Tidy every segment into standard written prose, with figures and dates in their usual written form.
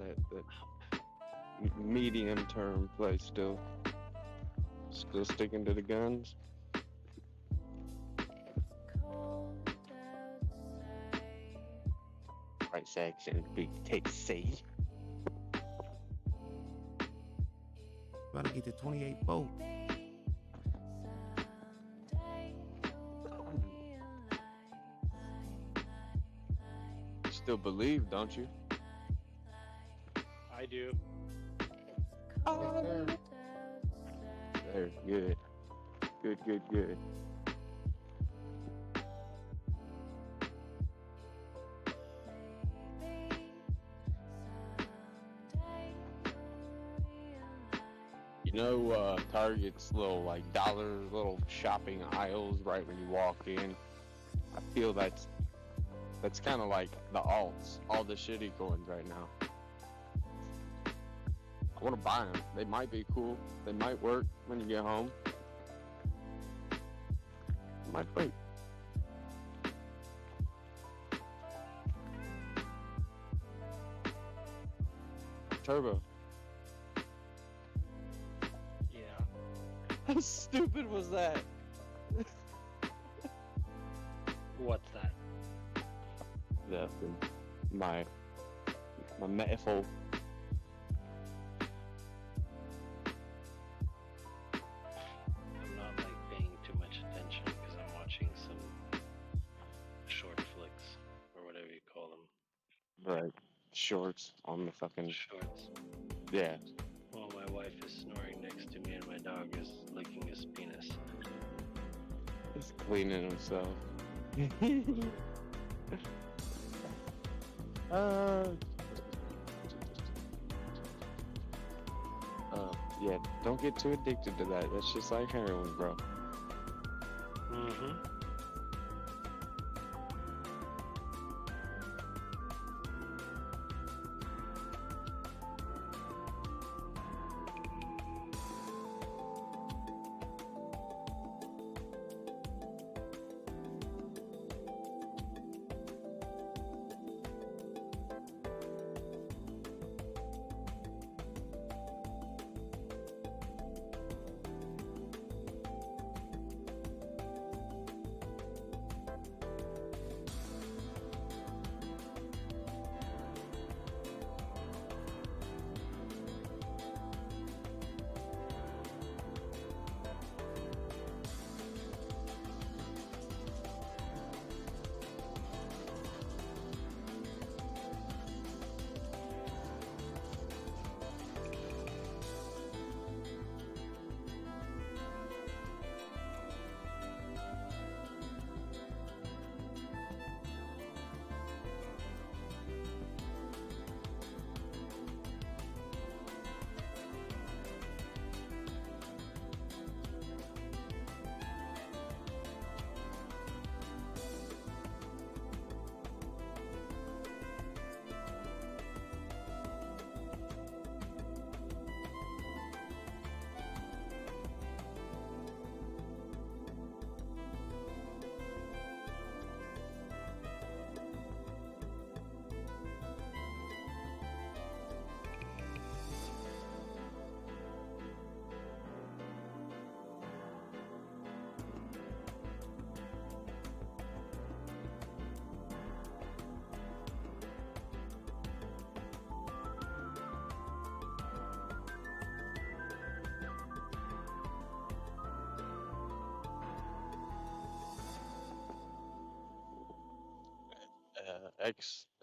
that medium term play still sticking to the guns. Price action, big take C. About to get to 28 votes. Still believe, don't you? I do. There, good. Good. You know, Target's little shopping aisles right when you walk in. I feel that's kind of like the alts, all the shitty coins right now. I want to buy them. They might be cool. They might work when you get home. Might wait. Turbo. Yeah. How stupid was that? What's that? My metaphor. I'm not paying too much attention because I'm watching some short flicks or whatever you call them. Right. Shorts on the fucking Shorts. Yeah. Well, my wife is snoring next to me and my dog is licking his penis. He's cleaning himself. Yeah, don't get too addicted to that. That's just like heroin, bro. Mm-hmm.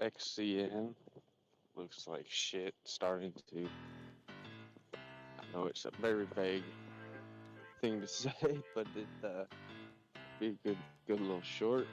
XCN looks like shit. Starting to. I know it's a very vague thing to say, but it be a good little short.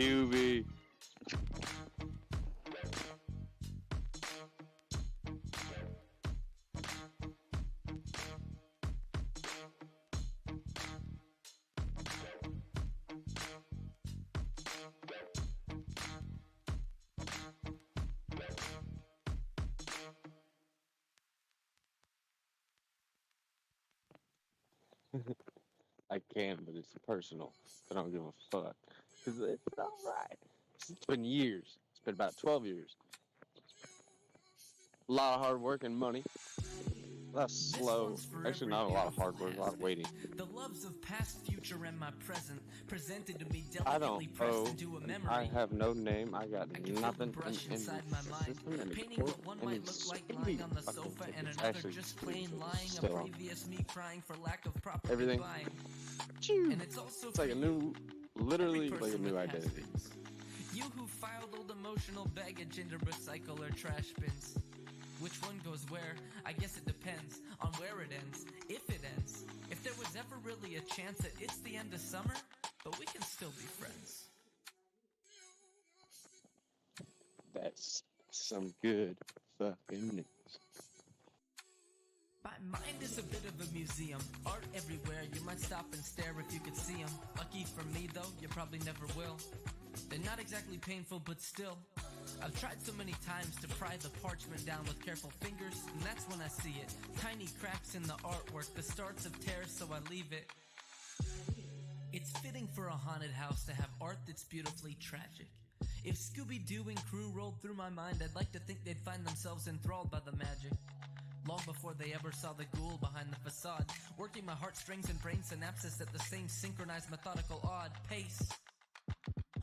Hubie. I can, but it's personal. I don't give a fuck. Because it's alright. It's been years. It's been about 12 years. A lot of hard work and money. A lot of slow. Actually, not a lot of hard work, a lot of waiting. The loves of past, future, and my present presented to me I delicately don't pressed owe. into a memory. I have no name. I got I can feel nothing the brush in inside the my mind, system, and painting what one might look like lying on the sofa, and another actually just plain lying. A still on. previous me crying for lack of proper Everything. buying. And it's also It's like a new, literally like a new identity. You who filed old emotional baggage into recycle or trash bins. Which one goes where? I guess it depends on where it ends, if it ends. If there was ever really a chance that it's the end of summer, but we can still be friends. That's some good fucking news. My mind is a bit of a museum. Art everywhere, you might stop and stare if you could see them. Lucky for me though, you probably never will. They're not exactly painful, but still. I've tried so many times to pry the parchment down with careful fingers, and that's when I see it. Tiny cracks in the artwork, the starts of tears, so I leave it. It's fitting for a haunted house to have art that's beautifully tragic. If Scooby-Doo and crew rolled through my mind, I'd like to think they'd find themselves enthralled by the magic. Long before they ever saw the ghoul behind the facade, working my heartstrings and brain synapses at the same synchronized, methodical, odd pace.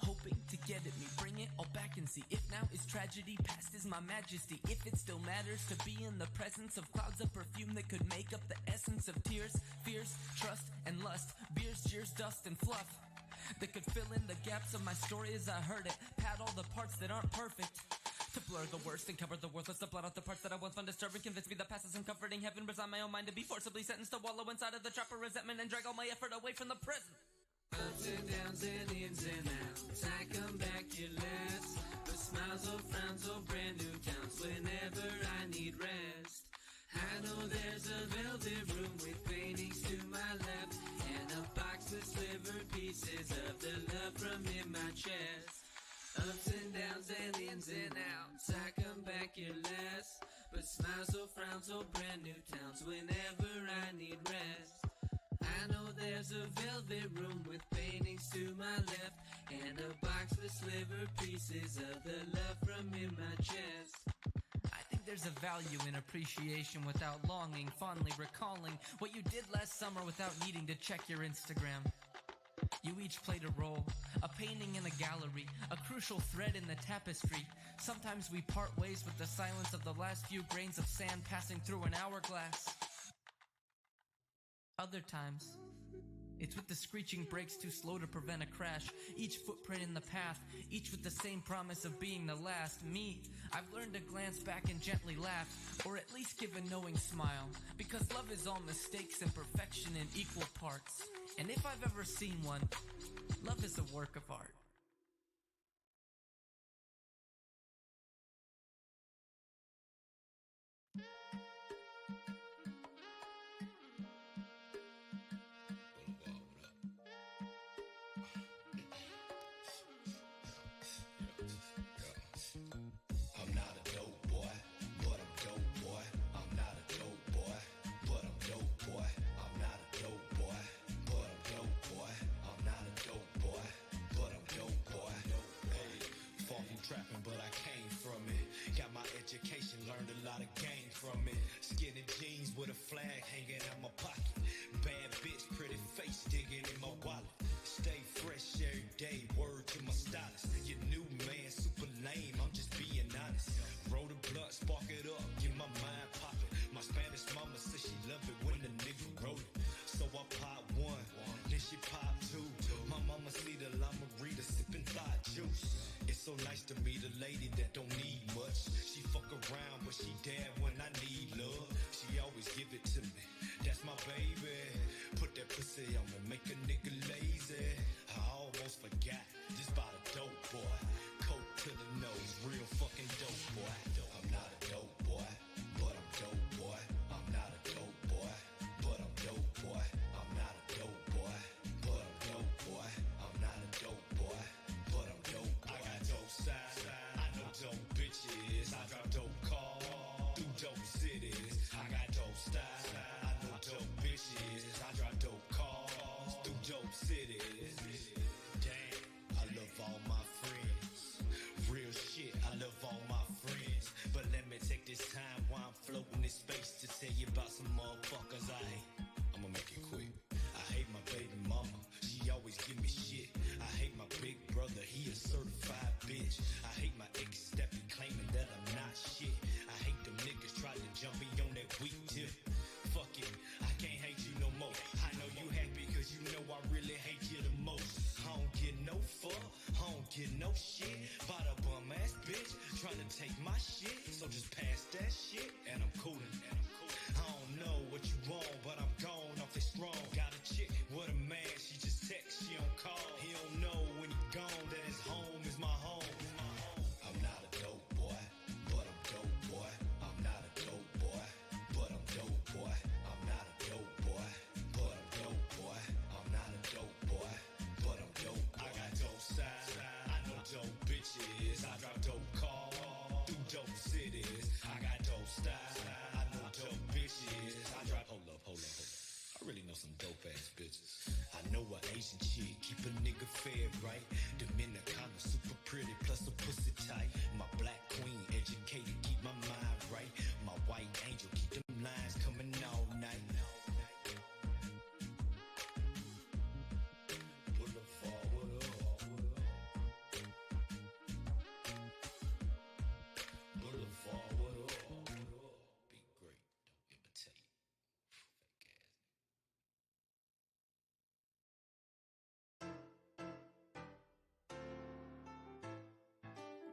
Hoping to get at me, bring it all back and see. If now is tragedy, past is my majesty. If it still matters to be in the presence of clouds of perfume that could make up the essence of tears, fears, trust, and lust. Beers, jeers, dust, and fluff that could fill in the gaps of my story as I heard it. Pad all the parts that aren't perfect, to blur the worst and cover the worthless, to blot out the parts that I once found disturbing. Convince me the past isn't comforting. Heaven resign my own mind to be forcibly sentenced to wallow inside of the trap of resentment and drag all my effort away from the present. Ups and downs and ins and outs, I come back your last. But smiles or frowns or brand new towns whenever I need rest. I know there's a velvet room with paintings to my left, and a box with slivered pieces of the love from in my chest. Ups and downs and ins and outs, I come back your last. But smiles or frowns or brand new towns whenever I need rest. I know there's a velvet room with paintings to my left, and a box with slivered pieces of the love from in my chest. I think there's a value in appreciation without longing, fondly recalling what you did last summer without needing to check your Instagram. You each played a role, a painting in a gallery, a crucial thread in the tapestry. Sometimes we part ways with the silence of the last few grains of sand passing through an hourglass. Other times, it's with the screeching brakes too slow to prevent a crash. Each footprint in the path, each with the same promise of being the last. Me, I've learned to glance back and gently laugh, or at least give a knowing smile. Because love is all mistakes and perfection in equal parts. And if I've ever seen one, love is a work of art. With a flag hanging out my pocket. Bad bitch, pretty face digging in my wallet. Stay fresh every day, word to my stylist. Your new man, super lame, I'm just being honest. Roll the blunt, spark it up, get my mind poppin'. My Spanish mama said she love it when the nigga roll it. So I pop one, then she pop two. My mama see the llama reader sipping thought juice. It's so nice to meet a lady that don't need much. She fuck around, but she there when I need love. She always give it to me, that's my baby. Put that pussy on me, make a nigga lazy. I I almost forgot. This by the dope boy. Coke to the nose, real fucking dope boy. I'm not a dope boy, but I'm dope boy. I'm not a dope boy, but I'm dope boy. I'm not a dope boy, but I'm dope boy. I'm not a dope boy, but I'm dope boy. I got dope sides, I know dope bitches. I drop dope cars through dope cities. I got dope style, I know dope bitches. I drop dope cars through dope cities. Damn, I love all my friends. Real shit, I love all my friends. But let me take this time while I'm floating in space to tell you about some motherfuckers I hate. I'ma make it quick. I hate my baby mama, she always give me shit. I hate my big brother, he a certified bitch. I hate my ex that be claiming that I'm not shit. I hate them niggas try to jump me on that weak tip. Fuck it, I can't hate you no more. I know you happy cause you know I really hate you the most. I don't get no fuck, I don't get no shit by the bum ass bitch trying to take my shit. So just pass that shit and I'm coolin'. I don't know what you want, but I'm gone off this strong. Got a chick with a man, she just text, she don't call. He don't know when he gone that his home is my home. I'm not a dope boy, but I'm dope boy. I'm not a dope boy, but I'm dope boy. I'm not a dope boy, but I'm dope boy. I'm not a dope boy, but I'm dope boy. I got dope style, I know dope bitches. I drop dope cars through dope cities. I got dope style, I know dope bitches. I drop, hold up. I really know some dope ass bitches. I know an Asian chick, keep a nigga fed right. Dominicana, super pretty, plus a pussy tight. My black queen, educated, keep my mind right. My white angel, keep them lines coming all night. Pull it forward up. Pull it forward up. Be great, don't imitate. Fake ass.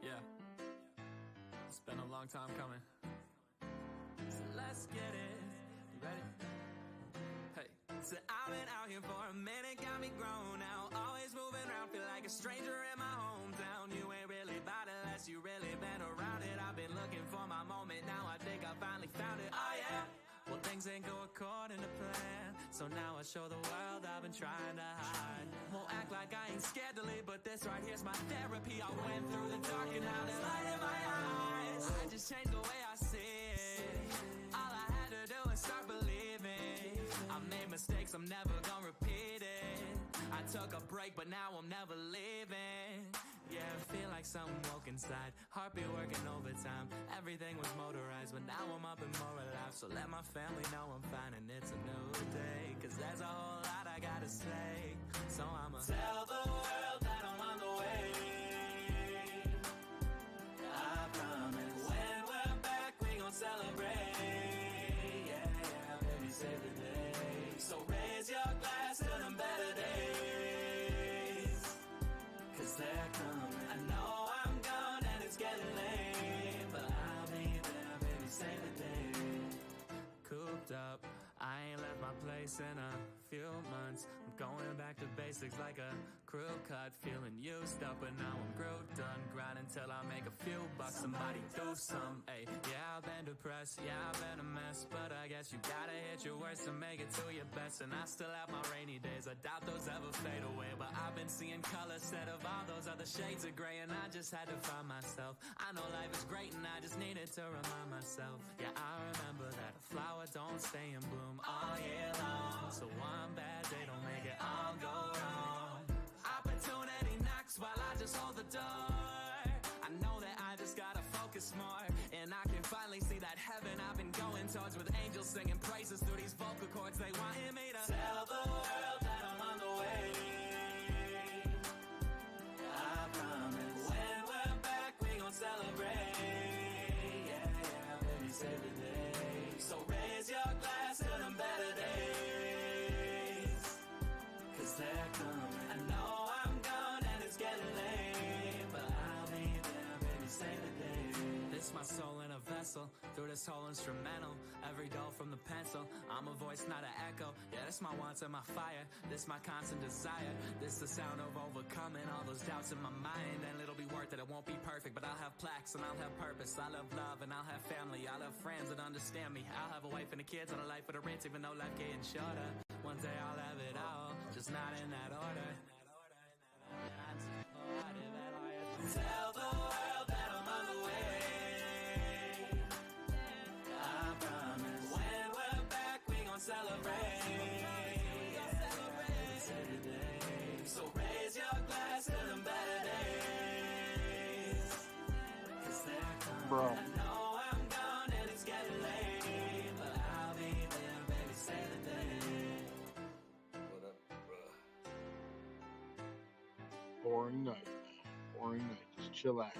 Yeah, it's been a long time coming. So let's get it. You ready? Hey. So I've been out here for a minute, got me grown out. Always moving around, feel like a stranger in my hometown. You ain't really about it unless you really been around it. I've been looking for my moment, now I think I finally found it. Oh yeah. Well, things ain't go according to plan, so now I show the world I've been trying to hide. Won't act like I ain't scared to leave, but this right here's my therapy. I went through the dark and now there's light in my eyes. I just changed the way I see it. All I had to do is start believing. I made mistakes, I'm never gonna repeat it. I took a break, but now I'm never leaving. Yeah, I feel like something woke inside. Heartbeat working overtime. Everything was motorized, but now I'm up and more alive. So let my family know I'm fine and it's a new day. Cause there's a whole lot I gotta say. So I'ma tell the world that I'm on the way. I promise when we're back we gon' celebrate. Yeah, baby, save the day. So raise your glass to them better days. Cause they're coming. I know I'm gone and it's getting late, but I'll be there, baby, save the day. Cooped up, I ain't left my place in a few months. I'm going back to basics like a crew cut. Feeling used up, but now I'm grooved, done grinding till I make a few bucks. Somebody do some, ayy. Yeah, I've been depressed, yeah, I've been a mess, but I guess you gotta hit your worst to make it to your best. And I still have my rainy days, I doubt those ever fade away. But I've been seeing color instead of all those other shades of gray, and I just had to find myself. I know life is great and I just needed to remind myself. Yeah, I remember that a flower don't stay in bloom all year long. So one bad day don't make it all go wrong. Opportunity knocks while I just hold the door. I know that I just gotta focus more, and I can finally see that heaven I've been going towards, with angels singing praises through these vocal cords. They wanted me to tell the world that I'm on the way. I promise when we're back we gon' celebrate. Yeah, baby, save the day. So raise your glass to them better days. Cause they're coming. I know I'm gone and it's getting late, but I'll be there, baby, save the day. This my soul in a vessel. Through this whole instrumental, every dough from the pencil. I'm a voice, not an echo. Yeah, this my wants and my fire. This my constant desire. This the sound of overcoming all those doubts in my mind. And it'll be worth it, it won't be perfect, but I'll have plaques and I'll have purpose. I'll have love and I'll have family. I'll have friends that understand me. I'll have a wife and the kids and a life with a rent, even though life getting shorter. One day I'll have it all, just not in that order. Tell the world that I'm on the way. I promise. When we're back, we gon' celebrate. So raise your glass to them better days. 'Cause they're coming. Bro. I know I'm gone and it's getting late, but I'll be there, baby, say the day. What up, bruh? Boring night. Boring night. Just chillax.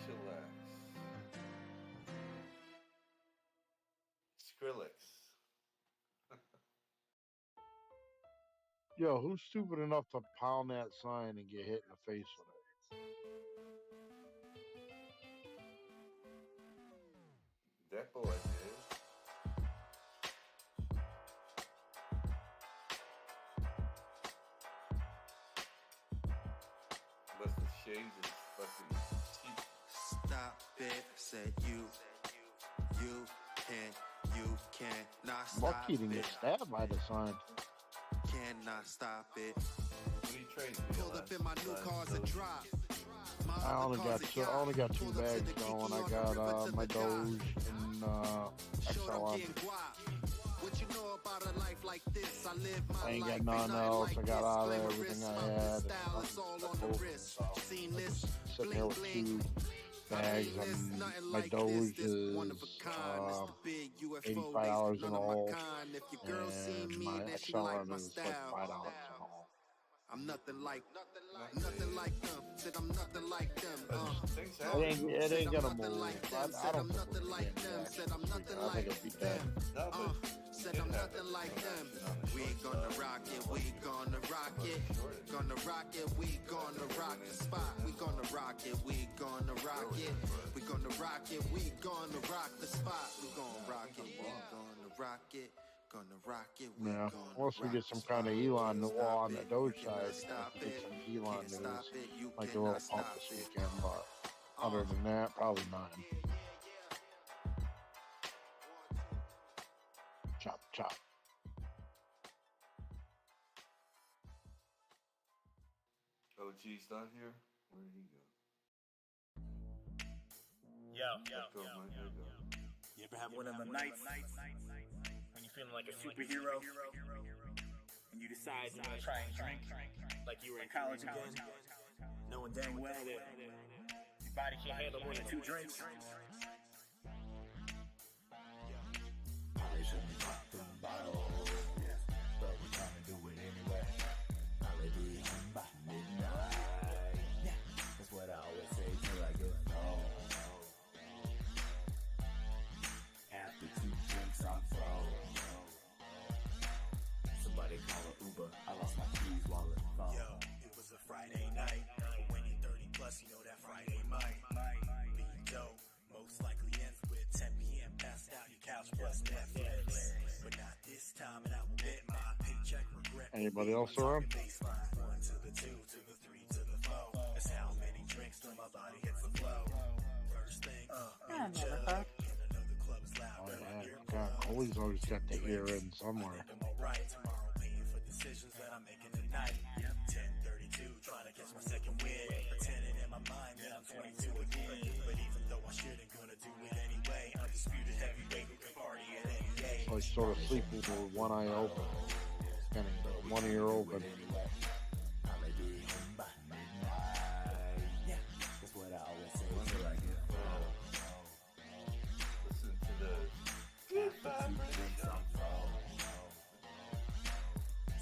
Chillax. Skrillex. Yo, who's stupid enough to pound that sign and get hit in the face with it? That boy did. Must have shaved his fucking teeth. Stop it, said you cannot stop Lucky didn't get it. stabbed by the sign. Cannot stop it. When he trades me Pulled up in my new car's a drop. My I other only car's got a two. I yacht. only got two Pulled up to bags the going. Kiki I on the got river to my the dock. Doge and Showed I'm XLR. getting guap. What you know about a life like this? I live my I ain't life. got nothing else. I got out of everything I had. Style, it's all on the wrist. Seen this? Sitting there with two bags. My Doge is $85 in all, and my XLR is like $5 in all. I'm nothing like them. Said I'm nothing like them. Things It happen. ain't gonna move. I Said don't I'm think nothing we're like gonna them. get Said I'm nothing I like think it'd be dead. them. No, but Said I'm nothing like them. We gonna rock it. We gonna rock it. Gonna rock it. We gonna rock the spot. We gonna rock it. We gonna rock it. We gonna rock it. We gonna rock the spot. We gonna rock it. We gonna rock it. Gonna rock it. We Yeah, gonna unless we rock get the some spot. kind of Elon Can't wall on stop the it. Doge You side, cannot if stop we get it. some Elon Can't news, stop it. You like a cannot little pump stop this it. weekend, but other than that, probably nothing. Chop, chop. OG's not here. Where did he go? Yo. You ever have one of the nights when you're feeling like a superhero and you decide you're gonna try and drink like you were in college again, knowing dang well that your body can't handle more than 2 drinks? Probably shouldn't pop the bottle, but we're trying to do it anyway. Holiday by midnight. That's what I always say till I get home. After 2 drinks, I'm froze. Somebody call an Uber. I lost my keys, wallet, phone. Yo, it was a Friday night. When you're 30 plus, you know that Friday might be dope. Most likely ends with 10 p.m. passed out your couch plus Netflix. But not this time, and I will bet my paycheck regret. Anybody else around? Baseline 1 to the 2 to the 3 to the 4. That's how many drinks till my body hits the flow. First thing, be a jug. And another club is loud. Oh yeah, God, Coley's always got the ear in somewhere. I'm alright tomorrow, paying for decisions that I'm making tonight. 10:32, trying to catch my second win. Pretending in my mind that I'm 22 again. But even though I shouldn't, gonna do it anyway. Undisputed heavyweight who can party at any day. So he's sort of sleeping with one eye open, and one ear open. Holiday by midnight. That's what I always say till I get home. Listen to the After 2 drinks, I'm froze.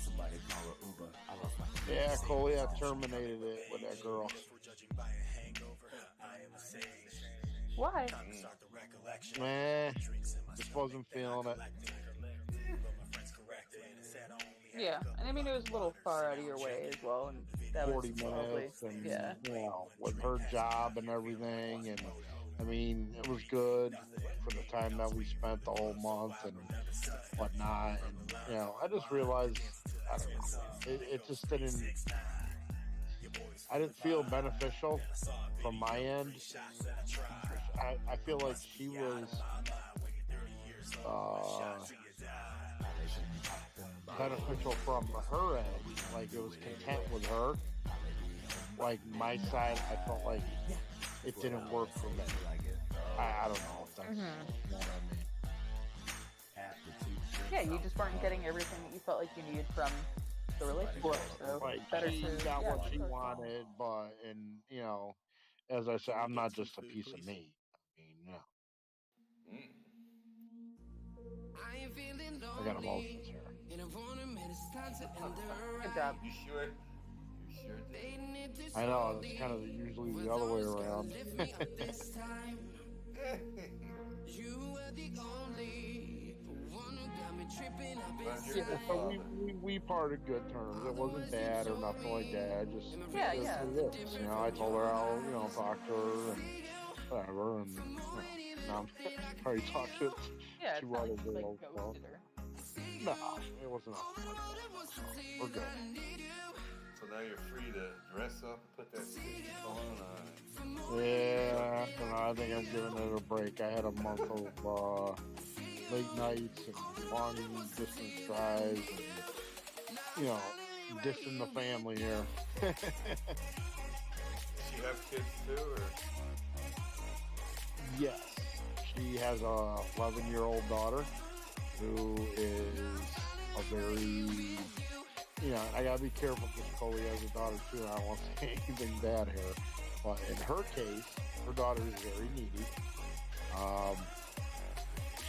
Somebody call an Uber. I lost my keys. Yeah, Coley, I terminated it with that girl. Why? Man, just wasn't feeling it. Yeah, and I mean it was a little far out of your way as well, and 40 minutes, and you know, with her job and everything, and I mean, it was good for the time that we spent the whole month and whatnot, and you know, I just realized, I don't know, it just didn't. I didn't feel beneficial from my end. I feel like she was beneficial from her end. Like, it was content with her. Like, my side, I felt like it didn't work for me. I don't know if that's what I mean. Yeah, you just weren't getting everything that you felt like you needed from the relationship. So like, she got what she wanted, but, and you know, as I said, I'm not just a piece of meat. I mean, you know. I got emotions here. Good job. You sure? I know, it's kind of usually the other way around. Yeah, so we parted good terms. It wasn't bad or nothing like that. Just you know, I told her I'll, you know, talk to her and whatever, and you know, now I'm probably talking to two other girls. So. No, it wasn't. So we're good. So now you're free to dress up, put that suit on. Yeah, you know, I think I'm giving it a break. I had a month of late nights and long distance drives, and, you know, dissing the family here. Does she have kids too, or? Yes, she has a 11-year-old daughter who is a very, you know, I gotta be careful because Chloe has a daughter too, and I don't want to say anything bad here. But in her case, her daughter is very needy.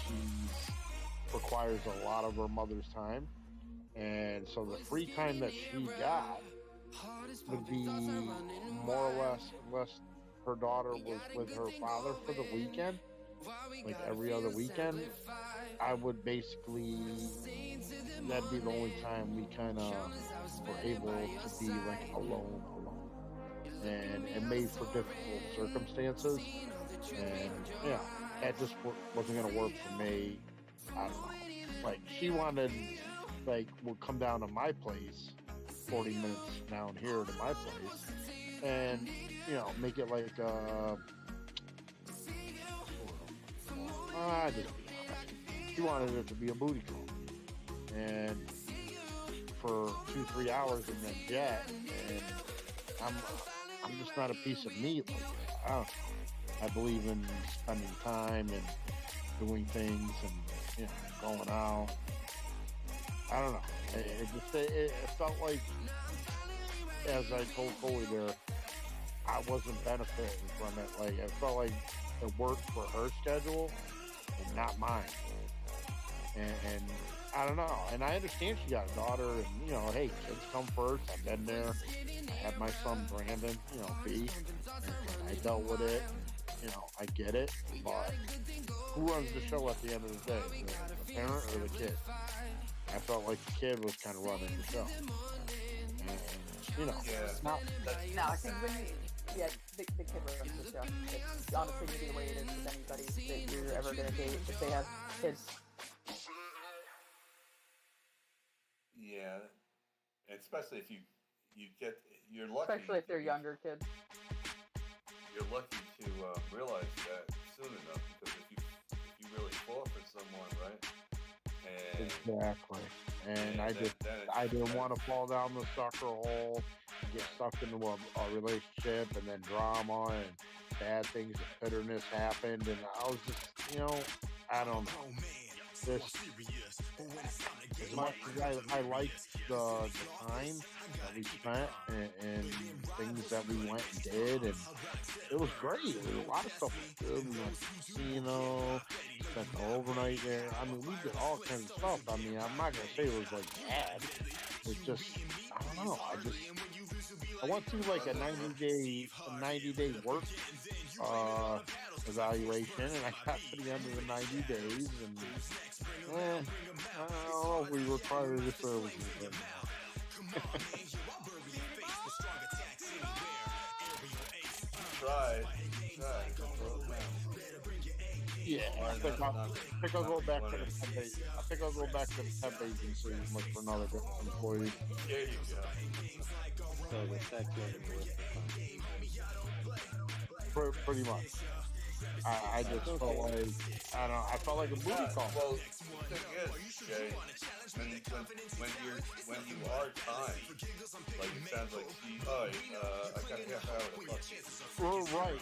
She requires a lot of her mother's time, and so the free time that she got would be more or less, unless her daughter was with her father for the weekend, like every other weekend, I would basically, that'd be the only time we kind of were able to be like alone. And it made for difficult circumstances, and yeah, that just wasn't going to work for me. I don't know. Like, she wanted, like, would come down to my place, 40 minutes down here to my place, and, you know, make it like, just be honest. She wanted it to be a booty call. And for 2-3 hours in that jet, and I'm just not a piece of meat like that. I believe in spending time and doing things and, you know, going out. I don't know. It felt like, as I told Coley there, I wasn't benefiting from it. Like, it felt like it worked for her schedule and not mine. And I don't know. And I understand she got a daughter, and, you know, hey, kids come first. I've been there. I had my son Brandon, you know, B, and I dealt with it. You know, I get it, but who runs the show at the end of the day? The parent or the kid? I felt like the kid was kind of running the show. And, you know, No, I think the kid runs the show. It's honestly going to be the way it is with anybody that you're ever going to date if they have kids. Yeah, especially if you're lucky. Especially if they're younger kids. You're lucky to realize that soon enough, because if you really fall for someone, right? And exactly. And I didn't want to fall down the sucker hole, get stuck into a relationship, and then drama and bad things, bitterness happened, and I was just, you know, I don't know. This, as much as I liked the time that we spent and things that we went and did, and it was great. A lot of stuff was good. We went to the casino, spent the overnight there. I mean, we did all kinds of stuff. I mean, I'm not going to say it was like bad. It's just, I don't know. I went through like a 90-day work evaluation, and I got to the end of the 90 days, and I don't know if we required the services. Try. Yeah, I think I'll go back to the temp agency. I think I'll go back to the temp agency and look for another employee. There you go. So the sex Pretty much. I just felt like, I don't know, I felt like a booty call. Well, the thing is, Jay, when you are timed, like it sounds like I got a half hour to fuck you. Well, right.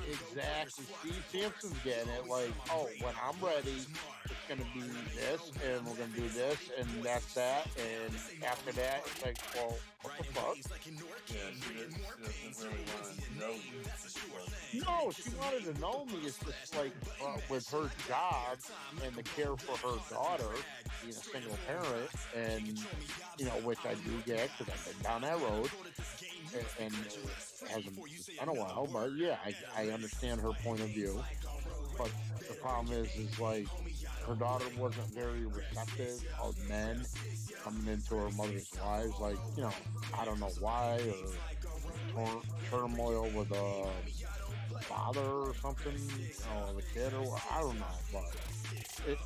Exactly. Steve Sampson's getting it. Like, oh, when I'm ready, it's going to be this, and we're going to do this, and that's that. And after that, it's like, well, what the fuck? Yeah, she doesn't really want to know you. No, she wanted to know me. It's just like with her job and the care for her daughter, being a single parent, and, you know, which I do get because I've been down that road. And it hasn't been a while, but yeah, I understand her point of view. But the problem is like her daughter wasn't very receptive of men coming into her mother's lives. Like, you know, I don't know why, or turmoil with the father or something, or the kid, or I don't know, but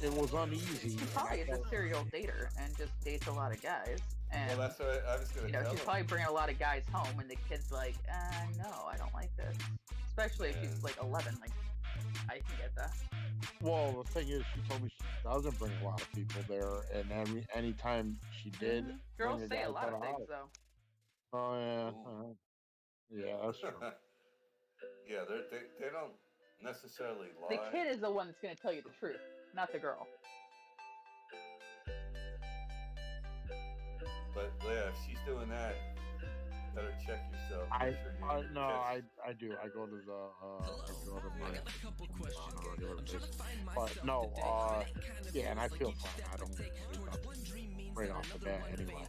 it was uneasy. She probably is a serial dater and just dates a lot of guys. And, well, that's what I was going to tell she's probably bringing a lot of guys home, and the kid's like, no, I don't like this. Especially if she's like 11, like, I can get that. Well, the thing is, she told me she doesn't bring a lot of people there, and anytime she did, girls say a lot of things, though. Oh yeah, yeah, that's true. Yeah, they don't necessarily lie. The kid is the one that's going to tell you the truth, not the girl. But yeah, if she's doing that, better check yourself. I do. I go to my but no, yeah, and I feel fine. I don't do nothing right off the bat anyway.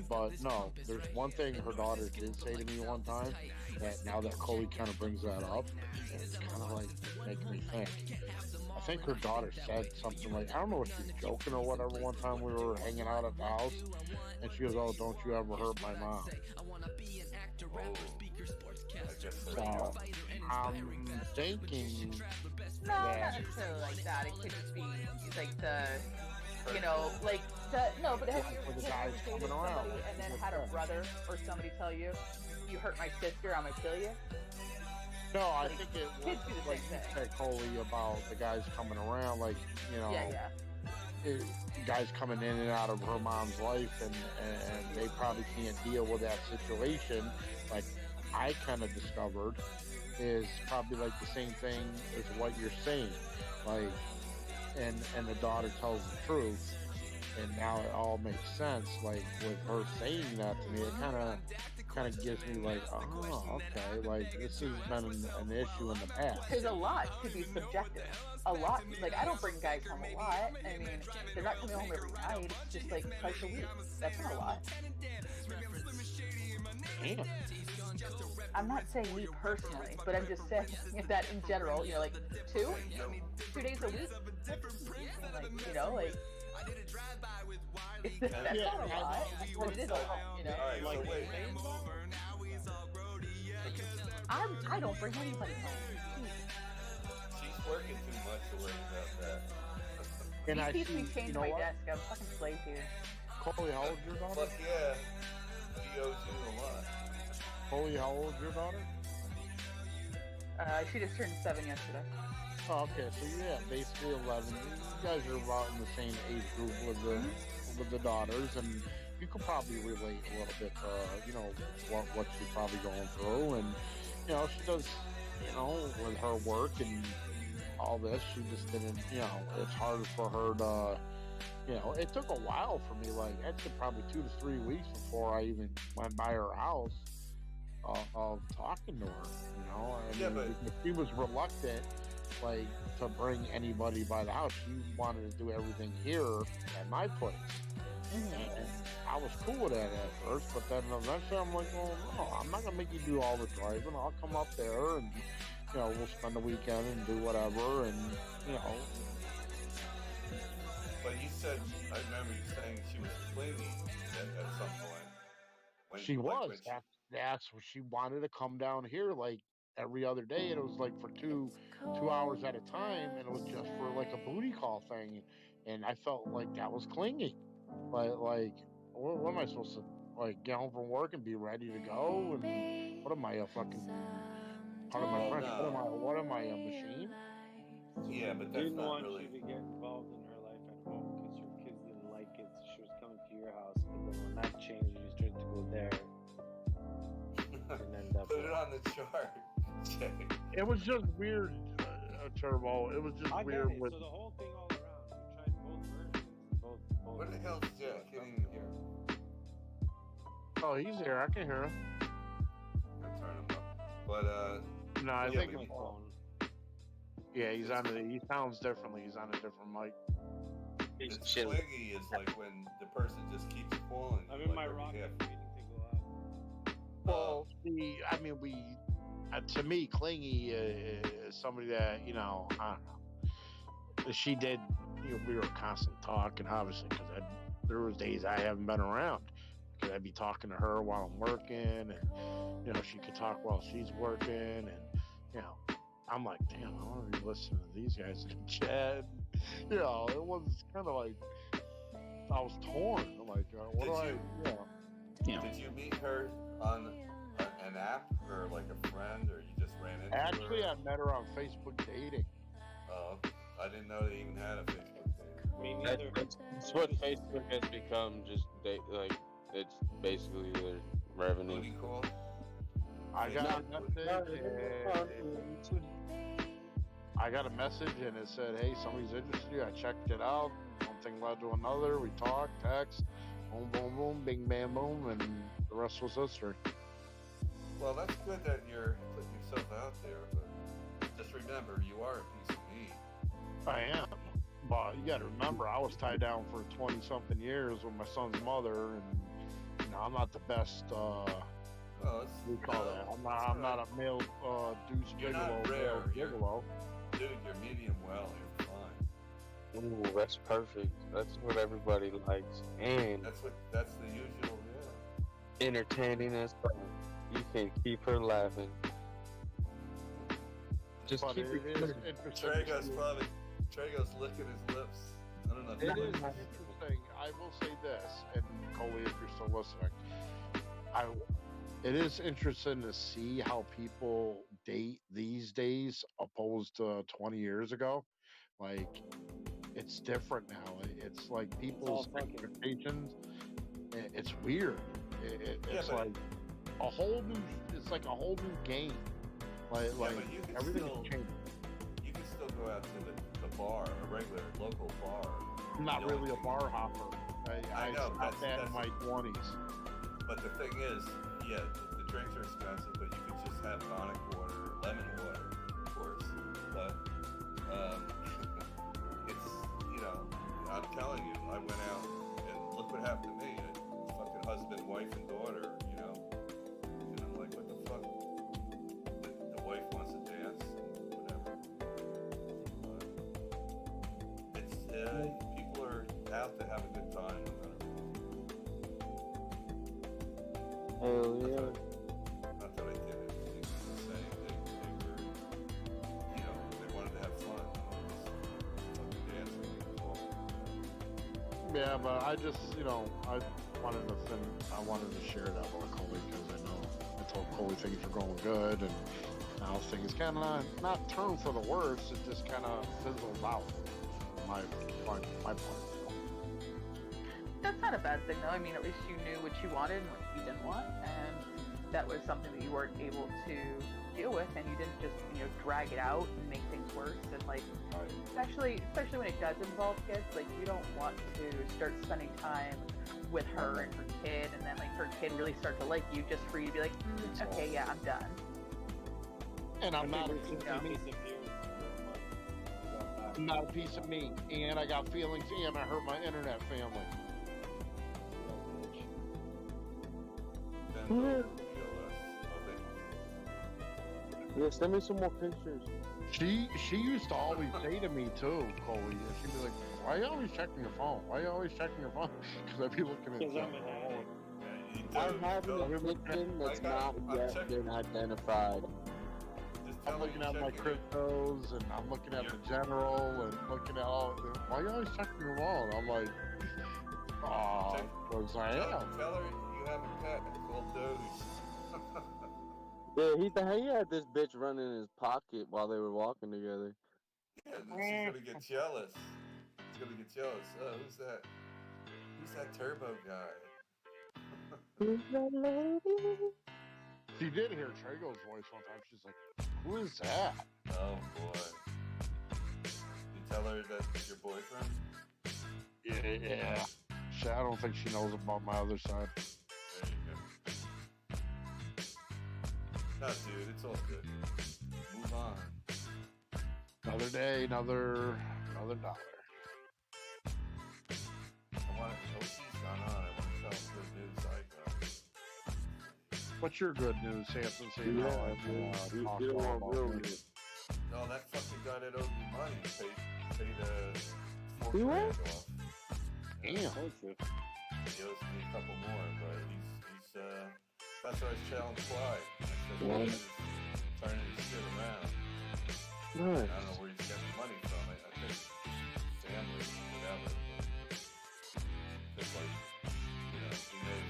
But no, there's one thing her daughter did say to me one time that now that Chloe kind of brings that up, it's kind of like making me think. I think her daughter said something like, I don't know if she was joking or whatever, one time we were hanging out at the house, and she goes, oh, don't you ever hurt my mom. So, I'm thinking no, not necessarily like that. It could just be like the, you know, like the, no, but have you ever dated somebody and then had a brother or somebody tell you, you hurt my sister, I'm gonna kill you? No, I think it was like you said, Coley, about the guys coming around, like, you know, guys coming in and out of her mom's life, and they probably can't deal with that situation. Like I kind of discovered is probably like the same thing as what you're saying, like, and the daughter tells the truth, and now it all makes sense. Like with her saying that to me, it kind of gives me like, oh, okay, like this has been an issue in the past. Because a lot could be subjective. A lot, like I don't bring guys home a lot. I mean, they're not coming home every night. It's just like twice a week. That's not a lot. Damn. I'm not saying me personally, but I'm just saying that in general, you know, like 2 days a week. Like, you know, like that's not a lot, but it is a lot, you know. All right, like, so wait. I don't bring anybody home. She's working too much to worry about that. And I see, see, change you know my what? desk. I'm fucking slave here. Chloe, how old is your daughter? Fuck yeah. She owes you a lot. Chloe, how old is your daughter? She just turned 7 yesterday. Oh, okay, so yeah, basically 11. You guys are about in the same age group with the daughters, and you could probably relate a little bit to, you know, what she's probably going through, and, you know, she does, you know, with her work and all this, she just didn't, you know, it's hard for her to, you know, it took a while for me, like, it took probably 2 to 3 weeks before I even went by her house of talking to her, you know, and because she was reluctant, like, to bring anybody by the house. She wanted to do everything here at my place. And I was cool with that at first, but then eventually I'm like, well, no, I'm not going to make you do all the driving. I'll come up there and, you know, we'll spend the weekend and do whatever, and, you know. But you said, I remember you saying she was clingy at some point. She was. That's what she wanted to come down here like every other day, and it was like for two hours at a time, and it was just for like a booty call thing, and I felt like that was clingy. But like, what am I supposed to like get home from work and be ready to go? And what am I, a fucking part of my French? What am I, a machine? Yeah, but She that's didn't not want really. you to get involved in her life at home because your kids didn't like it. So she was coming to your house, but then when that changed, you started to go there. And end up Put it on the chart. It was just weird, Turbo. It was just weird. So the whole thing all around, you tried both versions. Both. Where the hell's Jack? Can't even hear him. Oh, he's here. I can hear him. I'll turn him up. But no, I yeah, think. Yeah, he's on the. He sounds differently. He's on a different mic. It's clingy is like when the person just keeps calling. I'm in my rocket waiting to go out. Well, I mean, to me, clingy is somebody that, I don't know. She did, we were constant talking, obviously, because there was days I haven't been around. Because I'd be talking to her while I'm working, and, she could talk while she's working, and, I'm like, damn, I want to be listening to these guys in chat. It was kind of like, I was torn. I'm like, what do I. Did you meet her on an app or like a friend, or you just ran into her? Actually, I met her on Facebook dating. Oh, I didn't know they even had a Facebook dating. Me neither. It's what Facebook has become. Just it's basically their revenue. Booty call. I got a message and it said, hey, somebody's interested. I checked it out. One thing led to another. We talked, text, boom, boom, boom, bing, bam, boom, and the rest was history. Well, that's good that you're putting yourself out there, but just remember, you are a piece of meat. I am. But you got to remember, I was tied down for 20-something years with my son's mother, and I'm not the best. We call that. I'm not a male Deuce You're Bigelow. Not rare. Bigelow. Dude, you're medium well. You're fine. Ooh, that's perfect. That's what everybody likes, and that's the usual. Yeah. Entertaining as fuck. You can keep her laughing. Just but keep it is interesting. Trago's licking his lips. I don't know if it is interesting. I will say this, and Coley, if you're still listening, it is interesting to see how people date these days opposed to 20 years ago. Like, it's different now. It's like people's expectations. It's weird. It's like a whole new. It's like a whole new game. Like everything is changing. You can still go out to the bar, a regular local bar. I'm not really a bar hopper. I know that's in my 20s. But the thing is, yeah, the drinks are expensive, but you could just have tonic water, or lemon water, of course. But it's I'm telling you, I went out and look what happened to me. A fucking husband, wife, and daughter. And I'm like, what the fuck? The wife wants to dance, whatever. But it's people are out to have a good time. Oh yeah. Not that I did anything to say. They were, they wanted to have fun. Fucking dancing. Yeah, but I just, I wanted to share that with Coley because I told Coley things were going good, and now things kind of not turned for the worse. It just kind of fizzled out. My point. That's not a bad thing, though. I mean, at least you knew what you wanted and what you didn't want, and that was something that you weren't able to deal with, and you didn't just, drag it out and make things worse. And especially when it does involve kids, you don't want to start spending time with her and her kid, and then her kid really start to like you just for you to be like, okay, yeah, I'm done. And I'm not a piece of meat. I'm not a piece of meat, and I got feelings, and I hurt my internet family. Yeah, send me some more pictures. She used to always say to me too, Coley, she'd be like, why are you always checking your phone? Why are you always checking your phone? Because I'd be looking at I'm an addict. Dude, having a victim that's not yet been identified. I'm looking at my cryptos, and I'm looking at the general, and looking at all. Why are you always checking your wallet? I'm like, oh, because I am. Tell her you have a pet called Doze. Yeah, he had this bitch running in his pocket while they were walking together. Yeah, she's gonna get jealous. She's gonna get jealous. Who's that? Who's that turbo guy? She did hear Trago's voice one time. She's like, who is that? Oh boy. You tell her that's your boyfriend? Yeah. I don't think she knows about my other side. There you go. No, dude, it's all good. Move on. Another day, another dollar. I want to. Oh, she's not on. I want to tell good news I got. What's your good news, Samson? So you know I've talked all about it. No, that fucking guy that owed me money paid $4 Who? grand off. Damn. He owes me a couple more, but he's that's why I was challenged Clyde. I said, well, he's turning his shit around. Nice. I don't know where he's getting money from. I think family, whatever. Just like, you know, he knows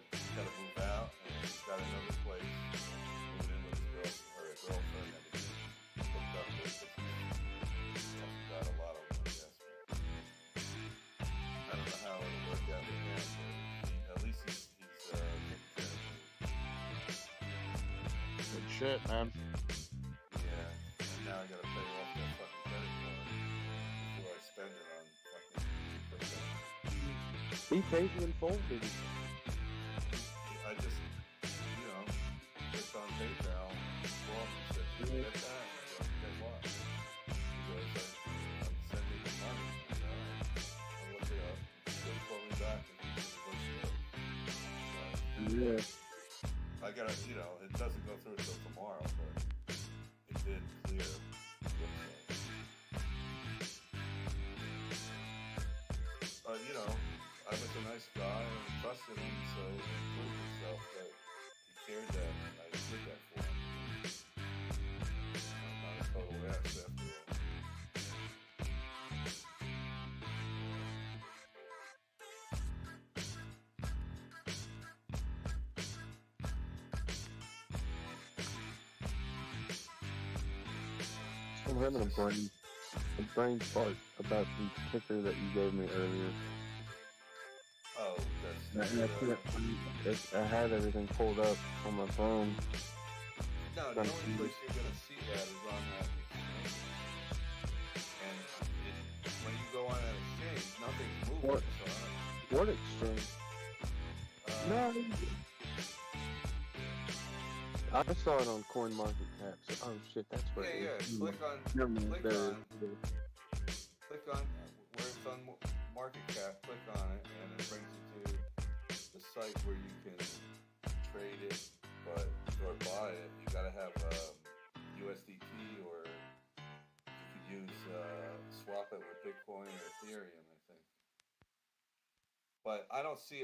he's gotta move out, and he's got another place, moving in with his girlfriend that he's hooked up with. He's got a lot of them, I guess. I don't know how it'll work out with him, but at least he's taking care of me. Good shit, man. Yeah, and now I gotta pay off that fucking credit card before I spend it on fucking crypto. He pays you in full, baby. I just, you know, clicked on PayPal, well, he said, you get that? I go, get what? He goes, I'm sending you money, you know, I look it up, he'll call me back and he's supposed to go. Yeah. I gotta, you know, it doesn't go through until tomorrow, but it did clear. But, you know, I was a nice guy and trusted him, so he proved himself that he cared that I did that for him. I'm not a total ass after all. I'm having a brain fart about the picture that you gave me earlier. Oh, that's I had everything pulled up on my phone. no, the only place you're gonna see that is on that exchange. And when you go on that exchange, nothing's moving. What exchange? No, I saw it on CoinMarketCap. So, oh shit, that's where it is. Click on where it's on market cap, click on it, and it brings you to the site where you can trade it, or buy it. You gotta have USDT, or you could use swap it with Bitcoin or Ethereum, I think. But I don't see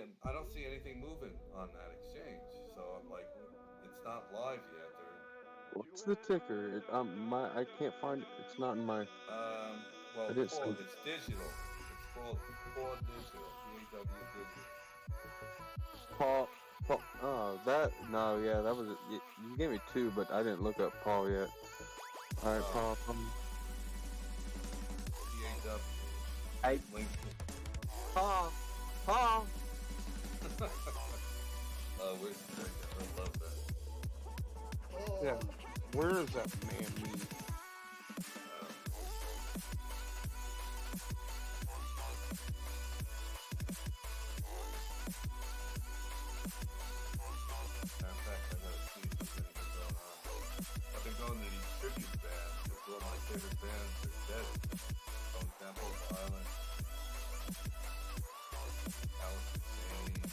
anything moving on that exchange, so I'm like, it's not live yet. What's the ticker? I can't find it. It's not in my. Well, it's digital. It's called Paul Digital. PAW Digital. Paul. Oh, that. No, yeah, that was. You gave me two, but I didn't look up Paul yet. All right, Paul. PAW. Hey. Paul. Paul. Where's the ticker? I love that. Yeah. Where is that man meat? I've been going to these tribute bands because all my favorite bands are dead. Stone Temple, Violence, Alice in Chains.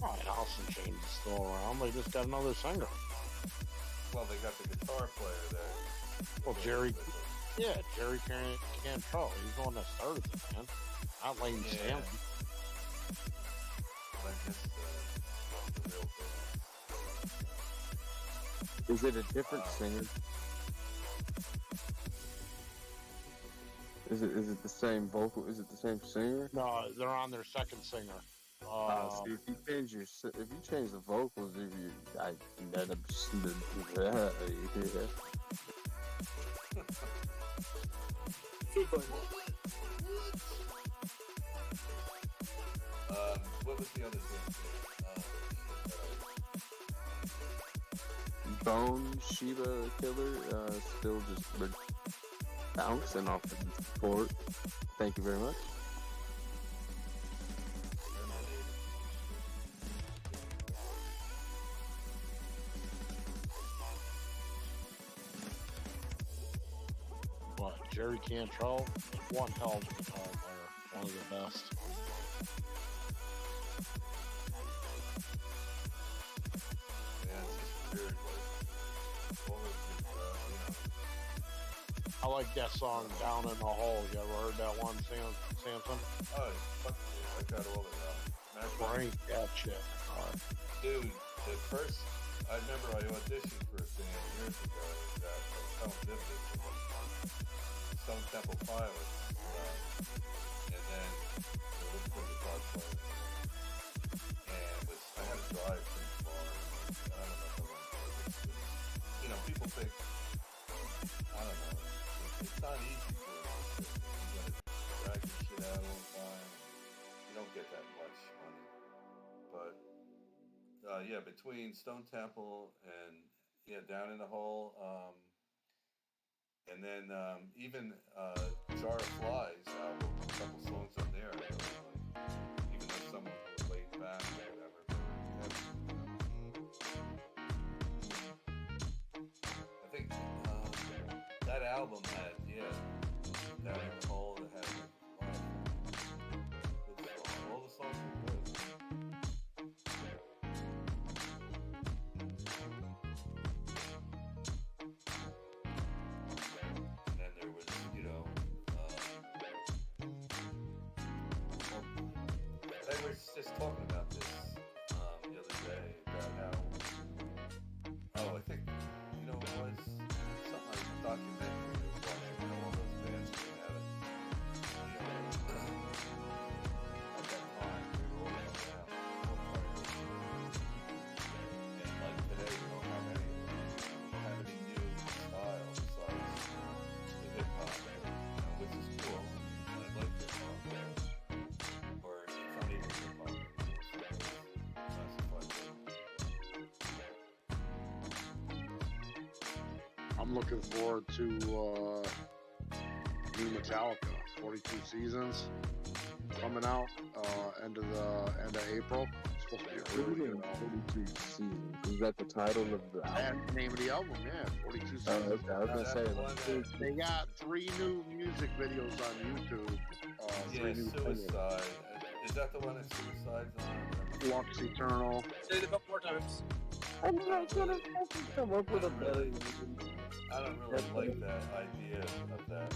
Oh, and Alice in Chains is still around. They just got another singer. Well, they got the guitar player there. Well, Jerry Cantrell. He's the one that started it, man. Not Lane Stanley. real fans. Is it a different singer? Is it the same vocal? Is it the same singer? No, they're on their second singer. See, if you change the vocals, What was the other thing? Bone Shiba Killer, still just bouncing off the court. Thank you very much. What, Jerry Cantrell? One hell of a guitar player. One of the best. Yeah, it's just weird. I like that song, Down in the Hole. You ever heard that one, Samson? Oh, fuck yeah, I got all of that. Frank, that shit. Dude, the first, I remember I auditioned for a band years ago that was Stone Temple Pilots, and then there was the guitar player, and I had to drive pretty far. I don't know if I went there. You know, people think, I don't know, it's not easy to you gotta drag your shit out all the time. You don't get that much money, but yeah, between Stone Temple and Down in the Hole, and then even Jar of Flies album, a couple songs on there I really like, even though some of them were laid back or whatever. I think that album had Down in the Hole, that had a lot of good songs. All the songs were good. And then there was, I was just talking about this the other day, about how, I think, it was something like a documentary I was watching, all those bands came out at that time, we were all coming out, and like today, we don't have any new style besides the hip hop, which is cool. I like hip hop, or it's not even hip hop. I'm looking forward to new Metallica, 42 Seasons, coming out end of April. It's supposed to be a really good album. 42 Seasons. Is that the title of the album? That's the name of the album, yeah. 42 Seasons. Okay. I was gonna say they got 3 new music videos on YouTube. Suicide. Is that the one that Suicide's on? Lux Eternal. Say it a couple more times. I'm not gonna come up with a better. I don't really like that idea of that.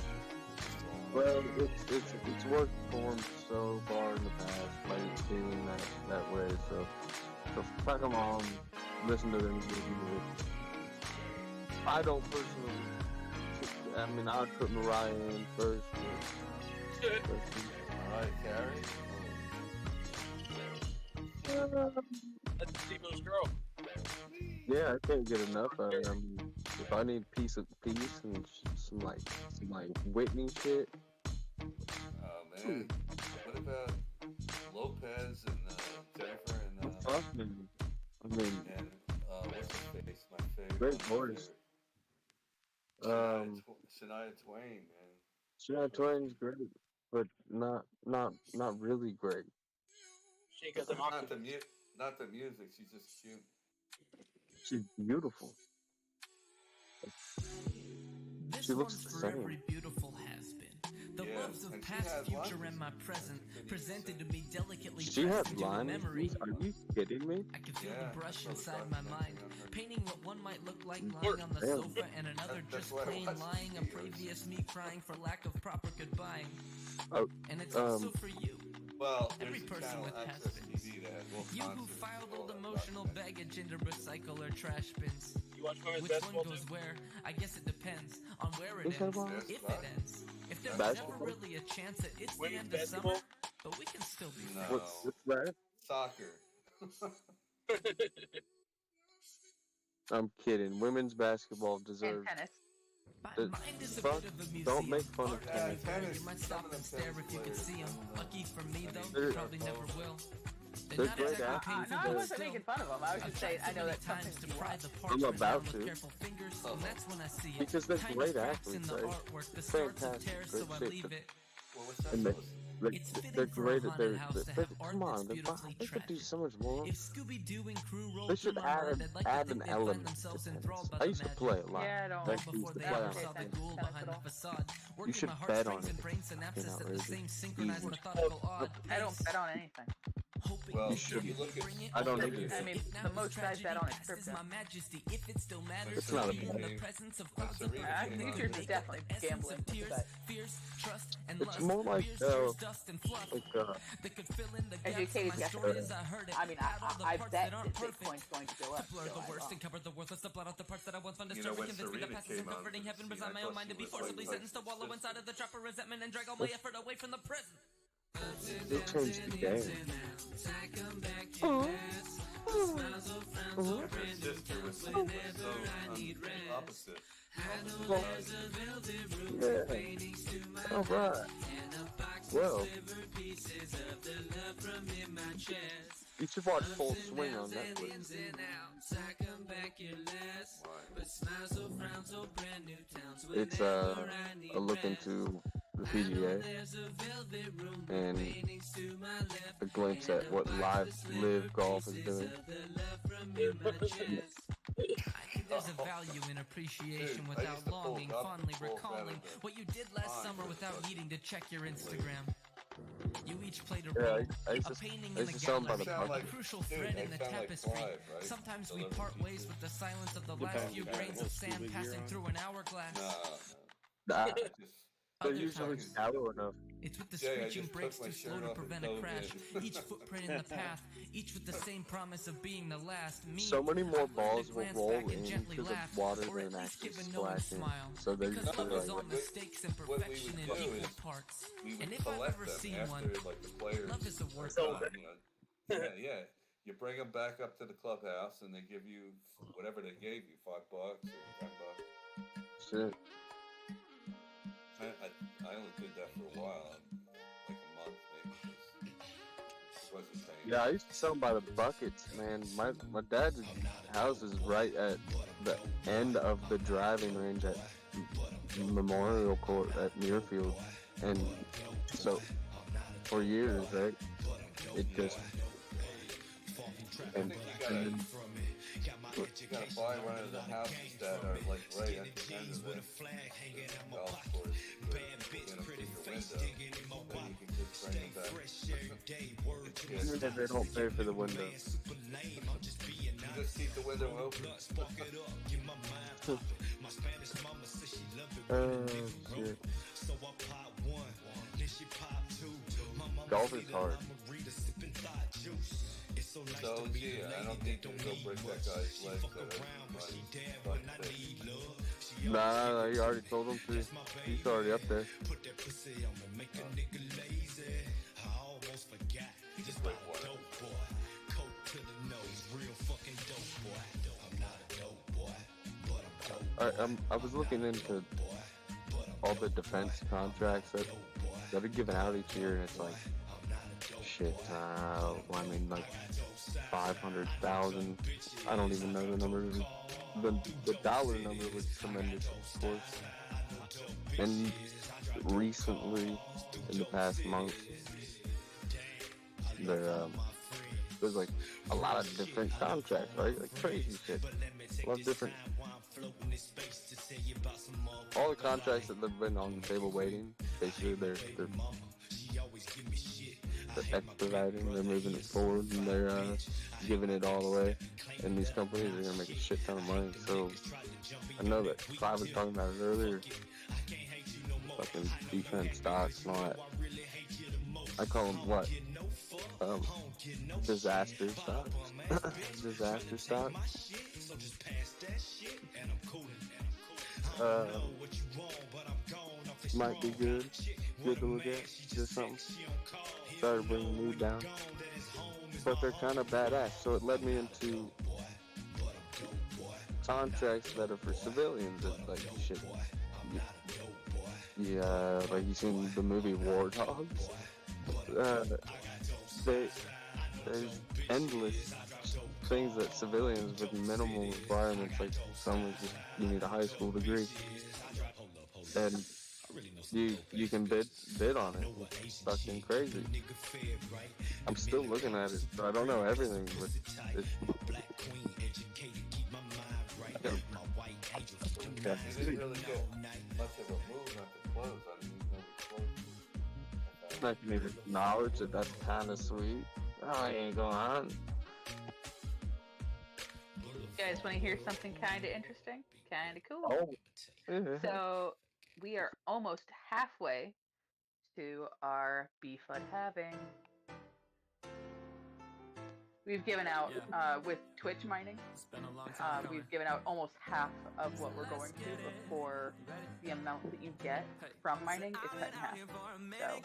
Well, it's worked for him so far in the past, like it's feeling that way. So fuck them all. Listen to them. I don't personally. I mean, I'd put Mariah in first. Good. Mariah Carey. That's the Stevo's girl. Yeah, I can't get enough of it. I mean, if I need peace and some Whitney shit. Oh man, what about Lopez and Jennifer and what's his face? My favorite. Great voice. Shania Twain, man. Shania Twain's great, but not really great. She got the not the music. She's just cute. She's beautiful. This She looks one's the for same. every beautiful has been. The loves of past, future, and my present, presented to me delicately. She pressed had into a lines. memory. Are you kidding me? I can feel the brush inside my mind, painting what one might look like lying on the sofa, and another just plain lying. A previous me crying for lack of proper goodbye. Oh, And it's also for you. Well, Every there's a person channel with Access has TV that has all You kinds who of filed all old that emotional documented. baggage into recycle or trash bins. You watch women's Which one basketball goes too? where? I guess it depends on where it Who's that ends. about? If Basketball? it ends. If there was Basketball? ever really a chance that it's the Women's end of basketball? summer, but we can still be friends. No. What's that? Soccer. I'm kidding. Women's basketball And deserves. tennis. My mind is a Fuck, bit of a museum. don't make fun of Art tennis. everywhere. tennis, You might some stop of and them stare tennis if you could players, see them. some of them- Lucky for me, though, They're- you probably never will. They're They're not great exactly athletes. painful, No, I but wasn't still. making fun of them. I was I've just saying, tried I so know many that's times something to you pry want. the I'm parchment about down with to. careful fingers, Oh. and that's when I see it. Because they're Tiny great cracks in athletes, the right? artwork, the starts of Fantastic, tears, so great I shape. leave it. Well, what's that And supposed to be? It's they're fitting for a great at haunted house to have art come that's on, beautifully they could do tragic. so much more. If Scooby-Doo and crew rolled They should through my mind, add I'd like to an think they'd element find to themselves tennis. enthralled by I the used to magic. play a lot. Yeah, I don't. Like, Long used before to they play ever on saw the tennis. ghoul behind the facade. Working should my bet on heartstrings it. and brain synapses at the outrageous. same synchronized Easy. methodical odd I don't pace. bet on anything. Hoping Well, you if should. you look at I don't look either. at- I mean, If now the is most I bet tragedy on is past is crypto. my majesty. If it still matters, It's not a in bet. the presence of When clouds of Serena I came think out, yours is definitely gambling. of tears, But fears, trust, and It's lust. more like, Beers, tears, dust, and fluff. Like, That could fill in the as you gaps of my guessed, story as I heard it. I mean, Add all the I parts bet that aren't that perfect. Bitcoin's going to go up. To blur so the I worst won't. and cover the worthless, to blot out the parts that I once found You know, disturbing. when Convinced me the Serena past isn't came out comforting for heaven, the resign my scene, I own thought mind to she be was forcibly like sentenced to wallow inside of the trap of resentment and drag all my effort away from the present. they changed the game. her sister was so opposite. Yeah. All right. Well, you should watch Full Swing on Netflix. It's a look into the PGA and a glimpse at what live golf is doing. There's a value in appreciation Dude, I without used to pull longing, up fondly full recalling better than what you did last mine, summer but without fucking needing to check your Instagram. You each played a Yeah, role, I used a to- painting I in used the to sell 'em by gallery, the Sound a like- crucial dude, thread I in the sound like tapestry. Clive, right? Sometimes we Delivery. part ways with the silence of the last Depends. few Yeah, grains what of sand scuba gear passing on. through an hourglass. Nah, they're Other usually times, shallow enough. it's with the Yeah, I screeching just brakes took my too slow shirt to off and prevent a dove crash. in. Each footprint in the path, each with the same promise of being the last. Me, So many more I've learned to balls will glance roll back and in gently because laugh, of water or at than least actually give a knowing splashing. smile. So they're Because usually love is like, all mistakes and what we perfection would in do equal is parts. We would And if I've collect ever them seen after, one, like, the players. love is a work are of done, you know. Yeah. You bring them back up to the clubhouse, and they give you whatever they gave you, $5 or $10. shit. I only did that for a while, like a month maybe. It wasn't paying. Yeah, I used to sell them by the buckets, man. My dad's house is right at the end of the driving range at Memorial Court at Muirfield, and so for years, right? It just and You gotta buy one of the houses that are like right at the end of the golf course. Then you can just bring them back. even if they don't pay for the window. You just keep the window open. Shit. Golf is hard. So, gee, I don't think you can go break that guy's legs that Nah, you already told him to. He's already up there. I was looking into all the defense contracts that are given out each year, and it's like, shit, I mean, like 500,000. I don't even know the number. The dollar number was tremendous, of course. And recently, in the past month, there's like a lot of different contracts, right? Like crazy shit. A lot of different. All the contracts that have been on the table waiting, basically they're expediting, they're moving it forward, and they're giving it all away. And these companies are gonna make a shit ton of money. So I know that Clive was talking about it earlier. Fucking defense stocks and all that. I call them what? disaster stocks. Disaster stocks. Might be good. Good to look at. Just something. Started bringing mood down. But they're kind of badass. So it led me into contracts that are for civilians. It's like shit. Yeah, like you seen the movie War Dogs. There's endless things that civilians with minimal requirements, like some is just you need a high school degree, and you can bid on it. It's fucking crazy. I'm still looking at it, but I don't know everything. But it's You didn't really get much of a move at the close. I didn't even know we closed. not even acknowledge that that's kind of sweet. Oh, I ain't going on. You guys want to hear something kind of interesting? Kind of cool. Oh. Yeah. So we are almost halfway to our B-FUD halving. We've given out, with Twitch mining, we've given out almost half of what we're going to before the amount that you get from mining is cut in half. So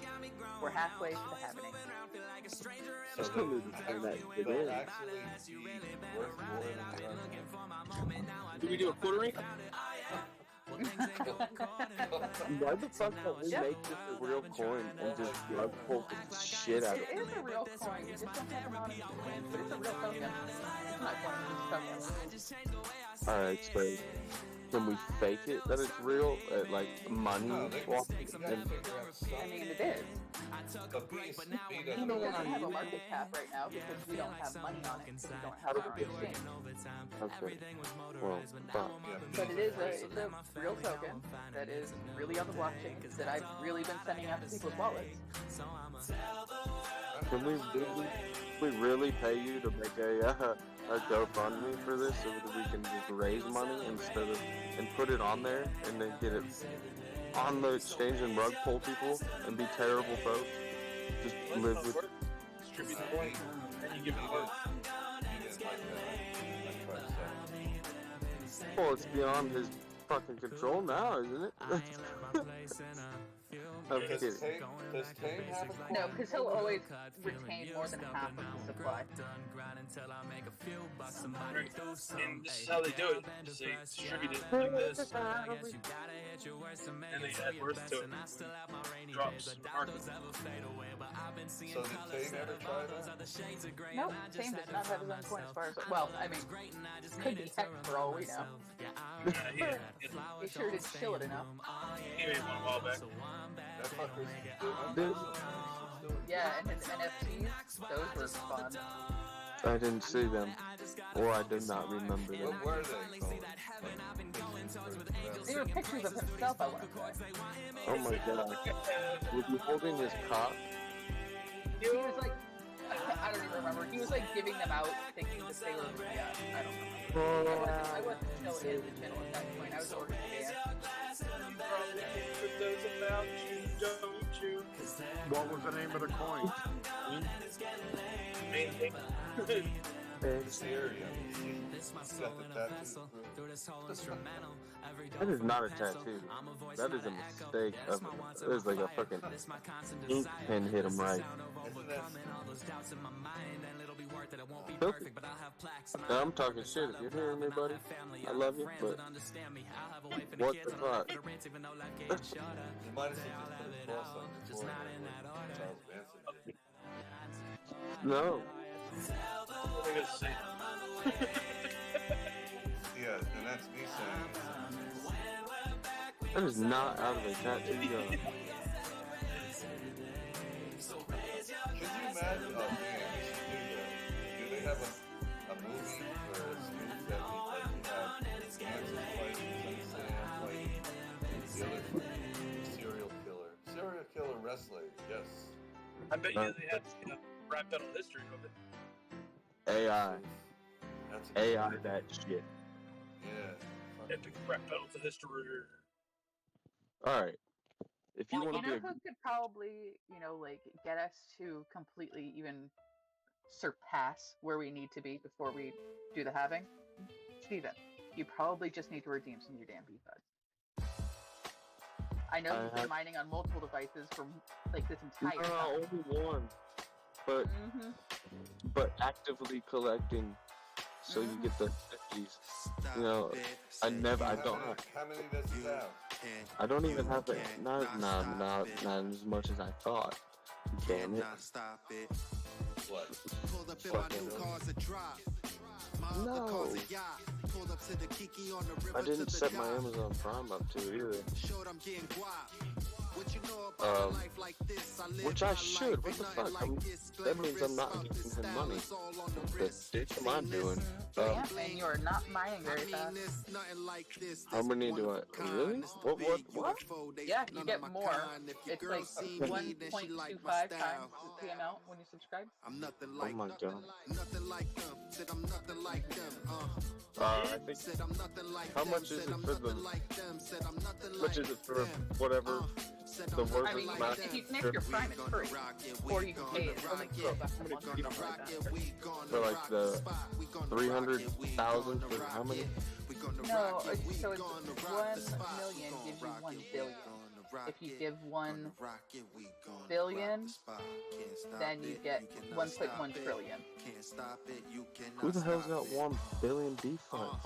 we're halfway to the halving. So they'll actually be worth more than Do we do a quartering? Why the fuck don't we make this a real coin and just drug pull the shit out of it? It is a real coin. You just don't have a lot of coins, but it's a real token. It's not coin, it's a token. Alright, so can we fake it that it's real? Like money? I mean, it is. We don't have a market cap right now because we don't have money on it because we don't have a exchange. Okay. Well, fuck. But it's a real token that is really on the blockchain that I've really been sending out to people's wallets. Can we really pay you to make a GoFundMe for this so that we can just raise money instead of and put it on there and then get it on the exchange and rug pull people and be terrible folks? Just live with Distribute the coin and you give it away. Well, it's beyond his fucking control now, isn't it? I'm kidding. Does Tame have a coin? No, because he'll always retain more than half of the supply. And this is how they do it. Is they distribute it like this. And they add worth to it. Drops market. So did Tame ever try that? Nope, Tame does not have his own coin as far as... Well, I mean, could be heck for all we know. He sure did chill it enough. He made one a while back. That fucker's doing Yeah, and his NFTs, those were fun. I didn't see them, or I did not remember them. What were they called? They were pictures of himself, I want to say. Oh my god. Was he holding his cock? He was like, I don't even remember. He was like giving them out, thinking that they were, I don't know. I wasn't still in the channel at that point. I was ordering the dance. What was the name of the coin? That is not a tattoo. That is a mistake. It is like a fucking ink pen hit him right. I'm talking shit. If you're hearing me, buddy, I love you, but what the fuck? You might as well just put a cross on the floor Charles Manson. No. Yeah, and that's me saying That is not out of a tattoo gun. Could you imagine? Oh man, do they have a movie or a spoof that have Manson fighting Sam fighting the other fucking serial killer wrestler? Yes. I bet you they had rap battle history of it. AI. That's AI that shit. Yeah. Epic rap battle to history. Alright. If you want to You know be who could probably, like, get us to completely even surpass where we need to be before we do the halving, Steven, you probably just need to redeem some of your damn VFUDs. I know you've been mining on multiple devices for like this entire time. Only one, but but actively collecting, so you get the 50s. You know, I don't have. How many does he have? I don't even have it. Not as much as I thought. Damn it. What? No. I didn't set my Amazon Prime up to either. Which I should. What the fuck? That means I'm not giving him money. The dick am I doing? Yeah, and you are not mining very fast. How many do I? Really? What? Yeah, you get more. It's like 1.25 times the amount when you subscribe. Oh my god. I think. How much is it for the? How much is it for whatever? The work I mean, if you connect your Prime, it's free. Or you can pay it for like $12 a month or something like that. For like the 300,000 for how many? No, so it's 1 million gives you 1 billion. If you give 1 billion, then you get 1.1 trillion. Who the hell's got 1 billion defunds?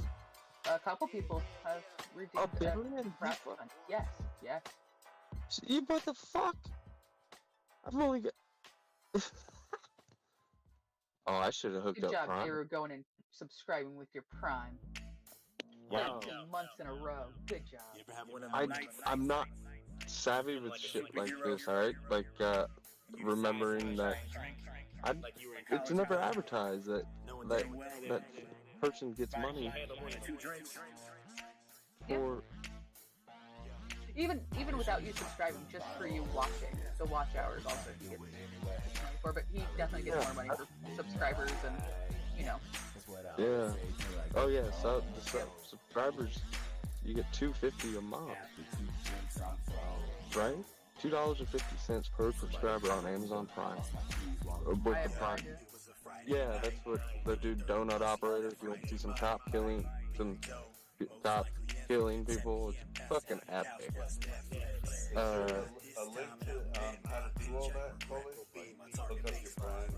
A couple people have redeemed a billion defunds. Yes. You what the fuck? I've only got. Oh, I should have hooked Good up job, Prime. they were going and subscribing with your Prime. Wow. 2 months in a row. Good job. I'm not savvy with shit like this, alright? Like, remembering that it's never advertised that person gets money for... Even without you subscribing, just for you watching, the watch hours also he gets money for, but he definitely gets more money for subscribers and, you know. Yeah. Oh yeah, so the subscribers, you get $2.50 a month. Right? $2.50 per subscriber on Amazon Prime. Or with the Prime. Yeah, that's what the dude Donut Operator, if you want to see some top killing people, it's fucking epic. A link to how to do all that, Chloe? Like, look up your Prime.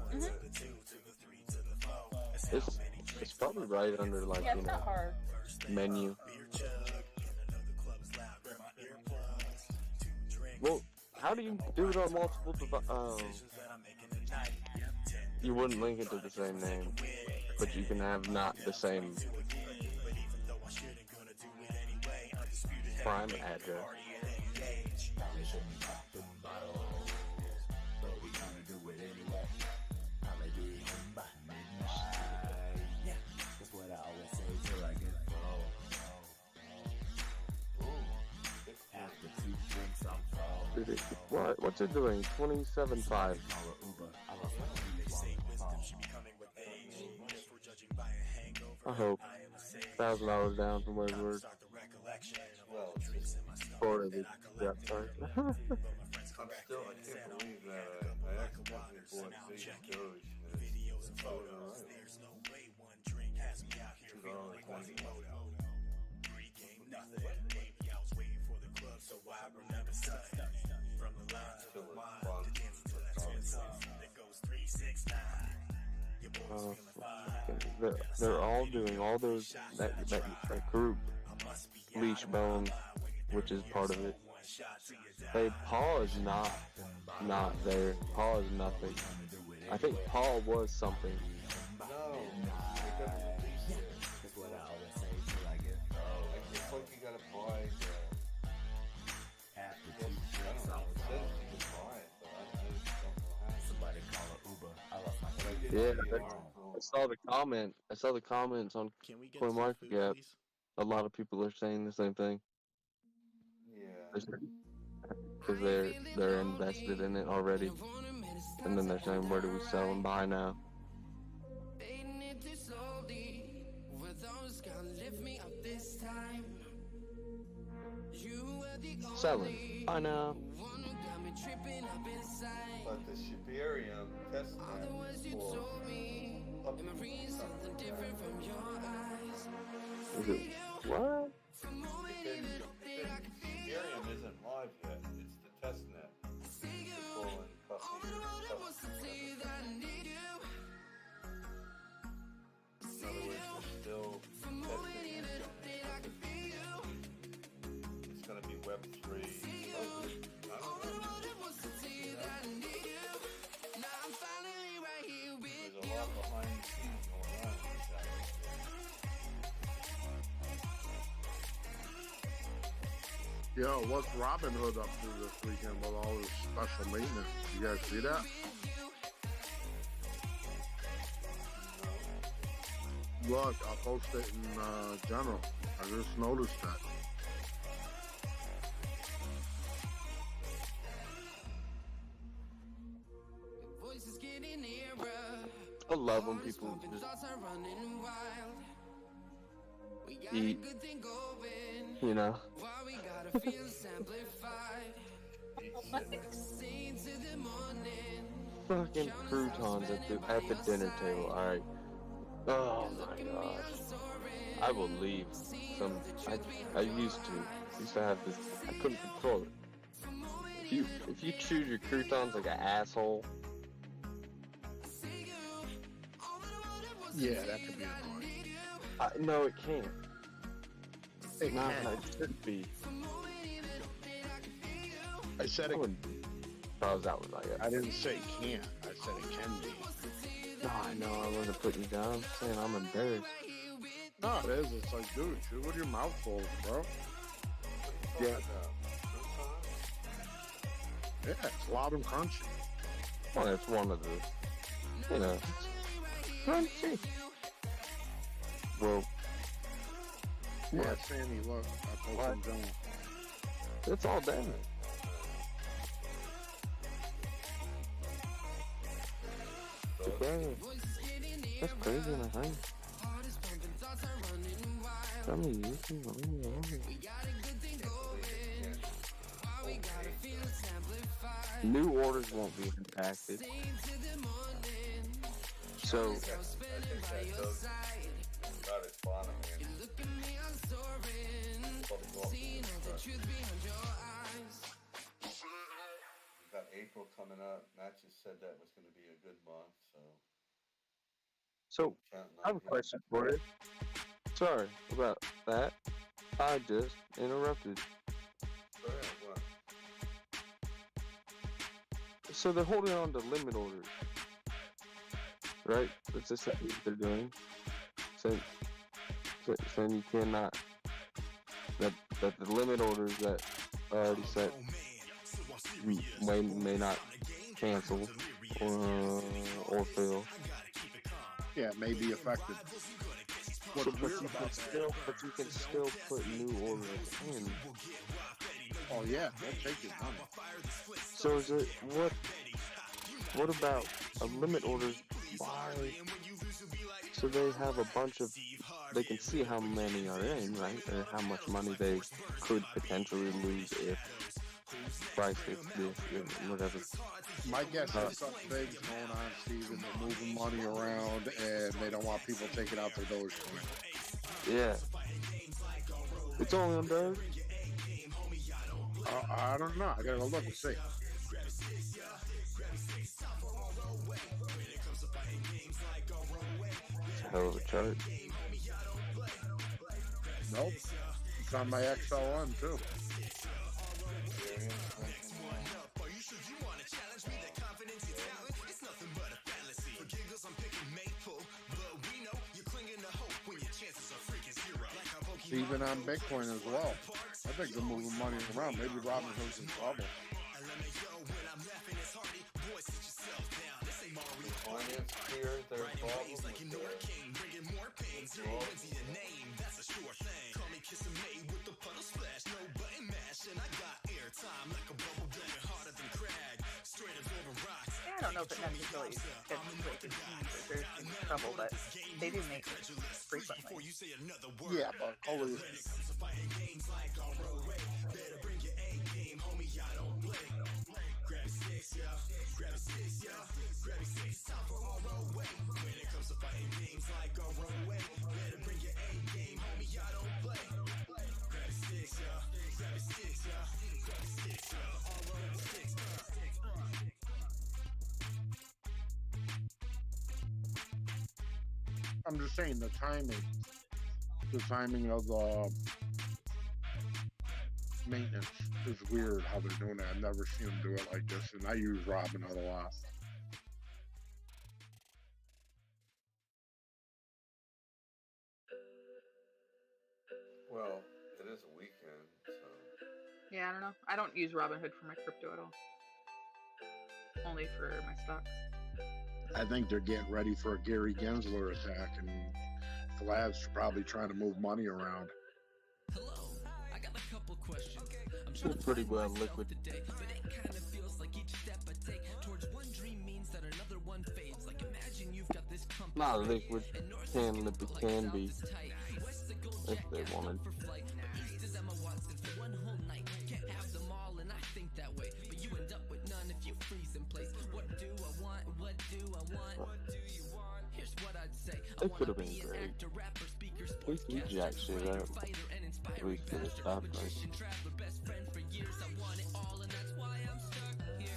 It's probably right under, like, yeah, it's not hard. Menu. Well, how do you do it on multiple devices? You wouldn't link it to the same name, but you can have not the same Prime address. What's it doing? 27.5. I hope. $1,000 down from where we were. Sorry. I'm still, I can't believe that I accidentally bought Sage Doge and it's they're all doing all those that group Leashbone, which is part of it. Hey, Paul is not there. Paul is nothing. I think Paul was something. No, it doesn't release it. It's like you gotta buy Yeah, I saw the comments on CoinMarketCap. A lot of people are saying the same thing. Yeah. Because they're invested in it already. And then they're saying, where do we sell and buy now? Selling. Buy now. But the Shibarium test net pulls up to Is it what? Shibarium isn't live yet. It's the test net. To pull in custody. In other words, we're still testing it. It's going to be Web 3. I don't know. There's a lot behind the scenes going on in this atmosphere. Yo, what's Robin Hood up to this weekend with all this special maintenance? You guys see that? Look, I'll post it in general. I just noticed that. I love when people just eat, you know. Fucking croutons at the dinner table, alright. Oh my gosh. I will leave some. I used to have this. I couldn't control it. If you choose your croutons like an asshole. Yeah, that could be annoying. No, it can't. It Not can. like it should be. I said it. I was out with like it. I didn't say can't. I said it can be. No, I know. I wasn't putting you down. I'm saying I'm embarrassed. No, it is. It's like, dude, chew with your mouth full, bro. Yeah. Yeah, it's loud and crunchy. Well, it's one of the, you know, crunchy. Well, yeah, Sammy, look, I told some gentleman. It's all damage. That's crazy in a hurry. New orders won't be impacted. So, Got its bottom here. We've got April coming up. Matt just said that was going to be a good month, so I have a question for you. Sorry about that. I just interrupted. Go ahead, what? So they're holding on to limit orders, right? That's essentially what they're doing. Saying you cannot, that the limit orders that are already set may not cancel or fail. Yeah, it may be affected. But you can still put new orders in. Oh yeah, they'll take your money. So is it what about a limit orders? Why? So they have a bunch of, they can see how many are in, right? Or how much money they could potentially lose if price hits this, whatever. My guess is something big's going on, Steven. They're moving money around and they don't want people taking out their Dogecoin. Yeah. It's only on Doge? I don't know. I gotta go look and see. It's a hell of a chart. Nope. It's on my XLM too. Even on Bitcoin as well. I think they're moving money around. Maybe Robin Hood's in trouble. Finance clear their problem. I don't know if it necessarily is trouble, but they do make it frequently. Yeah, but always. sticks, yeah. Grab your sticks, time for all road way. When it comes to fighting things like a roadway, better bring your A game, homie, y'all don't play. Grab your sticks, yeah. Grab your sticks, yeah. Grab your sticks, yeah. All road sticks, I'm just saying the timing of the maintenance is weird how they're doing it. I've never seen them do it like this, and I use Robinhood a lot. Well, it is a weekend, so. Yeah, I don't know. I don't use Robinhood for my crypto at all. Only for my stocks. I think they're getting ready for a Gary Gensler attack, and Vlad's probably trying to move money around. Hello, I got a couple questions. I'm It's trying to pretty find well myself liquid. today, but it kind of feels like each step I take towards one dream means that another one fades. Like imagine you've got this compass. Not liquid, can liquid can be, if they wanted. East is Emma Watson for one whole night. Can't have them all, and I think that way. But you end up with none if you freeze in place. What do I want? What do I want? What do you want? Here's what I'd say. It could have been great. At least he jacked shit up. At least for the top right. Best friend for years. I want it all, and that's why I'm stuck here.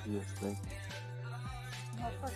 Yes, thank you. Oh, of course.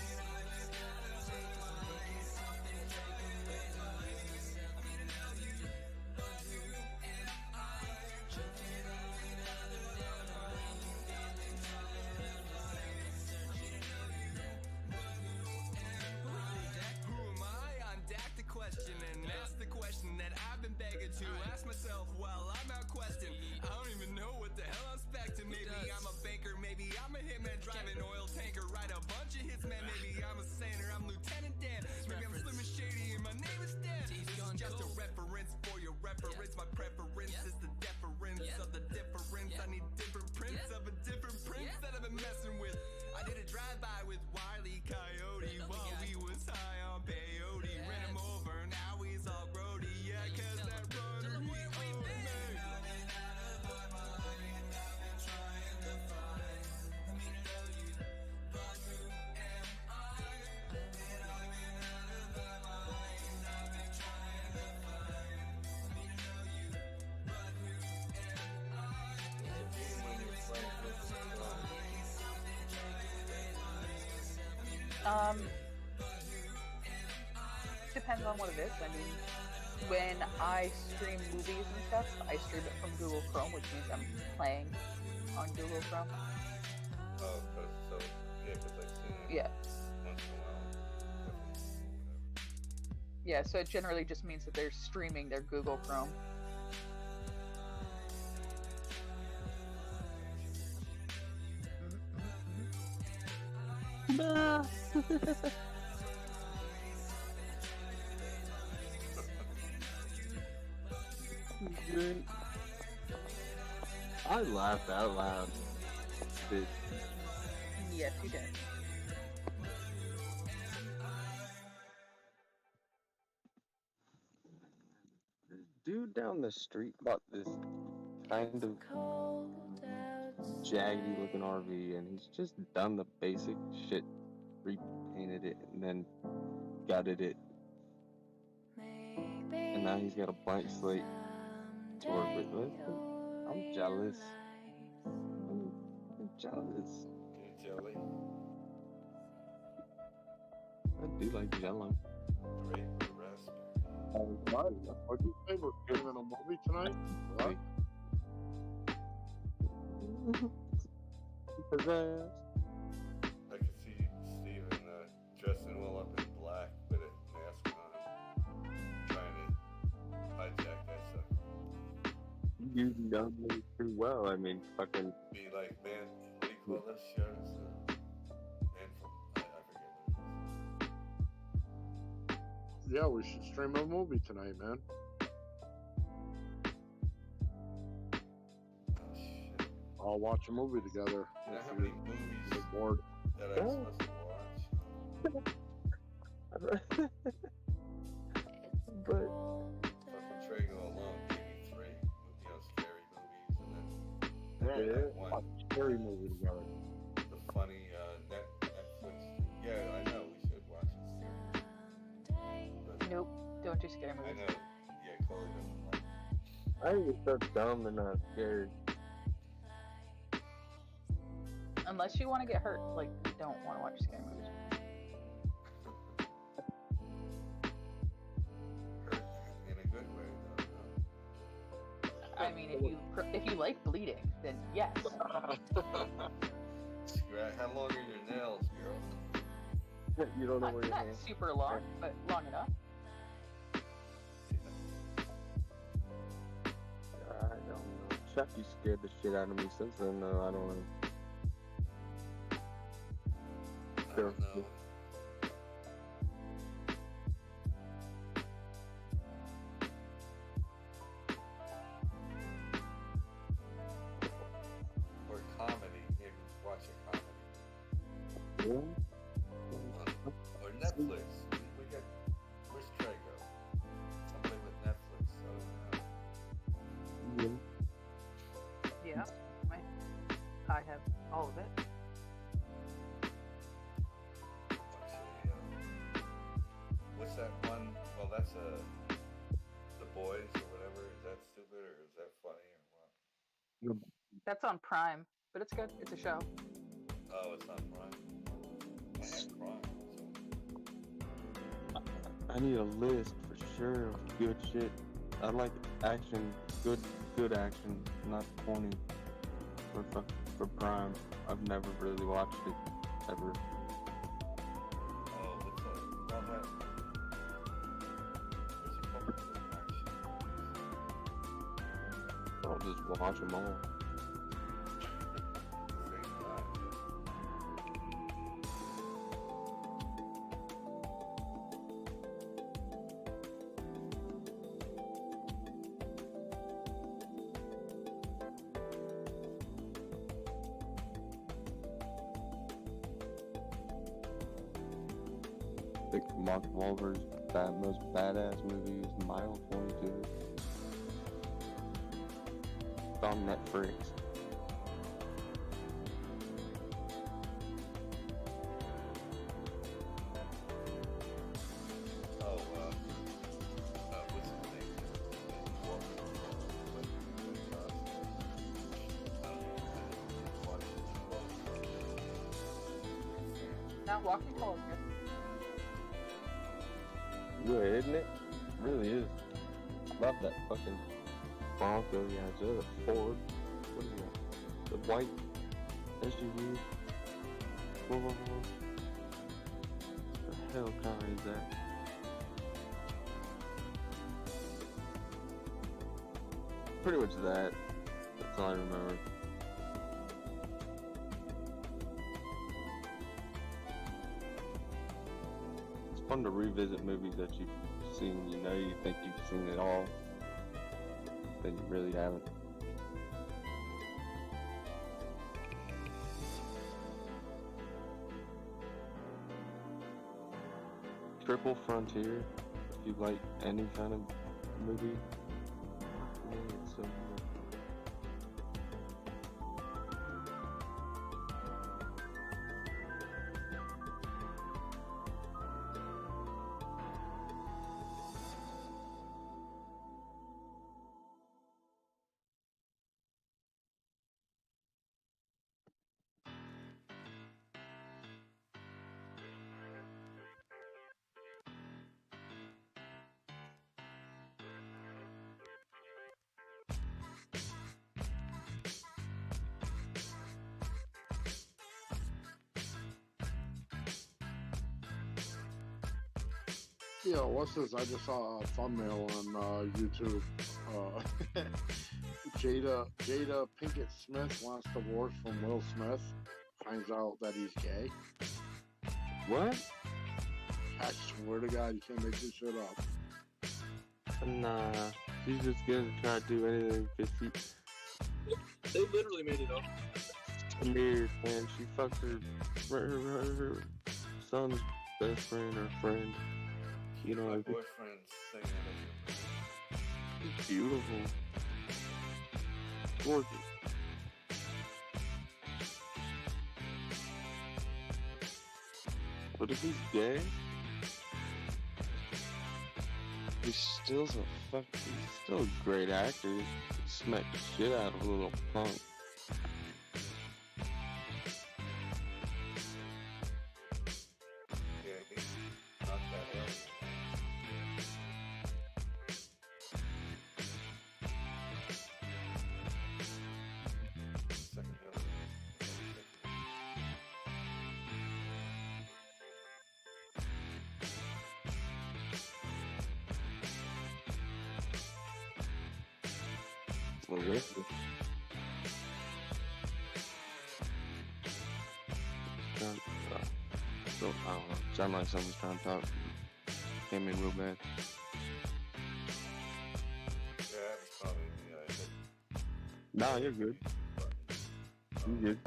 Who am I? I'm Dak the question, and that's the question that I've been begging to ask myself while I'm out questing. I don't even know what the hell I'm expecting. Maybe I'm a banker, maybe I'm a hitman driving oil tanker, write a bunch of hits, man. Maybe I'm a sailor, I'm Lieutenant Dan. Maybe I'm Slim and Shady, and my name is Dan. This is just a reference for your reference. My preference is the deference of the difference. I need different prints of a different prince that I've been messing with. I did a drive-by with Wile E. Coyote while we was high on peyote. Ran him over, now he's all grody. Yeah, cause that runner, he owned me. Depends on what it is. I mean, when I stream movies and stuff, I stream it from Google Chrome, which means I'm playing on Google Chrome. Oh, so, yeah, because I've seen it Yeah. once in a while. Yeah, so it generally just means that they're streaming their Google Chrome. Nah. I laughed out loud. Bitch. Yes, you did. Dude down the street bought this kind of jaggy looking RV, and he's just done the basic shit, repainted it, and then gutted it. And now he's got a blank slate to work with. I'm jealous. I'm jealous. You're jelly. I do like jello. Grape or raspberry. What do you say? We're doing a movie tonight? What? I could see Steven dressing well up in black with a mask on, trying to hijack that stuff. You know me too well. I mean, fucking. Be like, man, what do you call this show? Man from, I forget what it is. Yeah, we should stream a movie tonight, man. Oh, shit. I'll watch a movie together. You know how many movies We're bored. that I'm supposed to Don't do scary I movies. know. Yeah, Chloe doesn't like. I think it's so dumb and not scary. Unless you want to get hurt, like, you don't want to watch scary movies. Hurt in a good way, though. I mean, if you like bleeding, then yes. How long are your nails, girl? You don't know where your Not hands. super long, but long enough. I don't know. Chucky scared the shit out of me since then, though. I don't know. I don't know. Or comedy. Maybe watch a comedy. Or Netflix. We got. Where's Trey go? Somebody with Netflix. I don't know. Yeah. I have all of it. What's that one? Well, that's The Boys or whatever. Is that stupid or is that funny or what? That's on Prime, but it's good. It's a show. Oh, it's on Prime. I have Prime. I need a list for sure of good shit. I like action, good action, not corny. For Prime, I've never really watched it ever. Oh, what's that? Well, that. What's it called? Action. I'll just watch them all. I think Mark Wahlberg's most badass movie is Mile 22. It's on Netflix. Oh, what's his name? Now, Walking Tall is good. Good, isn't it? Really is. Love that fucking Bronco he has there, the Ford. What is that? The white SUV. What the hell car is that? Pretty much that. That's all I remember. It's fun to revisit movies that you've seen. You know, you think you've seen it all, then you really haven't. Triple Frontier, if you like any kind of movie. Yeah, it's so good. Yeah, what's this? I just saw a thumbnail on YouTube. Jada Pinkett Smith wants divorce from Will Smith. Finds out that he's gay. What? I swear to God, you can't make this shit up. Nah, she's just gonna try to do anything because They literally made it up. Years, man. She fucked her son's best friend or friend. You know, My boyfriend's singing it's beautiful. Gorgeous. But if he's gay, He's still a great actor. He smacked the shit out of a little punk. Yeah, he's not that early. Second early. Well, yeah. So, I don't know. Sound like someone's trying to talk. Came in real bad. Yeah, it's probably me. I hit No, you're good. You're good.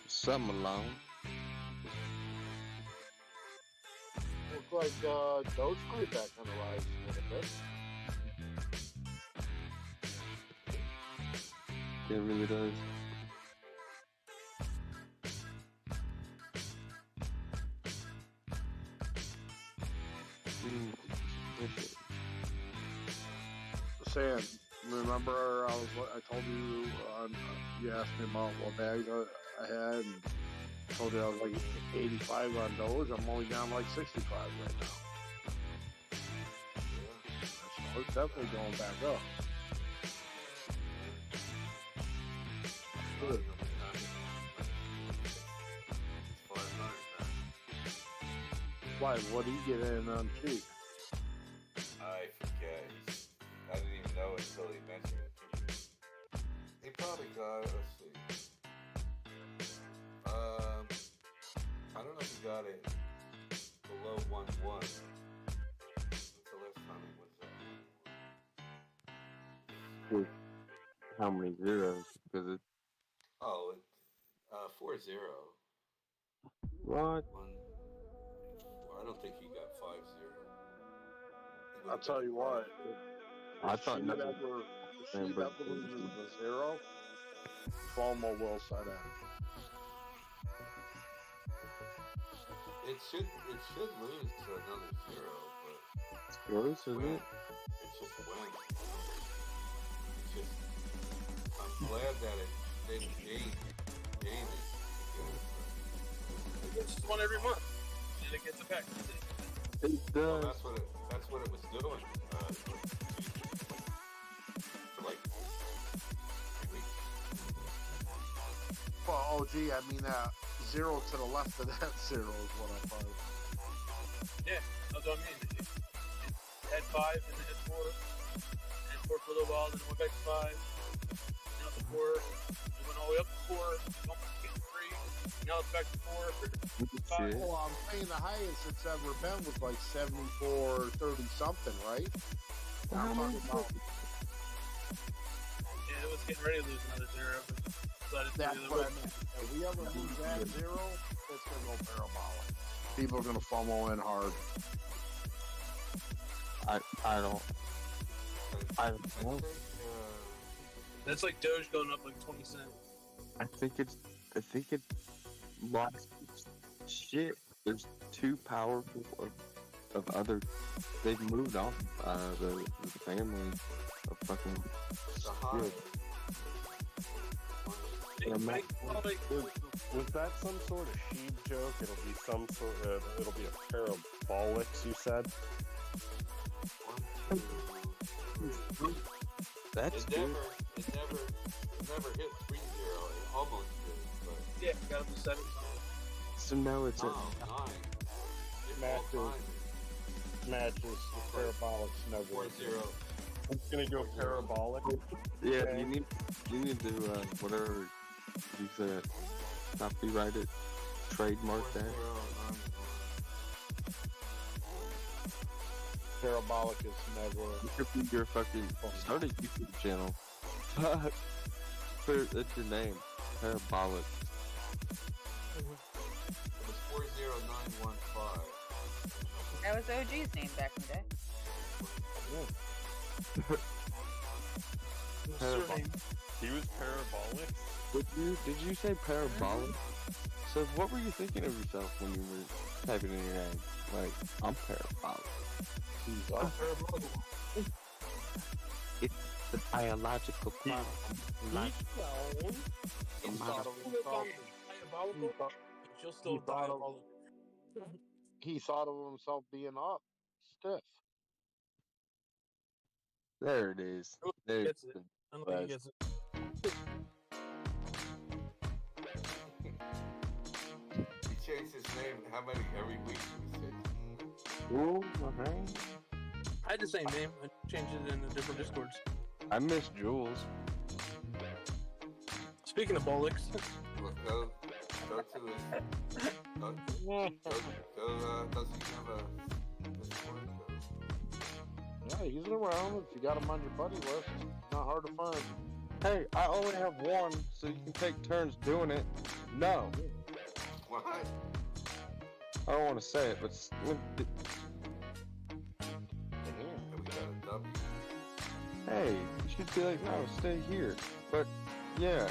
Something alone. Look like Dogecoin back on the rise a little bit. It really does. Saying, remember I told you you asked me about what bags I had, and I told you I was like 85 on Doge. I'm only down like 65 right now. So it's definitely going back up. Good. Why? What do you get in on cheap? I forget. I didn't even know until he mentioned it to me. He probably got, let's see. I don't know if he got it below 1-1. What's the last time it was that? How many zeros? Because it's Oh, it's 4-0. what? I don't think he got 5-0. I'll tell you what. I If thought Steve nothing. ever loses the zero, FOMO will set in. It should lose to another 0, but Yours, isn't when? it? It's just when. It's just, I'm glad that it didn't gain it. It gets one every month, and it gets a pack. It does. Well, that's what it was doing. For like 3 weeks. Well, oh gee, I mean zero to the left of that zero is what I find. Yeah, that's what I mean. It had 5, and then had 4, and 4 for a little while, then it went back to 5. Now it's 4. It went all the way up to 4. Almost came to 3. Now it's back to 4. 5. Well, I'm saying the highest it's ever been was like 74, 30 something, right? Now I'm talking about. Yeah, it was getting ready to lose another 0. But decided to That's do the what I other meant. If we ever lose that zero, it's gonna go parabolic. People are gonna FOMO in hard. I don't know. That's like Doge going up like 20 cents. I think it lost shit. There's too powerful of other. They've moved off the family of fucking shit. Was that some sort of sheep joke? It'll be some sort of, it'll be a parabolics, you said? That's It never hit 3-0. It almost did, but yeah, it got up to 7 something. So now it's 9. Matches, the parabolics never. 4-0. It's gonna go parabolic. Yeah, Okay. you need to whatever you said, copyright it, trademark that. Parabolic is never. You could be your fucking start a YouTube channel. That's your name, Parabolic. It was 40915. That was OG's name back in the day. He was parabolic. Did you say parabolic? So what were you thinking of yourself when you were typing in your name? Like, I'm parabolic. It's the biological clock. He thought of himself. He thought of himself being up, stiff. There it is. There's Gets it. I don't think he gets it. He changed his name. How many every week? Ooh, okay. I had the same name. I changed it in the different Discords. I miss Jules. Speaking of bollocks. Look, go to his. Does he have a Discord? Yeah, he's around. If you got him on your buddy list, not hard to find. Hey, I only have one, so you can take turns doing it. No. What? I don't want to say it, but hey, you should be like, no, stay here. But yeah.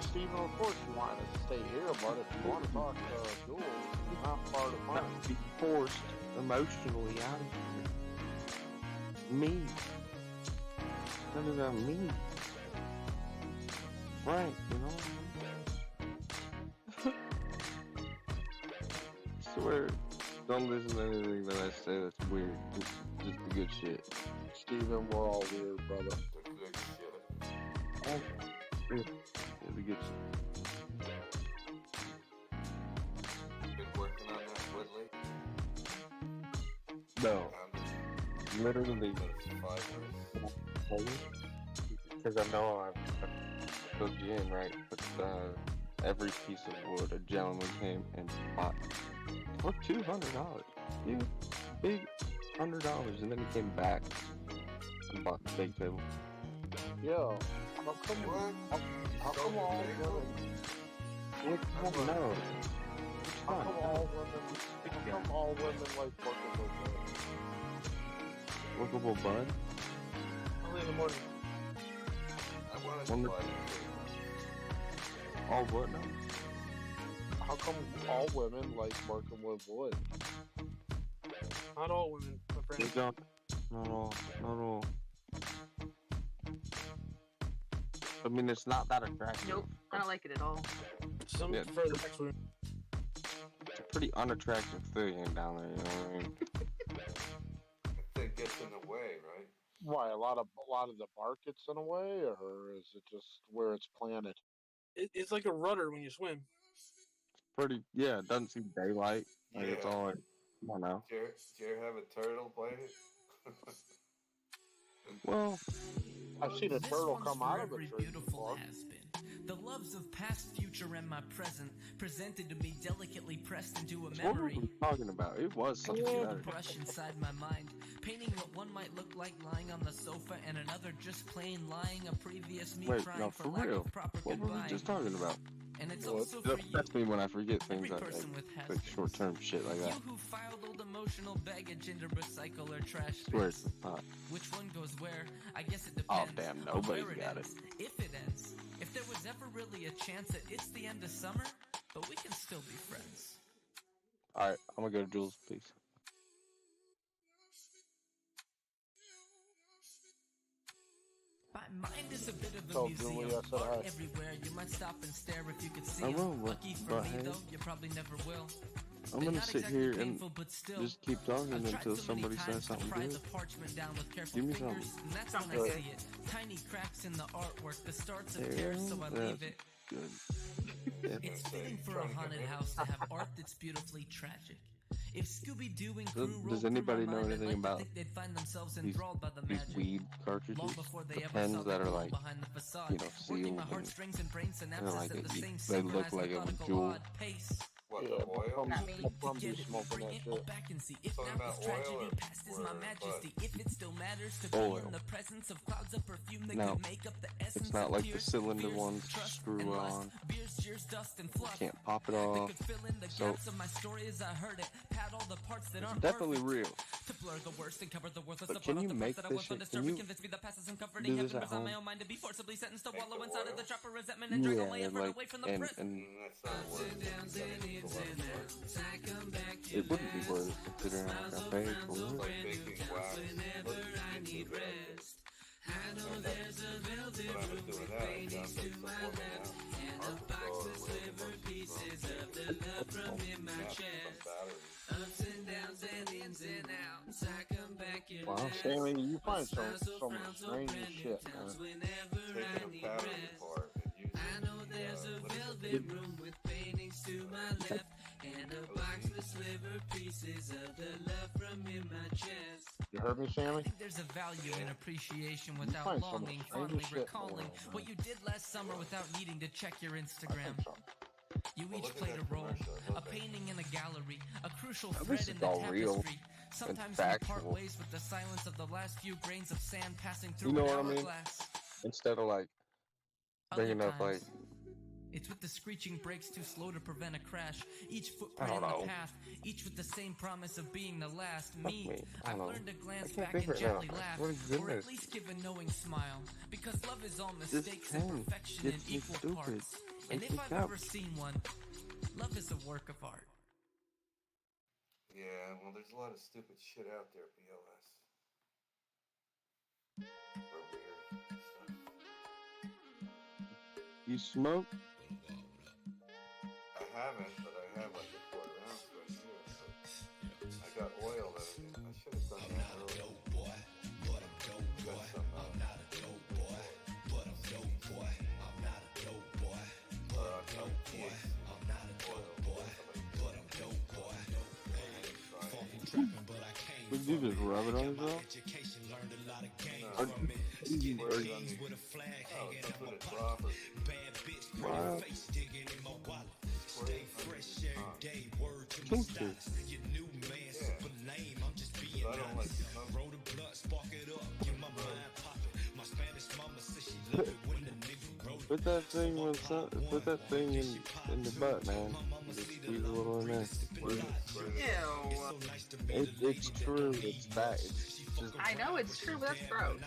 Steven, of course you want to stay here, but if you want to talk to Jules, he's not part of mine. Not be forced emotionally out of here. Me. None of that me. Frank, you know? I swear, don't listen to anything that I say that's weird. Just the good shit. Steven, we're all weird, brother. The good shit. Oh, yeah, the good shit. Been working on that lately? No. Literally. 5 years. Because I know I've hooked you in, right? But every piece of wood, a gentleman came and bought for $200. Yeah, big $100, and then he came back and bought the big table. Yeah. How come all women? No. How come all women like workable bud? Workable bud? Only in the morning. I want to buy all what now? How come all women like working with wood? Not all women, my friend. They don't. Not all. Not all. I mean, it's not that attractive. Nope, I don't like it at all. Some prefer the next one. It's a pretty unattractive thing down there, you know what I mean? It gets in the way, right? Why, a lot of the bark gets in the way, or is it just where it's planted? It's like a rudder when you swim. Pretty, yeah, it doesn't see daylight. Like, it's all like, I don't know. Did you ever have a turtle play it? Well, I've seen a turtle come out of a tree before. The loves of past, future, and my present presented to me delicately pressed into a what were memory. we talking about? It was I something feel better. the brush inside my mind, painting what one might look like lying on the sofa, and another just plain lying. A previous me Wait, trying no, for for lack real. of proper What were we goodbye. just talking about? And it's Well, also it for upsets me when I forget things like, person with like short-term shit like that. you who filed old emotional baggage into recycle or trash I swear it's bins. the thought. Which one goes where? I guess it Oh, depends. damn, on nobody's where got it. ends. If it ends. If there was ever really a chance that it's the end of summer, but we can still be friends. Alright, I'm gonna go to Jules, please. My mind is a bit of a So, museum. Julia said Art hi. everywhere. You might stop and stare if you could see I will, them. but- Lucky for but me hey. though, you probably never will. I'm They're gonna not sit exactly here and painful, but still, just keep talking I've tried until so many somebody times says something to pry good. the parchment down with careful Give me fingers, something. and that's Something when I good. see it. Tiny cracks in the artwork, the starts of There, tears, so I that's leave it. good. It's fitting for a haunted house to have art that's beautifully tragic. If Scooby-Doo and crew Does rolled anybody through my know mind, I'd anything like to about think they'd find themselves these enthralled by the magic. weed cartridges? Long before they The ever pens saw that the are glow like, behind the facade, you know, working sealed my and heartstrings and brain they're synapses like at the they same look synchronized like a methodical jewel. odd pace. What, Yeah, the oil? Not me. I'm be smoking that shit. Talking about oil or Oil. No, it's not like the cylinder ones you screw on. You can't pop it off. So it's definitely real. But can you make this shit? Can you do this at home? Yeah, like, and it wouldn't be worth it considering I got paid for it. like baking wax. When I was doing that, I found some woman out in Arkansas or whatever Wow, Sammy, you find some strange shit, man. taking a pattern apart and using You heard me, Sammy? There's a value in appreciation You without find some of the longing, fondly strangest shit in the recalling world, what man. you did last summer without needing to check your Instagram. You Well, each look at played that a role, commercial. I a love that. painting in a gallery, a crucial Now, thread this in is the all real tapestry. and Sometimes you part factual. ways with the silence of the last few grains of sand passing through You know an what I mean? hourglass. Instead of like bringing up like, It's with the screeching brakes too slow to prevent a crash. Each I footprint don't in know. the path, each with the same promise of being the last. Fuck Me, me. I I've don't know. learned to glance I can't back think and right now. gently laugh, What or goodness. at least give a knowing smile. Because love is all This mistakes and 10 perfection in gets me equal stupid. parts. And Makes if me I've doubt. ever seen one, love is a work of art. Yeah, well, there's a lot of stupid shit out there, BLS. Or weird stuff. You smoke? I haven't, but I have like a quarter ounce right here. But I got oil that I should have done that earlier. Got some, Would you just rub it on yourself? Wow. Tincture. I don't like Put that thing in the butt, man. Just squeeze a little in there. It's true. It's that. It's just. I know it's true, but that's gross.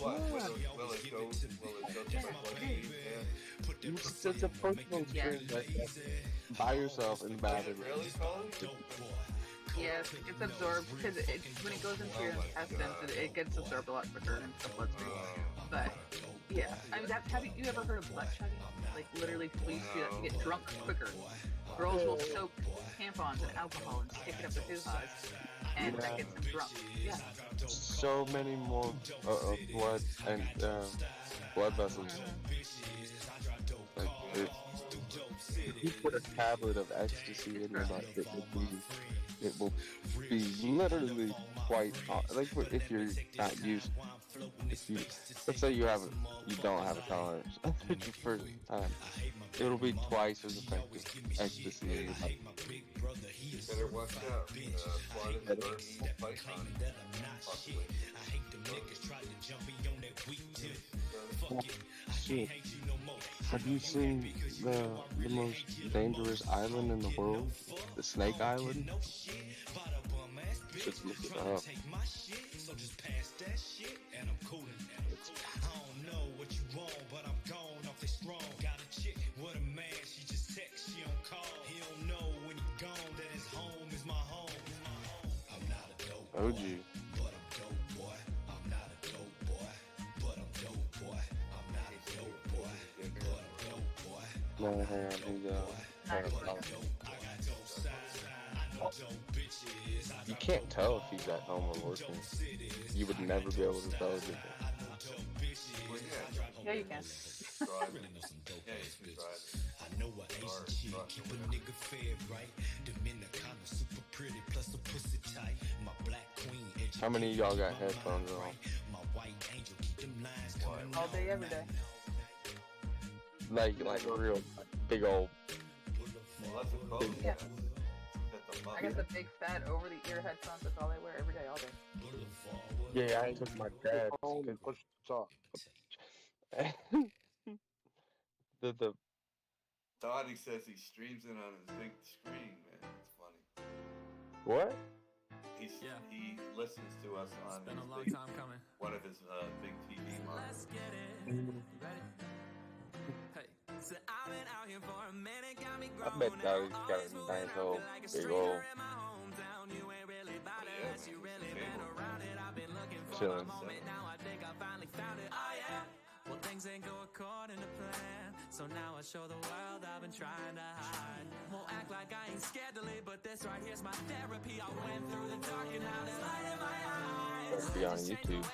Will it go to It's just a personal experience. Like, by yourself in the bathroom. Yes, it's absorbed because when it goes into your intestines, it gets absorbed a lot quicker in the bloodstream. But yeah, I mean, have you ever heard of butt chugging? Like literally, police do that to get drunk quicker. Girls will soak tampons in alcohol and stick it up their hoo-has, and that gets them drunk. Yeah. So many more blood and blood vessels. Like if you put a tablet of ecstasy in your butt, it will be literally quite like if you're not used. If you let's say you don't have a tolerance after your first time, it'll be twice as effective ecstasy in your butt. Better watch out. Florida's bird evil python. Possibly. Shit. Have you seen the most dangerous island in the world? The Snake Island? Just look it up. OG. No, hang on, you can't tell if he's at home or working. You would never be able to tell the difference. Yeah, you can. How many of y'all got headphones on? All day, every day. Like real big old Well, that's a code. Yeah. Set them up. I got the big fat over the ear headphones. That's all I wear every day, all day. Yeah, I took my dad's. Push the talk. The Dottie says he streams it on his big screen, man. It's funny. what? Yeah. He listens to us on Been his a long big, time coming. one of his big TV monitors. Let's get it. Ready? Hey. So I've been out here for a minute, got me I bet Dottie's got a nice old big old You ain't really about it, unless you really been around it. I've been looking for chilling. a moment, now I think I finally found it. Oh yeah. Well, things ain't go according to plan, so now I show the world I've been trying to hide. Won't act like I ain't scared to leave, but this right here's my therapy. I went through the dark and now there's light in my eyes. Better be on YouTube.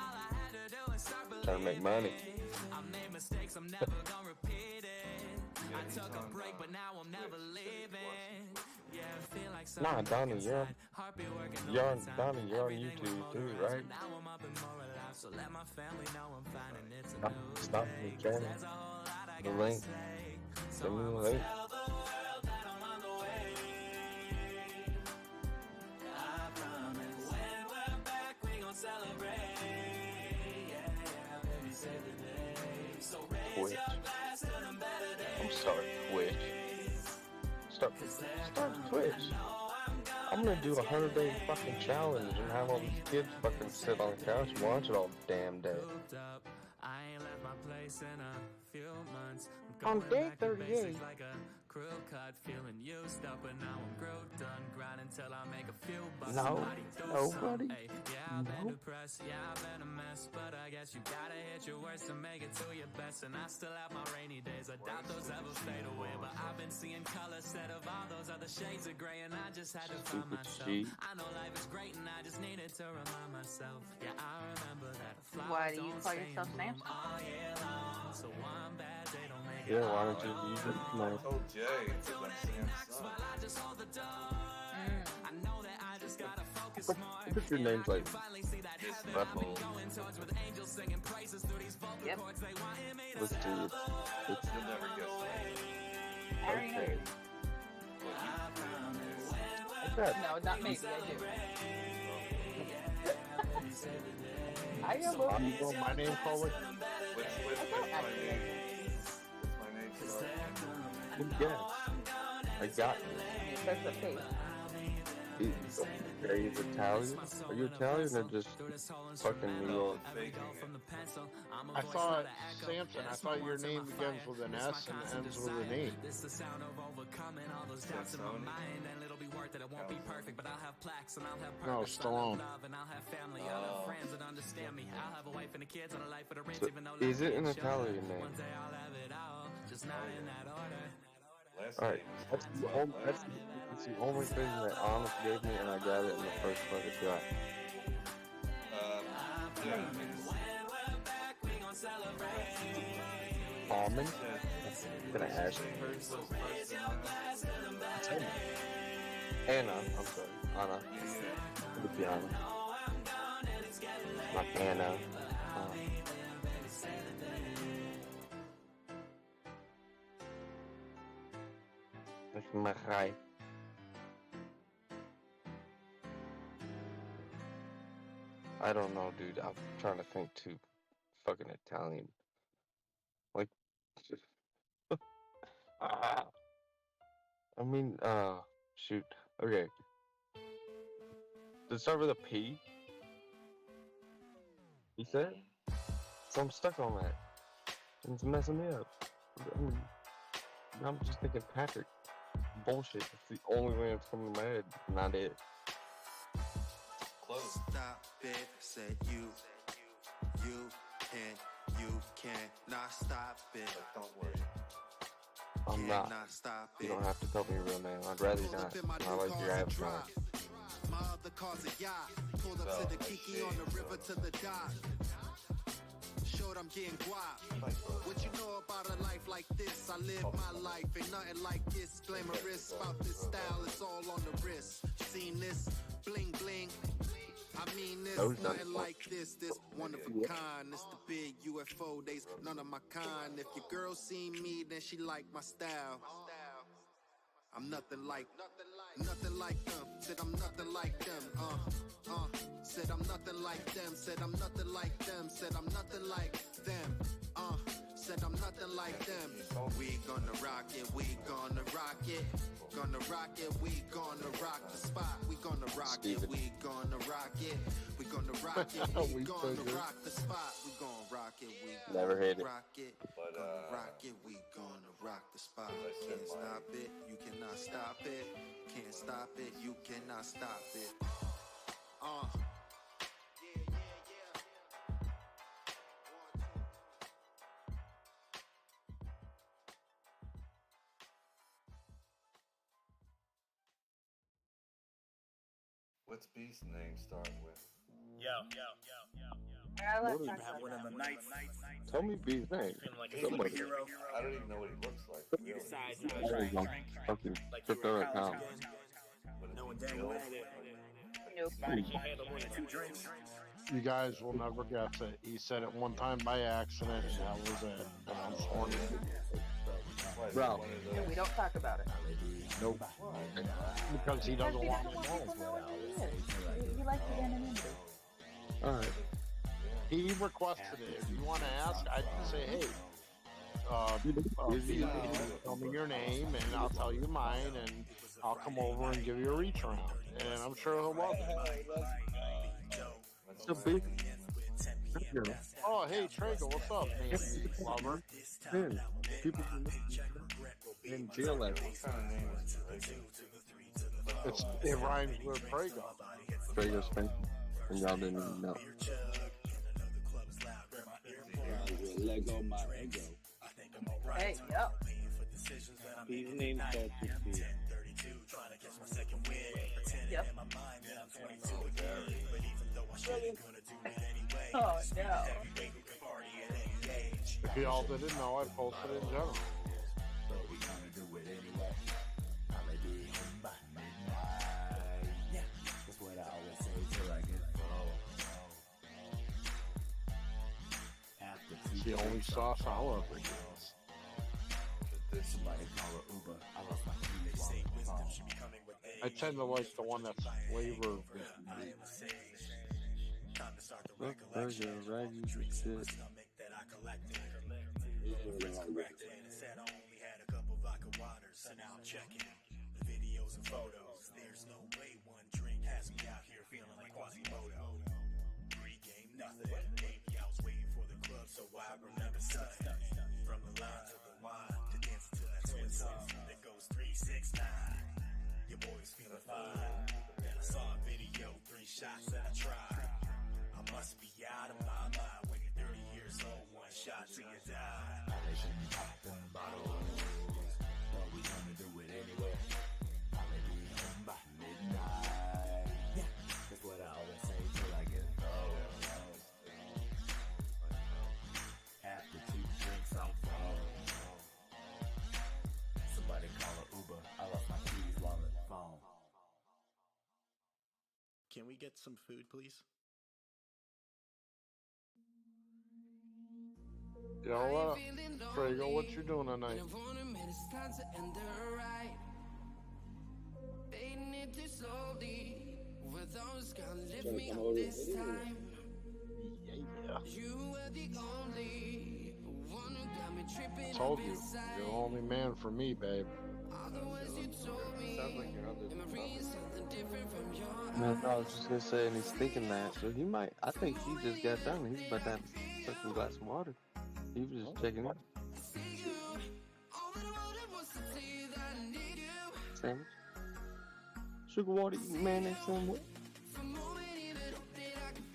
All I had to do is start believing. Trying to make money. I made mistakes, I'm never gonna repeat it. I took a break, but now I'm never leaving. Yeah, I feel like Nah, Donnie, you're on YouTube too, right? now I'm up in more alive, so let my family know I'm finding it's a new Stop day. the channel. There's a whole lot I The gotta link. say, so Send me the I'ma link. tell the world that I'm on the way. I promise when we're back we gon' celebrate. Yeah, baby, save the day. So raise Twitch. your glass to them better days. I'm sorry, Twitch. Start Twitch. I'm gonna do a 100-day fucking challenge and have all these kids fucking sit on the couch and watch it all damn day. I ain't left my place in a few months. On I'm day going back to 38. basics like a crew cut, feeling used up, and now I'm grew done grinding till I make a few bucks. No, Somebody do nobody. something. Ay, yeah, I've been depressed, yeah, I've been a mess, but I guess you gotta hit your worst to make it to your best. And I still have my rainy days, I doubt those ever fade away, but I've been seeing color instead of all those other shades of gray, and I just had to find myself. I know life is great, and I just needed to remind myself. Yeah, I remember that flowers Why do you don't call stay yourself in bloom Samson? all year long. So one bad day don't make Yeah, it why don't you use it? No. Oh, Jay, it's like Sam's son. I just hold the door. I know that I just gotta focus more. What if your name's like Finally see that heaven I've Rebel? been going towards with angels singing praises through these vocal cords. They wanted me to Let's do it. You'll never guess that. Okay. What's that? No, not maybe, I do. I am You know my name forward? What's my name? What's my name? Good guess. I got you. That's the face. Are you Italian? Are you Italian or just fucking New York? I thought Samson. I thought your name begins with an S and ends with an E. This the sound of overcoming all those doubts in my mind, and it'll be worth it. It won't be perfect, but I'll have plaques and I'll have No, purpose. I'll have Stallone. love and I'll have family. I'll have friends that understand me. I'll have a wife and a kids and a life for the rich, So, even though is life it an ain't sure. Italian name? One day I'll have it all, just not in that order. Alright, that's the only thing that Honest gave me, and I got it in the first fucking shot. Almond? Can I ask you? Anna, I'm sorry. Anna. It would be Anna. Not Anna. That's my guy. I don't know, dude. I'm trying to think too fucking Italian. Like, I mean, shoot. Okay. Does it start with a P? You said? So I'm stuck on that. And it's messing me up. I mean, I'm just thinking Patrick. Bullshit. It's the only way that's coming to my head. Not it. Close. Stop it, said you can't not stop it. Don't worry. I'm not. Stop You it. don't have to tell me your real name. I'd rather not. I like your avatar. My other car's a yacht. Pulled up to the Kiki on the river to the dock. Showed I'm getting guap. What you know about a life like this? I live my life, ain't nothing like this. Glamorous about this style, it's all on the wrist. Seen this? Bling bling. I mean, That there's was not nothing fun. like this one of a kind. It's the big UFO days, none of my kind. If your girl seen me, then she like my style. I'm nothing like them. Said I'm nothing like them. Said I'm nothing like them. Said I'm nothing like them. Said I'm nothing like them. Said I'm nothing like them. We gonna rock it. We gonna rock it. Gonna rock it. We gonna rock the spot. We gonna rock it. We gonna rock it. We gonna rock it. We gonna rock the spot. We gonna rock it. We Never hit it. rock it. Gonna rock it. We gonna rock the spot. Can't stop it. You cannot stop it. Can't stop it. You cannot stop it. What's Beast's name start with? Yo. Let's You talk have about one of that. the nights. Tell me B's name. Feeling like a Somebody. superhero. I don't even know what he looks like. You Really. decide you I want to try don't know. and drink Fucking like you crypto were in college account. again. Knowing dang well that Nope. body can't handle more than 2 drinks. You guys will never guess it. He said it one time by accident, and that was it. And I'm sworn to it. Bro. And we don't talk about it. Nope. Because he doesn't want to know. People know what he is. He likes the anonymity. Alright. He requested it. If you want to ask, I'd say, hey, tell me your name, and I'll tell you mine, and I'll come over and give you a reach around. And I'm sure he'll love it. It's a big. Oh, hey, Trago, what's up, man? Lover. Man, people in jail like It rhymes with Trago. Trago's fan. And y'all didn't even know. Lego my ego. Hey, yep. His name starts with C. Yep. Oh, no. If y'all didn't know, I posted it in general. It's the only sauce I'll ever use. I tend to like the one that's flavored. Look, burger, raggy shit. Videos and photos. There's no way one drink has me out here feeling like Quasimodo. Pre-game nothing. Maybe I was waiting for the club, so I remember something. From the line to the wine to dance to that twin song that goes 3, 6, 9. Your boy's feeling fine. Then I saw a video, 3 shots that I tried. I must be out of my mind when you're 30 years old. 1 shot till you die. They shouldn't pop them bottles, but we gonna do it anyway. I'll be home by midnight. Yeah, that's what I always say till I get home. After 2 drinks, I'm phone. Somebody call an Uber. I lost my keys, wallet, phone. Can we get some food, please? Yo, Trago, what you doing tonight? I told you, you're the only man for me, babe. Sounds like your other. Man, I was just gonna say, and he's thinking that, so he might. I think he just got done. He's about to have a glass of water. He was just checking it. Sandwich. Sugar water, eating mayonnaise sandwich.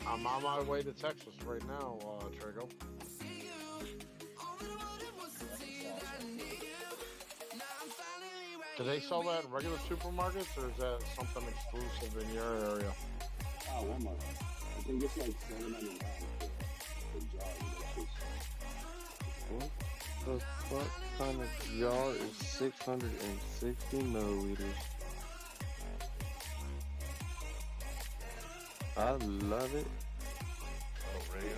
I'm on my way to Texas right now, Trago. Do they sell that in regular supermarkets, or is that something exclusive in your area? Oh, Walmart. I think it's like $7.99 for jar. What the fuck kind of jar is 660 milliliters? I love it. Oh, radio?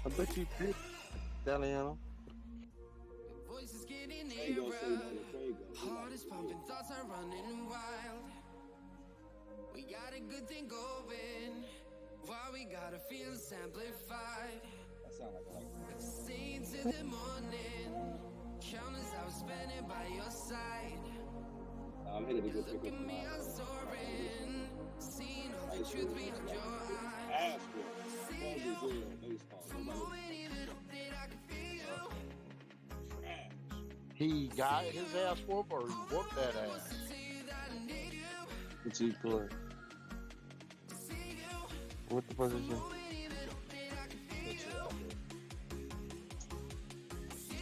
I bet you did, Daliano. Voices getting nearer. Heart is pumping, thoughts are running wild. We got a good thing going. Why we gotta feel amplified? That sound like Staying till the morning. Countless hours spending by your side. I'm here to go pick Look up at me, I'm soaring. Seeing all the truth behind your eyes. He got his ass whooped or he whooped that ass? It's equal. What the position?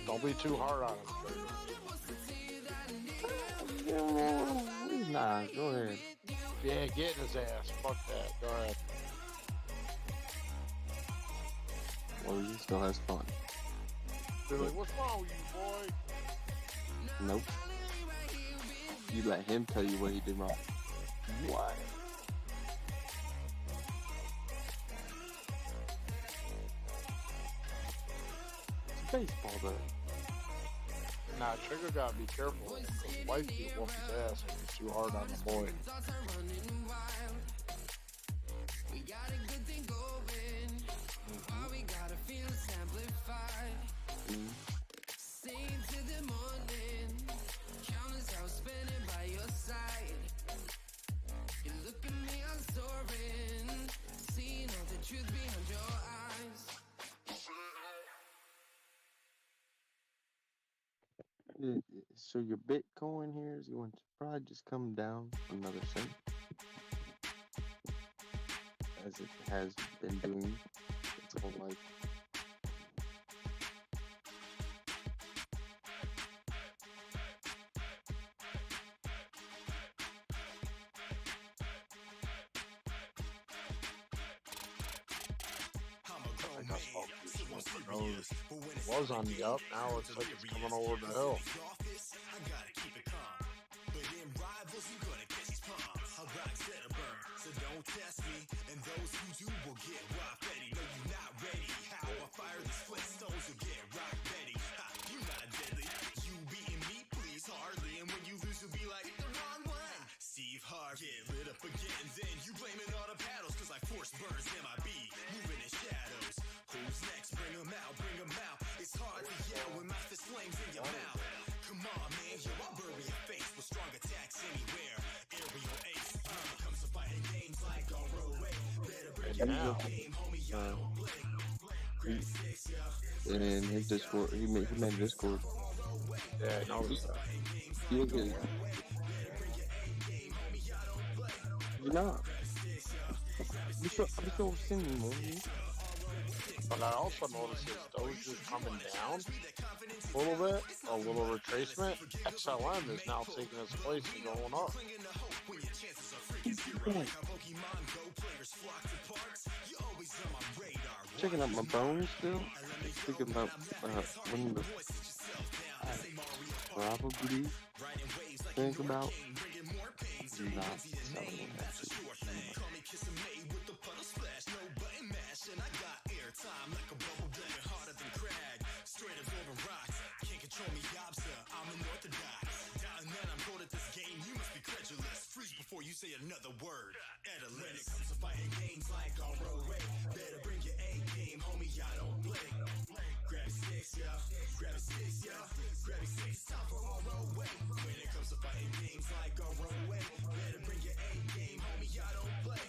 Don't be too hard on him. Nah, go ahead. Yeah, get in his ass. Fuck that. Go ahead. Well, he still has fun. Billy, what's wrong with you, boy? Nope. You let him tell you what he did wrong. Why? It's baseball, though. Nah, Trigger gotta be careful. Because White can whoop his ass if he's too hard on the boy. We got a good thing going. Why we gotta feel amplified? Staying till the morning. Countless hours spending by your side. You look at me, I'm soaring. Seeing all the truth behind your eyes. So your Bitcoin here is going to probably just come down another cent, as it has been doing its whole life. It was on the up, now it's like it's coming over the hill. Get lit up again, then you blaming all the paddles, cause like force burns MIB, moving in shadows. Who's next? Bring them out, bring them out. It's hard to yell when my fist flames in your mouth. Come on, man, yo, I'll bury your face with strong attacks anywhere. Aerial ace, comes to fighting games like ROA. Better bring your game, homie, y'all don't play. In his Discord, he made Discord. Yeah, I noticed that. You look at it. You're not. I'm still singing, man. But I also noticed his Doge is coming down a little bit, a little retracement. XLM is now taking its place and going up. Checking out my bones still. Thinking about when the probably think about not selling that. Before you say another word, when it comes to fighting games like ROA, better bring your A game, homie, I don't play. Grab sticks, yeah, grab sticks, yeah, grab sticks, time for ROA. When it comes to fighting games like ROA, better bring your A game, homie, I don't play.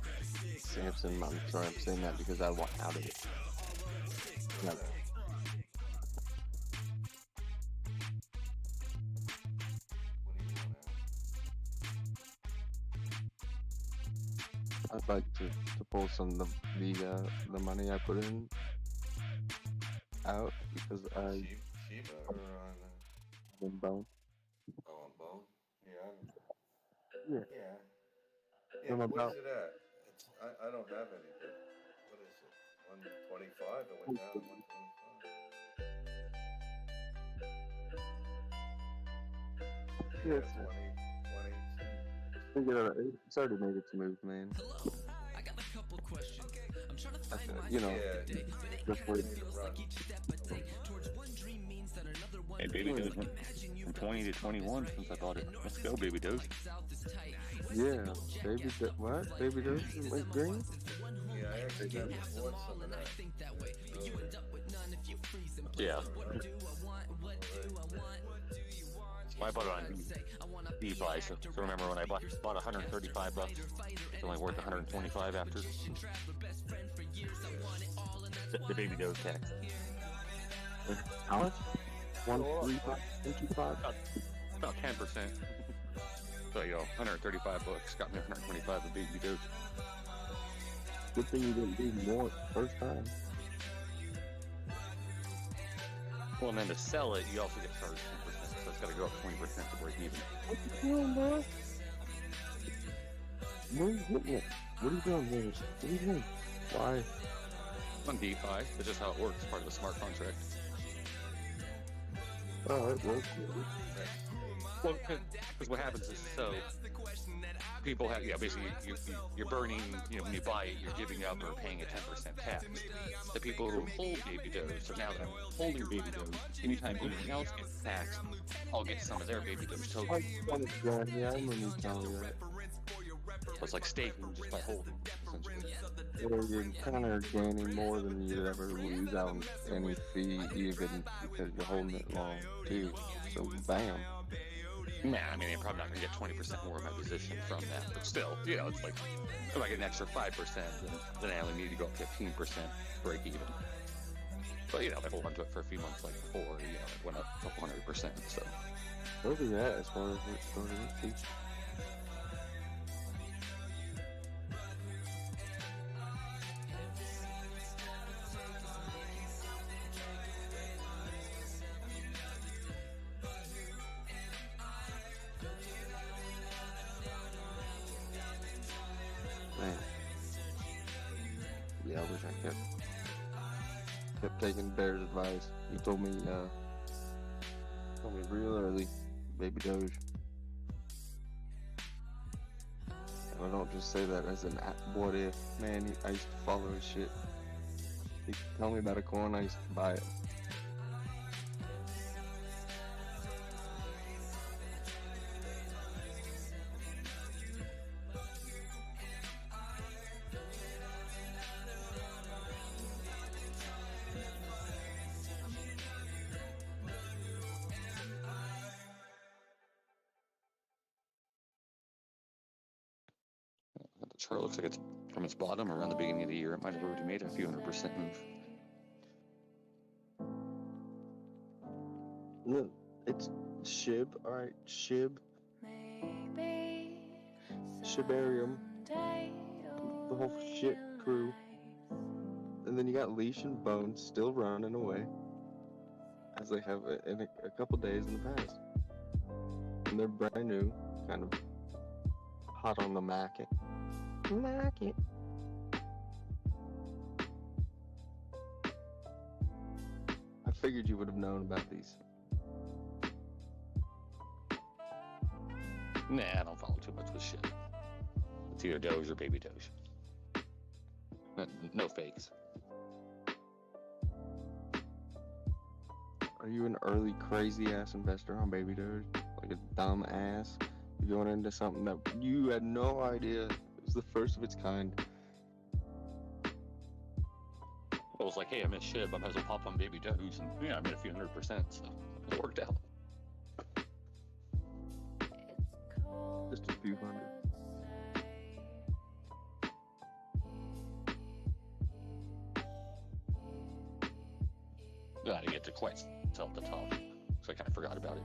Grab sticks, Samson, I'm sorry, I'm saying that because I want out of it. No. I'd like to pull some of the money I put in out because I Shiba or on bone. Oh, on bone? Yeah. Yeah. Yeah, I'm but what about- is it at? I don't have any, but what is it? 125? It went down to 125. Yes. 20, 22. It's already made its move, man. I got a couple questions. I'm trying to find my You know, just wait. towards one dream means that another one. Hey, Baby Doge went from 20 to 21 since I bought it. Let's go, Baby Doge. Yeah, what? Baby Doge went green? Yeah, I actually got bought some of that. Yeah. Well, I bought it on DeFi, so remember when I bought $135, it's only worth $125 after the Baby Doge tax. How much? 135? About 10%. So, $135 got me $125 of Baby Doge. Good thing you didn't do more first time. Well, and then to sell it, you also get charged 10%, so it's got to go up 20% to break even. What you doing, bro? Where are you hitting it? What are you doing, man? What are you doing? Why? On DeFi, that's just how it works, part of a smart contract. Oh, it works. Well, because what happens is, so people have, basically you're burning, when you buy it, you're giving up or paying a 10% tax. The people who hold Baby Doge, so now that I'm holding Baby Doge, anytime anything else gets taxed, I'll get some of their Baby Doge tokens. Yeah, I remember you telling me that. So it's like staking just by holding, essentially. Well, you're kind of gaining more than you'd ever lose out on any fee, even because you're holding it long, too. So, bam. Nah, I mean, I'm probably not going to get 20% more of my position from that, but still, it's like, if I get an extra 5%, then I only need to go up 15%, break even. But, if I hold on to it for a few months like before, it went up a couple 100%, so. Where are we at as far as it started? Man. Yeah, I wish I kept taking Bear's advice. He told me real early, Baby Doge. And I don't just say that as an what if. Man, I used to follow his shit. He told me about a coin, I used to buy it. The chart looks like it's from its bottom around the beginning of the year. It might have already made a few 100% move. Look, it's SHIB, alright, SHIB. Shibarium. The whole shit crew. And then you got Leash and Bones still running away, as they have in a couple days in the past. And they're brand new, kind of hot on the market. Market. I figured you would have known about these. Nah, I don't follow too much with shit. It's either Doge or Baby Doge. No fakes. Are you an early crazy ass investor on Baby Doge? Like a dumb ass? You're going into something that you had no idea it was the first of its kind. Well, it was like, hey, I missed SHIB, I might as well pop on Baby Doge, and I made a few 100%, so it worked out. Just a few hundred. I didn't get to quite sell at the top, so I kind of forgot about it.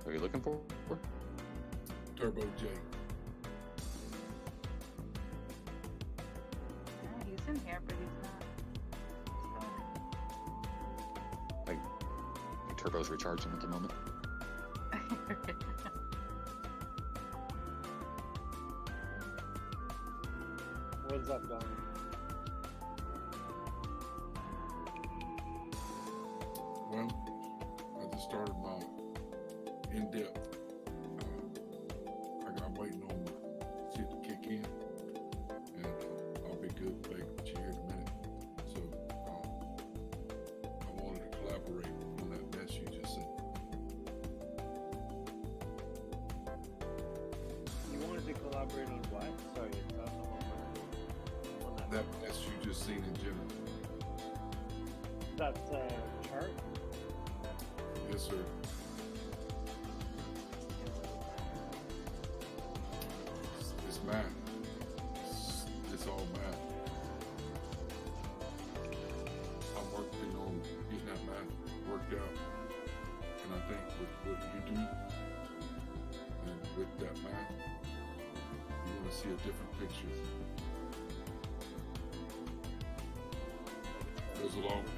are you looking for? Turbo J. Yeah, he's in here, but he's not. Like, your turbo's recharging at the moment. What's up, Don? Well, I just started my in-depth. I'm waiting on my shit to kick in, and I'll be good back with you here in a minute. So I wanted to collaborate on that mess you just sent. You wanted to collaborate on what? Sorry, it's not on That mess you just seen in general. that chart. Yes, sir. It's math. It's all math. I'm working on getting that math worked out. And I think with what you do and with that math, you're going to see a different picture.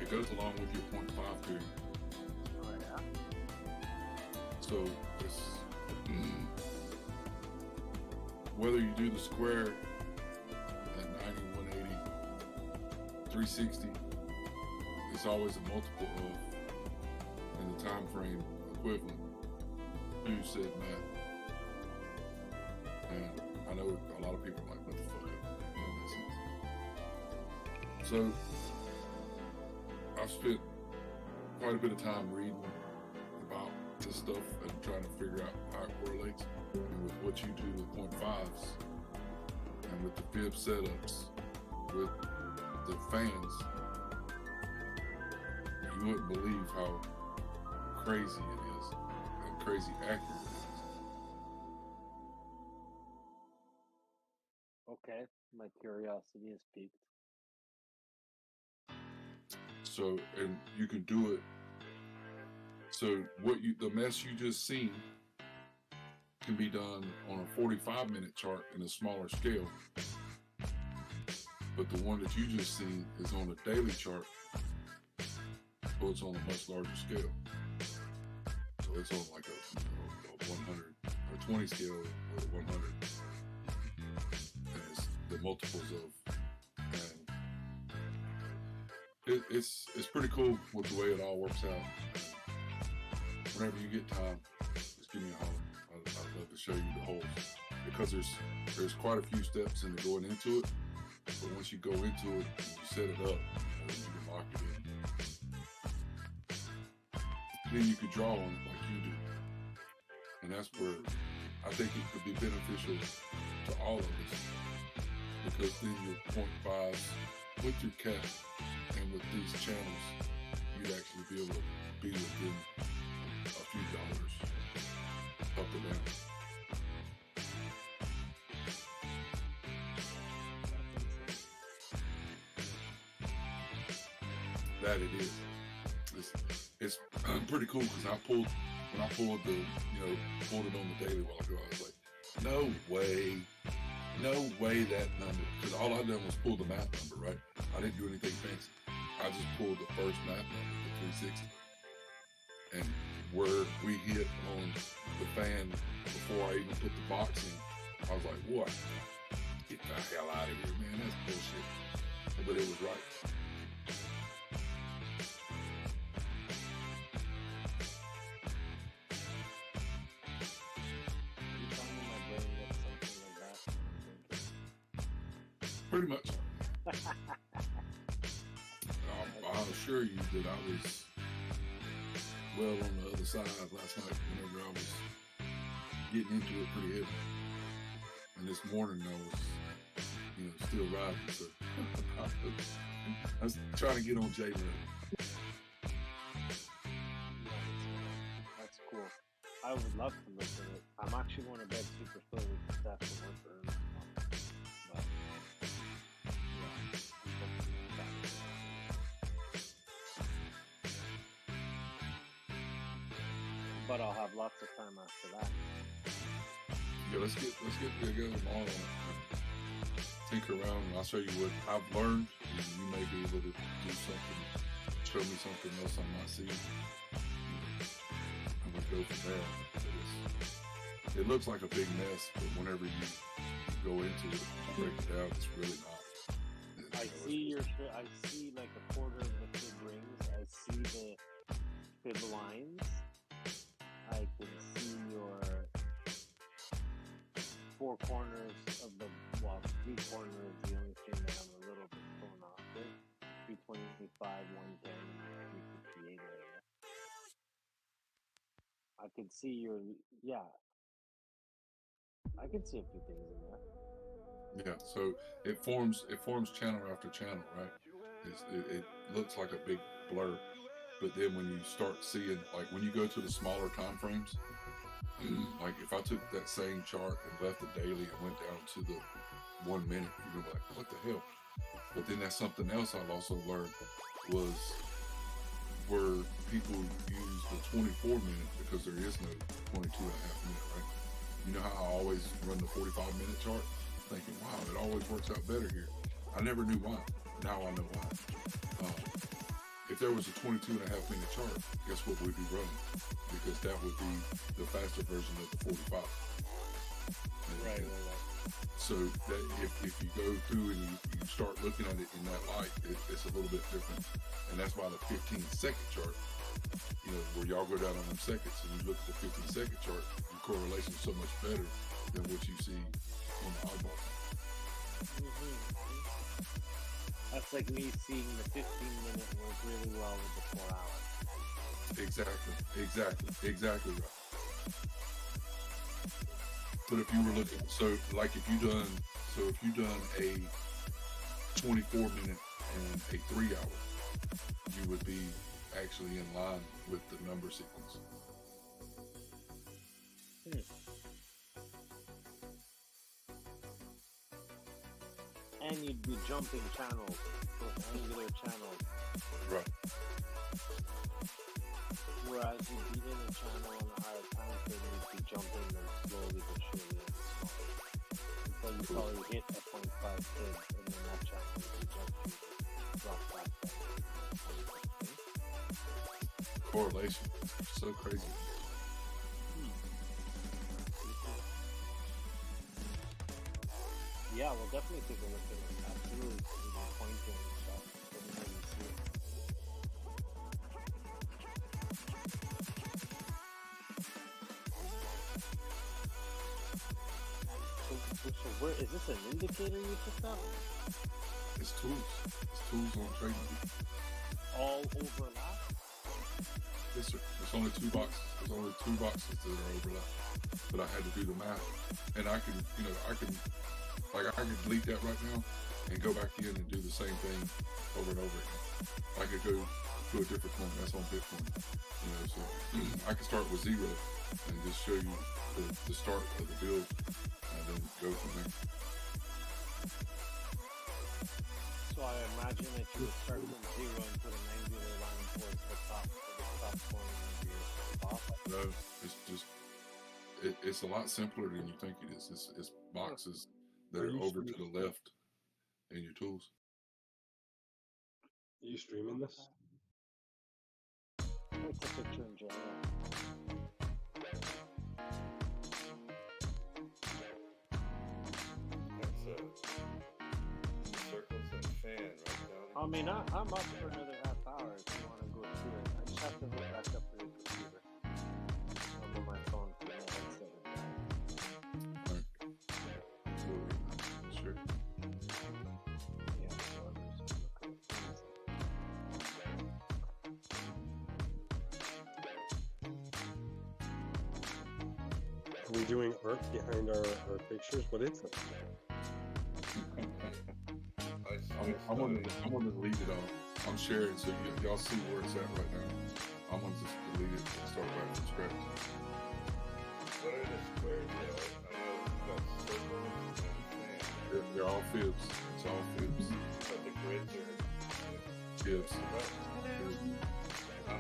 It goes along with your 0.5 period. Oh, yeah. So it's whether you do the square at 90, 180, 360, it's always a multiple of in the time frame equivalent. You said math. And I know a lot of people are like, what the fuck? That makes sense. So I've spent quite a bit of time reading about this stuff and trying to figure out how it correlates. And with what you do with 0.5s and with the fib setups, with the fans, you wouldn't believe how crazy it is, how crazy accurate it is. Okay, my curiosity is piqued. So, and you can do it. So the mess you just seen can be done on a 45-minute chart in a smaller scale. But the one that you just seen is on a daily chart. So it's on a much larger scale. So it's on like a 100 or 20 scale or 100. And it's the multiples of, and it's pretty cool with the way it all works out. Whenever you get time, just give me a holler. I'd love to show you the holes, because there's quite a few steps into going into it. But once you go into it, and you set it up, you can lock it in. Then you could draw on it like you do, and that's where I think it could be beneficial to all of us, because then your 0.5s with your cap and with these channels, you'd actually be able to be within a few dollars up or down. That it is. It's pretty cool, because when I pulled the, pulled it on the daily while ago, I was like, no way that number, because all I done was pull the math number, right? I didn't do anything fancy. I just pulled the first math number, the 360. And where we hit on the fan before I even put the box in, I was like, what? Get the hell out of here, man. That's bullshit. But it was right. Pretty much. I'll assure you that I was well on the other side last night whenever I was getting into it pretty heavy. And this morning I was, still riding. So I was trying to get on J level. That's cool. I would love to listen to it. I'm actually going to bed super slowly because I have to work early. But I'll have lots of time after that. Yeah, let's get together tomorrow and tinker around, and I'll show you what I've learned, and you may be able to do something, show me something else I'm not seeing. And we'll go from there. It looks like a big mess, but whenever you go into it, break it down, it's really not. I see like a quarter of the fib rings. I see the fib lines. I can see your 4 corners of the, 3 corners, the only thing that I'm a little bit thrown off with. 325, 110, and 358 area. I could see your, I could see a few things in there. Yeah, so it forms channel after channel, right? It looks like a big blur, but then when you start seeing, like when you go to the smaller time frames, like if I took that same chart and left it daily and went down to the 1 minute, you'd be like, what the hell? But then that's something else I've also learned was where people use the 24 minute because there is no 22 and a half minute, right? You know how I always run the 45-minute chart? Thinking, wow, it always works out better here. I never knew why. Now I know why. If there was a 22 and a half minute chart, guess what we'd be running? Because that would be the faster version of the 45. Right. So that if you go through and you start looking at it in that light, it's a little bit different. And that's why the 15-second chart, where y'all go down on them seconds and you look at the 15-second chart, your correlation is so much better than what you see on the eyeball. That's like me seeing the 15-minute work really well with the 4 hours. Exactly right. But if you were looking, if you done a 24-minute and a 3 hour, you would be actually in line with the number sequence. And you'd be jumping channels, angular channels. Right. Whereas you'd be in a channel on a higher time frame, you'd be jumping them slowly but surely until you probably hit a 0.5 fib, and then that channel would be jumping, drop back down. Correlation. So crazy. Yeah, we'll definitely take a look at it. Absolutely. Pointing and stuff. Everything you see it. So where is this an indicator you picked up? It's tools. It's tools on trading. All overlap? Yes, sir. There's only 2 boxes. There's only 2 boxes that are overlap. But I had to do the math. And I can delete that right now and go back in and do the same thing over and over again. I could go to a different one. That's on Bitcoin. So I can start with 0 and just show you the start of the build and then go from there. So I imagine that you would start from 0 and put an angular line towards the top corner of your box. No, it's just it's a lot simpler than you think it is. It's boxes that are over to the left in your tools. Are you streaming this? It's a picture in general. That's circles and fan right down. I mean, I'm up for another half hour if you want to go through it. I just have to hook back up to the computer. I'm on my phone for the headset. Sure. Are we doing art behind our pictures? What is it? I'm gonna delete it all. I'm sharing so y'all see where it's at right now. I'm gonna just delete it and start back from scratch. What are the squares though? I know you've got circles and fans. They're all fibs. It's all fibs. But the grids are fibs.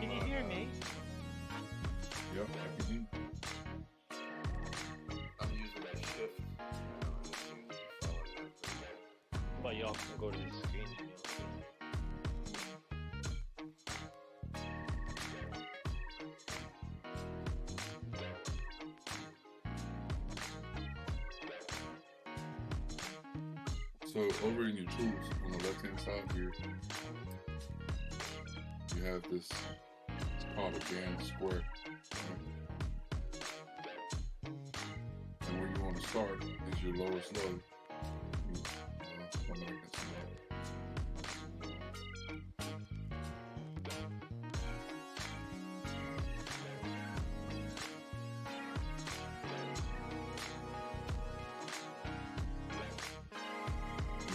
Can you hear me? Yep. Yep, like you need. I'm using that shift. It seems to be following that pretty well. But y'all can go to the screen and you'll see. So over in your tools on the left-hand side here, you have this. It's called a GAN square. And where you want to start is your lowest low.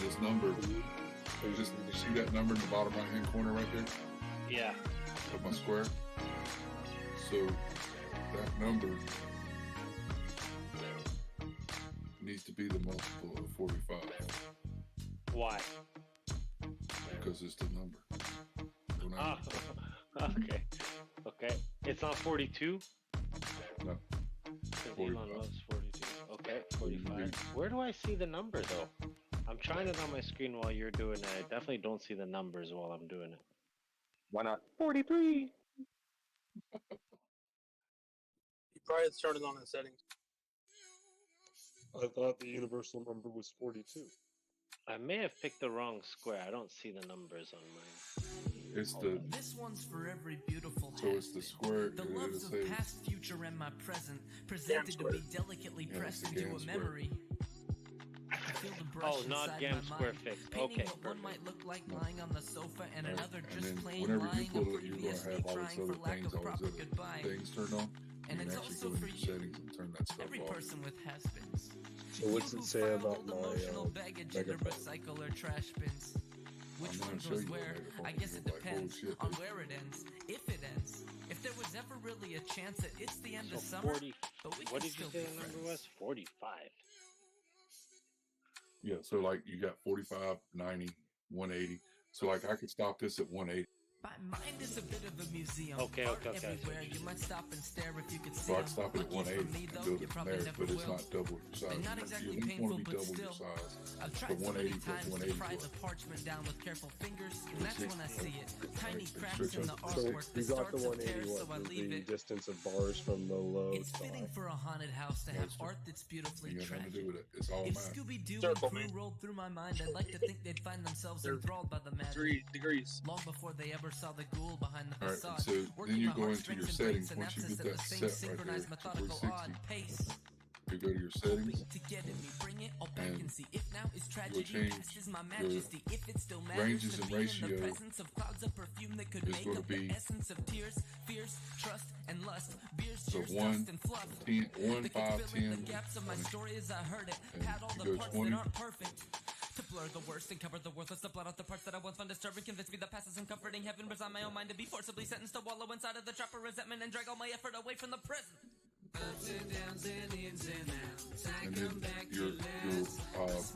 This number, you see that number in the bottom right hand corner right there? Yeah. Of my square. So that number needs to be the multiple of 45. Why? Because it's the number. Oh, okay. Okay. It's not 42? No. Because Elon loves 42. Okay, 45. Where do I see the number though? I'm trying it on my screen while you're doing it. I definitely don't see the numbers while I'm doing it. Why not 43? You probably started on the settings. I thought the universal number was 42. I may have picked the wrong square. I don't see the numbers on mine. It's the. This one's for every beautiful So it's the square. The loves of past, future, and my present, presented to be delicately pressed into a memory. Oh, not GAN square fix. Okay. One might look like lying on the sofa and another just plain whenever you lying pull it, you're going to have all these other things, all these other things turned on. And it's also for you. Settings and turn that stuff every off. person with has-beens. So what's it say about my baggage into recycle or trash bins? Which one goes where? I guess it depends on where it ends, if it ends. If there was ever really a chance that it's the end of summer, 40, but we what can did you still say be the number friends. was? 45. Yeah, so like you got 45, 90, 180. So like I could stop this at 180. My mind is a bit of a museum. Okay. Everywhere you might stop and stare if you could see. So I can stop it at 180 and build it from there, but it's not double your size. Not exactly you at least painful, want to be but double still. your size. I've So tried so many 180 plus times to 180 pry the parchment down with careful fingers, and that's when I see it. Tiny cracks in the artwork you that got starts the to tear, so I 181, leave the it. distance of bars from the low It's to fitting high. for a haunted house to have art that's beautifully You got nothing to tragic. do with it. It's all If math. Scooby-Doo Circle, and man. Thru rolled through my mind, I'd like to think they'd find themselves enthralled by the magic. 3 degrees. Long before they ever saw the ghoul behind the All right, facade. so then Working you my go into heartstrings your and brain settings. Once you synapses get at that the same set right there synchronized, to methodical, 360, odd pace. you go to your settings. To get at me, bring it all back And and see. If now is you'll tragedy, change past is my the majesty. If it still matters ranges to and be in the ratio presence of clouds of perfume that could is make gonna up be- the essence of tears, fears, trust, and lust. Beers, So cheers, 1, dust, and fluff. 10, 1, That 5, could fill in 10, the gaps of my 20. story as I heard it. And Had all you the go parts 20. that aren't perfect. To blur the worst and cover the worthless, to blot out the parts that I once found disturbing. Convince me the past isn't comforting. Heaven resign my own mind to be forcibly sentenced to wallow inside of the trap of resentment and drag all my effort away from the present. Ups and downs and ins and outs. I And come then back your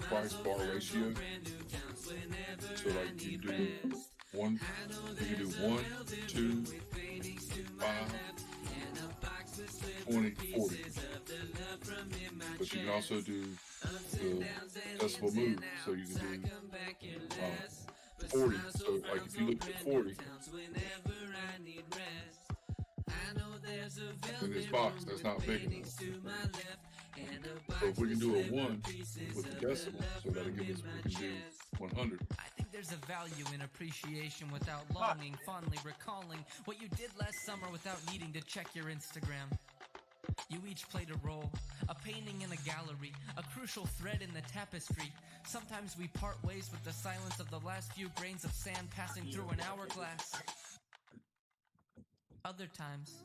price bar ratio. So like you do one, you can do 1, 2, 5, 20, 40. But you can also do the decibel move, so you can do 40. So like if you look at 40 in this box, that's not big enough. So if we can do a 1 with the decimal, so that'll give us, we can do 100. I think there's a value in appreciation without longing, fondly recalling what you did last summer without needing to check your Instagram. You each played a role, a painting in a gallery, a crucial thread in the tapestry. Sometimes we part ways with the silence of the last few grains of sand passing through an hourglass. Other times,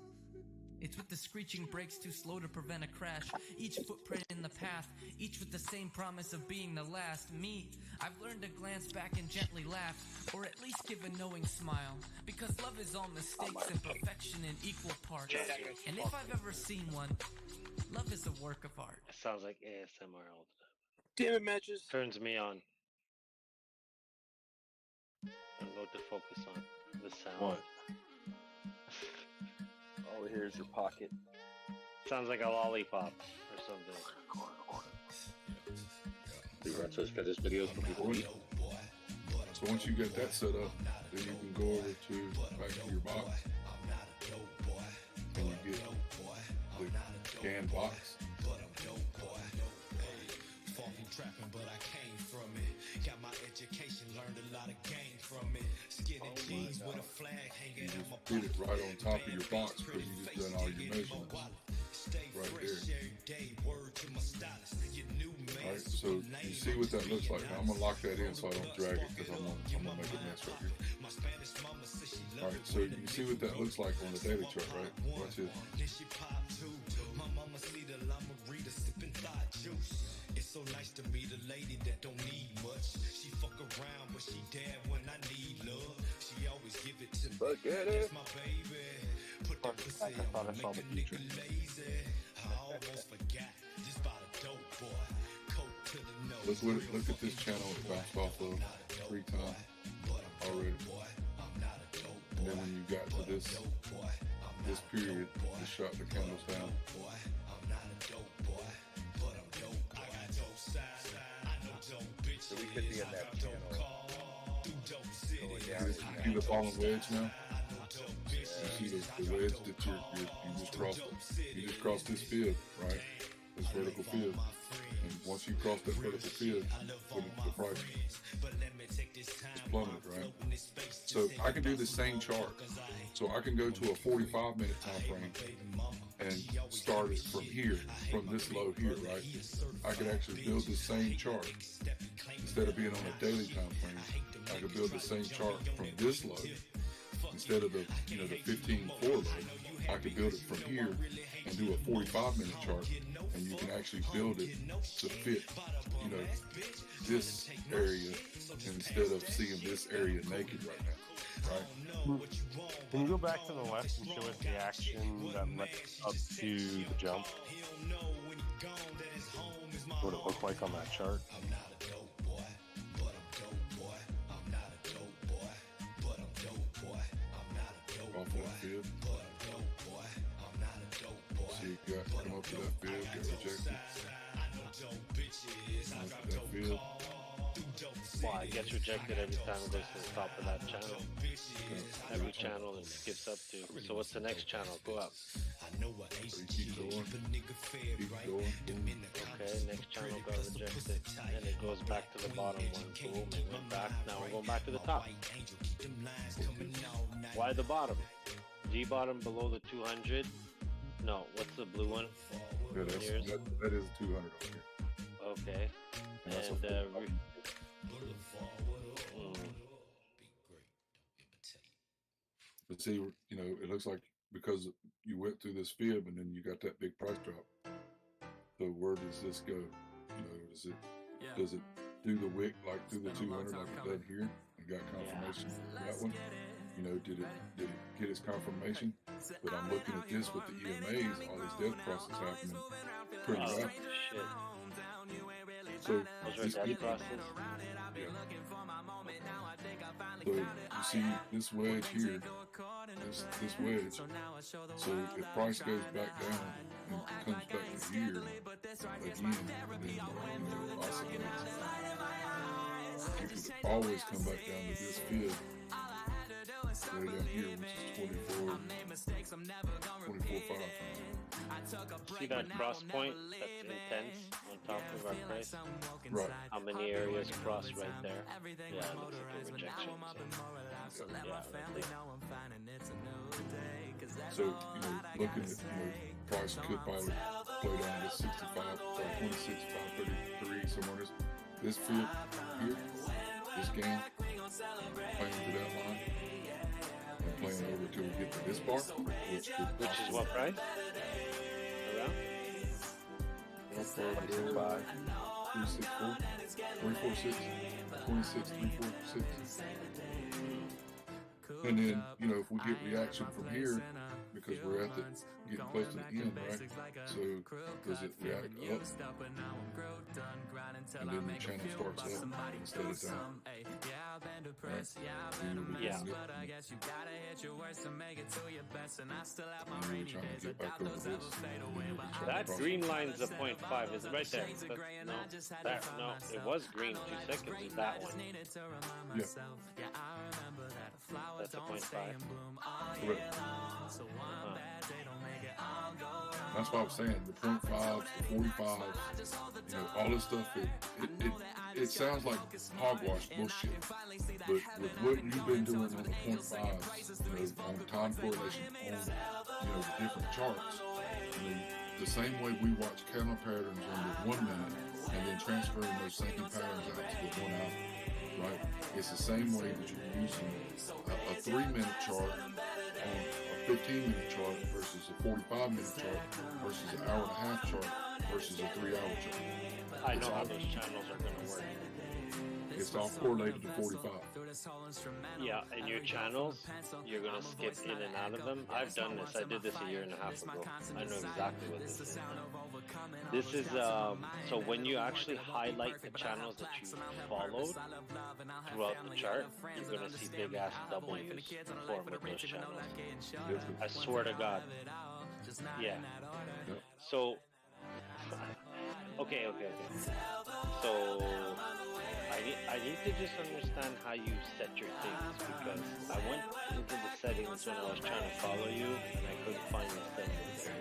it's with the screeching brakes too slow to prevent a crash. Each footprint in the path, each with the same promise of being the last. Me, I've learned to glance back and gently laugh, or at least give a knowing smile. Because love is all mistakes and perfection in equal parts. And if I've ever seen one, love is a work of art. It sounds like ASMR all the time. Damn it, matches. Turns me on. I don't know what to focus on. The sound. What? All here is your pocket. Sounds like a lollipop or something. Pretty much those fetish videos for people to eat. So once you get that set up, then you can go over to back to your box, and you get the scanned box. Trapping, but I came from it. Got my education, learned a lot of game from it. Skinny jeans with a flag hanging You on my just put it right on top of your box because you just done all your measurements right there. Alright, so you see what that looks like. Now I'm gonna lock that in so I don't drag it because I'm gonna make a mess right here. Alright, so you see what that looks like on the daily chart, right? Watch this. It's so nice to meet a lady that don't need much. She fuck around, but she there when I need love. She always give it to me. That's my baby. Put that pussy on, make a nigga lazy. I almost forgot. Just bought a dope boy. Coat to the nose. Look at this channel. It bounced off of 3 times already. And then when you got to this period, you shot the candles down. So we could be in that channel. You see the fallen wedge now? You see the wedge that you just crossed. You just crossed this field, right? This vertical field. And once you cross that vertical field, the price is plummeted, right? So I can do the same chart. So I can go to a 45-minute time frame and start it from here, from this low here, right? I could actually build the same chart. Instead of being on a daily time frame, I could build the same chart from this low. Instead of the 15-4 low, I could build it from here and do a 45-minute chart, and you can actually build it to fit, this area instead of seeing this area naked right now, right? Can you go back to the left and show us the action that led up to the jump? What it looked like on that chart? Off that field. See, you got come up to that field, get rejected. Come up to that field. Well, it gets rejected every time it goes to the top of that channel. Every channel it skips up to. So what's the next channel? Go up. So you keep going. Keep going. Okay, next channel got rejected. And it goes back to the bottom one. Boom, it went back. Now we're going back to the top. Why the bottom? G bottom below the 200? No, what's the blue one? Yeah, that is 200 on here. Okay. And but see, it looks like because you went through this fib and then you got that big price drop. So where does this go? Does it do the wick like through the 200 like it did here? And got confirmation for that one. Did it get its confirmation? But I'm looking at this with the EMAs, all this death process happening pretty rapid. So this death process. Yeah. So you see this wedge here, this wedge. So if price goes back down and comes back to here again, then oscillates. You could always come back down to this field. Right down here, which is 24.5. See that cross point that's intense on top of our price? Right. How many areas cross right there? Yeah, it looks like a rejection. So, looking at, price could probably play down to 65 or 26, 533, somewhere. This field here, this game, playing to that line. Playing over till we get to this bar, which is what price? Around? 365, 364, 346, 26, 346. And then, you know, if we get reaction from here, because we're at the getting close to the end, right? So does it react up? And then the channel starts up instead of down. Right? Yeah. That green line's a 0.5. Is it right there? No, it was green 2 seconds. Is that one? Yeah. That's a 0.5. Correct. That's what I was saying. The 0.5s, the 45s, you know, all this stuff. It sounds like hogwash bullshit. But with what you've been doing on the 0.5s, you know, on time correlation, on, you know, the different charts, you know, the same way we watch counter patterns on the 1 minute and then transferring those same patterns out to the 1 hour, right? It's the same way that you're using a 3-minute chart on a 15-minute chart versus a 45-minute chart versus an hour and a half chart versus a 3-hour chart. I know how those channels are going to work. It's all correlated to 45. Yeah, and your channels, you're going to skip in and out of them. I've done this. I did this a year and a half ago. I know exactly what this is. This is, so when you actually highlight the channels that you followed throughout the chart, you're going to see big ass W's form with those channels. I swear to God. Yeah. So, okay. So, I need to just understand how you set your things, because I went into the settings when I was trying to follow you and I couldn't find the settings there.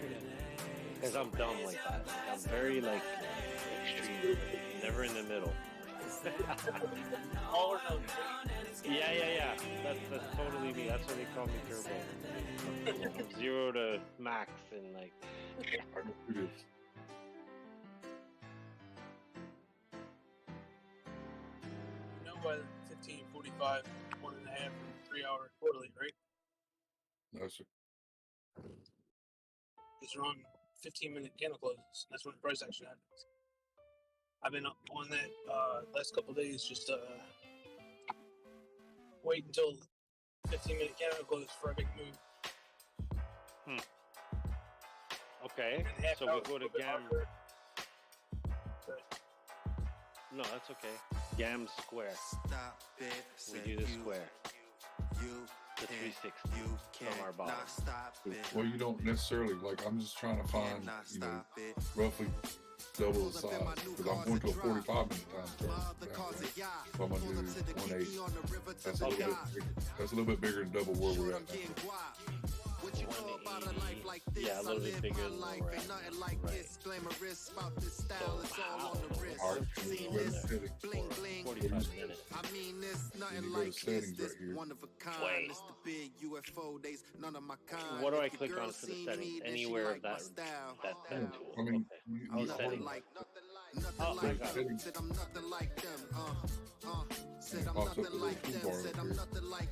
Because I'm dumb like that. I'm very extreme, never in the middle. All or no. Yeah. That's totally me. That's what they call me, Turbo. From 0 to max and By 15, 45, 1.5, and 3 hour quarterly, right? No, sir. Because you're on 15-minute candle closes. That's when the price action happens. I've been on that last couple of days, just wait until 15-minute candle closes for a big move. Okay, so we go to GAM. No, that's okay. GAM square. We do the square. The 360 from our bottom. Well, you don't necessarily, I'm just trying to find, you know, roughly double the size, because I'm going to a 45-minute time chart. So I'm going to do 180. That's a little bit bigger than double where we're at now. Yeah, a little bit bigger than where we're at. Right. All right, 45 minutes. And you go to settings right here. Wait. What do I click on for the settings? Anywhere of that tool. I mean, Oh, settings. Oh, I got it. And it pops up a little toolbar up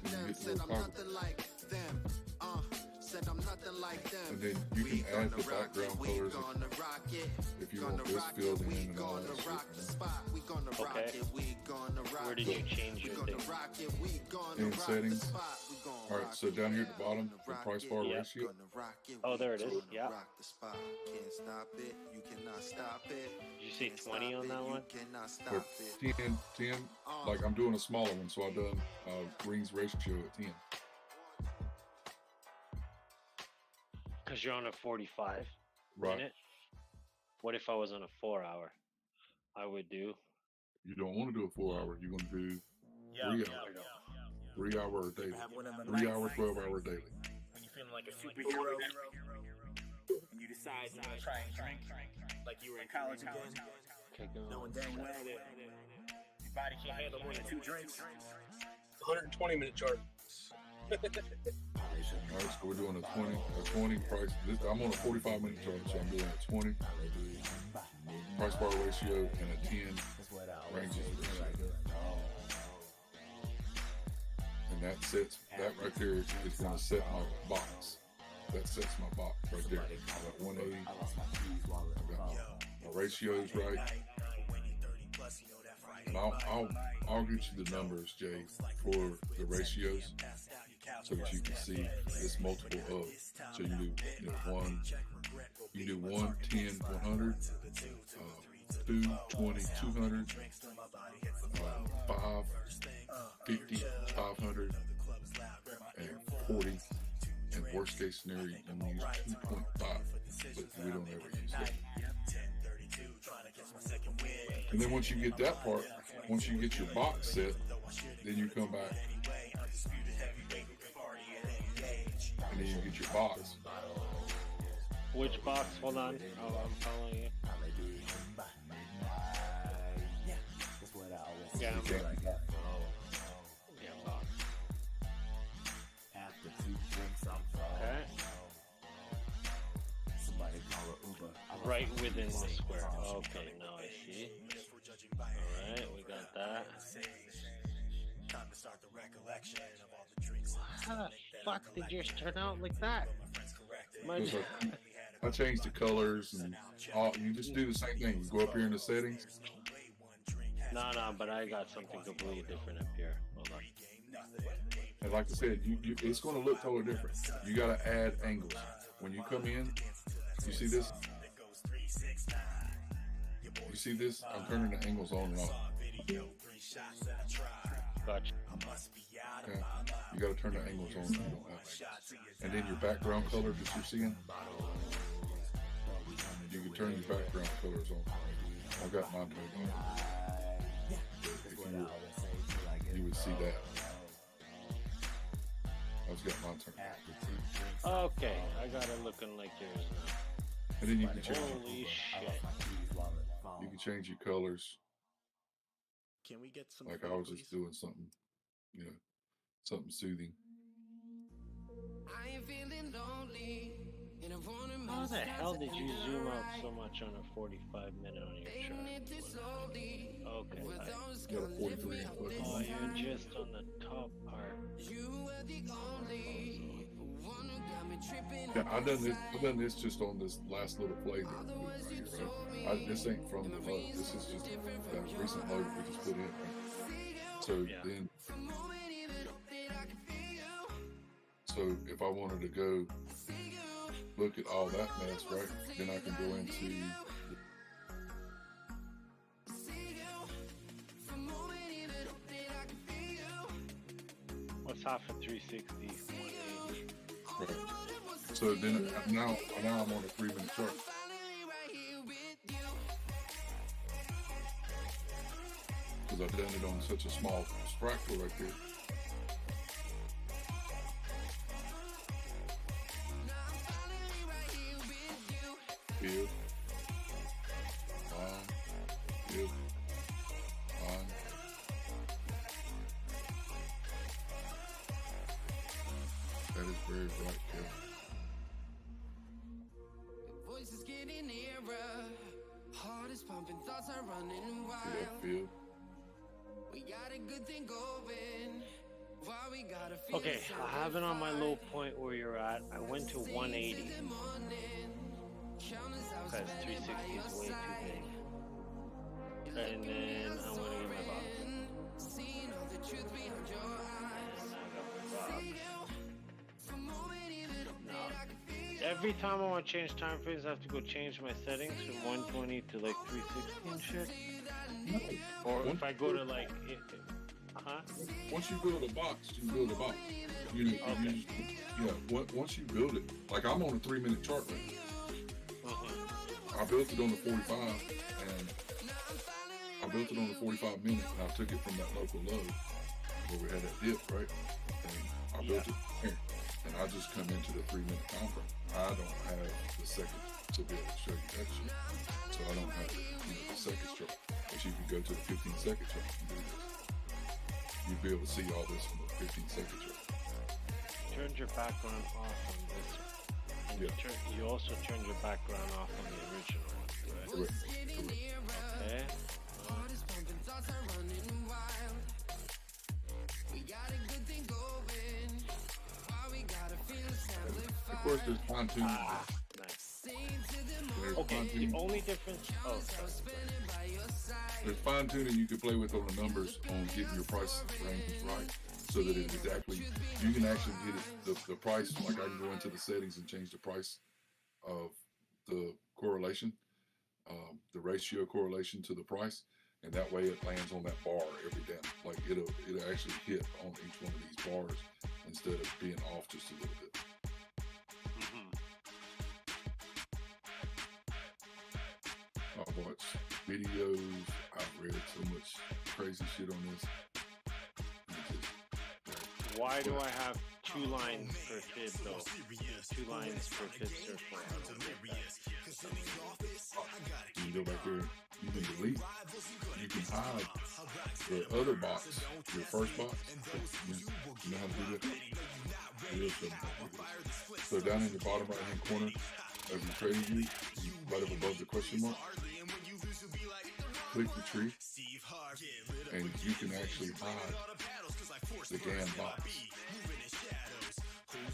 here. And you get the little toggle. And then you can add the background colors if you want this filled in and all that shit. Okay. Where did you change your thing? In settings. Alright, so down here at the bottom, the price bar ratio. Oh, there it is. Yeah. Did you say 20 on that one? Or 10, like I'm doing a smaller one, so I've done rings ratio at 10. Because you're on a 45 Right. minute. What if I was on a 4 hour? I would do. You don't want to do a 4 hour. You're going to do 3 hours. 3 hour daily. 3 hour, 12 hour daily. When you're feeling like a superhero, and you decide to try and drink like you were in college again, knowing damn well that your body can't handle more than 2 drinks. 120-minute chart. Alright, so we're doing a 20 price. I'm on a 45-minute chart, so I'm doing a 20 price bar ratio and a 10 ranges ratio. And that right there is going to set my box. That sets my box right there. I got 180. I got my ratios right. And I'll get you the numbers, Jay, for the ratios. so that you can see this multiple of. So you can do, you know, 1, you can do 1, 10, 100, 2, 20, 200, 5, 50, 500, and 40. And worst case scenario, you can use 2.5, but we don't ever use that. And then once you get that part, once you get your box set, then you come back and then you get your box. Which box? Hold on. Oh, I'm following you. Yeah, I'm right. Okay. Right within the square. Okay, now I see. Alright, we got that. How the fuck did yours turn out like that? I changed the colors and all. You just do the same thing. You go up here in the settings. No, but I got something completely different up here. Hold on. And like I said, it's going to look totally different. You got to add angles. When you come in, you see this? You see this? I'm turning the angles on and off. Gotcha. Okay. You got to turn the angles on. And then your background color that you're seeing, you can turn your background colors on. I got mine turned on. If you would see that. I've got mine turned on. Okay, I got it looking like yours now. And then you can change Holy shit. You can change your colors. Can we get some like food, I was please? just doing something, you know, something soothing. How the hell did you zoom out so much on a 45-minute on your chart? Okay. Got a 43 inch. Oh, you're just on the top part. Yeah, I've done this just on this last little play that we right here, right? This ain't from the load. This is just that recent load we just put in. Right? So then, so if I wanted to go look at all that mess, right? Then I can go into what's half a 360, 180. Right. So then now I'm on a 3-minute chart. Because I've done it on such a small fractal right there. Here. Here. That is very bright, Kevin. Voices getting nearer, heart is pumping, thoughts are running wild. Feel. We got a good thing going. Why we gotta feel Okay, I have it on my low point where you're at. I went to 180. Because 360 is way too big. And then I want to get my box. And I got my box. Now, every time I want to change time frames, I have to go change my settings from 120 to like 360 and shit. Or if I go to like, once you build a box, you build a box. You know, once you build it, like I'm on a 3-minute chart right now. I built it on the 45, and I built it on the 45 minutes, and I took it from that local low where we had that dip, right? And I built it here, and I just come into the 3-minute time frame. I don't have the second to be able to show you that shit, so I don't have the second chart. But you can go to the 15-second chart and do this. You'd be able to see all this from the 15-second chart. Turned your background off on this one. And you also turned your background off on the original one, correct? Okay. Of course, there's fine tuning. Nice. Okay, the only difference. Oh, sorry. There's fine tuning you can play with on the numbers on getting your price range right. so that it exactly, you can actually get it, the price, like I can go into the settings and change the price of the correlation, the ratio correlation to the price, and that way it lands on that bar every damn, like it'll actually hit on each one of these bars instead of being off just a little bit. I've watched videos, I've read so much crazy shit on this. Why do I have 2 lines per fib though? 2 lines per fib circle. You can go back there, you can delete, you can hide the other box, your first box. You know how to do that? So down in the bottom right hand corner of your trading view, right up above the question mark, click the tree, and you can actually hide the GAN box,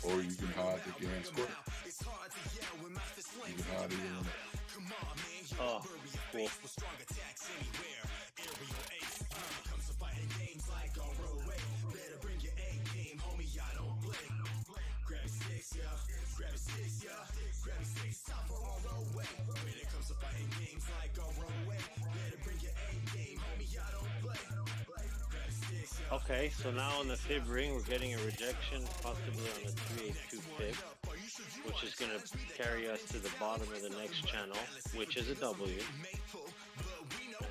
or you can hide the GAN square. You can hide either one. Oh, cool. Okay, so now on the fib ring, we're getting a rejection, possibly on the 382 fib, which is going to carry us to the bottom of the next channel, which is a W. And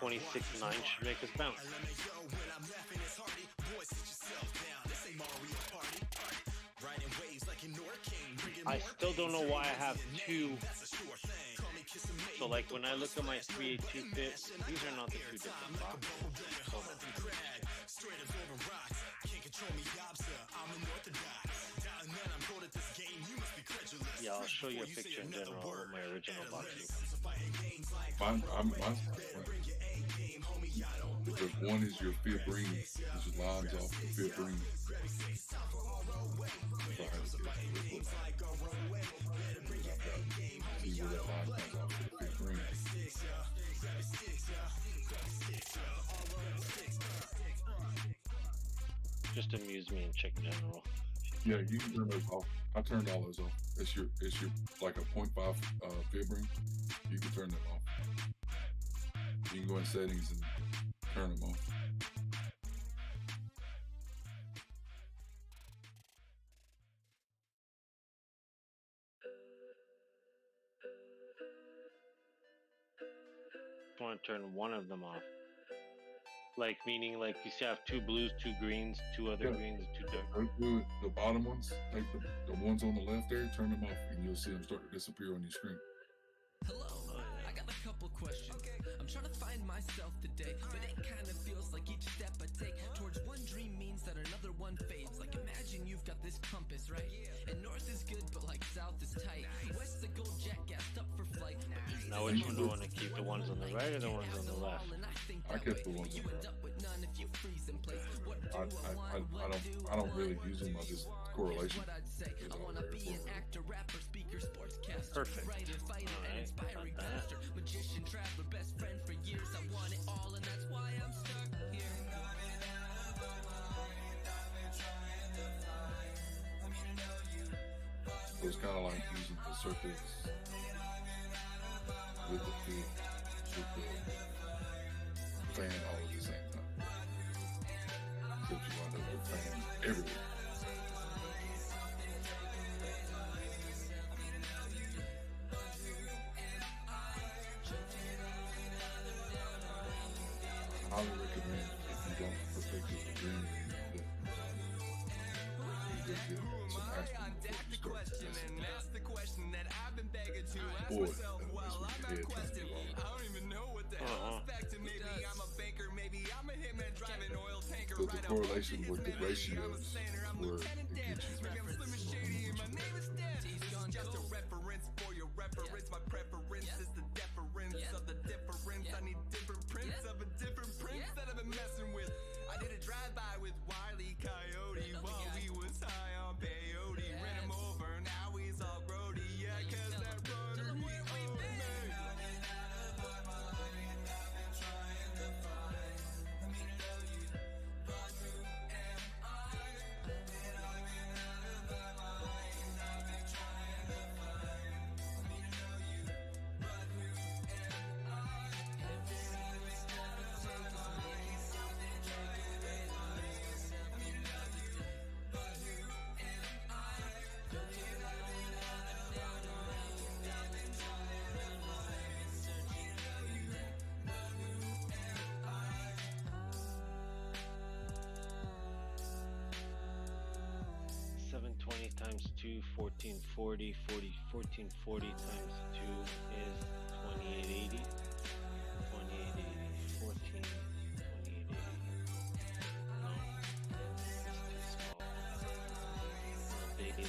26.9 should make us bounce. I still don't know why I have 2. So like when I look at my 382 fib, these are not the 2 different boxes. Yeah, I'll show you a picture in general of my original boxing. Fine. Because one is your fib ring, which lines off the fib ring. See where that line comes off the fib ring. Just amuse me and check general. Yeah, you can turn those off. I turned all those off. It's your like a 0.5 fib ring. You can turn them off. You can go in settings and turn them off. I want to turn one of them off. Like, meaning, like, you see I have 2 blues, 2 greens, 2 other greens, 2 dark. Go to the bottom ones, like the ones on the left there, turn them off, and you'll see them start to disappear on your screen. Hello, I got a couple questions. I'm trying to find myself today, but it kind of feels like each step I take towards one dream means that another one fades. Like imagine you've got this compass, right? And north is good, but like south is tight. West the gold jet gassed up for flight. Now which one do you want to keep? The ones on the right or the ones on the left? I kept the ones on the right. I don't really use them. I just correlation. Perfect. Alright, got that. Magician, traveler, best friend for years. I want it all, and that's why I'm stuck here. So it's kind of like using the circles with the fib, with the fan all at the same time. Except you wind up with fans everywhere. I highly recommend if you don't perfect the green that you just get some aspirin before you start messing with it. Boy, that's what your head trying to do all But the correlation with the ratios where it gets you. Just a reference for your reference. My preference is the deference of the difference. I need different prints of a different prince that I've been messing with. I did a drive-by with Wile E. Coyote while we was high on peyote. Ran him over, now he's all grody. Yeah, cause that runner he owed me. times 2, 1440. 1440 times 2 is 2880. 2880. 14. 2880. No. It's too small. Daily.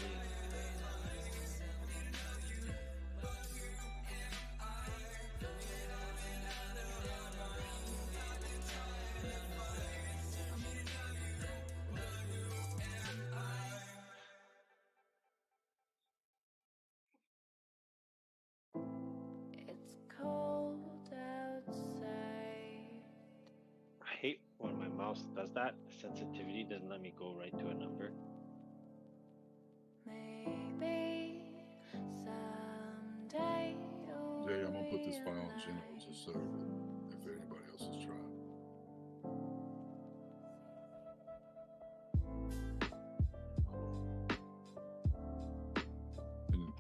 I hate when my mouse does that. Sensitivity doesn't let me go right to a number. Jay, I'm gonna put this file in general just so that if anybody else is trying. And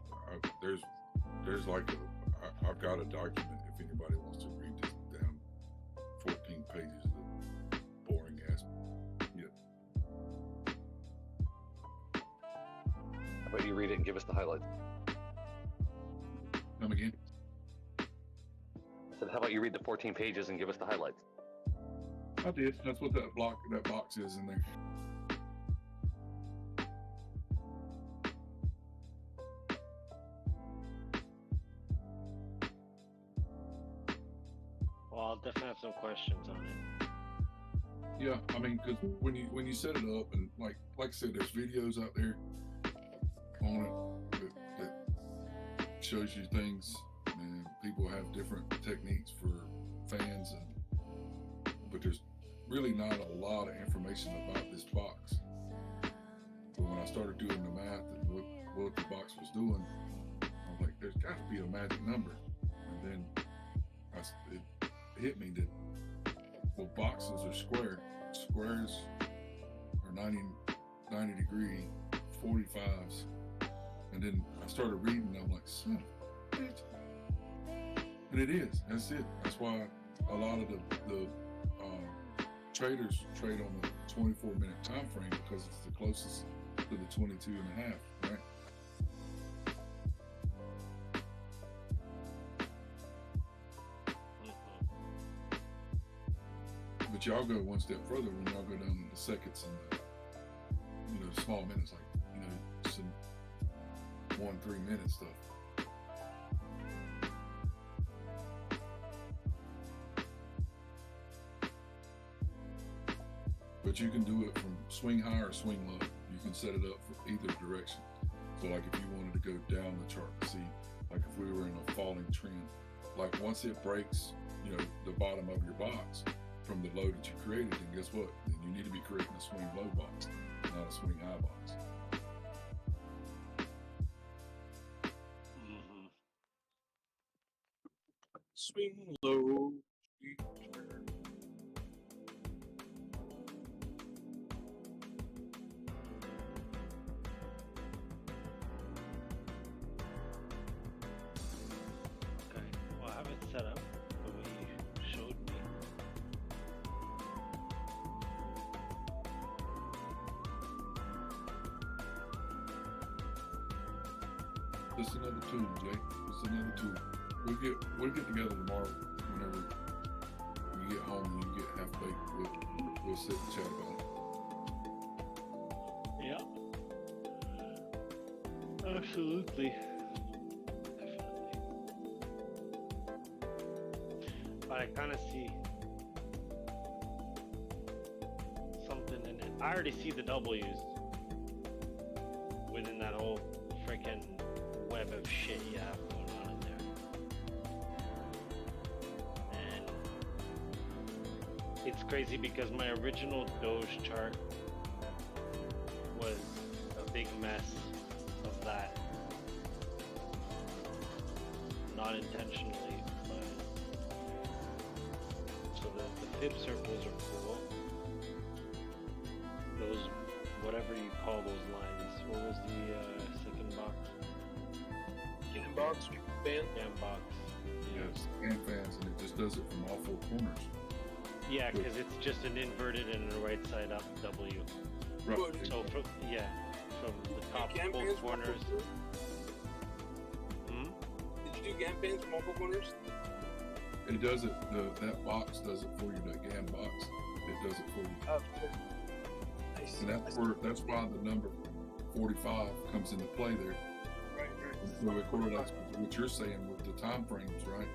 there's like I've got a document if anybody wants to read this down 14 pages of boring ass. Yeah. How about you read it and give us the highlights? Come again? I said, how about you read the 14 pages and give us the highlights? I did. That's what that box is in there. Well, I'll definitely have some questions on it. Yeah, I mean, because when you set it up and like I said, there's videos out there on it that shows you things, and people have different techniques for fans, but there's really not a lot of information about this box. But when I started doing the math and what the box was doing, I was like, there's got to be a magic number. And then it hit me that, well, boxes are square. Squares are 90 degree 45s. And then I started reading, and I'm like, son of a bitch. And it is. That's it. That's why a lot of the traders trade on the 24-minute time frame, because it's the closest to the 22 and a half, right? But y'all go one step further when y'all go down the seconds and the small minutes, like some 1-3 minute stuff. But you can do it from swing high or swing low. You can set it up for either direction. So like if you wanted to go down the chart and see, like if we were in a falling trend, like once it breaks, the bottom of your box from the low that you created, then guess what? Then you need to be creating a swing low box, not a swing high box. Mm-hmm. Swing low. Okay, well, I have it set up the way you showed me. Just another tool, Jay. Just another tool. We'll get together tomorrow whenever you get home and you get half baked. We'll sit and chat about it. Yeah. Absolutely. But I kind of see something in it. I already see the W's within that whole freaking web of shit you have going on in there. And it's crazy because my original Doge chart was a big mess of that. Not intentionally, but so the fib circles are cool. Those, whatever you call those lines. What was the second box? Fan box, fan box. Yes, fan fans, and it just does it from all four corners. Yeah, because it's just an inverted and a right side up W. Right. So So the top Gam four pans from corners. Did you do gam pans from all four corners? It does it. That box does it for you. That GAN box, it does it for you. Oh, cool. Nice. And that's why the number 45 comes into play there. Right. So it correlates with what you're saying with the time frames, right?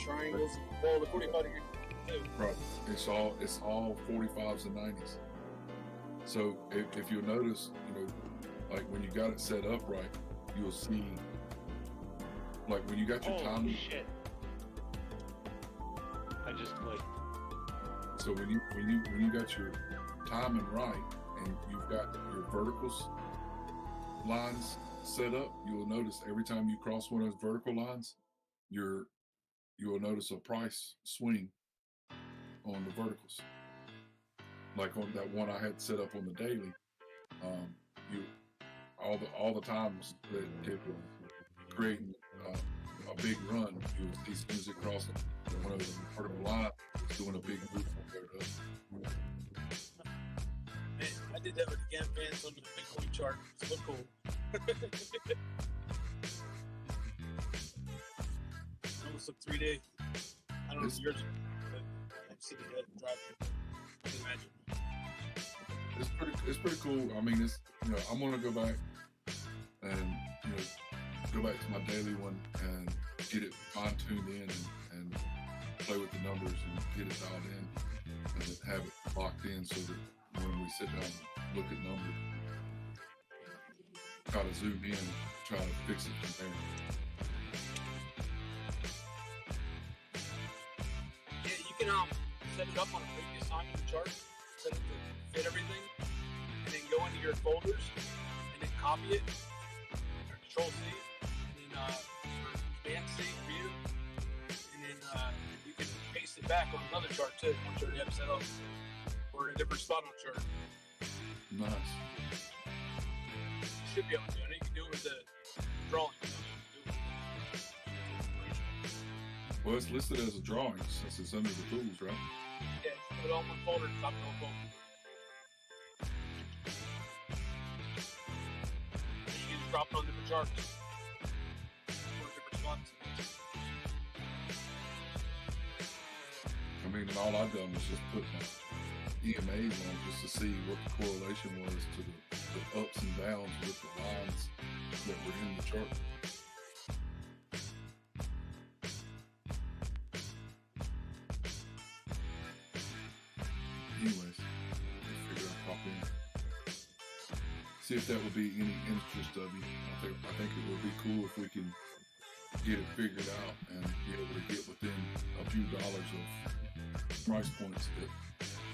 Triangles. Well, the 45 degree too. Right. It's all 45s and 90s. So if you'll notice, like when you got it set up right, you'll see, like when you got your time. Shit. I just clicked. So when you got your timing right and you've got your verticals lines set up, you'll notice every time you cross one of those vertical lines, you'll notice a price swing on the verticals. Like on that one I had set up on the daily, all the times that it will create a big run, you'll see as soon as it crosses one of the vertical lines, it's doing a big move from there to up. Man, I did that with the gam pans on the Bitcoin chart. It's so cool. Almost took 3 days. I don't know if yours, but I'm sitting there driving. I can imagine. It's pretty cool. I mean, I'm gonna go back and go back to my daily one and get it fine tuned in and play with the numbers and get it dialed in and have it locked in so that when we sit down and look at numbers, try to zoom in, try to fix it from there. Yeah, you can set it up on a previous time in the chart, set it to fit everything, and then go into your folders and then copy it, or Control C, and then Command C, view, and then you can paste it back on another chart too, once you already have it set up, or in a different spot on the chart. Nice. You should be able to do it. You can do it with the drawing. Well, it's listed as a drawing since it's under the tools, right? Yeah, put it on one folder and copy it on one folder. And you can just drop it on different charts. Or different spots. I mean, and all I've done was just put my EMAs on just to see what the correlation was to the ups and downs with the lines that were in the chart. Anyways, I figured I'd pop in. See if that would be any interest of you. I think it would be cool if we can get it figured out and be able to get within a few dollars of price points that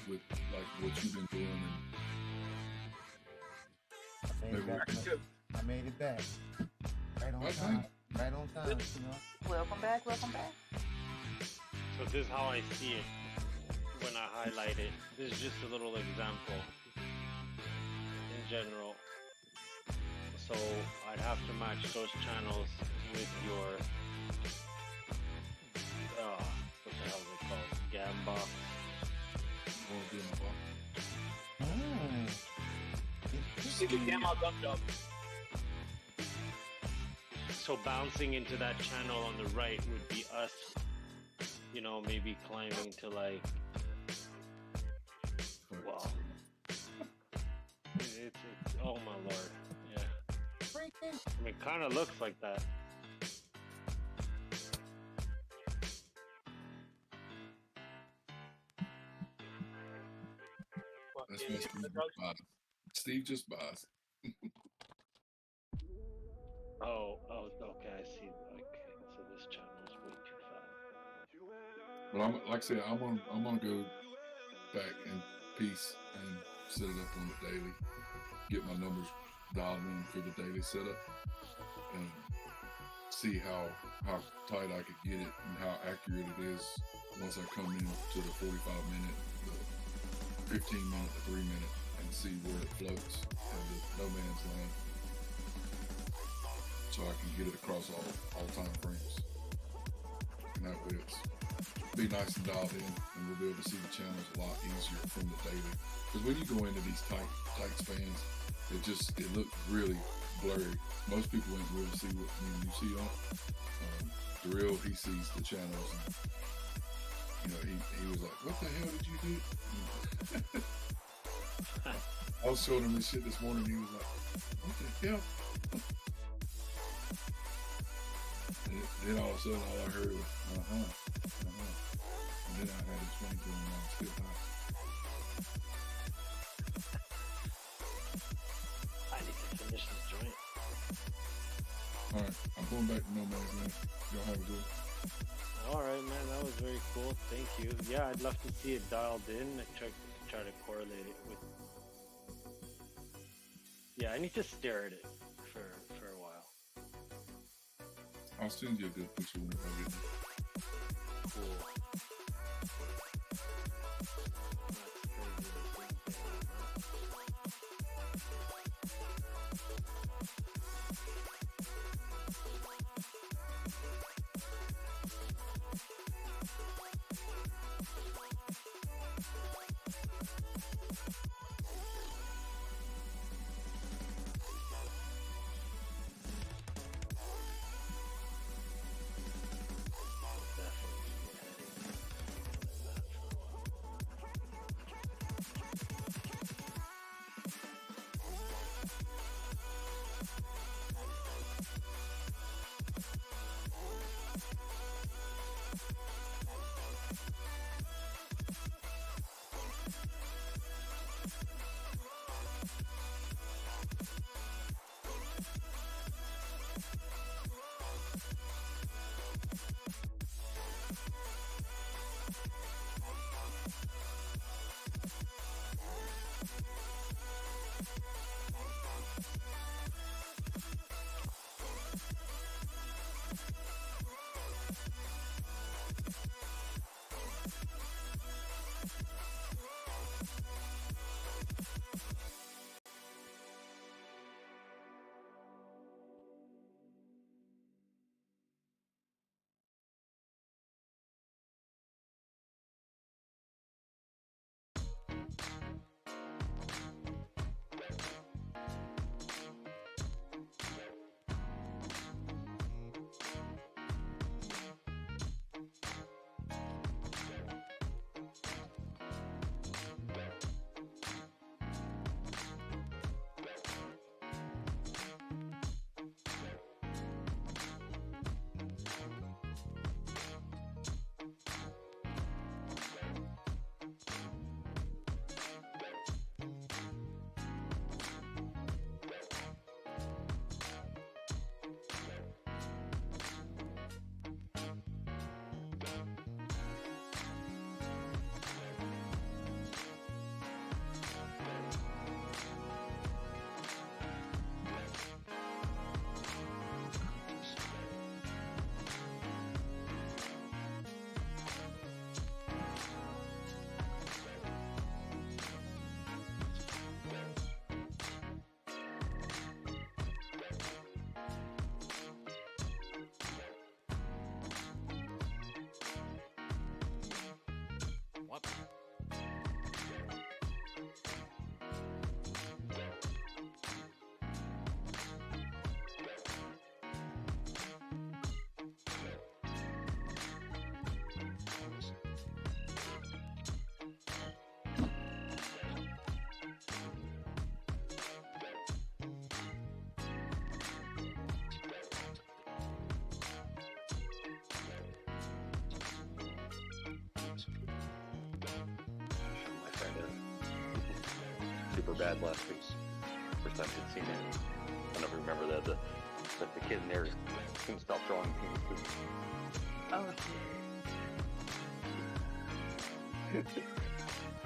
with like what you've been doing and I made it back. Right on time. Right on time, Welcome back. So this is how I see it when I highlight it. This is just a little example in general. So I'd have to match those channels with your what the hell is it called? GAN box. Just think of gamma dump job. So bouncing into that channel on the right would be us, maybe climbing to like, wow. It's oh my lord, yeah. I mean, it kind of looks like that. that's what Steve just buys. Oh, okay, I see. Okay, so this channel is way too fast. But like I said, I'm gonna go back in peace and set it up on the daily, get my numbers dialed in for the daily setup, and see how tight I could get it and how accurate it is once I come in to the 45-minute, the 15-minute, the 3-minute, and see where it floats in the no man's land, so I can get it across all time frames. And that way it's be nice and dialed in, and we'll be able to see the channels a lot easier from the daily. Because when you go into these tight spans, it looked really blurry. Most people ain't really see what you see on Drill. He sees the channels, and he was like, "What the hell did you do?" I was showing him this shit this morning. He was like, "What the hell?" And then all of a sudden, all I heard was, and then I had to explain to him I'm still high. I need to finish this joint. Alright, I'm going back to No Man's Land. Y'all have a good one. Alright, man, that was very cool. Thank you. Yeah, I'd love to see it dialed in and try to correlate it with. Yeah, I need to stare at it for a while. I'll send you a good picture whenever I get it. Cool. What? Super bad last week. First time I'd seen it. I never remember that the kid in there couldn't stop drawing penises. Oh, geez.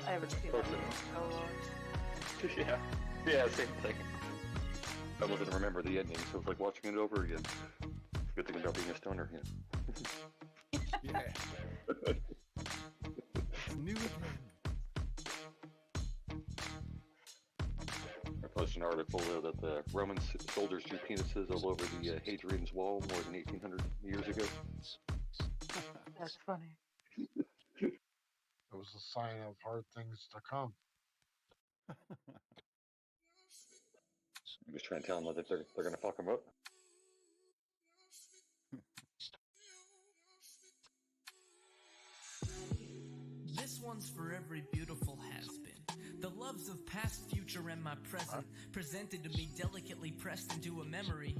I haven't seen that in so long. Yeah, same thing. I wasn't remember the ending, so it's like watching it over again. Good thing about being a stoner, Yeah. New again. I posted an article that the Roman soldiers drew penises all over the Hadrian's Wall more than 1,800 years ago. That's funny. It was a sign of hard things to come. was trying to tell them that they're going to fuck them up. This one's for every beautiful has-been. The loves of past, future, and my present, presented to me delicately pressed into a memory.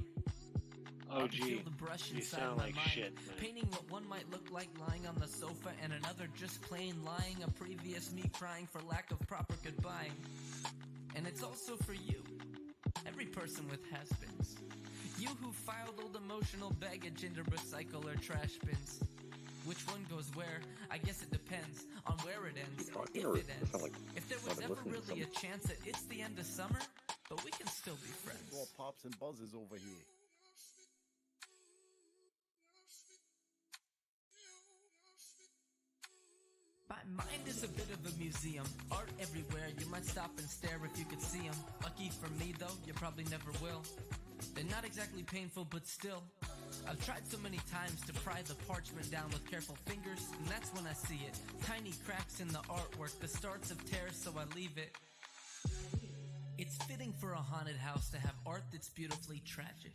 Oh, I can feel gee, the brush you inside sound my like mind, shit, man. painting what one might look like lying on the sofa, and another just plain lying, a previous me crying for lack of proper goodbye. And it's also for you, every person with has-beens. You who filed old emotional baggage into recycle or trash bins. Which one goes where? I guess it depends on where it ends, if it ends. If there was ever really a chance that it's the end of summer, but we can still be friends. More pops and buzzes over here. My mind is a bit of a museum, art everywhere, you might stop and stare if you could see them. Lucky for me though, you probably never will. They're not exactly painful, but still. I've tried so many times to pry the parchment down with careful fingers, and that's when I see it. Tiny cracks in the artwork, the starts of tears, so I leave it. It's fitting for a haunted house to have art that's beautifully tragic.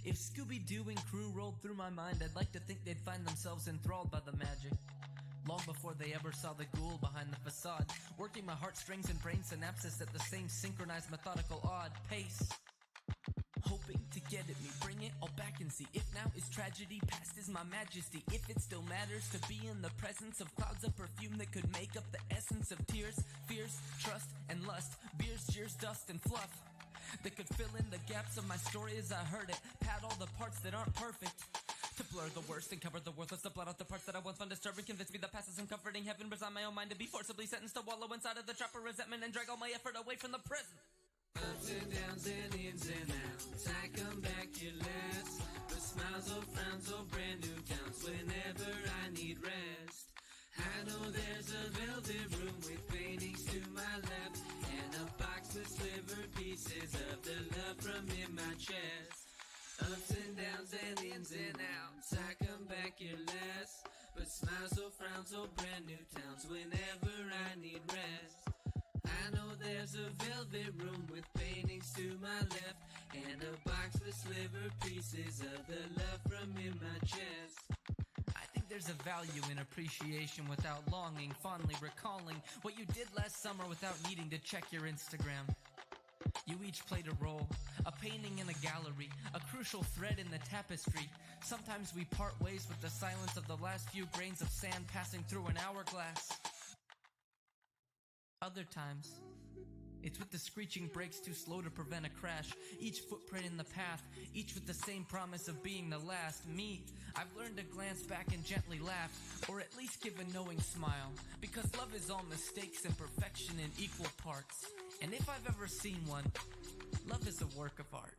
If Scooby-Doo and crew rolled through my mind, I'd like to think they'd find themselves enthralled by the magic. Long before they ever saw the ghoul behind the facade, working my heartstrings and brain synapses at the same synchronized, methodical, odd pace. Hoping to get at me, bring it all back and see. If now is tragedy, past is my majesty. If it still matters to be in the presence of clouds of perfume that could make up the essence of tears, fears, trust, and lust. Beers, jeers, dust, and fluff that could fill in the gaps of my story as I heard it. Pad all the parts that aren't perfect, to blur the worst and cover the worthless, to blot out the parts that I once found disturbing. Convince me the past isn't comforting. Heaven resign my own mind to be forcibly sentenced to wallow inside of the trap of resentment and drag all my effort away from the present. Ups and downs and ins and outs, I come back your last. But smiles or frowns or brand new towns whenever I need rest. I know there's a velvet room with paintings to my left, and a box with slivered pieces of the love from in my chest. Ups and downs and ins and outs, I come back your last. But smiles or frowns or brand new towns whenever I need rest. I know there's a velvet room with paintings to my left, and a box with slivered pieces of the love from in my chest. I think there's a value in appreciation without longing, fondly recalling what you did last summer without needing to check your Instagram. You each played a role, a painting in a gallery, a crucial thread in the tapestry. Sometimes we part ways with the silence of the last few grains of sand passing through an hourglass. Other times, it's with the screeching brakes too slow to prevent a crash. Each footprint in the path, each with the same promise of being the last. Me, I've learned to glance back and gently laugh, or at least give a knowing smile. Because love is all mistakes and perfection in equal parts. And if I've ever seen one, love is a work of art.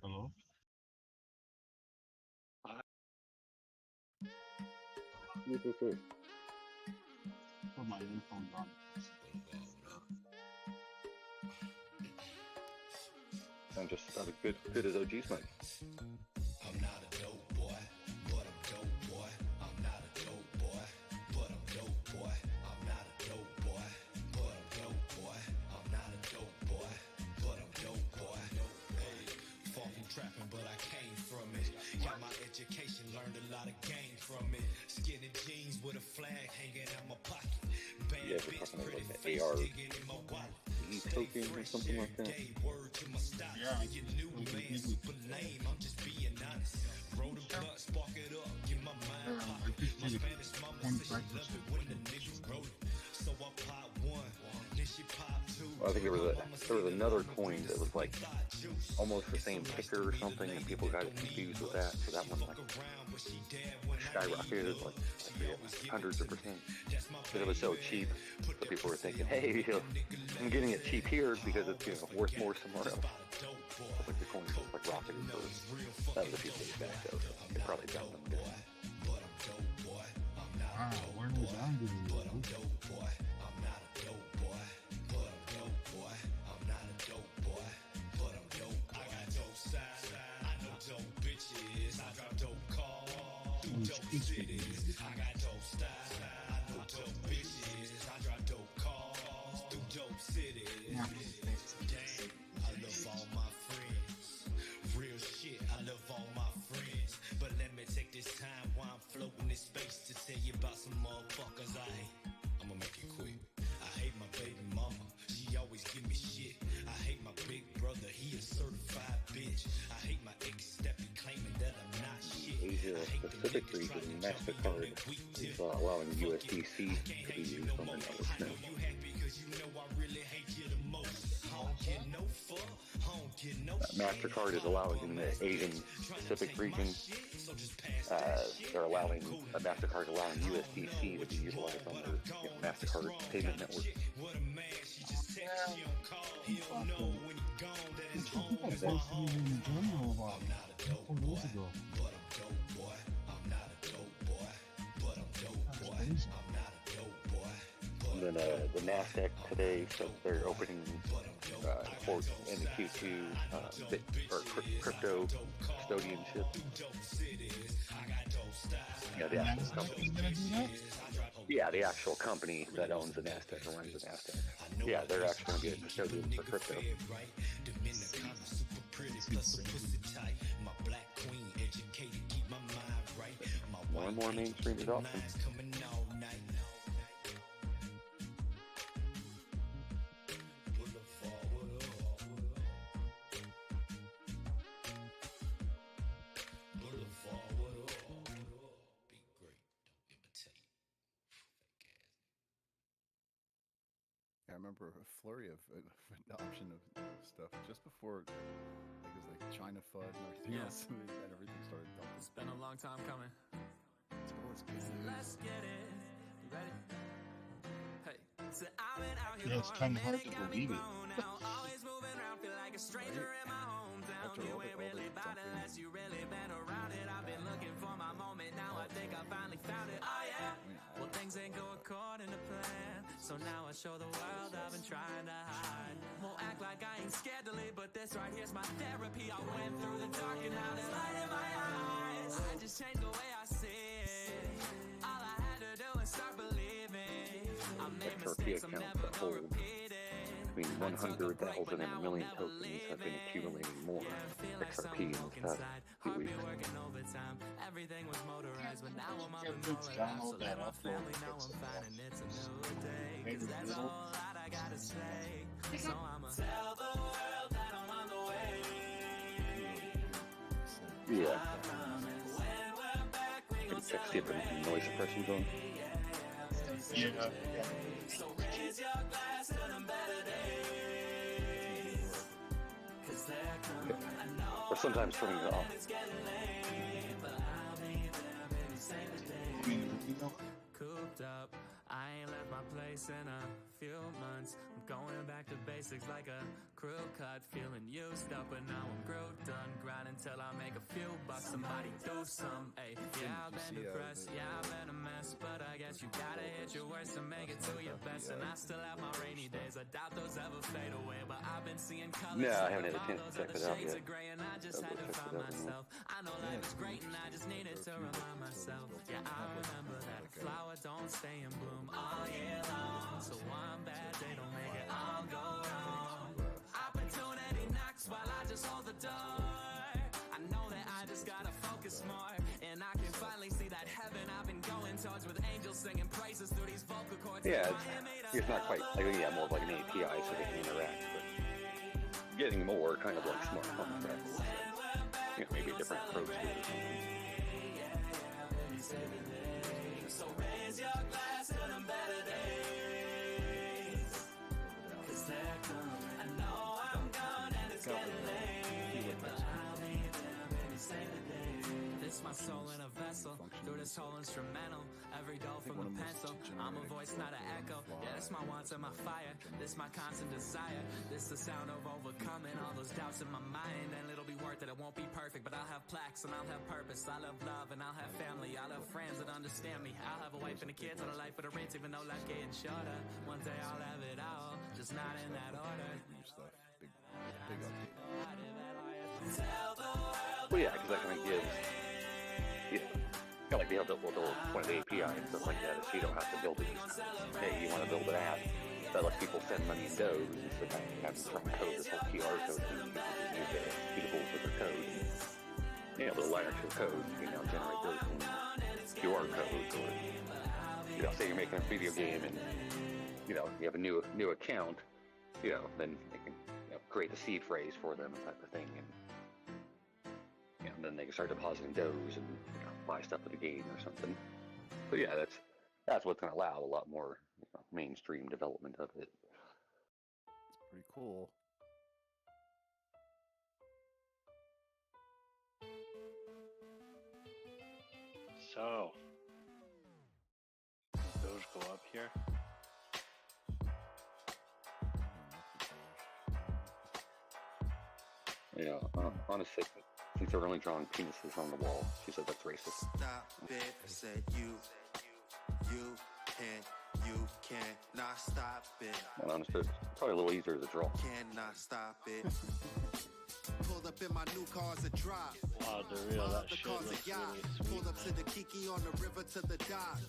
Hello? Put my earphones on. Sound just about as good as OG's mic. I'm not a dope boy, but I'm dope boy. I'm not a dope boy, but I'm dope boy. I'm not a dope boy, but I'm dope boy. I'm not a dope boy, but I'm dope boy. Hey, far from trapping, but I came from it. Got my education, learned a lot of game from it. Skinny jeans with a flag hanging out my pocket. Bad bitch, pretty face digging in my wallet. Token or something like that. Yeah, you new man, super lame. I'm just being honest. Roll the blunt, spark it up, get my mind pop. My Spanish mama said she love it when the niggas roll it. So I pop one, then she pop two. Well, I think there was another coin that was like almost the same ticker or something, and people got confused with that. So that one like skyrocketed like hundreds of percent. Because it was so cheap, so people were thinking, hey, I'm getting it cheap here because it's worth more somewhere else. So like the coins just like rocketed for that was a few days back though, so they probably dumped them again. Wow, where was I? Dope cities, I got dope style. I know dope bitches. I drive dope cars through dope cities. Damn. some motherfuckers I hate. I'ma make it quick. I hate my baby mama, she always give me shit. I hate my big brother, he a certified bitch. I hate my ex that be claiming that I'm not shit. Asia Pacific region, MasterCard is allowing USDC to be used on the network now. MasterCard is allowing in the Asian Pacific region, they're allowing MasterCard allowing USDC to be utilized on their MasterCard payment network. And then the NASDAQ today said they're opening for in the Q2 crypto custodianship. Yeah, the actual company. Yeah, the actual company that owns the NASDAQ or runs the NASDAQ. Yeah, they're actually going to be a custodian for crypto. More and more mainstream adoption. I remember a flurry of adoption of stuff just before, like, it was like China FUD and everything else, and everything started dumping. It's been a long time coming. Let's get it. You ready? Hey. So I've been out here Yeah, it's kind of hard to believe it. always moving around, feel like a stranger in my hometown. You ain't really bad unless you really been around it. I've been looking for my moment, now I think I finally found it. Oh yeah. Well, things ain't go according to plan, so now I show the world I've been trying to hide. Won't act like I ain't scared to leave, but this right here's my therapy. I went through the dark and now there's light in my eyes. I just changed the way I see it. All I had to do is start believing. I made mistakes, I'm never gonna repeat it. Between 100,000 and a million tokens have been accumulating more XRP in the past few weeks. Everything was motorized, but now I'm up and rolling out. So let my family know I'm fine and it's a new day. Cause that's a whole lot I gotta say. So I'ma tell the world that I'm on the way. Yeah. Can you check see if the noise suppression's on? Yeah. So raise your glass to them better days. Cause they're coming. I know Or sometimes turning it off. it's getting late, but I'll be there, baby, save the day. Cooped up, I ain't left my place in a few months. I'm going back to basics like a crew cut, feeling used up, but now I'm grew done grinding till I make a few bucks. Somebody do some, ayy. Yeah, I've been depressed, yeah, I've been a mess, but I guess you gotta hit your worst and make it to your best. And I still have my rainy days, I doubt those ever fade away, but I've been seeing colors. Yeah, I haven't had a chance to check it out yet. And I just had to find myself. I know life is great and I just needed to remind myself. Yeah, I remember that a flower don't stay in bloom all year long. So one bad day don't make it all go wrong. Opportunity knocks while I just hold the door. I know that I just gotta focus more, and I can finally see that heaven I've been going towards, with angels singing praises through these vocal cords. Yeah, it's not quite, yeah, more of like an API so they can interact, but getting more kind of like smart contracts. You know, maybe a different approach to it or something. So raise your glass to them better days. Cause they're coming. I know I'm gone and it's getting late, but I'll be there, baby, save the day. This my soul in a vessel, through this whole instrumental. Every doll from the pencil, I'm a voice, not an echo. Yeah, this my wants and my fire, this my constant desire. This the sound of overcoming all those doubts in my mind. And it'll be worth it, it won't be perfect, but I'll have plaques and I'll have purpose. I'll have love and I'll have family, I'll have friends that understand me. I'll have a wife and a kid, and a life for the rent, even though life getting shorter. One day I'll have it all, just not in that order. Well, yeah, because that kind of gives, yeah, kind of like the one of the API and stuff like that, is you don't have to build it. Hey, you want to build an app that lets people send money in dough, instead of having to try and code this whole QR code and use the repeatable for their code. You know, the line or two code, you can now generate those from QR codes or you know, say you're making a video game and, you know, you have a new account, you know, then they can, you know, create the seed phrase for them type of thing, and, you know, then they can start depositing does and, you know, buy stuff at the game or something. So yeah, that's what's going to allow a lot more, you know, mainstream development of it. It's pretty cool. So, those go up here. Yeah, honestly, since they're only drawing penises on the wall, she said that's racist. Stop it, I said you cannot stop it. And honestly, it's probably a little easier to draw. Cannot stop it. Pulled up in my new car's a drop. Wow, the real that shit looks really sweet. Pulled up to the Kiki on the river to the dock.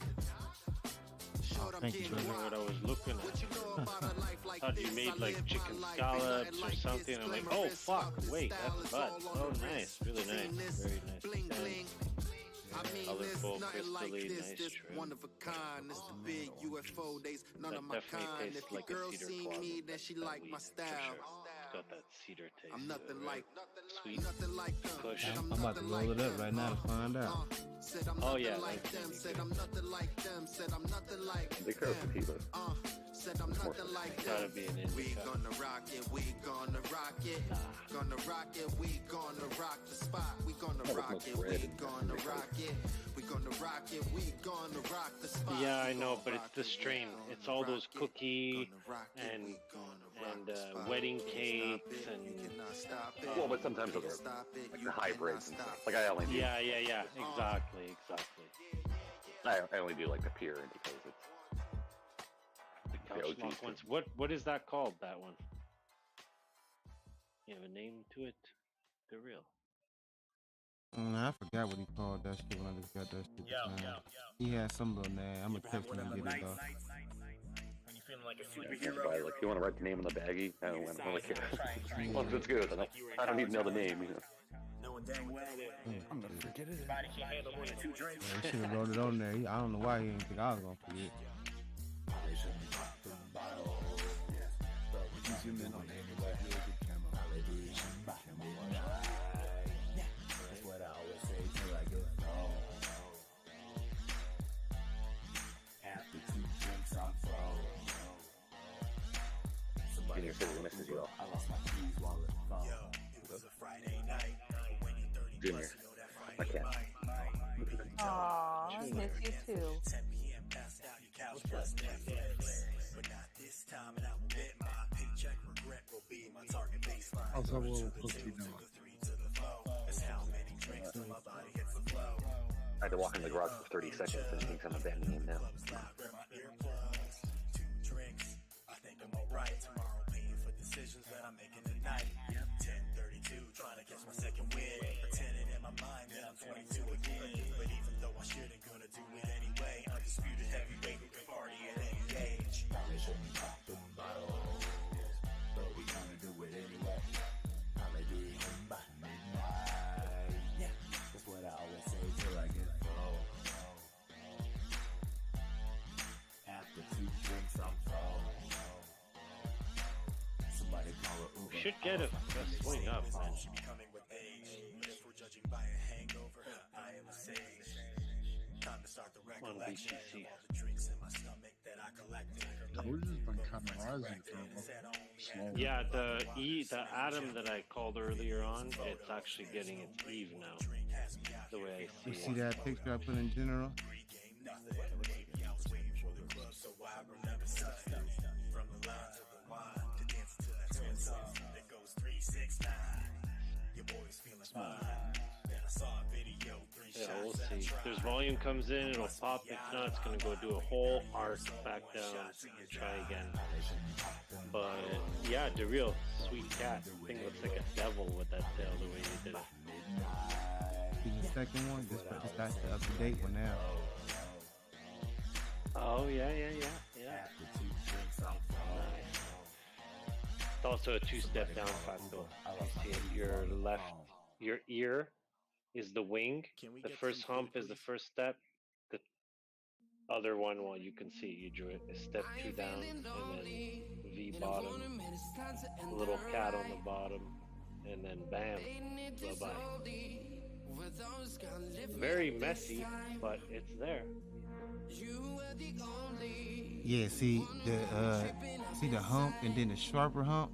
Thank you. I don't know what I was looking at. Thought you made like chicken scallops or something. I'm like, oh fuck, wait, that's butt. Oh nice, really nice, very nice. Colorful, crystally, nice trim. One of a kind, it's the big UFO days, none of my kind. If your girl see me, then she like my style. It's got that cedar taste. I'm nothing like sweet kush. I'm about to roll it up right now to find out. Oh yeah, said I'm nothing like them. Said I'm nothing like they care for people. Said I'm nothing like gotta be an indica. We gonna rock it, we gonna rock it. Gonna rock it, we gonna rock the spot. We gonna rock it, we gonna rock it. We gonna rock it, we gonna rock the spot. Yeah, I know, but it's the strain. It's all those cookie and wedding cakes and. Well, but sometimes those are like the hybrids and stuff. Like I only do. Yeah, exactly. I only do like the pure because it's. Couch lock ones. What is that called? That one? You have a name to it? The real. I forgot what he called that shit when I just got that shit. He had some little name. I'm gonna text him and get it though. When you're feeling like a superhero. Like you want to write the name on the baggie? I don't really care. As long as it's good, I don't need to know the name. You know. Knowing dang well I'm gonna forget it. Body can't handle more than 2 drinks. Yeah, he should have wrote it on there. I don't know why he didn't think I was gonna forget. Zoom in on it. Really good camo. That's what I always say till I get home. After 2 drinks, I'm froze. And your city misses you all. I lost my keys, wallet, phone. Yo, it was a Friday night. When you're 30 Junior, I can't. Aww, I miss you too. 10 p.m. passed out your couch plus Netflix. But not this time, and I will bet my paycheck regret will be my target baseline. How's that little cookie doing? That's how many drinks till my body hits the flow. I had to walk in the garage for 30 seconds and think I'm abandoning him now. Grab my earplugs, 2 drinks. I think I'm alright. Tomorrow paying for decisions that I'm making tonight. 10:32, trying to catch my second win. Pretending in my mind that I'm 22 again. But even though I shouldn't, gonna do it anyway. Undisputed heavyweight who can party at any age. Probably shouldn't pop them bottles, but we gonna do it anyway. Probably be home by midnight. Yeah, that's what I always say till I get full. After 2 drinks, I'm full. Somebody call it Uber. We should get a swing up, man. Should be coming with age. But if we're judging by a hangover, I am a sage. Time to start the recollection of all the drinks in my stomach that I collected. We've just been kind of rising for slow. Yeah, the atom that I called earlier on, it's actually getting its Eve now. The way I You see see that picture I put in general? So I remember something from the lines of the wine to dance to that twin song that goes 3, 6, 9. Your boy's feeling fine. Then I saw a video, 3 Yeah, we'll shots. see. If there's volume comes in, it'll pop. If not, it's gonna go do a whole arc back down and try again. But yeah, the real sweet cat thing looks like a devil with that tail the way you did it. See the second one? This that's the up-to-date one now. Oh yeah. Nice. It's also a 2-step down facto. You see it, your left, your ear is the wing. The first hump is the first step. other one, well, you can see you drew it a step 2 down and then V bottom, a little cat on the bottom, and then bam, bye-bye. Very messy, but it's there. Yeah, see the hump and then the sharper hump.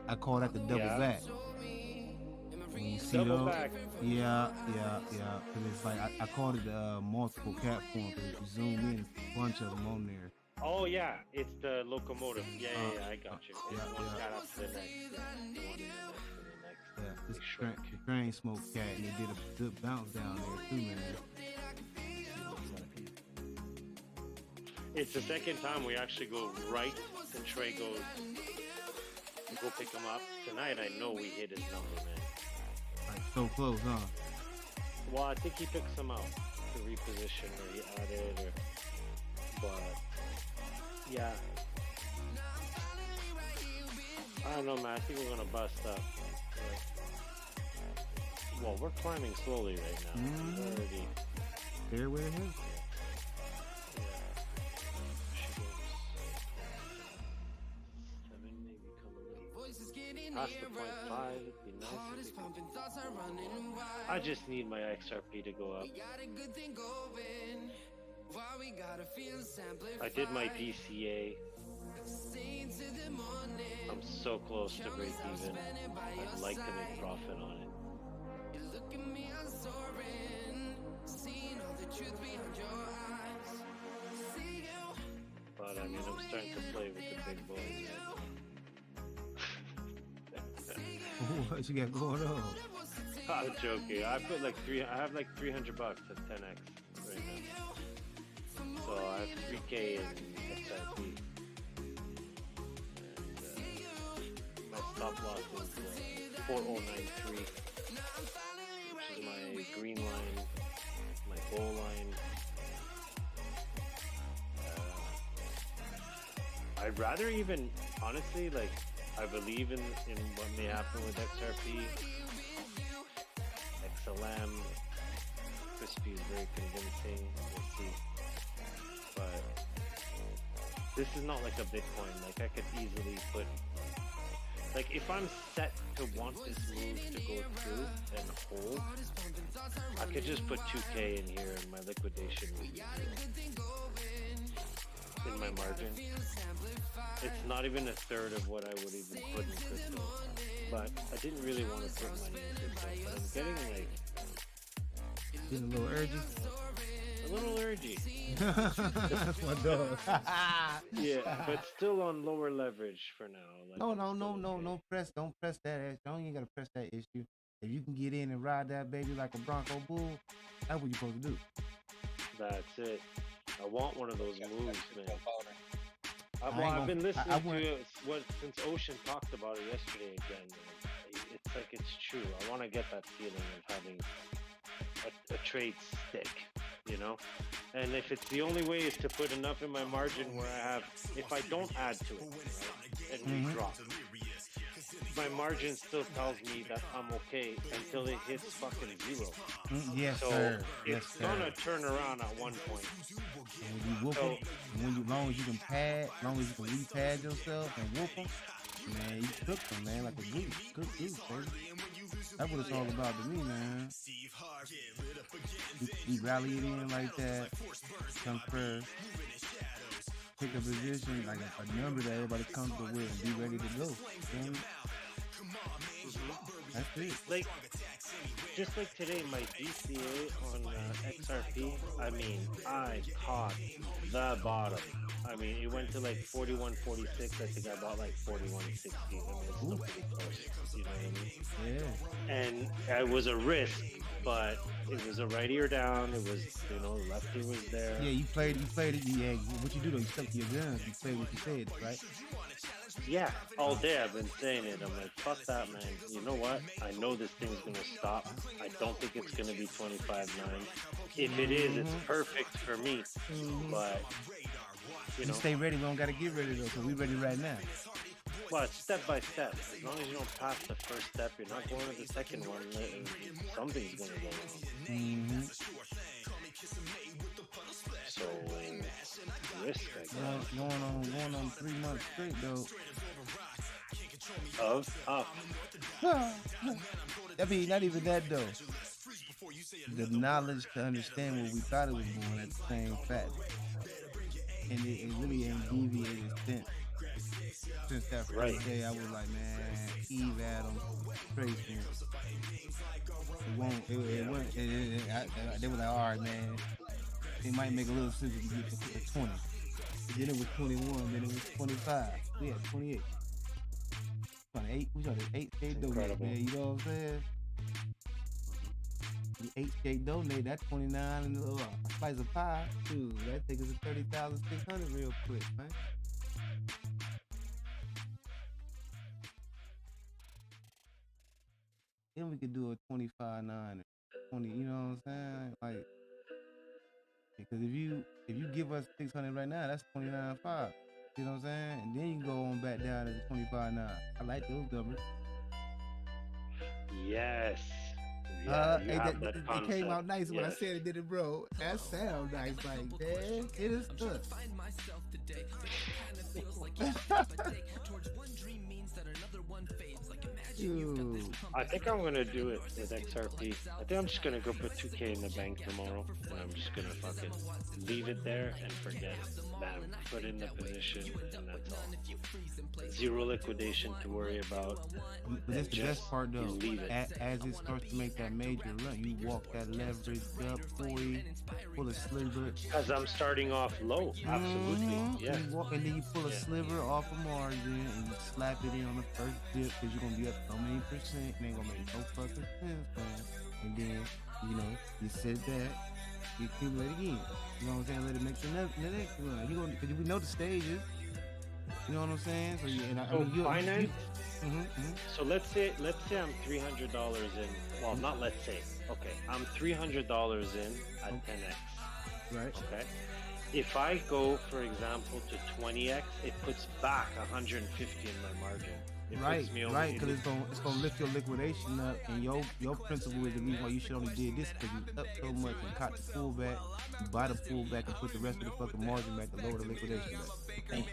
I call that the double back. When you see Double those, back. yeah. Cause it's like I call it multiple cat form. Cause if you zoom in, a bunch of them on there. Oh yeah, it's the locomotive. Yeah, I got you. It's one cat up to the next. Yeah, it's the train smoke cat, and they did a good bounce down there too, man. It's the second time we actually go right to Trey goes to go pick him up. Tonight I know we hit his number, man. Like so close, huh? Well, I think he took some out to reposition or he added or but yeah. I don't know, man. I think we're gonna bust up. Well, we're climbing slowly right now. We're already there where it is. Past the 0.5, it'd be nice. I just need my XRP to go up. I did my DCA. I'm so close to break even. I'd like to make profit on it. But I mean, I'm starting to play with the big boys. What you got going on? I'm joking. I put like I have like $300 at 10x right now. So I have 3K in XRP. And my stop loss is 4093, which is my green line, my goal line. I'd rather even, honestly, like, I believe in what may happen with XRP, XLM, Crispy is very convincing, we'll see. But this is not like a Bitcoin, like I could easily put, like if I'm set to want this move to go through and hold, I could just put 2K in here and my liquidation would be in my margin. It's not even a third of what I would even put in crypto. But I didn't really want to put money in crypto. But I'm getting like... Getting a little urgy? A little urgy. That's my dog. Yeah, but still on lower leverage for now. Like No, don't press that issue. Don't even gotta press that issue. If you can get in and ride that baby like a Bronco bull, that's what you're supposed to do. That's it. I want one of those moves, man. I've been listening to what since Ocean talked about it yesterday again. It's like it's true. I want to get that feeling of having a trade stick, you know. And if it's the only way is to put enough in my margin where I have, if I don't add to it, right, and we drop, my margin still tells me that I'm okay until it hits fucking zero. Yes, so sir. It's gonna turn around at one point. And when you whoop them, long as you can pad, long as you can repad yourself and whoop them, man, you cook them, man, like a goose. Cook goose, baby. That's what it's all about to me, man. We rally it in like that, come first, pick a position, like a number that everybody comfortable with, and be ready to go. You know? That's it. Like, just like today, my DCA on XRP, I mean, I caught the bottom. I mean, it went to like 41.46. I think I bought like 41.60. I mean, it's still pretty close. You know what I mean? Yeah. And it was a risk, but it was a right ear down. It was, you know, left ear was there. Yeah, you played it. Yeah, what you do though, you stuck to your guns. You played what you said, right? Yeah, all day I've been saying it. I'm like, fuck that, man. You know what? I know this thing's gonna stop. I don't think it's gonna be 25.9. If it is, it's perfect for me. But you know, stay ready. We don't gotta get ready though, so we ready right now. Well, it's step by step. As long as you don't pass the first step, you're not going to the second one. Something's gonna go wrong. So risk, I guess. Going on 3 months straight though. I mean, not even that though. The knowledge to understand what we thought it was going at the same fact, and it really ain't deviated since that first day. I was like, man, Eve Adam, Tracy. They were like, all right, man. It might make a little sense if you get to 20. Then it was 21. Then it was 25. We had 28. 28. We got an 8K donate, man. You know what I'm saying? The 8K donate, that 29 and a slice of pie. Dude, that takes us to 30,600 real quick, man. Then we could do a 25.9 or 20. You know what I'm saying? Like, because if you give us 600 right now, that's 29.5. You know what I'm saying? And then you can go on back down to the 25.9. I like those numbers. Yes. Yeah, it came out nice when I said it, did it, bro? That sound nice, like, man. It is good. I think I'm gonna do it with XRP. I think I'm just gonna go put 2K in the bank tomorrow, and I'm just gonna fucking leave it there and forget it. Bam, put in the position, and that's all. Zero liquidation to worry about. But that's the best part though. As it starts to make that major run, you walk that leverage up, pull a sliver. Because I'm starting off low, absolutely. Yeah. And then you pull a sliver off a margin and you slap it in on the first dip because you're gonna be up so many percent. It ain't gonna make no fucking sense, man. And then, you know, you sit back, you accumulate again. You know what I'm saying? Let it make the next run. You gonna, because we know the stages. You know what I'm saying? So finance. So let's say I'm $300 in. Well, not let's say. Okay, I'm $300 in at 10x. Right. Okay. If I go, for example, to 20x, it puts back 150 in my margin. Right, because it's gonna lift your liquidation up, and your principle is the reason why you should only did this because you up so much and caught the pullback, you buy the pullback and put the rest of the fucking margin back to lower the liquidation back.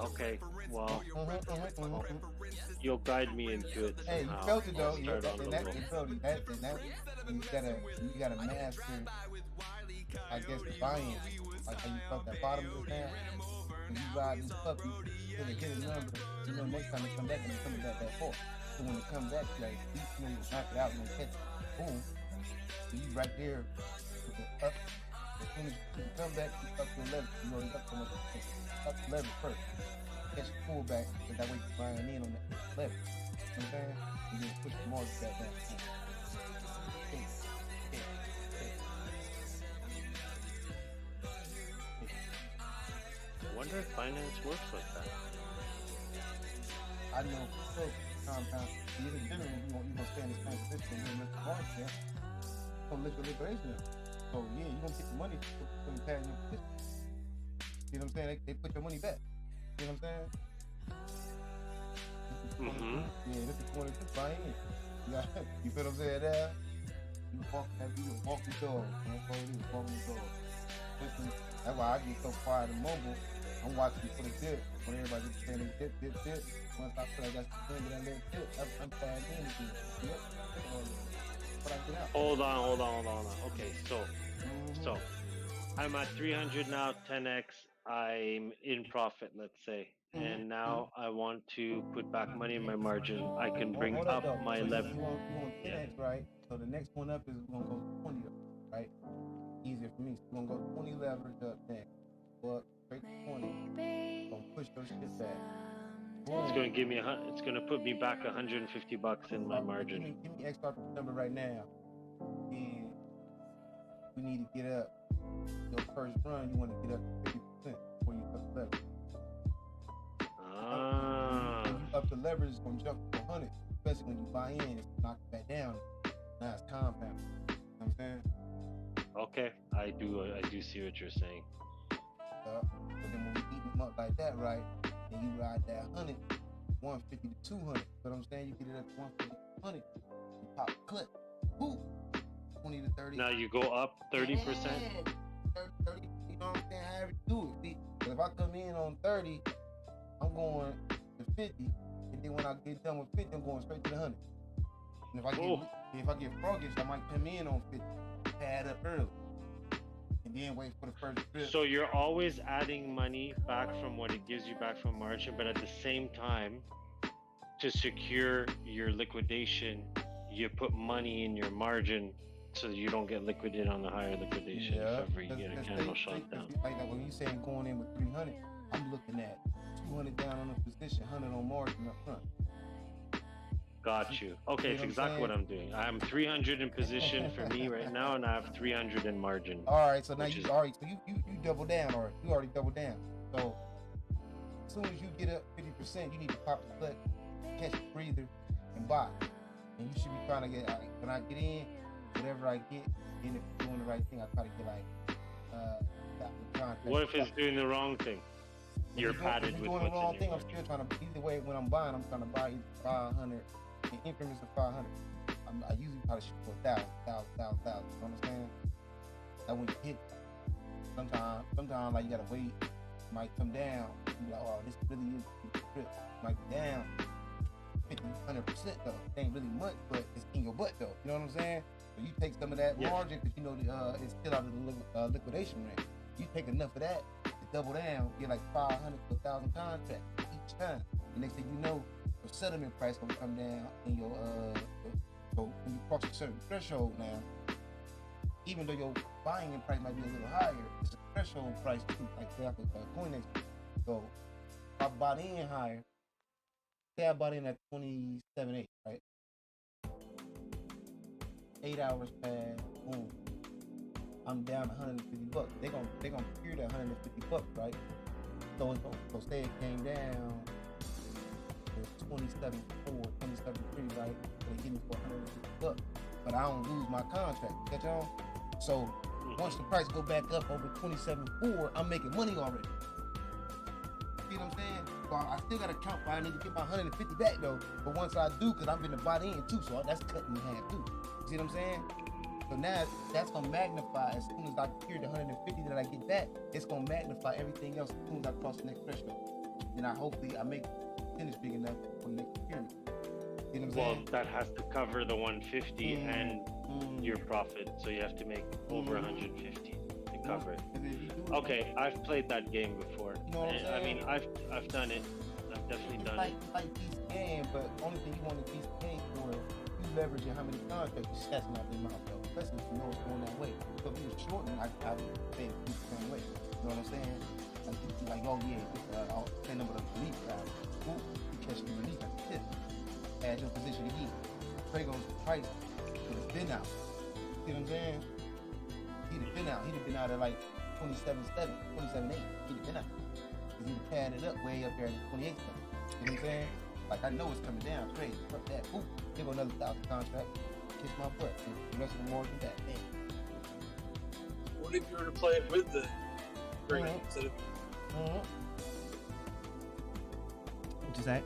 Okay, well, you'll guide me into it. Hey, you felt it though. You gotta master, I guess, the buy-in. Like how you felt that bottom just now. When you ride this puppy till it hit a number, you know next time it come back and it comes back that far. So when it comes back, like you knock it out and catch it, boom. So you right there with the up. As soon as you come back, you up to 11. You know, you up to 11 first. Catch the pullback, so that way you're buying in on that 11. You know what I'm saying? And then push the margin back down. I wonder if finance works like that. I know for sure compound. Even generally, you're gonna stay in the same position and lift the margin, yeah? You're gonna lift your liquidation up. So yeah, you're gonna get the money from the past in your position. You know what I'm saying? They put your money back. You know what I'm saying? Yeah, this is 22 buy in. You feel what I'm saying there? You walk the dog. That's what it is, walking the dog. That's why I get so quiet and mobile. I'm watching for the dip. When everybody just saying dip. Once I feel like that's the thing that I let dip, I'm tagged in again. Yep. But I get out. Hold on. Okay, so I'm at 300 now, 10x. I'm in profit, let's say. And now I want to put back money in my margin. I can bring up my level. You want 10x, right? So the next one up is we're gonna go 20, right? Easier for me. So we're gonna go 20 leverage up next. Well, straight to 20. Gonna push those shit back. It's gonna give me it's gonna put me back $150 in my margin. Give me XR number right now. And we need to get up. Your first run, you want to get up to 50% before you up the leverage. When you up the leverage, it's gonna jump to 100. Especially when you buy in, it's knock it back down. Now it's compound. You know what I'm saying? Okay, I do see what you're saying. So then when we eat them up like that, right? And you ride that 100, 150 to 200. You know what I'm saying? You get it up to 150 to 200. You cut. Woo, 20 to 30. Now you go up 30%. 30, you know what I'm saying? However you do it. See, if I come in on 30, I'm going to 50, and then when I get done with 50, I'm going straight to the 100. And if I get froggish, I might come in on 50, pad up early, and then wait for the first trip. So you're always adding money back from what it gives you back from margin, but at the same time, to secure your liquidation, you put money in your margin so that you don't get liquidated on the higher liquidation if ever you get a candle shot down. Like when you saying going in with 300, I'm looking at 200 down on the position, 100 on margin up front. Got you. Okay, it's exactly what I'm doing. I'm 300 in position for me right now, and I have 300 in margin. All right, so now you double down, or you already doubled down. So as soon as you get up 50%, you need to pop the clutch, catch a breather, and buy. And you should be trying to get, like, when I get in, whatever I get, and if you're doing the right thing, I try to get the contract. What if it's doing the wrong thing? You're padded with what's in doing the wrong your thing. I'm still trying to. Either way, when I'm buying, I'm trying to buy either 500 in increments of 500. I usually try to shoot for 1,000. You understand? That when you hit, sometimes like you gotta wait. It might come down. You be like, oh, this really is a trip. It might be down 50-100% though. It ain't really much, but it's in your butt though. You know what I'm saying? So you take some of that margin because you know it's still out of the liquidation range. You take enough of that to double down, get like 500 to 1,000 contracts each time. And next thing you know, your settlement price gonna come down in your so when you cross a certain threshold now, even though your buying price might be a little higher, it's a threshold price too, like say after CoinEx. So if I bought in higher, say I bought in at 27.8, right? 8 hours pass, boom. I'm down $150. They're gonna clear that $150, right? So say it came down to 27.4, 27.3, right? They give me for $150, but I don't lose my contract. Catch on? So once the price go back up over 27.4, I'm making money already. See what I'm saying? So I still gotta count, but I need to get my 150 back though. But once I do, cause I'm gonna buy in too, so that's cutting in half too. See what I'm saying? So now that's gonna magnify as soon as I clear the 150 that I get back. It's gonna magnify everything else as soon as I cross the next threshold. Then hopefully I make finish big enough for the next pyramid. You know what I'm saying? That has to cover the 150 and your profit, so you have to make over 150 to cover it. Okay, I've played that game before. You know what I'm saying? I mean, I've done it. I've definitely done it. Like piece game, but only thing you want to piece game for is you leveraging how many contracts you're snatching out their mouth, though. Especially if you know it's going that way. So if you were shorting, I would say it's the same way. You know what I'm saying? Like you be like, oh yeah, I'll send them with a relief route. Boom, you catch the relief at the tip. Add your position again. Trey goes price could have been out. See what I'm saying? He'd have been out. He'd have been out at like 27.7, 27.8. He'd have been out. Because he'd have padded up way up there at 28.7. You know what I'm saying? Like I know it's coming down. Trey, fuck that. Ooh, here go another 1,000 contract. Kiss my butt. And the rest of the more than that. Damn. What if you were to play it with the green instead of? What you say?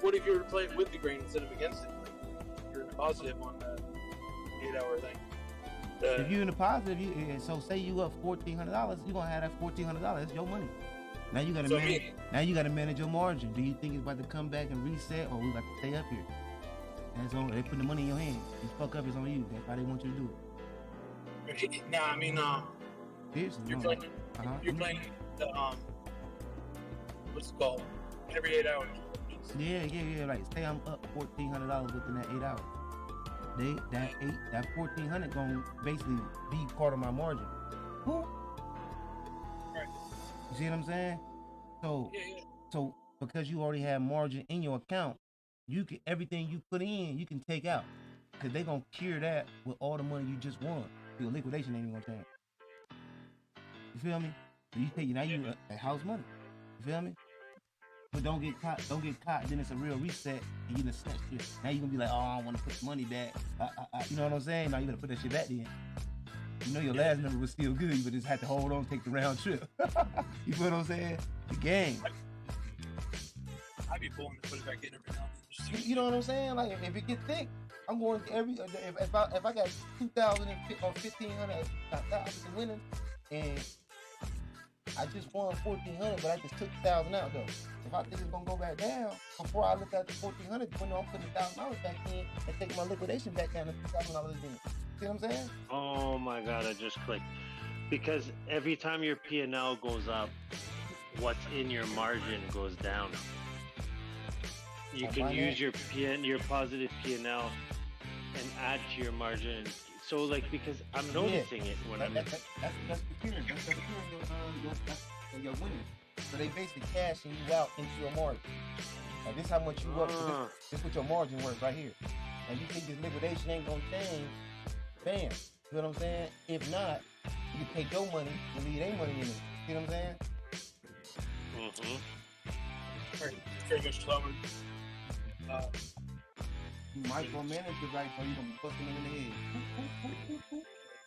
What if you were to play it with the grain instead of against it? Like you're in the positive on that 8-hour thing. If you're in the positive, so say you up $1,400, you're gonna have that $1,400. It's your money. Now you gotta manage. Now you gotta manage your margin. Do you think it's about to come back and reset, or we about to stay up here? And so they put the money in your hand. You fuck up, it's on you. That's how they want you to do it. Now I mean, you're playing. You're playing the what's it called? Every 8 hours. Yeah. Like say I'm up $1,400 within that 8 hours. That $1,400 gonna basically be part of my margin. Right. You see what I'm saying? So because you already have margin in your account, you can everything you put in, you can take out. Cause they gonna cure that with all the money you just won. Your liquidation ain't even gonna change. You feel me? So you take now you at house money. You feel me? But don't get caught, then it's a real reset, and you just snatch shit. Now you're gonna be like, oh, I don't wanna put the money back. You know what I'm saying? Now you gotta put that shit back then. You know your last number was still good, but just had to hold on, take the round trip. You feel what I'm saying? The game. I'd be pulling to put it back in every now and then. You know what I'm saying? Like if it get thick, I'm going to if I got 2,000 or 1,500 winning, and I just won 1,400, but I just took 1,000 out though. If I think it's gonna go back down before I look at the 1,400, when I'm putting $1,000 back in and taking my liquidation back down to $2,000 in. See what I'm saying? Oh my god, I just clicked. Because every time your P&L goes up, what's in your margin goes down. You can use your positive P&L and add to your margin. So like, because I'm noticing it when I'm that's securing. That's securing your winning. So they basically cashing you out into your margin. Now this is how much you work. So this what your margin work right here. And you think this liquidation ain't gonna change? Bam. You know what I'm saying? If not, you can take your money and leave their money in it. You know what I'm saying? Very much slower. You micromanage it right, so you gonna be busting them in the head.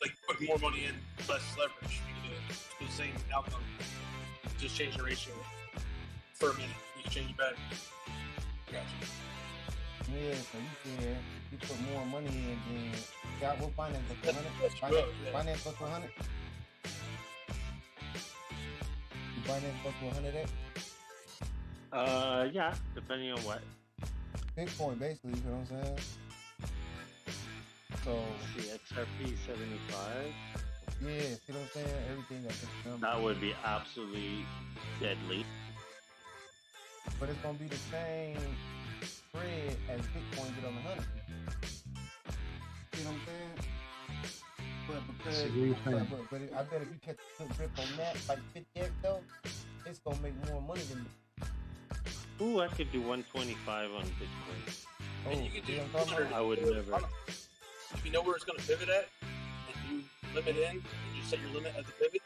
Like put more money in, less leverage. You do the same outcome. Just change the ratio for a minute. You can change it back. Gotcha. Yeah, so you put more money in than got what finance goes to 100? Finance goes to 100? You finance goes to 100 X? Yeah, depending on what. Bitcoin, basically, you know what I'm saying? So the XRP 75. Yeah, see what I'm saying? Everything that's that would be absolutely deadly. But it's gonna be the same spread as Bitcoin did on the 100. See what I'm saying? But because I bet if you catch a good grip on that, like 50x though, it's gonna make more money than. Ooh, I could do 125 on Bitcoin. Oh, and you can do I would never. If you know where it's going to pivot at, and you limit in, and you set your limit at the pivot,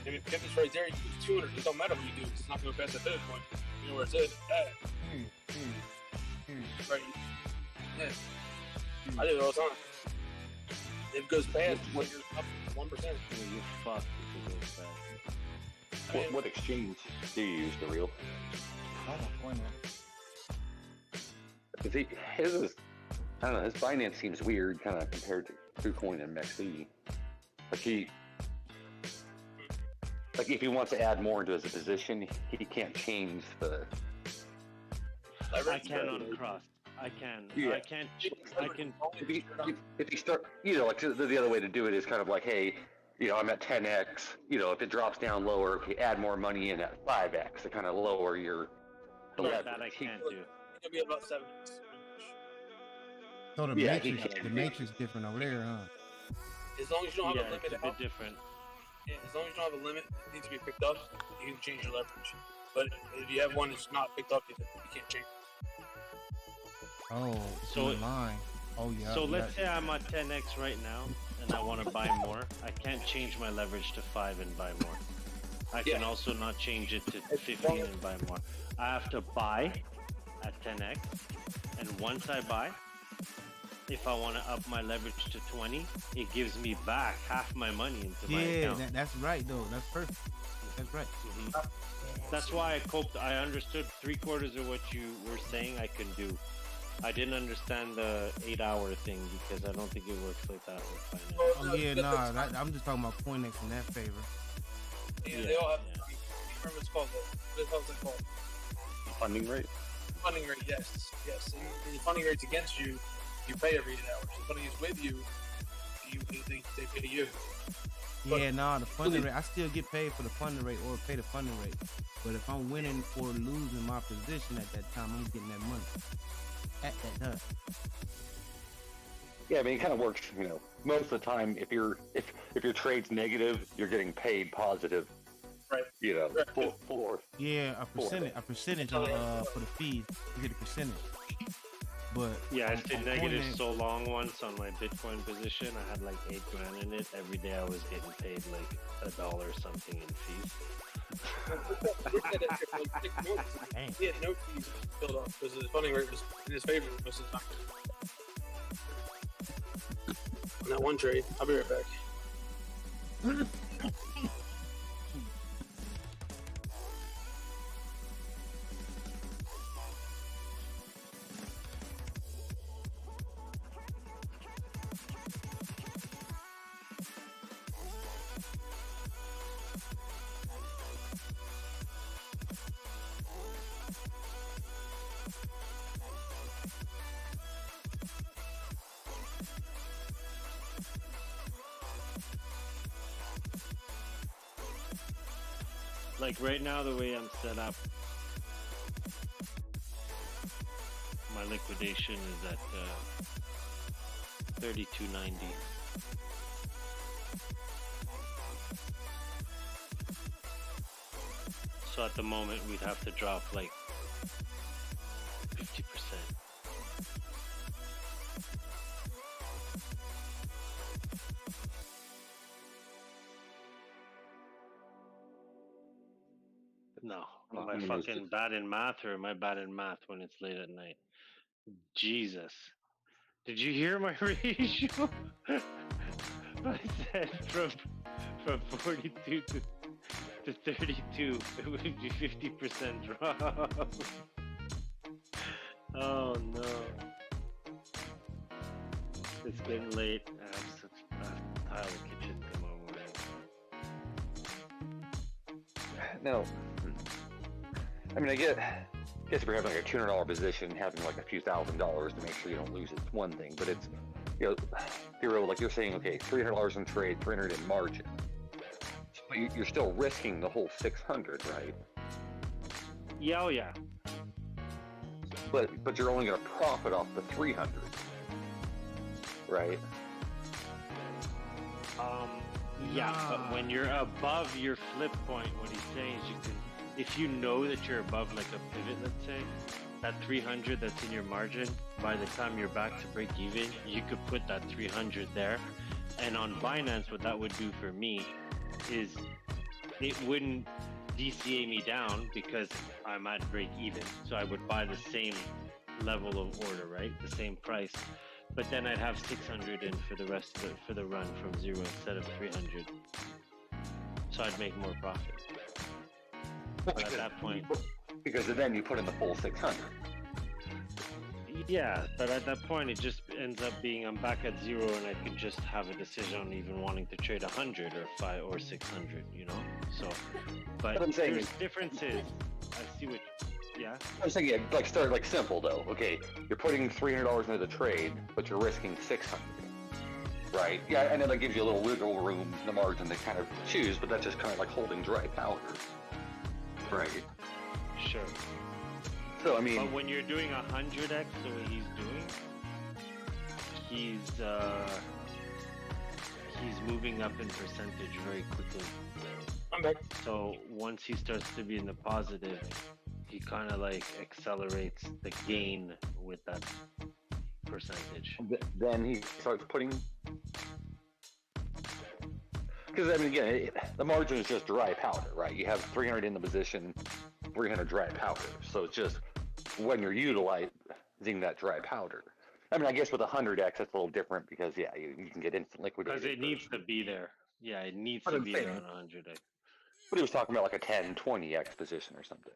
if it pivots right there, you do 200. It don't matter what you do, it's not going to pass that pivot point. You know where it's at. Right. Yeah. I do it all the time. If it goes past, you're up 1%. You fucked if it goes past. What exchange do you use, the real? Because his is, I don't know, his finance seems weird, kind of compared to KuCoin and MEXC. Like if he wants to add more into his position, he can't change the. I can uncross. I can. Yeah. I can't. I can. If you start, like the other way to do it is kind of like, hey, I'm at 10x. If it drops down lower, okay, add more money in at 5x to kind of lower your. That I can't do. It'll be about 7. So the matrix different over there, huh? As long as you don't have a limit, it's a bit different. Yeah, as long as you don't have a limit, it needs to be picked up. You can change your leverage. But if you have one that's not picked up, you can't change. Oh, so in line. Oh yeah. So let's say I'm at 10x right now, and I want to buy more. I can't change my leverage to 5 and buy more. I can also not change it to 15 and buy more. I have to buy at 10x, and once I buy, if I want to up my leverage to 20, it gives me back half my money into my account. Yeah, that's right though. That's perfect. That's right. That's why I coped. I understood 3/4 of what you were saying I can do. I didn't understand the 8-hour thing because I don't think it works like that with finance. Oh yeah, nah. I'm just talking about Coinex in that favor. Yeah, they all have. Remember what's called? What the hell is it called? Funding rate. Funding rate, yes. And the funding rate's against you. You pay every 8 hours. The funding is with you. They pay you. Yeah, the funding rate. I still get paid for the funding rate or pay the funding rate. But if I'm winning or losing my position at that time, I'm getting that money at that time. Yeah, I mean, it kind of works. Most of the time, if your trade's negative, you're getting paid positive. Right. For a percentage on for the fees. You get a percentage. But yeah, I stayed negative so long once on my Bitcoin position. I had like $8,000 in it. Every day I was getting paid like $1 something in fees. He had no fees filled up because the funding rate was in his favor most of the time. On that one trade, I'll be right back. Like right now, the way I'm set up, my liquidation is at 32.90. So at the moment, we'd have to drop like 50%. No, am I fucking bad in math, or am I bad in math when it's late at night? Jesus. Did you hear my ratio? I said from 42 to 32, it would be 50% drop. Oh no. It's getting late. I'm such a tile the kitchen tomorrow morning. No. I mean, I guess if you're having like a $200 position, having like a few $1,000s to make sure you don't lose it's one thing, but it's, you know, Hero, like you're saying, okay, $300 in trade, $300 in margin, but you're still risking the whole 600, right? Yeah, oh yeah. But you're only going to profit off the 300, right? Yeah, but when you're above your flip point, what he's saying is you can, if you know that you're above like a pivot, let's say, that 300 that's in your margin, by the time you're back to break even, you could put that 300 there. And on Binance, what that would do for me is it wouldn't DCA me down because I'm at break even. So I would buy the same level of order, right? The same price. But then I'd have 600 in for the rest of it, for the run from 0 instead of 300. So I'd make more profit. But at that point, because then you put in the full 600. Yeah, but at that point it just ends up being I'm back at 0 and I could just have a decision on even wanting to trade 100 or 5 or 600, you know. So, but I'm saying there's differences. I see what. Yeah. I'm saying, yeah, like start like simple though. Okay, you're putting $300 into the trade, but you're risking 600. Right. Yeah, and then that gives you a little wiggle room in the margin to kind of choose, but that's just kind of like holding dry powder. Right. Sure. So I mean, but when you're doing 100x the way he's doing, he's moving up in percentage very quickly. Okay. So once he starts to be in the positive, he kind of like accelerates the gain with that percentage. Then he starts putting. Because, I mean, again, the margin is just dry powder, right? You have 300 in the position, 300 dry powder. So it's just when you're utilizing that dry powder. I mean, I guess with 100x, it's a little different because, yeah, you can get instant liquidated. Because it needs to be there. Yeah, it needs to be there on 100x. But he was talking about like a 10, 20x position or something.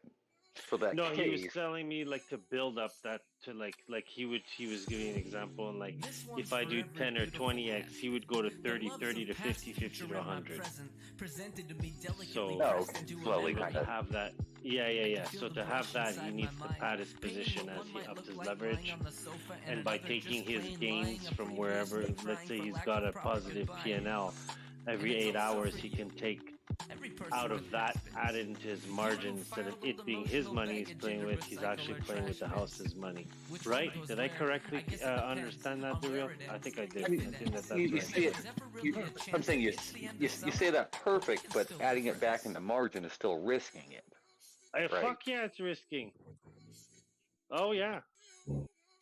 For that no, case, he was telling me like to build up that to like he was giving an example, and like if I do 10 or 20x, he would go to 30, 30 to 50, 50 to 100. So slowly kind to of have that. Yeah. So to have that, he needs to pad his position as he ups his leverage, and by taking his gains from wherever, let's say he's got a positive P&L, every 8 hours he can take out of that added into his margin. Instead of it being his money he's playing with, he's actually playing with the house's money. Right? Did I correctly understand that, Daryl? I think I did. I think that's you right. say it, I'm saying you say that perfect, but adding it back into margin is still risking it. Right? Fuck yeah, it's risking. Oh yeah.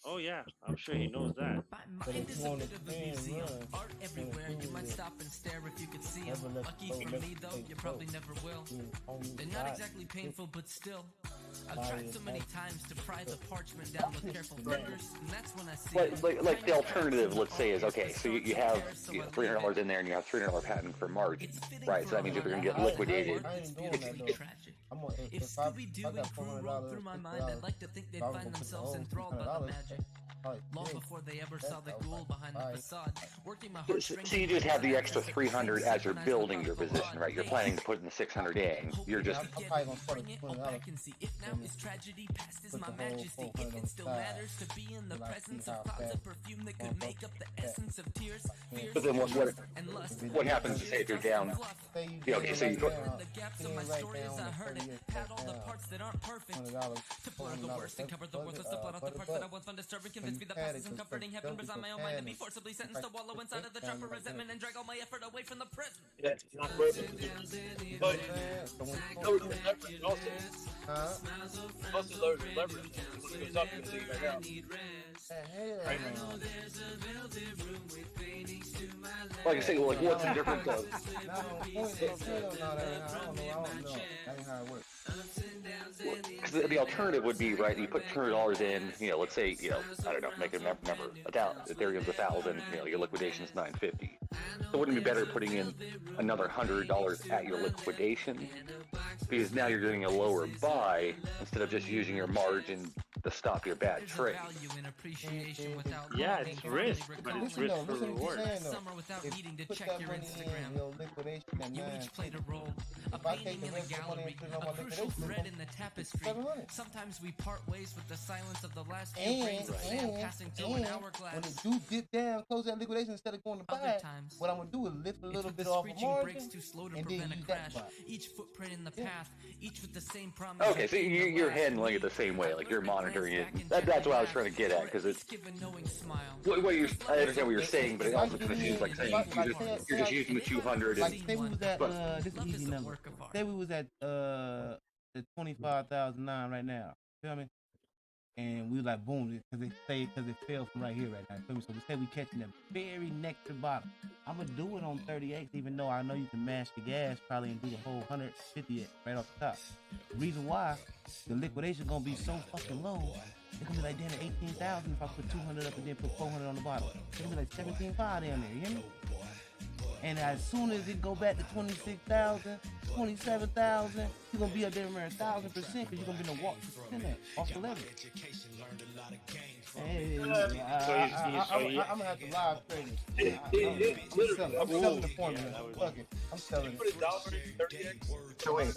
Oh yeah, I'm sure he knows that. But if you want to expand, art everywhere, you might stop and stare if you could see them. Lucky for me though, you probably never will. They're not exactly painful, but still. I've tried so many times to pry the parchment down with careful fingers, and that's when I see like the alternative, let's say, is okay. So you have $300 in there, and you have $300 patent for margin, right? So that means if you're gonna get liquidated, if Scooby-Doo and Crew rolled through my mind, I'd like to think they'd find themselves enthralled by the magic. Long before they ever saw the ghoul behind the facade. Working my heartstrings. So you just have the extra 300 as you're building your position, right? You're planning to put in the 600 in. You're just. If now is tragedy, past is my majesty. If it still matters to be in the presence of clouds of perfume that could make up the essence of tears. But then what? And what happens say if you're down? Okay, so you put. To blur the worst and cover the worthless, to blot out the parts that I once found disturbing. Convince me the past isn't comforting. Heaven resigned my own mind to be forcibly sentenced to wallow inside of the trap of resentment and drag all my effort away from the present. Yeah, it's not great. But lower your leverage also. Also lower your leverage. When it goes up, you're going to back out. Right? Like I say, like what's the difference of? Because the alternative would be, right, you put $200 in, let's say, I don't know, make a number, Ethereum's 1,000, your liquidation is $950. So wouldn't it be better putting in another $100 at your liquidation? Because now you're doing a lower buy instead of just using your margin to stop your bad trade. Yeah, it's risk, but it's risk for reward. Summer without needing to check your Instagram. You each played a role, a painting in a gallery, a crucial thread in the tapestry. Sometimes we part ways with the silence of the last few grains of sand passing through an hourglass. When it do dip down, close that liquidation instead of going to buy it, what I'm gonna do is lift a little bit off the margin too slow to prevent a crash. Each footprint in the path, each with the same promise. Okay, so you're handling it the same way, like you're monitoring it. That's what I was trying to get at, because it's. I understand what you're saying, but it also kind of seems like saying you're just using the 200. Like say we was at this is easy number. Say we was at the 25,009 right now. Feel me? And we like boom, because it fell from right here right now. Feel me? So we say we catching the very next to bottom. I'm gonna do it on 30x, even though I know you can mash the gas probably and do the whole 150x right off the top. The reason why the liquidation gonna be so fucking low, it's gonna be like down to 18,000 if I put 200 up and then put 400 on the bottom. It's gonna be like 17,500 down there, you hear me? And as soon as it go back to 26,000, 27,000, you're gonna be up there around 1,000%, because you're gonna be in the walk off the level. Hey, I'm gonna have to live trade it. I'm selling the formula. Fuck it. I'm selling it. So wait,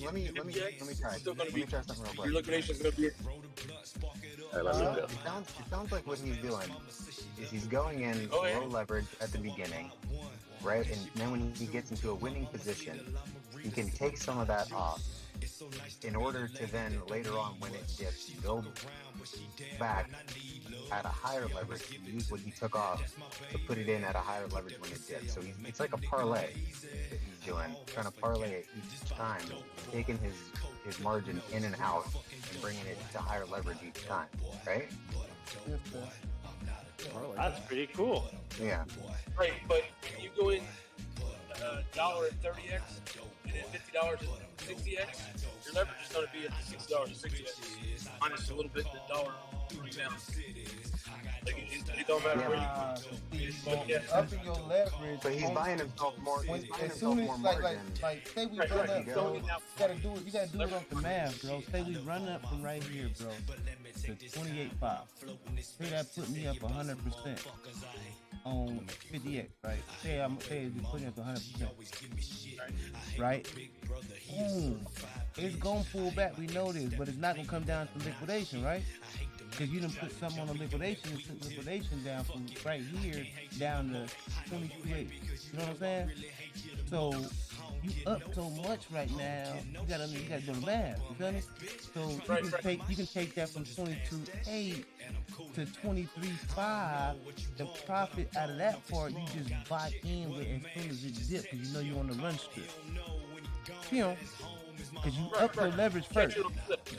let me try. Let me try something real quick. Your liquidation is gonna be. It sounds like what he's doing is he's going in low leverage at the beginning, right? And then when he gets into a winning position, he can take some of that off in order to then later on, when it dips, build back at a higher leverage, use what he took off to put it in at a higher leverage when it dips. So it's like a parlay that he's doing, trying to parlay it each time, taking his margin in and out and bringing it to higher leverage each time, right? That's pretty cool. Yeah. Right, but you go in dollar at 30x and then $50 at 60x, your leverage is going to be at the $60 at 60x minus a little bit the dollar down. Like it don't matter where you go. Upping your leverage. But he's buying himself more. As soon as like say we run up, bro, you gotta do it off the math, bro. Say we run up from right here, bro, to 28.5. Say that put me up 100% on 50x, right? Say it's putting up 100%, right? Boom. It's gonna pull back. We know this, but it's not gonna come down to liquidation, right? Because you done put something on the liquidation and took liquidation down from right here down to 22.8. You know what I'm saying? So you up so much right now. You gotta do the math. You feel me? So you can take that from 22.8 to 23.5. The profit out of that part you just buy in with as soon as it dips, because you know you're on the run strip. You know. Because you up your leverage first.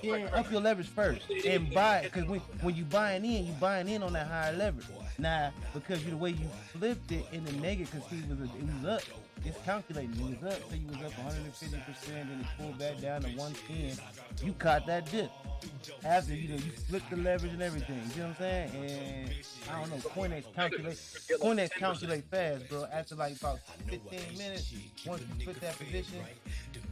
Yeah, up your leverage first. And buy it. Because when you buying in on that higher leverage. Now, because the way you flipped it in the negative, because it was up, it's calculating. It was up, so you was up 150%, and it pulled back down to 110. You caught that dip. After you flipped the leverage and everything. You know what I'm saying? And I don't know, Coinex calculate fast, bro. After like about 15 minutes, once you put that position,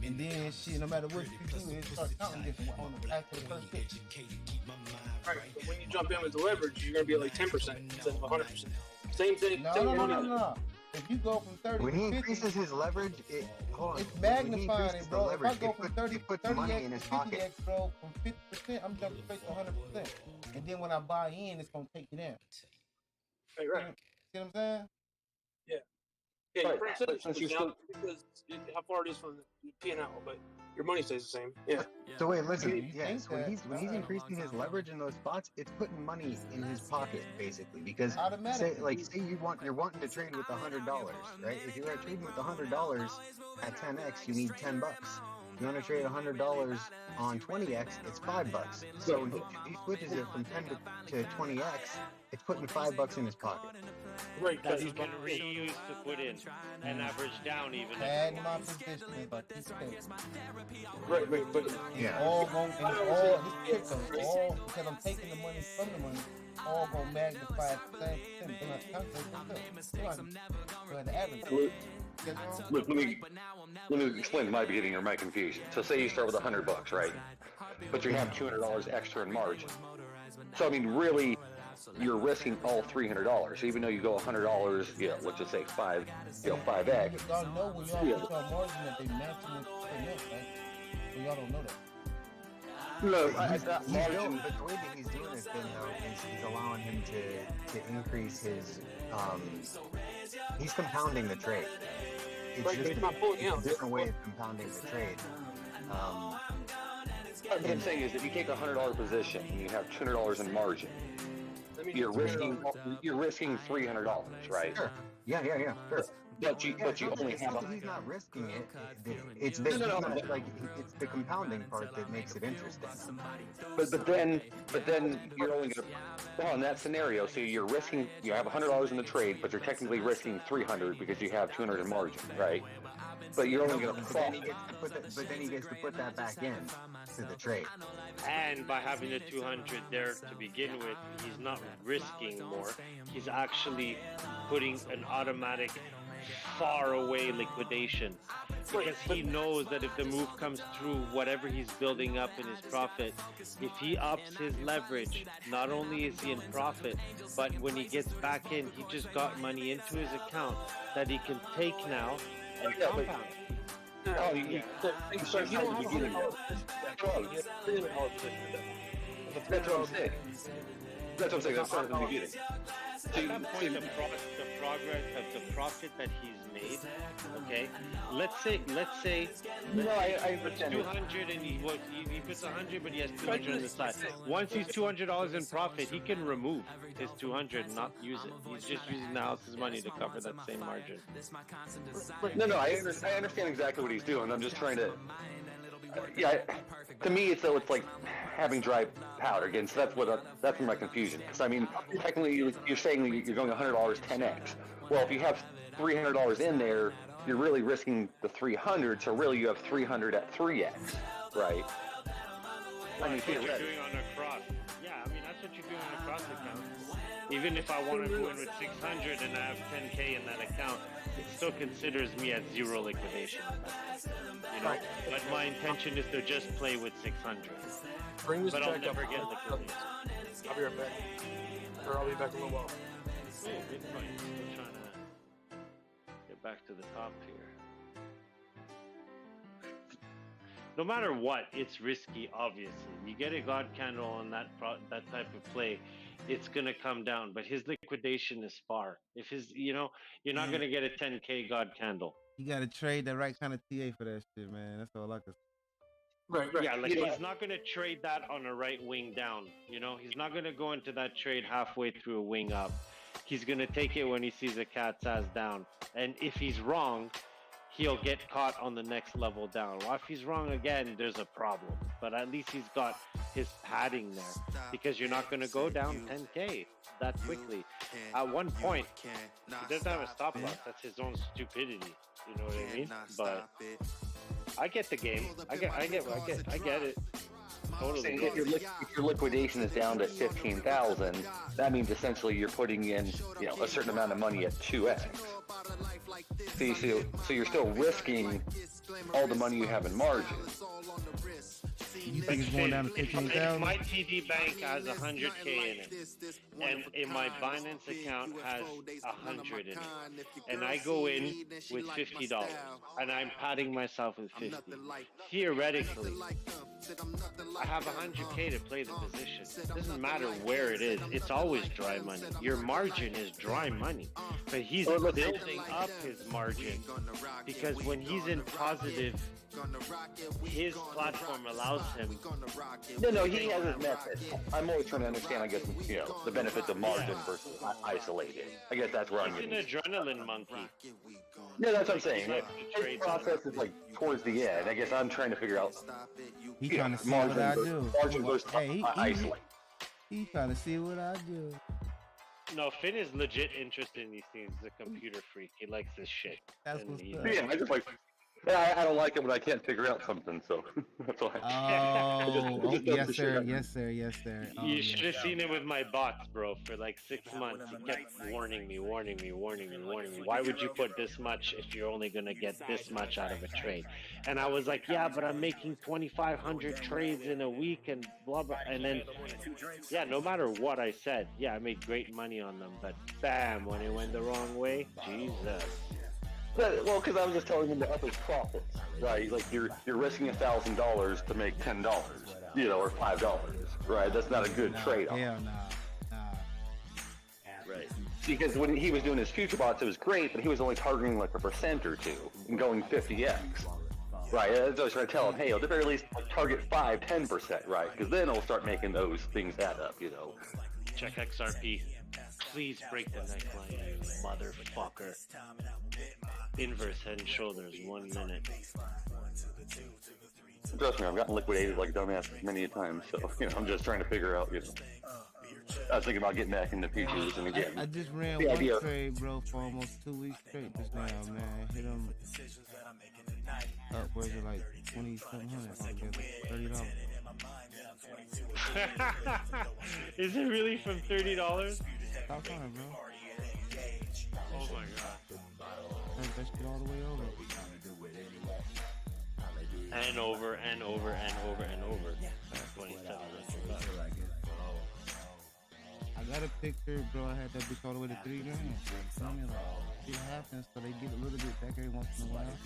and then shit, no matter what you do, it starts counting different on the after the first hit. Right, but when you jump in with the leverage, you're gonna be at like 10% instead of 100%. Same thing. No. If you go from 30 when to he 50, increases his leverage, it's magnifying it, bro. Leverage, if I go from 30 to 30x in to 50x, bro, from 50%, I'm jumping straight to 100%. And then when I buy in, it's gonna take you down. Right. See what I'm saying? Yeah. Yeah, Right, your percentage but since goes you're down because how far it is from the P&L, but your money stays the same. Yeah. So wait, listen. You Yes, think when he's increasing his leverage in those spots, it's putting money in his pocket basically. Because say automatically. you're wanting to trade with $100, right? If you're trading with $100 at 10x, you need $10. If you want to trade $100 on 20x, it's $5. So when he switches it from 10 to 20x, it's putting $5 in his pocket. Right, that he can reuse to put in and average down even. Add my position, but he's Right, but yeah. All going, and all his cryptos, all because I'm taking the money from the money, all gonna magnify at the same percent. They're not calculating themselves. Go ahead, the average. Look, let me explain my beginning or my confusion. So say you start with $100, right? But you have $200 extra in margin. So I mean, really, you're risking all $300. Even though you go $100, let's just say 5x. Y'all know when y'all put y'all margin that they matching with something else, right? So y'all don't know that. No, but the way that he's doing this thing though is he's allowing him to increase his he's compounding the trade. It's just a different way of compounding the trade. What I'm saying is, if you take a $100 position and you have $200 in margin, you're risking $300, right? Sure. Yeah, sure. But you only have. He's not risking it. It's the compounding part that makes it interesting. But then you're only going to in that scenario. So you're risking. You have $100 in the trade, but you're technically risking $300 because you have $200 in margin, right? But you're only going to profit. But then he gets to put that back in to the trade. And by having the 200 there to begin with, he's not risking more. He's actually putting an automatic far away liquidation because he knows that if the move comes through, whatever he's building up in his profit, if he ups his leverage, not only is he in profit, but when he gets back in, he just got money into his account that he can take now and compound. Oh, you start at the beginning. That's what I'm saying. That's starting at the beginning. At that point, the progress of the profit that he's made, okay? Let's say no, I understand 200 and he puts 100, but he has 200 on the side. Once he's $200 in profit, he can remove his 200 and not use it. He's just using the house's money to cover that same margin. No, I understand exactly what he's doing. I'm just trying to. To me, it's like having dry powder again. So that's my confusion. Because I mean, technically, you're saying that you're going $100 10x. Well, if you have $300 in there, you're really risking the 300. So really, you have 300 at 3x, right? I mean, that's what you're doing on a cross. Yeah, I mean that's what you're doing on a cross account. Even if I want to go in with 600 and I have 10K in that account, it still considers me at zero liquidation. You know, but my intention is to just play with 600. Bring this but back I'll never up. get liquidation. I'll be right back. Or I'll be back in a little while. Oh, good point. Still trying to get back to the top here. No matter what, it's risky. Obviously, you get a God candle on that type of play, it's gonna come down. But his liquidation is far. If you're not gonna get a 10K God candle. You gotta trade the right kind of TA for that shit, man. That's all I can say. Right. Yeah, he's not going to trade that on a right wing down. He's not going to go into that trade halfway through a wing up. He's going to take it when he sees a cat's ass down. And if he's wrong, he'll get caught on the next level down. Well, if he's wrong again, there's a problem. But at least he's got his padding there because you're not going to go down 10K that quickly. At one point, he doesn't have a stop loss. That's his own stupidity. You know what I mean? But I get the game. I get it. Totally. If your liquidation is down to 15,000, that means essentially you're putting in, a certain amount of money at 2x. So you're still risking all the money you have in margin. You think it's going down to If 15,000? my TD bank has 100K in it, and in my Binance account has 100 in it, and I go in with $50, and I'm patting myself with 50. Theoretically, I have 100K to play the position. Doesn't matter where it is. It's always dry money. Your margin is dry money, but he's building up his margin because when he's in positive, his platform allows him. No, he has his method. I'm always trying to understand, I guess, the benefits of margin versus isolated. I guess that's where I'm He's an getting. adrenaline monkey. No, that's what I'm saying. His process is like towards the end. I guess I'm trying to figure out. He trying to see margin what I versus, do. Margin versus isolate. He trying to see what I do. No, Finn is legit interested in these things. He's a computer freak. He likes this shit. That's what's up. Yeah, I just like. Yeah, I don't like it when I can't figure out something, so that's why. Oh, yes, sir. Yes, sir. Yes, sir. You should have seen it with my bots, bro. For like 6 months, he kept warning me. Why would you put this much if you're only gonna get this much out of a trade? And I was like, yeah, but I'm making 2,500 trades in a week and blah blah. And then, yeah, no matter what I said, yeah, I made great money on them. But bam, when it went the wrong way, Jesus. Well, because I was just telling him to up his profits, right? Like you're risking $1,000 to make $10, or $5, right? That's not a good trade-off. Hell nah. Right. Because when he was doing his future bots, it was great, but he was only targeting like 1% or 2 and going 50x. Right. That's what I was trying to tell him. Hey, at the very least, target 5, 10%, right? Because then he'll start making those things add up, Check XRP. Please break the neckline, you motherfucker. Inverse head and shoulders, 1 minute. Trust me, I've gotten liquidated like dumbass many a time, so I'm just trying to figure out. I was thinking about getting back into futures, and again, I just ran one trade, bro, for almost 2 weeks straight just now, man. Hit him upwards of like 2,700, $30. Is it really from $30? Stop trying, bro. Oh my god. Turn that shit all the way over. And over and over and over and over. 27. I got a picture, bro. I had that bitch all the way to $3 grand. I mean, like, it happens, so they get a little bit back every once in a while.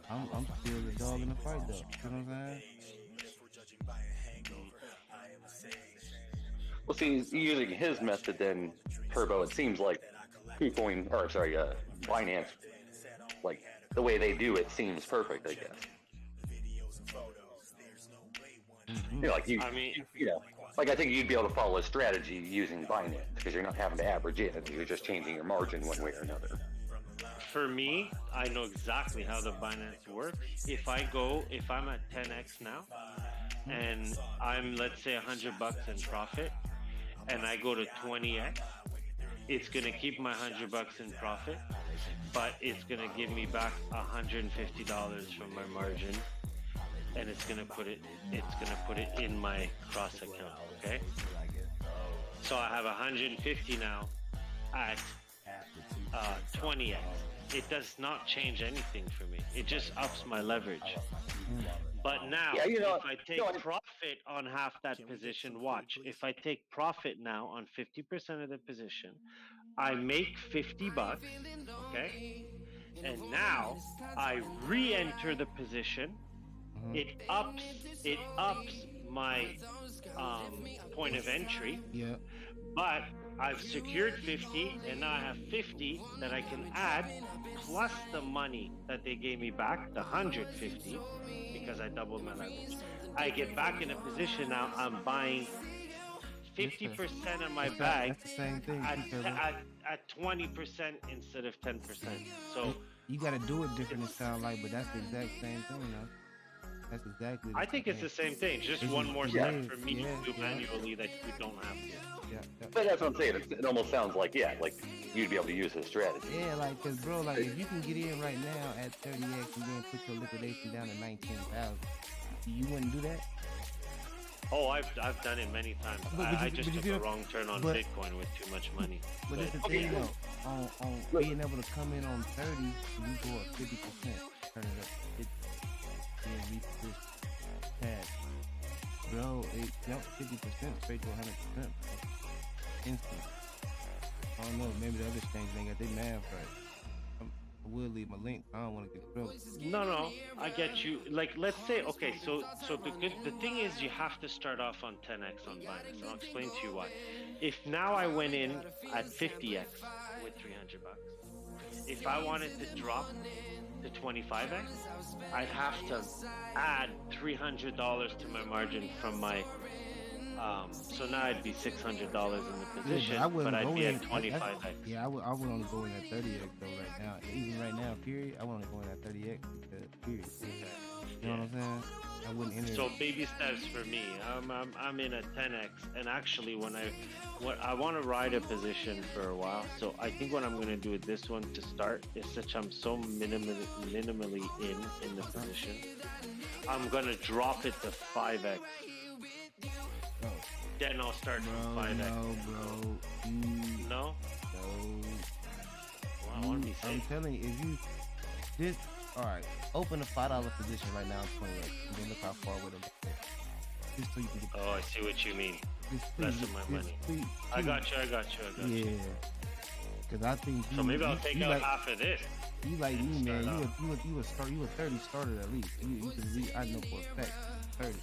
I'm still the dog in the fight, though. You know what I'm saying? Well, see, using his method, then Turbo, it seems like Binance, like the way they do it seems perfect, I guess. Like I think you'd be able to follow a strategy using Binance because you're not having to average in; you're just changing your margin one way or another. For me, I know exactly how the Binance works. If I'm at 10x now, and I'm, let's say, $100 in profit, and I go to 20x, it's gonna keep my $100 in profit, but it's gonna give me back $150 from my margin, and it's gonna put it in my cross account. Okay, so I have 150 now at 20x. It does not change anything for me. It just ups my leverage. But now, if I take profit on half that position, watch. If I take profit now on 50% of the position, I make $50, okay? And now I re-enter the position. It ups my point of entry. Yeah. But I've secured 50, and now I have 50 that I can add, plus the money that they gave me back, the 150, because I doubled my leverage. I get back in a position now, I'm buying 50% of my bag That's the same thing. at 20% instead of 10%. So you gotta do it different, it sounds like, but that's the exact same thing, though. That's exactly. I think it's the same thing. Just one more step for me to do manually that you don't have to. But that's what I'm saying. It almost sounds like you'd be able to use his strategy. Yeah, cause bro, if you can get in right now at 30x and then put your liquidation down to 19,000, you wouldn't do that? Oh, I've done it many times. I just took a wrong turn on Bitcoin with too much money. But it's the thing though, on being able to come in on 30, and you go up 50%, turn it up 50, then reach this pad. bro, it jumped 50% straight to 100%. Instant. I don't know, maybe the other exchange ain't got their math right. I will leave my link. I don't want to get trouble. No, I get you. Like, let's say, okay, so the thing is, you have to start off on 10x on Binance, and I'll explain to you why. If now I went in at 50x with 300 bucks, if I wanted to drop to 25x, I'd have to add $300 to my margin from my. So now I'd be $600 in the position, but I'd be at 25x. Yeah, I would only go in at 30x though right now. Even right now, period, I would only go in at 30x period. You know what I'm saying? I wouldn't enter. So baby steps for me. I'm in at 10x, and actually I want to ride a position for a while. So I think what I'm gonna do with this one to start is since I'm so minimally in the position, I'm gonna drop it to 5x. Then I'll start from 5x. No, bro. No? No. Wow, I want to be safe. I'm telling you, if you alright, open a $5 position right now, 20x, and then look how far with them. Just so you can get. Oh, I see what you mean. Less of my money. I got you. Yeah. Because I think. So maybe I'll take out half of this. You like me, man. You a 30 starter at least. You can read. I know for a fact. 30.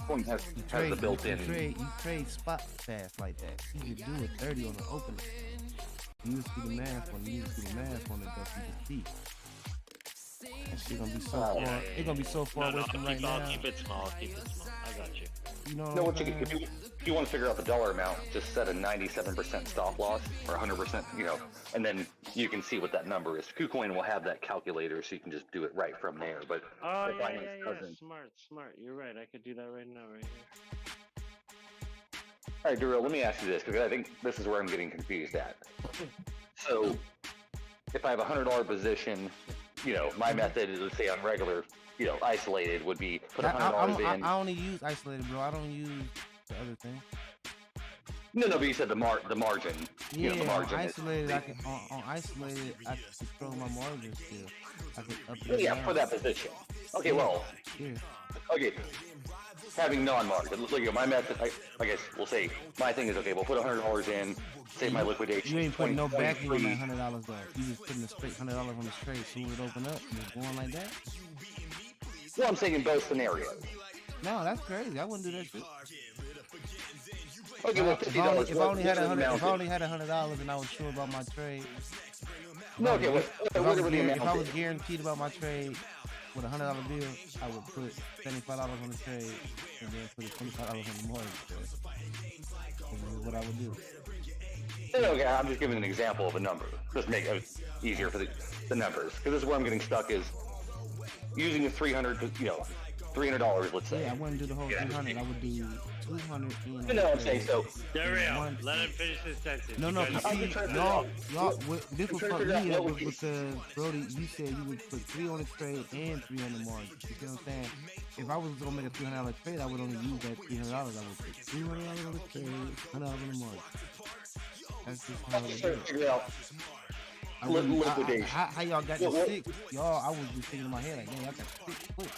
One has the built-in. You trade spot fast like that. You can do it 30 on the opener. You just see the math on it. You just see the math on it. That you can see. That shit gonna be so far. It's gonna be so far away from right now. I'll keep it small. I got you. You know what if you want to figure out the dollar amount, just set a 97% stop loss or 100%, and then you can see what that number is. KuCoin will have that calculator, so you can just do it right from there. But Smart. You're right. I could do that right now, right here. All right, Duro, let me ask you this, because I think this is where I'm getting confused at. So, if I have a $100 position, my method is, let's say on regular, isolated would be put $100 in. I only use isolated, bro. I don't use the other thing. No, but you said the margin. Yeah, the margin isolated. On isolated, I can control my margin still. I can up it down. For that position. Okay, well. Yeah. Okay. Having non-market, look, my method. I guess we'll say my thing is okay. We'll put $100 in. Save my liquidation. You ain't putting no backing on that $100 though. You just putting a straight $100 on the straight. Soon as it open up, you just going like that. Well, I'm saying in both scenarios. No, that's crazy. I wouldn't do that shit. Okay, well, $50. If I only had $100 and I was sure about my trade. No, okay. If I was guaranteed about my trade with $100 bill, I would put $75 on the trade and then put $25 on the mortgage. This is what I would do. Okay, I'm just giving an example of a number. Just make it easier for the numbers. Because this is where I'm getting stuck is using the $300, let's say. Yeah, I wouldn't do the whole 300. I would do 200. You know what I'm saying? So, Dario, let him finish his sentence. No, y'all, this was fuck me up because, Brody, you said you would put 3 on the trade and 3 on the margin. You see what I'm saying? If I was going to make a $300 trade, I would only use that $300. I would put $300 on the trade, $100 on the margin. That's just how I would do it. Liquidation. How y'all got the 6? Y'all, I was just thinking in my head like, man, y'all got 6 foot.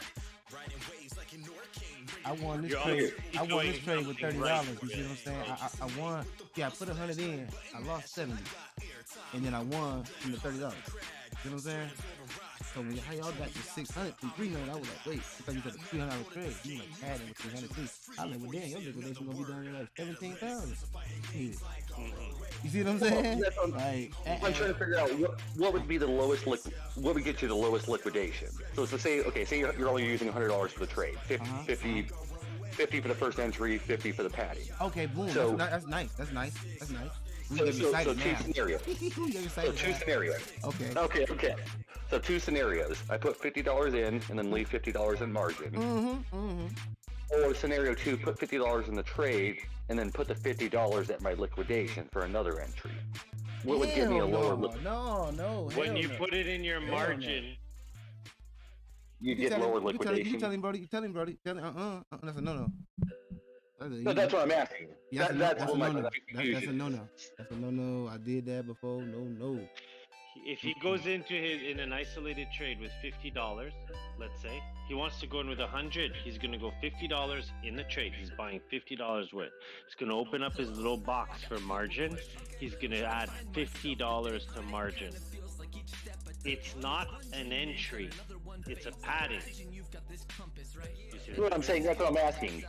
I won this trade with $30. You see what I'm saying? I won. Yeah, I put 100 in. I lost 70, and then I won from the $30. You know what I'm saying? So when how y'all got the 600 from 300, I was like, wait, I thought you said a $300 trade. You like adding with 300 too. I was like, well, damn, your liquidation gonna be down to like 17,000. You see what I'm saying? I'm trying to figure out what would be the lowest what would get you the lowest liquidation. So say you're only using $100 for the trade, 50 for the first entry, 50 for the padding. Okay, boom. So, that's nice. So two scenarios. Okay. So 2 scenarios. I put $50 in and then leave $50 in margin. Or scenario 2, put $50 in the trade and then put the $50 at my liquidation for another entry. What would give me a lower liquidation? No. When you put it in your margin, you get lower liquidation. You tell him, Brody. Tell him. That's a no. No, that's what I'm asking. That's a no-no. That's a no-no. I did that before. No. If he goes into in an isolated trade with $50, let's say he wants to go in with 100, he's gonna go $50 in the trade. He's buying $50 worth. He's gonna open up his little box for margin. He's gonna add $50 to margin. It's not an entry. It's a padding. See what I'm saying? That's what I'm asking.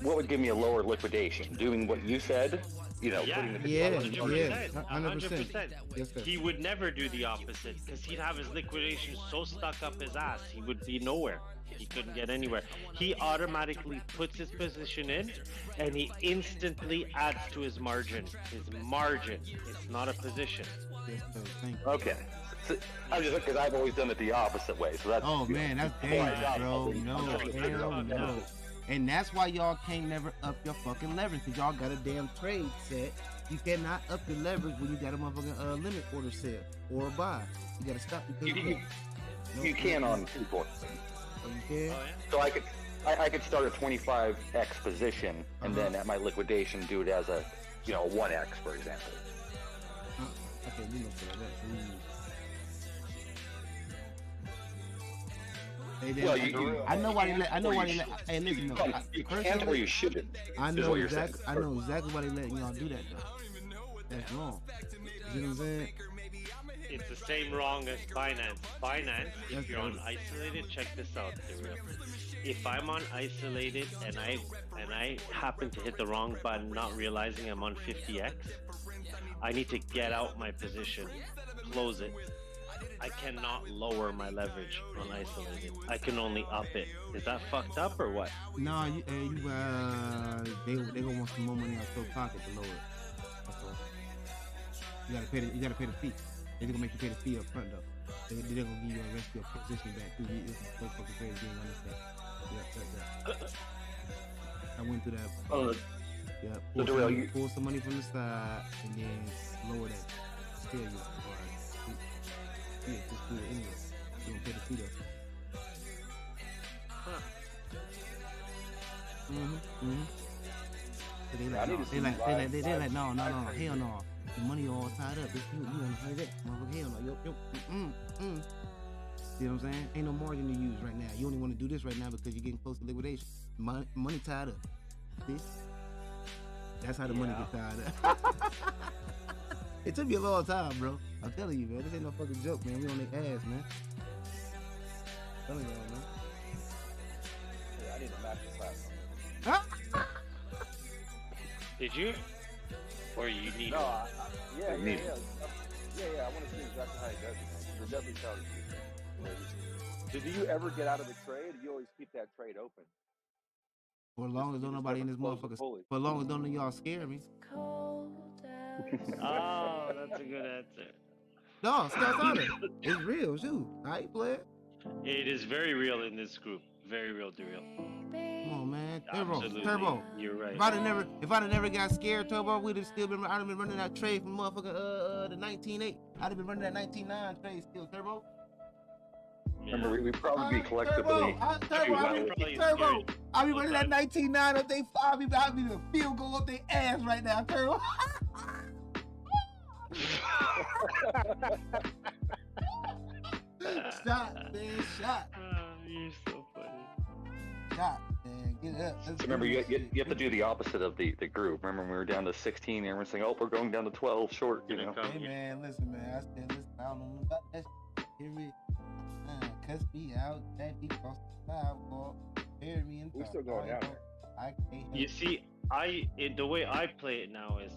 What would give me a lower liquidation? Doing what you said? You know, putting the 100%. Yes, he would never do the opposite because he'd have his liquidation so stuck up his ass, he would be nowhere. He couldn't get anywhere. He automatically puts his position in, and he instantly adds to his margin. His margin. It's not a position. Okay. So, I'm just because I've always done it the opposite way. So that's. Oh man, that's dangerous, bro. No, hell no. And that's why y'all can't never up your fucking leverage, because y'all got a damn trade set. You cannot up your leverage when you got a motherfucking limit order set or a buy. You gotta stop. You can on people. Oh, you can? So I could start a 25x position and then at my liquidation do it as a 1x, for example. Okay, you know that. I know why they let. Hey, listen, no. You can't or you shouldn't. I know exactly why they letting y'all do that though. That's wrong. You know what I'm saying? It's the same wrong as Binance. Binance, if you're on isolated, check this out, Thru. If I'm on isolated and I happen to hit the wrong button, not realizing I'm on 50x, I need to get out my position, close it. I cannot lower my leverage on isolated. I can only up it. Is that fucked up or what? No, they gonna want some more money out your pocket to lower it. That's all. You gotta pay the fee. They're gonna make you pay the fee up front though. They're gonna give you a rest of your position back. It's so fucking crazy. You understand? Yeah. I went through that. Yeah. Pull some money from the side and then lower that. Still you. Yeah, just do it anyway. You don't pay the fee though. So they like, no, hell no. The money all tied up. You want to pay that? Motherfucker, hell no. Yo. See what I'm saying? Ain't no margin to use right now. You only want to do this right now because you're getting close to liquidation. Money tied up. See? That's how the money gets tied up. It took me a long time, bro. I'm telling you, man. This ain't no fucking joke, man. We on their ass, man. I'm telling y'all, man. Yeah, I need a master class. Did you? Or you need No, one? Yeah. I want to see exactly how he does it. The definitely tells you. So do you ever get out of the trade, or you always keep that trade open? For as long as don't nobody in this motherfucker. For as long as don't y'all scare me. Oh, that's a good answer. No, stop on it. It's real, too. I ain't playing. It is very real in this group. Very real, Real. Come on, man. Absolutely. Turbo. You're right. If I'd have never got scared, Turbo, I'd have been running that trade from motherfucker the 19.8. I'd have been running that 19.9 trade still, Turbo. Remember, we probably be collectively. Turbo. I'll be running that 19.9 up they 5. I'll be the field goal up their ass right now, Turbo. Shot, man, shot. You're so funny. Shot, man, get up. So remember, you have to do the opposite of the group. Remember, when we were down to 16, and everyone's saying, "Oh, we're going down to 12 short." You know. Hey, man, listen, man. I don't know about that shit. Hear me? Cuss me out. That he crossed the sidewalk. Bury me in. We're still going down there. I can't. You see, the way I play it now is,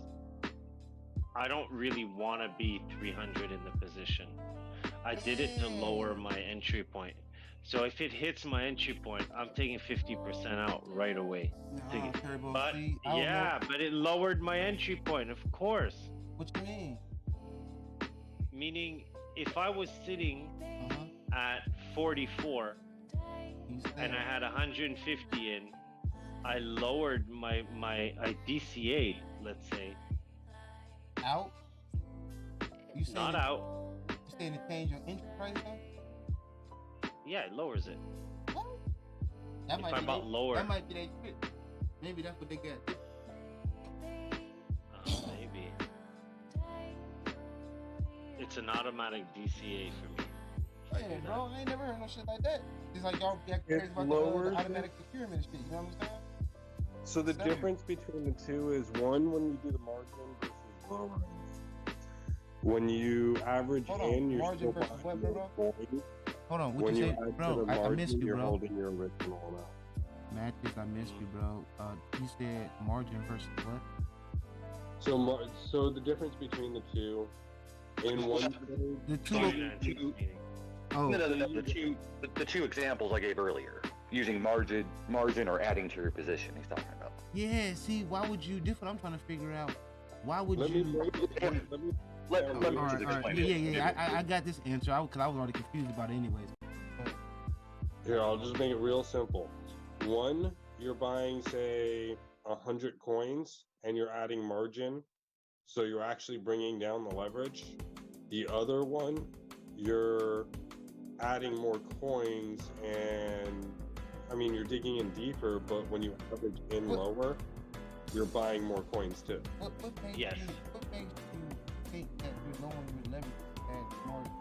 I don't really want to be 300 in the position. I did it to lower my entry point. So if it hits my entry point, I'm taking 50% out right away. Turbo, but but it lowered my entry point, of course. What you mean? Meaning, if I was sitting at 44 and I had 150 in, I lowered I DCA'd, let's say. Out? You not out. You saying to change your entry price though? Yeah, it lowers it. That might be lower. That might be their trick. Maybe that's what they got. Maybe. It's an automatic DCA for me. Yeah, bro, I ain't never heard no shit like that. It's like y'all get It crazy about lowers the automatic procurement shit. You know what I'm saying? So the difference between the two is one, when you do the margin versus lowering. When you average in, you're margin still versus buying what, more bro? coins. Hold on, what When you you say, add bro? to the margin, I missed you, you're bro. holding your original amount. Matthews, I missed you, bro. You said margin versus what? So the difference between the two, in one trade, the two. No. The two examples I gave earlier, using margin or adding to your position. He's talking about. Yeah. See, why would you? This what I'm trying to figure out. Why would Let you? me explain. Yeah. I got this answer. Because I was already confused about it anyways. Here, I'll just make it real simple. One, you're buying, say, 100 coins, and you're adding margin, so you're actually bringing down the leverage. The other one, you're adding more coins, and I mean, you're digging in deeper, but when you average in lower, you're buying more coins too. What makes you think that you're lowering your leverage and margin?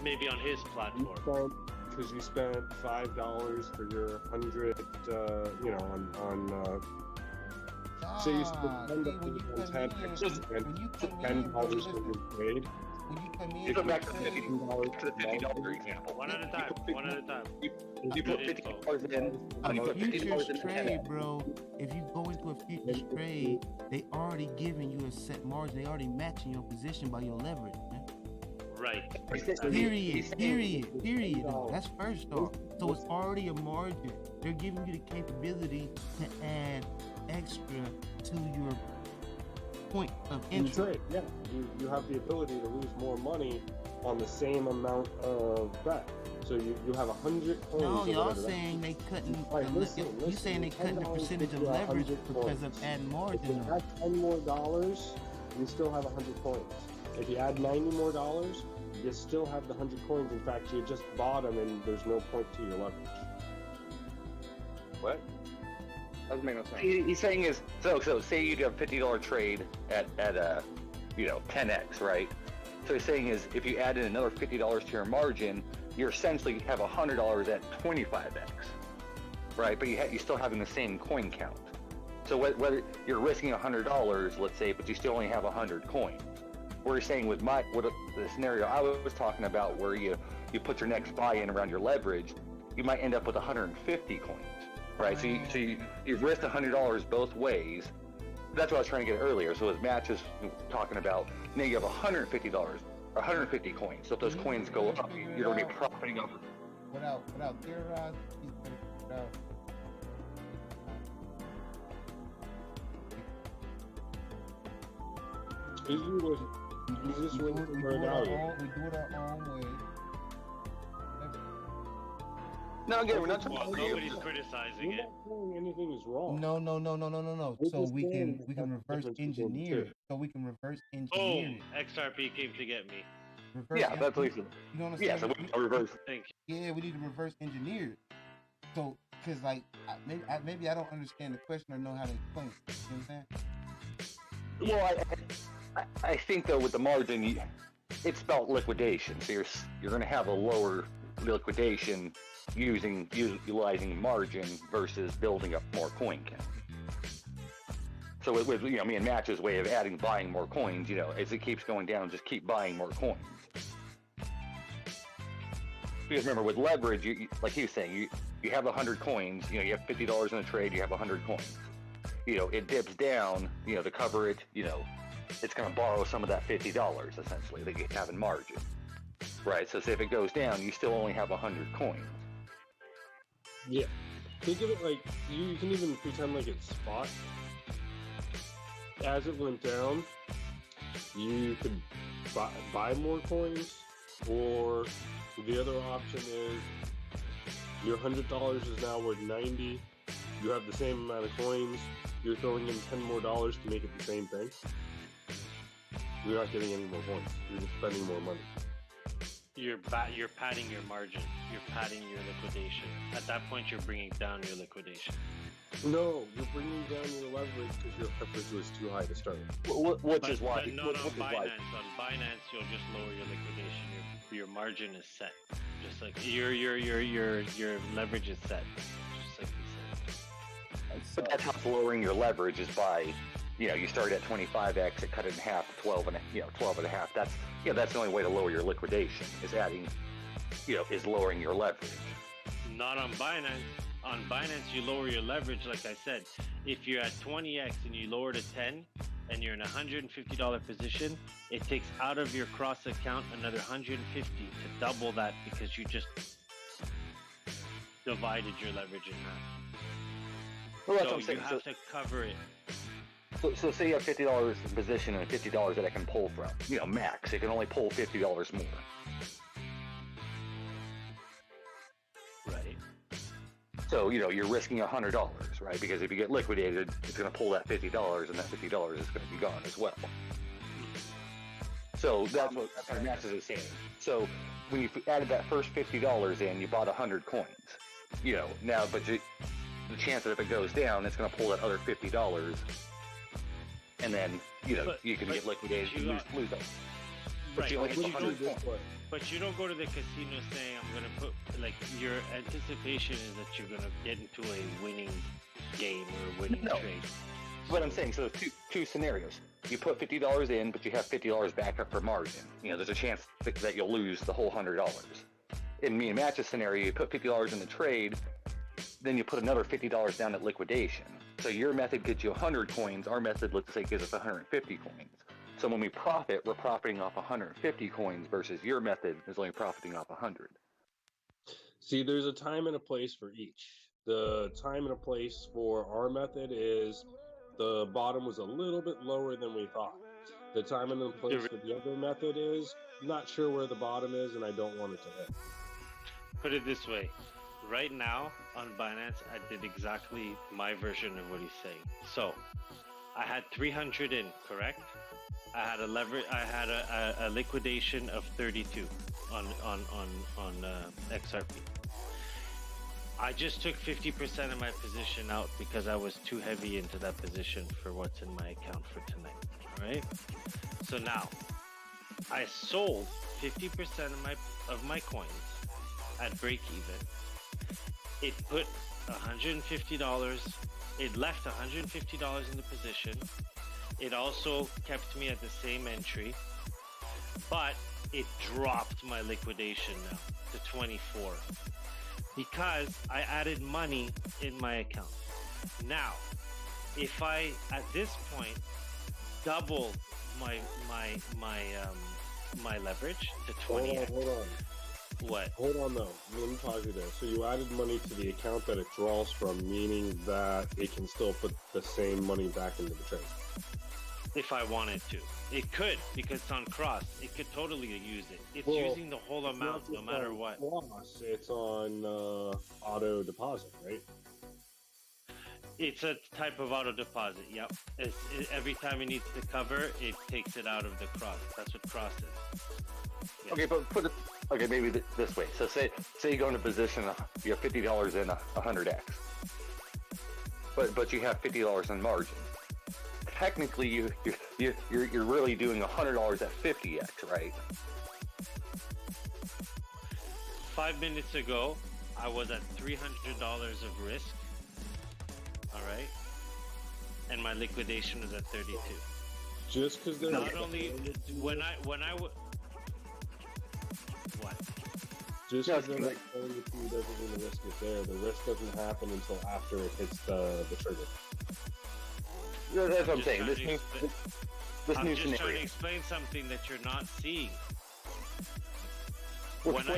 Maybe on his platform. Because you spent $5 for your 100, on say you spent $10 on 10 extra, and $10 for your trade. You go back to the $50 example. One at a time. You put $50 in. A futures trade, bro. If you go into a futures trade, they already giving you a set margin. They already matching your position by your leverage, man. Right. Period. That's first off. So it's already a margin. They're giving you the capability to add extra to your point of entry. Trade, yeah. You have the ability to lose more money on the same amount of bet. So you have 100 coins. No, y'all saying they cutting. You saying they cutting the percentage of leverage because of adding margin. If you add $10 more, you still have 100 coins. If you add $90 more, you still have the 100 coins. In fact, you just bought them, and there's no point to your leverage. What? Doesn't make no sense. He's saying is so say you do a $50 trade at 10x, right? So he's saying is if you add in another $50 to your margin, you essentially have $100 at 25x, right? But you still having the same coin count. So whether you're risking $100, let's say, but you still only have 100 coins. Where you're saying with the scenario I was talking about, where you put your next buy in around your leverage, you might end up with 150 coins, right? So you've risked $100 both ways. That's what I was trying to get earlier. So as Matt is talking about, now you have $150 or 150 coins. So if those coins go up, you're going to be profiting up. Without theorizing, without. We do it our own way. No, again, we're not talking about nobody's criticizing it. Anything is wrong. No. So we can reverse engineer it. So we can reverse engineer it. XRP came to get me. That's what you know what I'm saying? Yeah, so we can reverse. Thank you. Yeah, we need to reverse engineer it. So, because maybe I don't understand the question or know how to explain it. You know what I'm saying? Well, I think though with the margin, it's about liquidation. So you're going to have a lower liquidation utilizing margin versus building up more coin count. So with me and Match's way of buying more coins, as it keeps going down, just keep buying more coins. Because remember, with leverage, like he was saying, you have 100 coins. You have $50 in a trade. You have 100 coins. It dips down. To cover it. It's going to borrow some of that $50 essentially that you have in margin. Right. So say if it goes down, you still only have 100 coins. Yeah. Think of it like you can even pretend like it's spot. As it went down, you could buy more coins, or the other option is your $100 is now worth 90. You have the same amount of coins. You're throwing in $10 more to make it the same thing. You're not getting any more coins. You're just spending more money. You're padding your margin. You're padding your liquidation. At that point, you're bringing down your liquidation. No, you're bringing down your leverage because your leverage was too high to start. Which is why. But not on Binance. On Binance, you'll just lower your liquidation. Your margin is set, just like your leverage is set, just like you said. But that's how lowering your leverage is by, you started at 25x, it cut it in half to 12 and 12 and a half. That's the only way to lower your liquidation is adding, is lowering your leverage. Not on Binance. On Binance, you lower your leverage, like I said. If you're at 20x and you lower to 10, and you're in a $150 position, it takes out of your cross account another $150 to double that because you just divided your leverage in half. Well, that's so what I'm saying. You have to cover it. So say you have $50 in position and $50 that I can pull from. Max. It can only pull $50 more. Right. So, you're risking $100, right? Because if you get liquidated, it's going to pull that $50, and that $50 is going to be gone as well. So that's what Max is saying. So when you added that first $50 in, you bought 100 coins. Now, but the chance that if it goes down, it's going to pull that other $50, and then, you can get liquidated and lose that. Right. But you don't go to the casino saying, I'm going to put, your anticipation is that you're going to get into a winning game or a winning trade. What I'm saying, so there's two scenarios. You put $50 in, but you have $50 back up for margin. There's a chance that you'll lose the whole $100. In me and Match's scenario, you put $50 in the trade, then you put another $50 down at liquidation. So your method gets you 100 coins. Our method, let's say, gives us 150 coins. So when we profit, we're profiting off 150 coins versus your method is only profiting off 100. See, there's a time and a place for each. The time and a place for our method is the bottom was a little bit lower than we thought. The time and the place for the other method is not sure where the bottom is, and I don't want it to hit. Put it this way. Right now on Binance, I did exactly my version of what he's saying. So I had 300 in, correct? I had a liquidation of 32 on XRP. I just took 50% of my position out because I was too heavy into that position for what's in my account for tonight. All right. So now I sold 50% of my coins at break even. It put $150. It left $150 in the position. It also kept me at the same entry, but it dropped my liquidation now to 24 because I added money in my account. Now, if I at this point double my leverage to 20. Hold on. What? Hold on though. Let me pause you there. So you added money to the account that it draws from, meaning that it can still put the same money back into the trade. If I wanted to. It could, because it's on cross. It could totally use it. It's using the whole amount no matter what. It's on auto deposit, right? It's a type of auto deposit, yep. Every time it needs to cover, it takes it out of the cross. That's what cross is. Yes. Okay, but put it, maybe this way. So say you go into position, you have $50 in 100x. But you have $50 in margin. Technically, you're really doing $100 at 50x, right? 5 minutes ago, I was at $300 of risk. All right, and my liquidation was at 32. Just because they're not only when I what? Just because they're not telling you doesn't mean the risk is there. The risk doesn't happen until after it hits the trigger. That's what I'm saying. This new I'm just scenario. trying to explain something that you're not seeing. When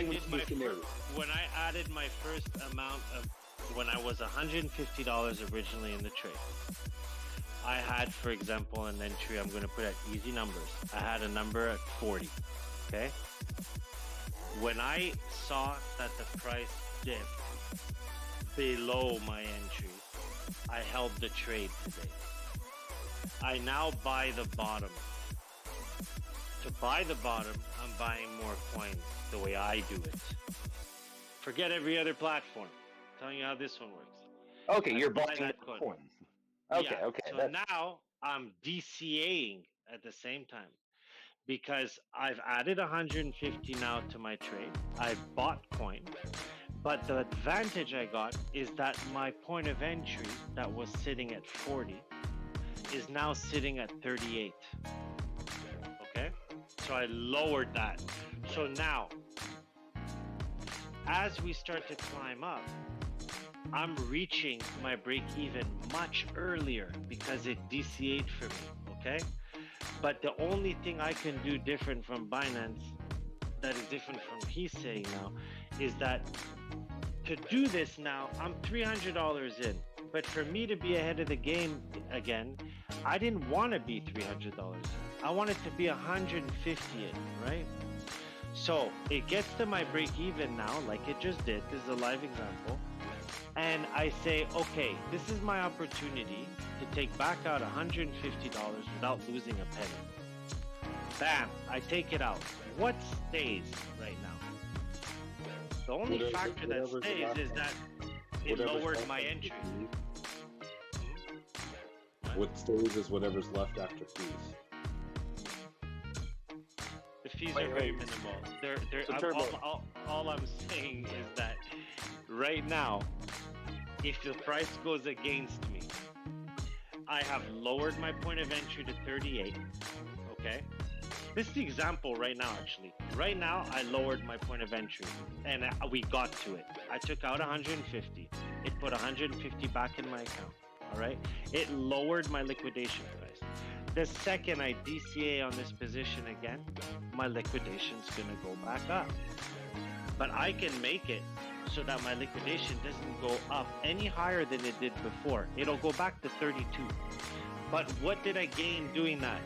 I added my first amount of, when I was $150 originally in the trade, I had, for example, an entry. I'm going to put at easy numbers. I had a number at 40. Okay. When I saw that the price dipped below my entry, I held the trade today. I now buy the bottom. To buy the bottom, I'm buying more coins the way I do it. Forget every other platform. I'm telling you how this one works. Okay, you're buy buying that more coin. coins. Okay, Yeah. okay. So now I'm DCAing at the same time because I've added 150 now to my trade. I bought coin, but the advantage I got is that my point of entry that was sitting at 40 is now sitting at 38. Okay? So I lowered that. So now, as we start to climb up, I'm reaching my break even much earlier because it DCA'd for me, okay? But the only thing I can do different from Binance that is different from he's saying now is that to do this now, I'm $300 in. But for me to be ahead of the game again, I didn't want to be $300 in. I wanted to be 150 in, right? So it gets to my break even now, like it just did. This is a live example. And I say, okay, this is my opportunity to take back out $150 without losing a penny. Bam, I take it out. What stays right now? The only factor that stays is that it lowered my entry. What stays is whatever's left after fees. The fees are very minimal. All I'm saying is that right now, if the price goes against me, I have lowered my point of entry to 38. Okay? This is the example right now, actually. Right now, I lowered my point of entry, and we got to it. I took out 150. It put 150 back in my account. All right? It lowered my liquidation price. The second I DCA on this position again, my liquidation's gonna go back up. But I can make it so that my liquidation doesn't go up any higher than it did before. It'll go back to 32. But what did I gain doing that?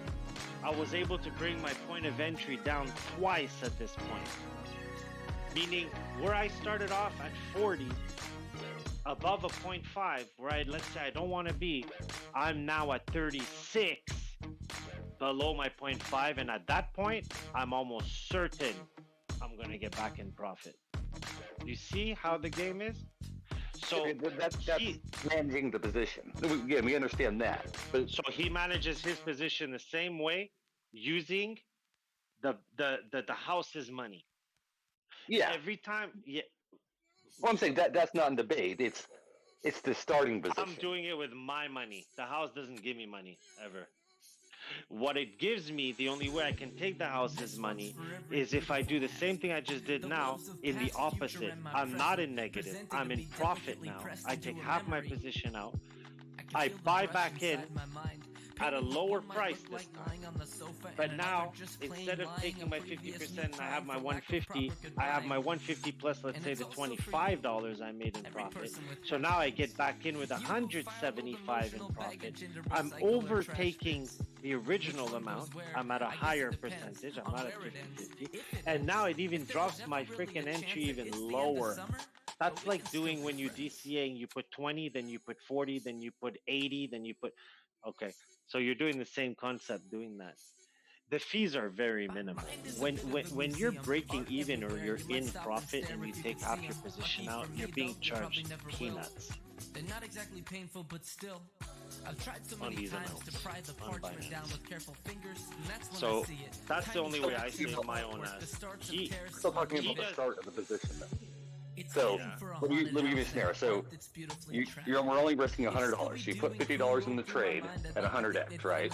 I was able to bring my point of entry down twice at this point. Meaning, where I started off at 40, above a 0.5, where let's say I don't want to be, I'm now at 36, below my 0.5, and at that point, I'm almost certain I'm going to get back in profit. You see how the game is? So that's managing the position. Yeah, we understand that. But so he manages his position the same way, using the house's money. Yeah. Every time. Yeah. Well, I'm saying that's not in debate. It's the starting position. I'm doing it with my money. The house doesn't give me money ever. What it gives me, the only way I can take the house's money is if I do the same thing I just did now in the opposite. I'm not in negative. I'm in profit now. I take half my position out. I buy back in at a lower price this time. But now, instead of taking my 50% and I have my 150, I have my 150 plus, let's say, the $25 I made in profit. So now I get back in with 175 in profit. I'm overtaking the original amount. I'm at a higher percentage. I'm not at 50-50. And now it even drops my freaking entry even lower. That's like doing when you DCA and you put 20, then you put 40, then you put 80, then you put... Okay, so you're doing the same concept doing that. The fees are very minimal. When you're breaking even or you're in profit and you take half your position out, you're being charged peanuts. They're not exactly painful, but still. I've tried so On many these times amounts, to pry the on parchment down Binance. with careful fingers, and that's when So I see it. that's the Tiny only way I strokes save of my work, own the ass. starts of He, cares, Still talking he about the does, start of the position, though. It's So looking for a let me haunted give you a house scenario. and a So heart that's beautifully we're only risking $100. So you put $50 in the trade at 100x, right?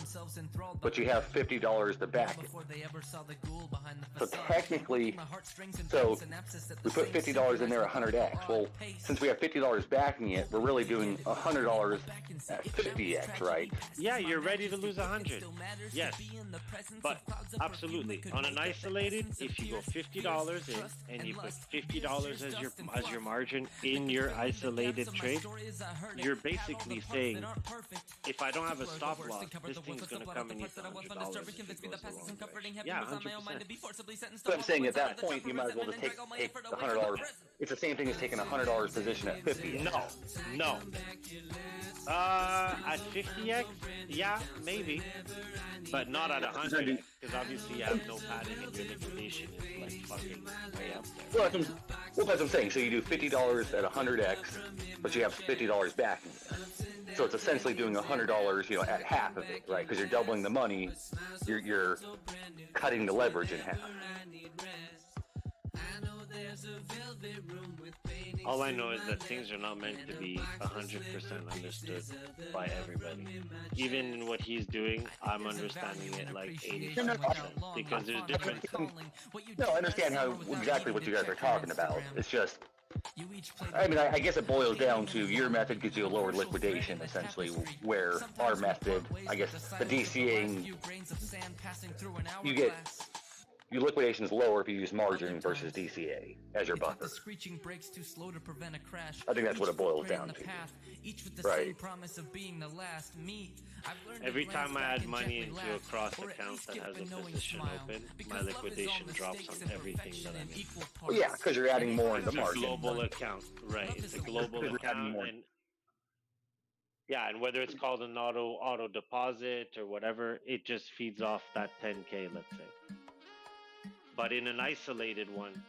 But you have $50 to back it. So technically, so we put $50 in there at 100x. Well, since we have $50 backing it, we're really doing $100 at 50x, right? yeah, you're ready to lose 100. Yes, but absolutely. On an isolated, if you go $50 in and you put $50 as your margin in your isolated trade, you're basically saying, if I don't have a stop loss, this thing's going to come and eat the $100 if it goes the wrong way. Yeah, 100%. So I'm saying at that point, you might as well just take the $100 It's the same thing as taking a $100 position at 50. No. At 50x, yeah, maybe, but not at 100, because obviously you have no padding and your liquidation is like fucking way up there. Well, that's what I'm saying. So you do $50 at 100x, but you have $50 back in there. So it's essentially doing $100, at half of it, right? Because you're doubling the money, you're cutting the leverage in half. All I know is that things are not meant to be 100% understood by everybody. Even in what he's doing, I'm understanding it like 85%, because there's different. No, I understand exactly what you guys are talking about. It's just, I guess it boils down to your method gives you a lower liquidation, essentially, where our method, I guess, the DCAing, your liquidation is lower if you use margin versus DCA as your buffer. I think that's what it boils down to. Right. Every time I add money into a cross account that has a position open, my liquidation drops on everything that I'm in. Well, yeah, because you're adding more into margin. It's a global account, right? It's a global account, and and whether it's called an auto deposit or whatever, it just feeds off that 10K, let's say. But in an isolated one,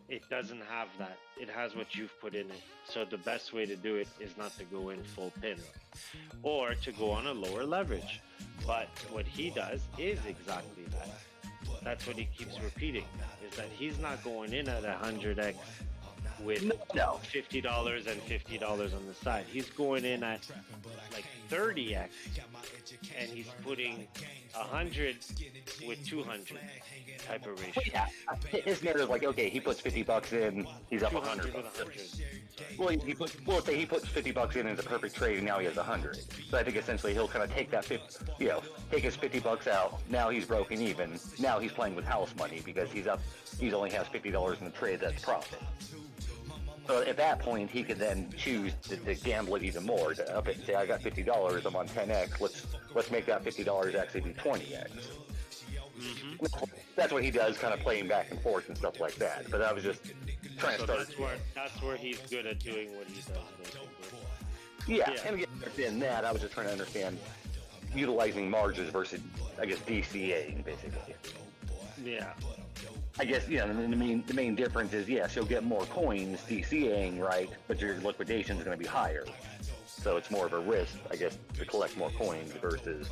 it doesn't have that. It has what you've put in it. So the best way to do it is not to go in full pin or to go on a lower leverage. But what he does is exactly that. That's what he keeps repeating, is that he's not going in at 100x with $50 and $50 on the side. He's going in at like 30x, and he's putting 100 with 200 type of ratio. Yeah, his narrative is like, okay, he puts $50 in, he's up 100. Well, he puts $50 in as a perfect trade, and now he has 100. So I think essentially he'll kind of take that take his $50 out. Now he's broken even. Now he's playing with house money because he only has $50 in the trade that's profit. So at that point, he could then choose to gamble it even more. Okay, say I got $50, I'm on 10x. Let's make that $50 actually be 20x. Mm-hmm. That's what he does, kind of playing back and forth and stuff like that. But I was just trying to start. That's where he's good at doing what he does, basically. Yeah, and in that, I was just trying to understand utilizing margins versus, I guess, DCAing, basically. Yeah. I guess, the main difference is, yes, you'll get more coins DCAing, right, but your liquidation is going to be higher. So it's more of a risk, I guess, to collect more coins versus...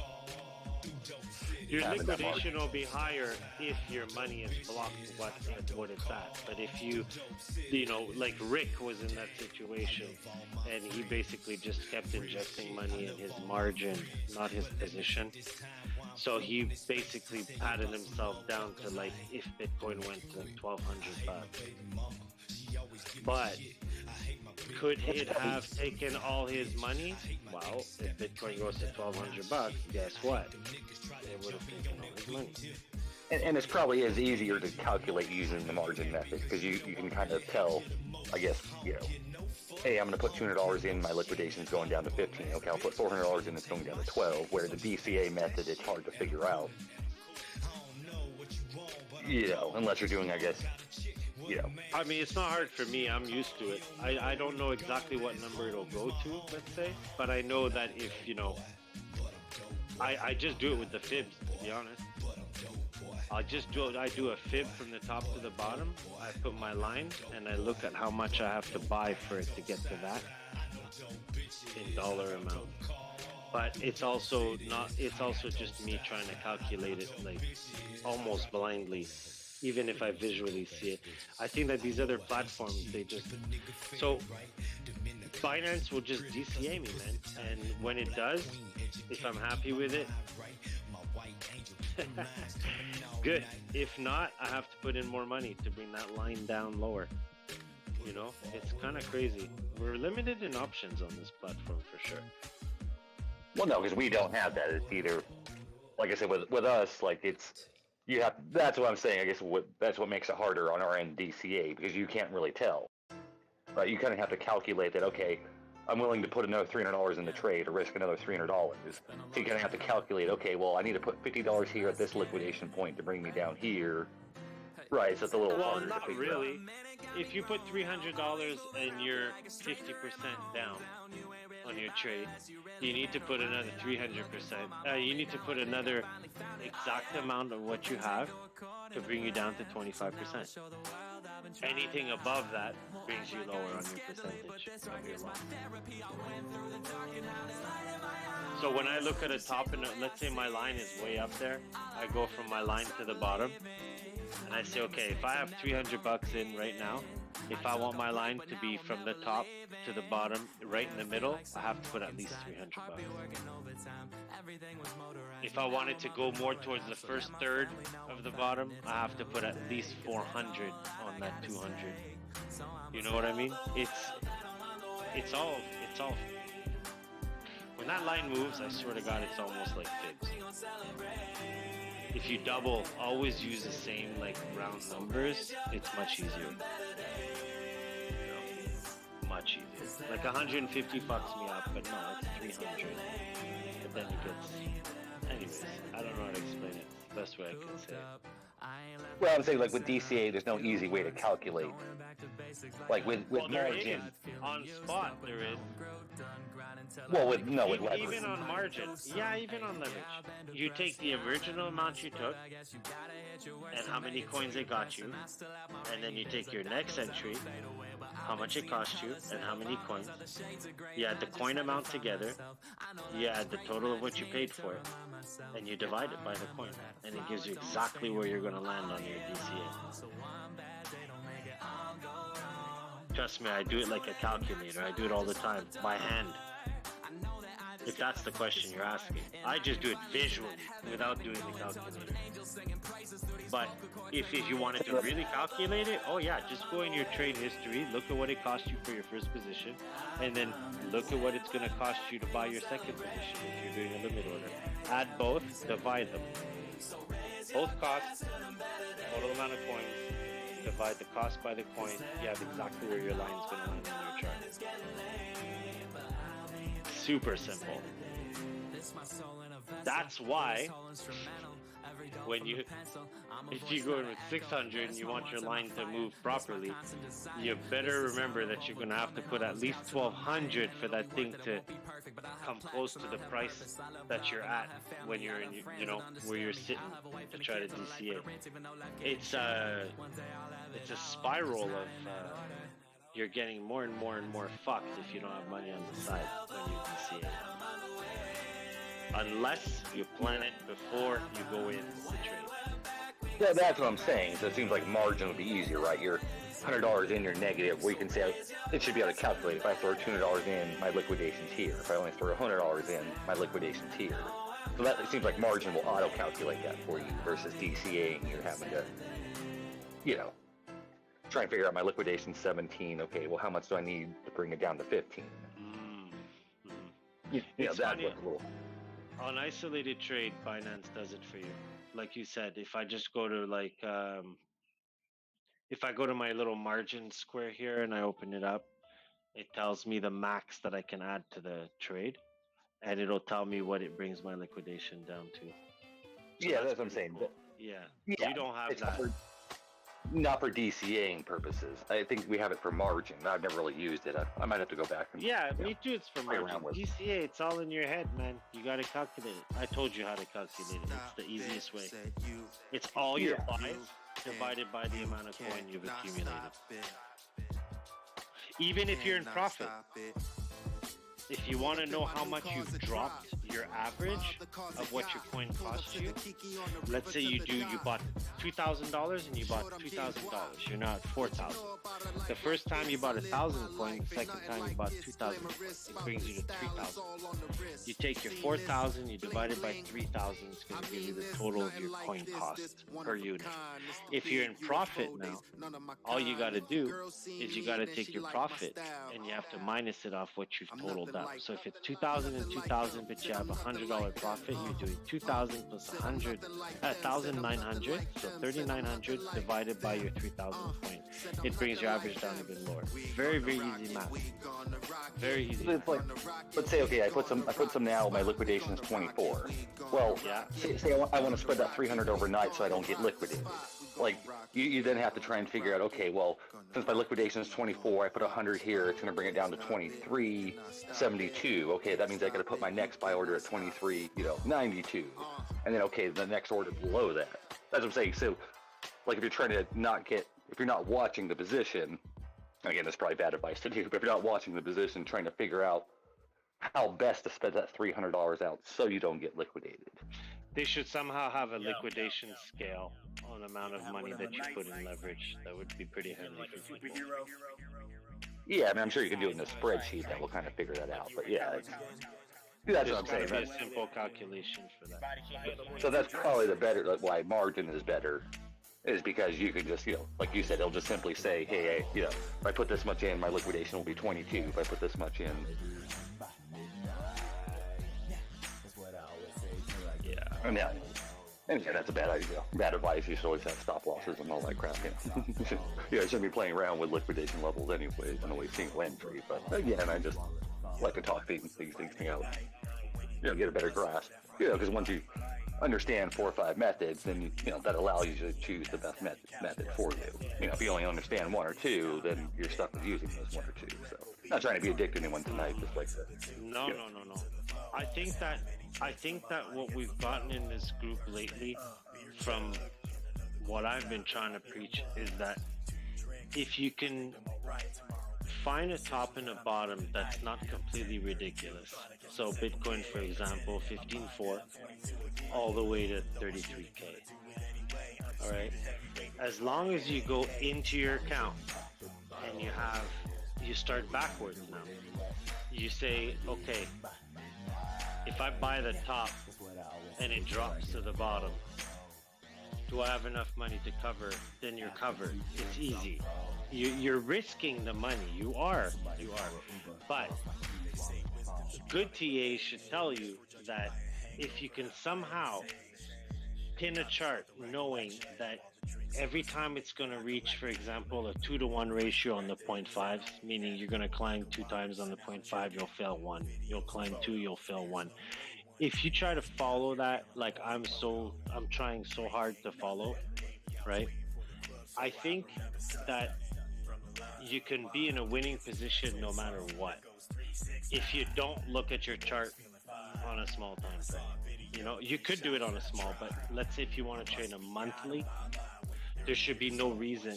Your liquidation will be higher if your money is blocked what it's at. But if you like Rick was in that situation, and he basically just kept injecting money in his margin, not his position. So he basically patted himself down to like if Bitcoin went to $1,200. But could it have taken all his money? Well, if Bitcoin goes to $1,200, guess what? It would have taken all his money. And it probably is easier to calculate using the margin method because you can kind of tell, I guess, hey, I'm going to put $200 in, my liquidation's going down to 15. Okay, I'll put $400 in, it's going down to 12. Where the DCA method, it's hard to figure out. Unless you're doing, I guess, I mean, it's not hard for me. I'm used to it. I don't know exactly what number it'll go to, let's say, but I know that if, I just do it with the fibs, to be honest. I do a fib from the top to the bottom. I put my line and I look at how much I have to buy for it to get to that in dollar amount. But it's also just me trying to calculate it like almost blindly, even if I visually see it. I think that these other platforms, so Binance will just DCA me, man. And when it does, if I'm happy with it, good. If not, I have to put in more money to bring that line down lower. It's kind of crazy. We're limited in options on this platform for sure. Well, no, because we don't have that. It's either, like I said, with us, like that's what I'm saying. I guess that's what makes it harder on our end DCA, because you can't really tell. Right? You kind of have to calculate that, okay, I'm willing to put another $300 in the trade or risk another $300. So you kind of have to calculate, okay, well, I need to put $50 here at this liquidation point to bring me down here. Right, so it's a little Well, harder to not figure out. really. If you put $300 and you're 50% down on your trade, you need to put another 300%. You need to put another exact amount of what you have to bring you down to 25%. Anything above that brings you lower on your percentage of your loss. So when I look at a top, and let's say my line is way up there, I go from my line to the bottom, and I say, okay, if I have 300 bucks in right now, if I want my line to be from the top to the bottom, right in the middle, I have to put at least 300 bucks. If I wanted to go more towards the first third of the bottom, I have to put at least 400 on that 200. You know what I mean? It's all. When that line moves, I swear to God, it's almost like fibs. If you double, always use the same like round numbers, it's much easier. Much easier. Like 150 fucks me up, but no, it's 300. But then it gets... Anyways, I don't know how to explain it. It's the best way I can say it. Well, I'm saying like with DCA, there's no easy way to calculate. Like with margin. On spot, there is. Well, with leverage. Even on margin. Yeah, even on leverage. You take the original amount you took and how many coins it got you, and then you take your next entry, how much it cost you, and how many coins. You add the coin amount together, you add the total of what you paid for it, and you divide it by the coin, and it gives you exactly where you're going to land on your DCA. Trust me, I do it like a calculator. I do it all the time, by hand. If that's the question you're asking. I just do it visually, without doing the calculator. But if you wanted to really calculate it, oh yeah, just go in your trade history, look at what it cost you for your first position, and then look at what it's going to cost you to buy your second position if you're doing a limit order. Add both, divide them. Both costs, total amount of coins, divide the cost by the coin, you have exactly where your line is going to land on your chart. Super simple. That's why when if you go in with 600 and you want your line to move properly, you better remember that you're going to have to put at least 1200 for that thing to come close to the price that you're at when you're in, where you're sitting to try to DCA. It's a spiral of you're getting more and more and more fucked if you don't have money on the side when you DCA. Unless you plan it before you go in the trade. Yeah, that's what I'm saying. So it seems like margin would be easier, right? You're $100 in, you're negative. Where you can say it should be able to calculate. If I throw $200 in, my liquidation's here. If I only throw $100 in, my liquidation's here. So that it seems like margin will auto-calculate that for you versus DCAing. You're having to, try and figure out my liquidation 17. Okay, well, how much do I need to bring it down to 15? It's funny. On isolated trade, Binance does it for you. Like you said, if I just go to if I go to my little margin square here and I open it up, it tells me the max that I can add to the trade, and it'll tell me what it brings my liquidation down to. So yeah, that's what I'm saying. Cool. Yeah, you don't have that. Not for DCAing purposes. I think we have it for margin. I've never really used it. I might have to go back and me too. It's for margin. DCA, it's all in your head, man. You got to calculate it. I told you how to calculate it. It's the easiest way. It's all your buys divided by the amount of coin you've accumulated. Even if you're in profit. If you want to know how much you've dropped your average of what your coin cost you, let's say you bought $2,000 and you bought $2,000. You're now at $4,000. The first time you bought 1,000 coins, the second time you bought 2,000 coins. It brings you to 3,000. You take your 4,000, you divide it by 3,000. It's going to give you the total of your coin cost per unit. If you're in profit now, all you got to do is you got to take your profit and you have to minus it off what you've totaled up. So if it's 2,000 and 2,000, but you have $100 profit, you're doing 2,000 plus 1,900, so 3,900 divided by your 3,000 coin. It brings your average down even lower. Very, very easy math. Very easy. It's like, let's say, okay, I put some now. My liquidation is 24. Well, yeah. Say I want to spread that 300 overnight so I don't get liquidated. Like, you then have to try and figure out, okay, well, since my liquidation is 24, I put 100 here, it's going to bring it down to 23.72. Okay, that means I got to put my next buy order at 23.92, and then okay, the next order below that. That's what I'm saying. So, like, if you're not watching the position, again, that's probably bad advice to do, but if you're not watching the position, trying to figure out how best to spend that $300 out so you don't get liquidated. They should somehow have a liquidation scale on the amount of money that you put in leverage. That would be pretty handy for people. Yeah, I mean, I'm sure you can do it in a spreadsheet that will kind of figure that out. But yeah, that's what I'm saying. There's a simple calculation for that. So that's probably the better, like, why margin is better, is because you can just, like you said, it'll just simply say, hey, if I put this much in, my liquidation will be 22. If I put this much in. And yeah, that's a bad idea. Bad advice. You should always have stop losses and all that crap. You shouldn't be playing around with liquidation levels anyways and always single entry. But again, I just like to talk these things out. Get a better grasp. Because once you understand 4 or 5 methods, then that allows you to choose the best method for you. If you only understand 1 or 2, then you're stuck with using those 1 or 2. So, not trying to be a dick to anyone tonight, just like that. No. I think that what we've gotten in this group lately, from what I've been trying to preach, is that if you can find a top and a bottom that's not completely ridiculous. So Bitcoin, for example, 15.4 all the way to 33K. All right. As long as you go into your account and you start backwards now. You say, okay, if I buy the top and it drops to the bottom, do I have enough money to cover? Then you're covered. It's easy. You're risking the money. You are. But good TA should tell you that if you can somehow pin a chart knowing that every time it's going to reach, for example, a 2-to-1 ratio on the 0.5s, meaning you're going to climb 2 times on the 0.5, you'll fail 1. You'll climb 2, you'll fail 1. If you try to follow that, like I'm trying so hard to follow, right? I think that you can be in a winning position no matter what. If you don't look at your chart on a small time frame. You could do it on a small, but let's say if you want to trade a monthly, there should be no reason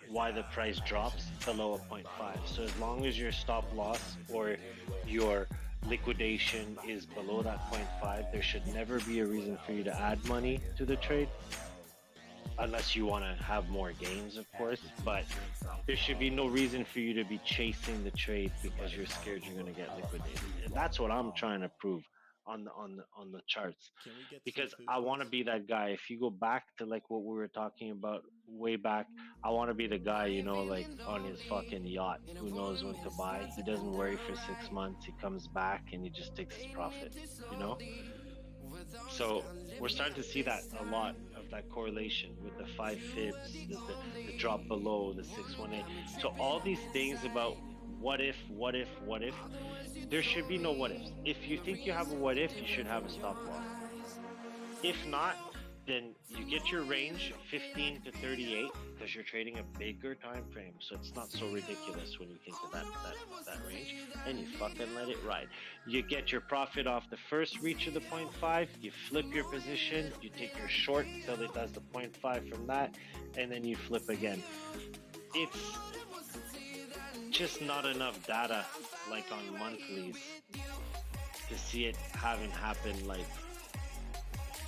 why the price drops below a 0.5. So as long as your stop loss or your liquidation is below that 0.5, there should never be a reason for you to add money to the trade, unless you want to have more gains, of course. But there should be no reason for you to be chasing the trade because you're scared you're going to get liquidated. And that's what I'm trying to prove on the charts, because I want to be that guy. If you go back to like what we were talking about way back, I want to be the guy, like on his fucking yacht who knows when to buy. He doesn't worry for 6 months. He comes back and he just takes his profit, So we're starting to see that a lot of that correlation with the 5 fibs, the drop below, the 618. So all these things about what if, there should be no what ifs. If you think you have a what if, you should have a stop loss. If not, then you get your range 15 to 38 because you're trading a bigger time frame, so it's not so ridiculous when you think of that range, and you fucking let it ride. You get your profit off the first reach of the 0.5, you flip your position, you take your short until it does the 0.5 from that, and then you flip again. It's just not enough data like on monthlies to see it having happened like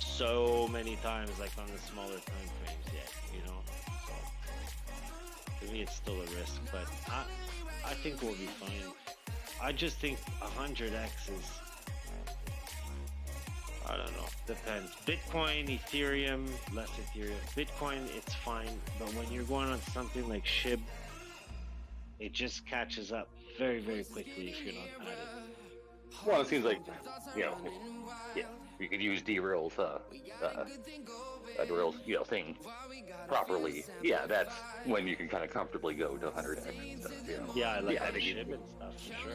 so many times like on the smaller time frames yet, So to me it's still a risk, but I think we'll be fine. I just think 100x is, I don't know, depends. Bitcoin, Ethereum, less Ethereum. Bitcoin, it's fine, but when you're going on something like SHIB, it just catches up very, very quickly if you're not at it. Well, it seems like, you could use D-Real's drill, thing properly. Yeah, that's when you can kind of comfortably go to 100x stuff, Yeah, like I think ship and stuff for sure.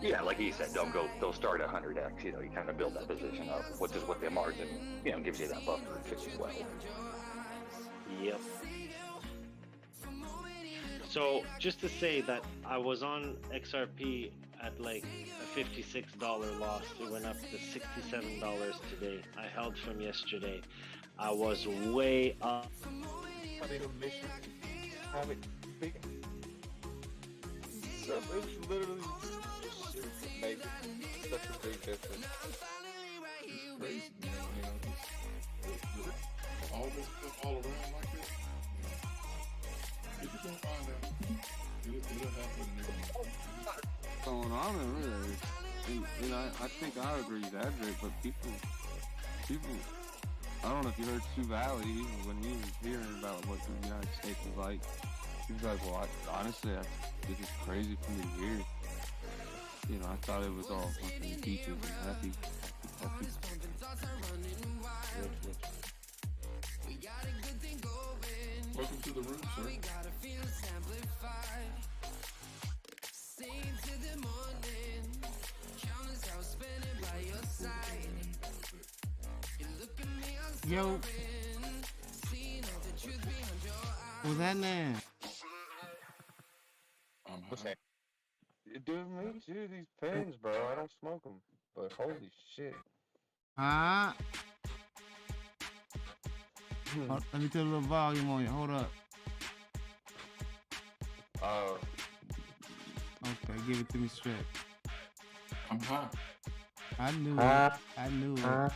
Yeah, like he said, don't start at 100x. You kind of build that position up, which is what the margin, gives you that buffer too as well. Yep. So just to say that I was on XRP at like a $56 loss. It went up to $67 today. I held from yesterday. I was way up. So it's literally just make such a big difference. It's crazy, man. All this stuff all around like this. If you don't find out, it'll happen. What's going on over there? And I think I agree with Edric, but people, I don't know if you heard Sioux Valley when he was hearing about what the United States was like. He was like, well, honestly, this is crazy for me to hear. I thought it was all fucking peaches and happy. Welcome to the room, sir. Yo. What's that man? What's that? Dude, me too. These pens, bro. I don't smoke them, but holy shit. Huh? Let me turn a little volume on you. Hold up. Okay, give it to me straight. I'm hot. I knew it. I knew it.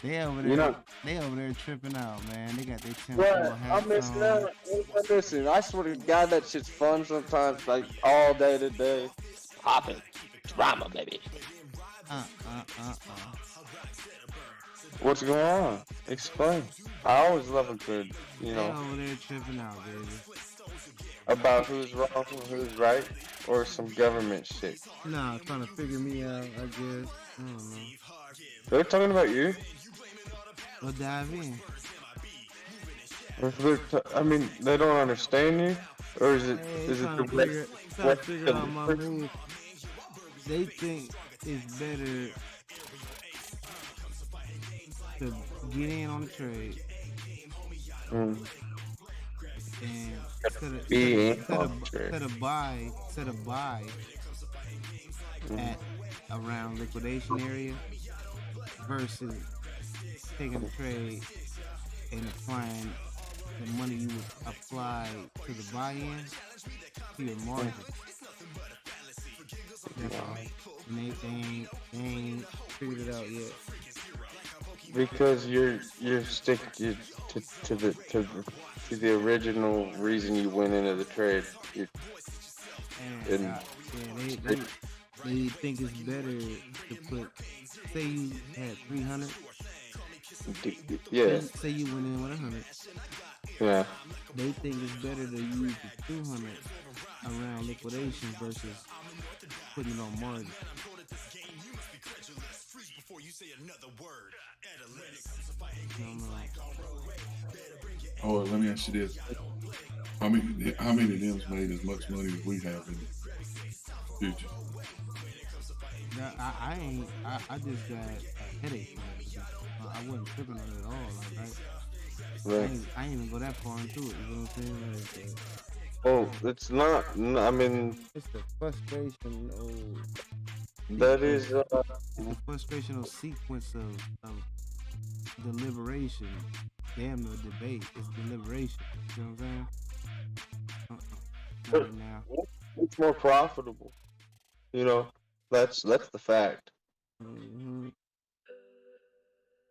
They over there tripping out, man. They got their tinfoil hats I'm missing on. out. Listen, I swear to God, that shit's fun sometimes, like all day to day. Poppin'. Drama, baby. What's going on? Explain. I always love a good, They over there tripping out, baby. about who's wrong and who's right, or some government shit. Nah, trying to figure me out, I guess. I don't know. They're talking about you. Well, dive in. If they don't understand you, or is it Trying the to figure out my move. They think it's better to get in on the trade and set a buy at around liquidation area versus taking a trade and applying the money you would apply to the buy-in to your margin. And they ain't figured it out yet. Because you're sticking to the original reason you went into the trade. They think it's better to put, say you had 300. Yeah. Say you went in with 100. Yeah. They think it's better to use the 200 around liquidation versus putting it on margin. Oh, let me ask you this: how many of them's made as much money as we have in the future? I just got a headache from it. I wasn't tripping on it at all. Like, I ain't even go that far into it. You know what I'm saying? Oh, it's not. I mean, it's the frustration. It's the frustrational sequence of deliberation. Damn, no debate. It's deliberation. You know what I'm saying? Not now. It's more profitable. That's the fact. Mm-hmm.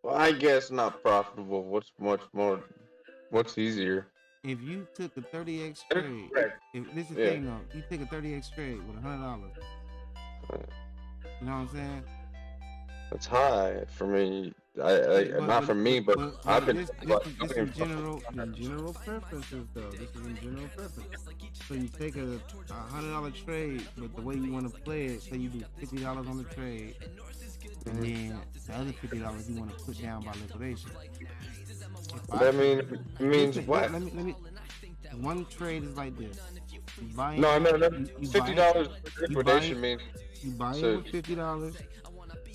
Well, I guess not profitable. What's much more? What's easier? If you took a 30x trade, this is the thing though, you take a 30x trade with $100. You know what I'm saying? That's high for me. Not for me, but I've been. This is general preferences though. This is in general preference. So you take a $100 trade, but the way you want to play it, say you do $50 on the trade, and then the other $50 you want to put down by liquidation. That means what? Let me. One trade is like this. No. $50 liquidation means you buy it with $50.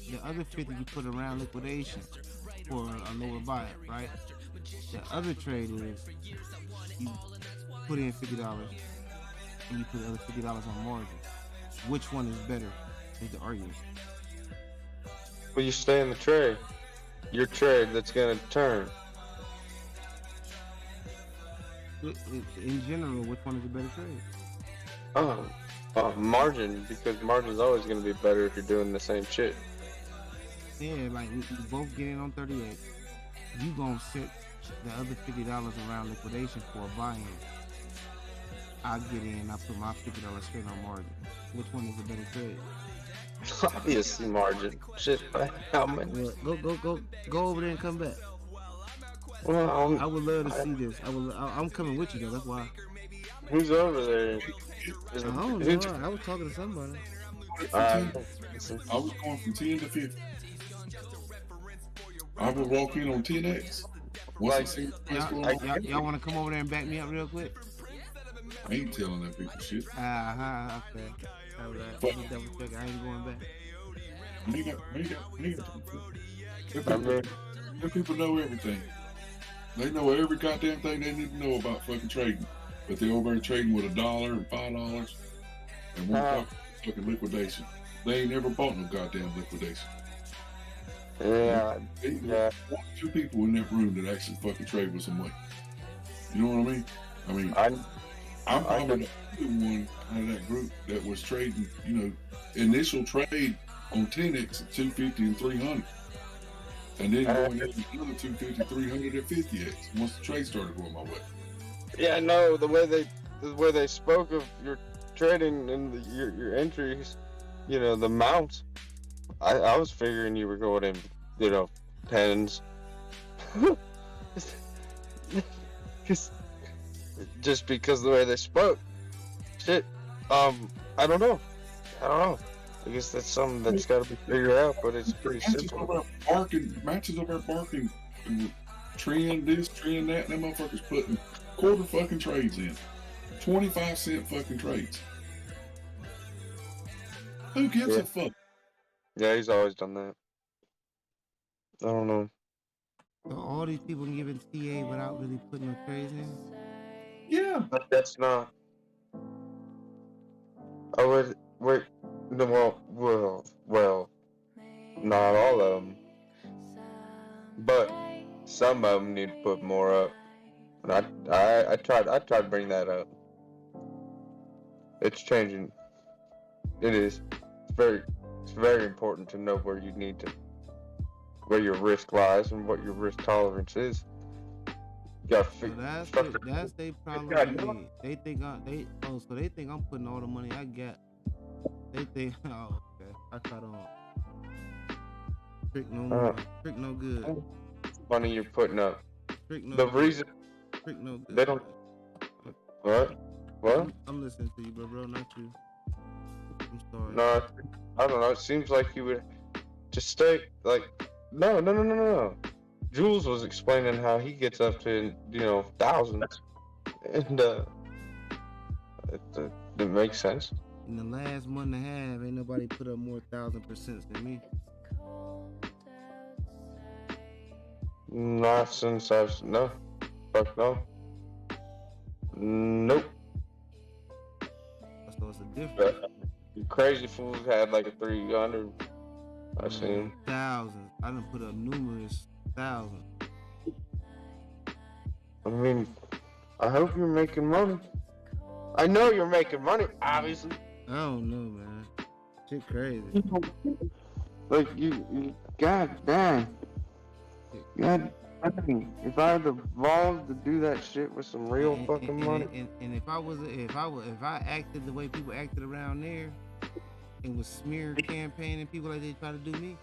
The other 50 you put around liquidation for a lower buy, right? The other trade is you put in $50 and you put the other $50 on margin. Which one is better? Is the argument. Well, you stay in the trade. Your trade that's gonna turn. In general, which one is a better trade? Margin, because margin's always gonna be better if you're doing the same shit. Yeah, like we both get in on 38. You gonna set the other $50 around liquidation for a buy-in. I get in, I put my $50 straight on margin. Which one is a better trade? Obviously margin. Shit, how many? Go over there and come back. Well, I would love to see this. I'm coming with you though. That's why. Who's over there? I don't know. I was talking to somebody. I was going from 10 to 50. I would walk in on 10x. Y'all want to come over there and back me up real quick? I ain't telling that people shit. Okay. All right. Let me double check. I ain't going back. Them people know everything. They know every goddamn thing they need to know about fucking trading. But they over there trading with $1 and $5 and one fucking liquidation. They ain't never bought no goddamn liquidation. Yeah. Two people in that room that actually fucking trade with some money. You know what I mean? I'm probably the only one out of that group that was trading, initial trade on 10x at 250 and 300. And then going into another 250, 300 at 50x once the trade started going my way. Yeah, no, the way they spoke of your trading and your entries, the amounts, I was figuring you were going in, tens. Just because the way they spoke. Shit. I don't know. I guess that's something that's got to be figured out, but it's pretty simple. Matches over barking, trend this, trend that, and them motherfuckers putting quarter fucking trades in. 25-cent fucking trades. Who gives a fuck? Yeah, he's always done that. I don't know. So all these people giving TA without really putting no trades in? Yeah. But that's not. I would wait. No, well, not all of them, but some of them need to put more up. And I tried to bring that up. It's changing. It is. It's very important to know where where your risk lies and what your risk tolerance is. You gotta that's their problem. They think I'm putting all the money I got. They think, oh, okay, I caught on. Trick no good. Money you're putting up. Trick no the good. reason Trick no good. They don't. What? I'm listening to you, bro, not you. I'm sorry. No, I don't know. It seems like you would just stay like. No. Jules was explaining how he gets up to thousands, and it makes sense. In the last month and a half, ain't nobody put up more 1,000% than me. Not since no. Fuck no. Nope. So it's a difference. Crazy Fools had like a 300. I've seen thousands. I done put up numerous thousands. I mean, I hope you're making money. I know you're making money, obviously. I don't know, man. Shit crazy. Like you God dang. God dang. If I had the balls to do that shit with some real fucking money. And if I acted the way people acted around there and was smear campaigning people like they try to do me,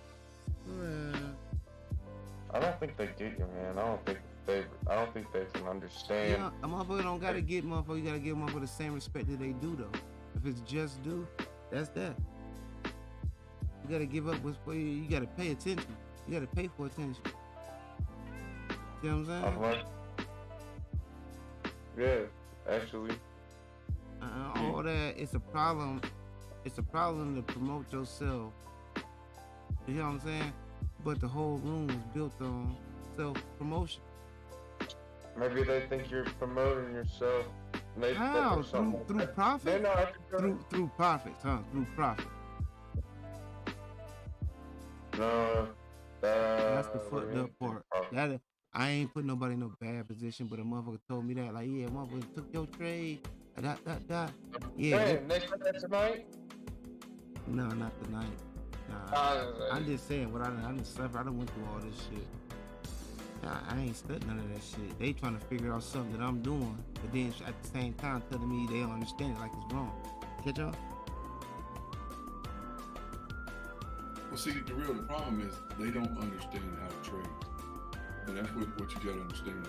I don't think they get you, man. I don't think they can understand. Yeah, a motherfucker don't gotta get motherfucker. You gotta give motherfucker the same respect that they do though. If it's just due, that's that. You gotta give up what's for you. You gotta pay attention. You gotta pay for attention. See what I'm saying? Yeah, actually. All that, it's a problem. It's a problem to promote yourself. You know what I'm saying? But the whole room is built on self-promotion. Maybe they think you're promoting yourself. How? Through profit? Through profits, huh? Through profit. No, that's the fucked up part. That I ain't put nobody in no bad position, but a motherfucker told me that, like, yeah, motherfucker took your trade. Yeah. Hey, next tonight? No, not tonight. Nah, I'm just saying what I done suffer. I done went through all this shit. I ain't studying none of that shit. They trying to figure out something that I'm doing, but then at the same time telling me they don't understand it, like it's wrong. Catch y'all? Well, see, the problem is they don't understand how to trade, and that's what you gotta understand.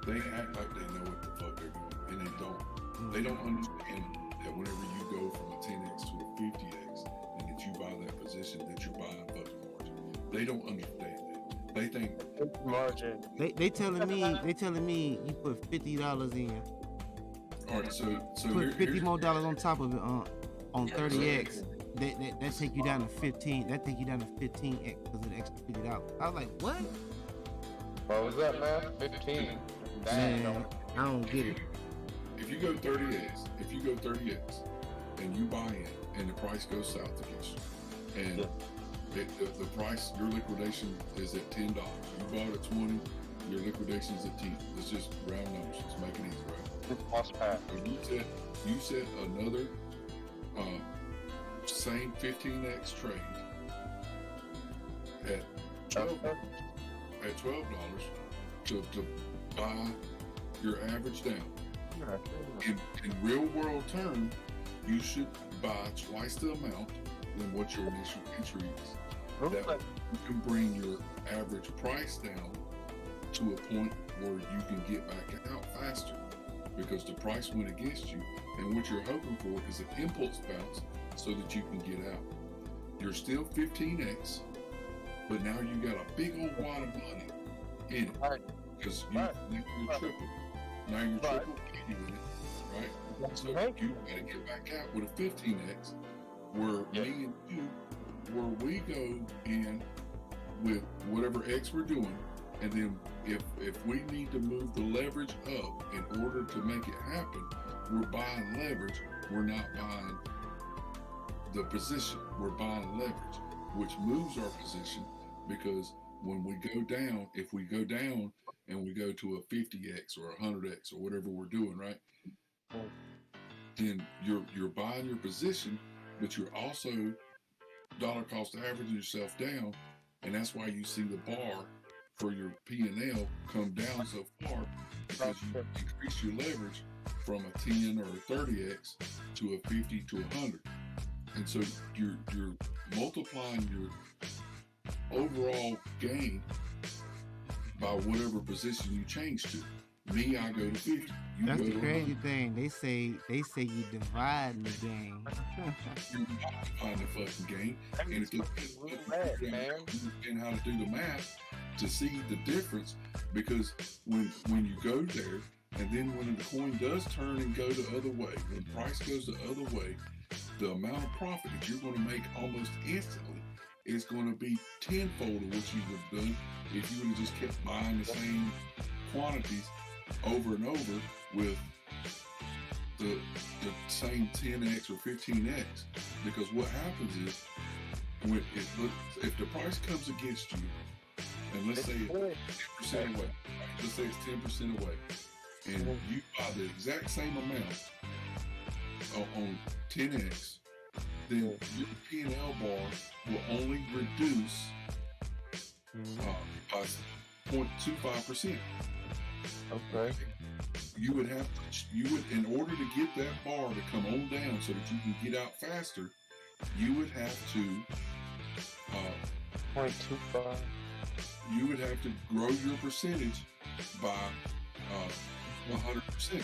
They act like they know what the fuck they're doing, and they don't. They don't understand that whenever you go from a 10x to a 50x, and that you buy that position, that you're buying fucking margin. They don't understand that. They think margin. They telling me you put $50 in. All right, so put $50 more on top of it on 30x. That take you down to 15. That take you down to 15x because of the extra $50. I was like, what? What was that, math? 15. Man, I don't get it. If you go 30x, and you buy in, and the price goes south against you, and the price, your liquidation is at $10. You bought at 20, your liquidation is at 10. It's just round numbers. It's making it easy, right? You said another same 15x trade at $12 to buy your average down. In real world terms, you should buy twice the amount than what your initial entry is. That you can bring your average price down to a point where you can get back out faster because the price went against you, and what you're hoping for is an impulse bounce so that you can get out. You're still 15x, but now you got a big old wad of money in it because you're triple. Now you're triple in it, right? So you got to get back out with a 15x, where me and you, where we go in with whatever X we're doing, and then if we need to move the leverage up in order to make it happen, we're buying leverage. We're not buying the position. We're buying leverage, which moves our position, because when we go down, if we go down and we go to a 50x or a 100x or whatever we're doing, right? Then you're buying your position, but you're also dollar cost averaging yourself down, and that's why you see the bar for your P&L come down so far, because you increase your leverage from a 10 or a 30x to a 50 to 100, and so you're multiplying your overall gain by whatever position you change to. Me, I go to 50. That's the crazy thing. They say you dividing the game. You're not dividing the fucking game. And if you understand how to do the math to see the difference, because when you go there, and then when the coin does turn and go the other way, when the price goes the other way, the amount of profit that you're going to make almost instantly is going to be tenfold of what you would have done if you would have just kept buying the same quantities over and over with the same 10x or 15x. Because what happens is, if the price comes against you, and let's say it's 10% away, let's say it's 10% away, and you buy the exact same amount on 10x, then your P&L bar will only reduce by 0.25%. Okay. You would, in order to get that bar to come on down so that you can get out faster, you would have to 0.25. You would have to grow your percentage by 100%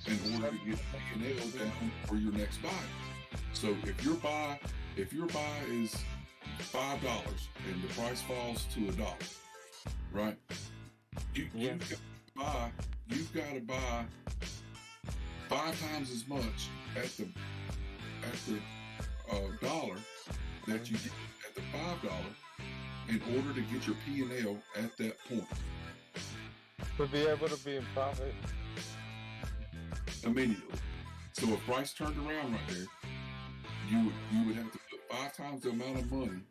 in order to get P&L down for your next buy. So if your buy if your buy is $5 and the price falls to $1, right? You've got to buy 5 times as much at the dollar that you did at the $5 in order to get your P&L at that point. To be able to be in profit immediately. So if price turned around right there, you would have to put 5 times the amount of money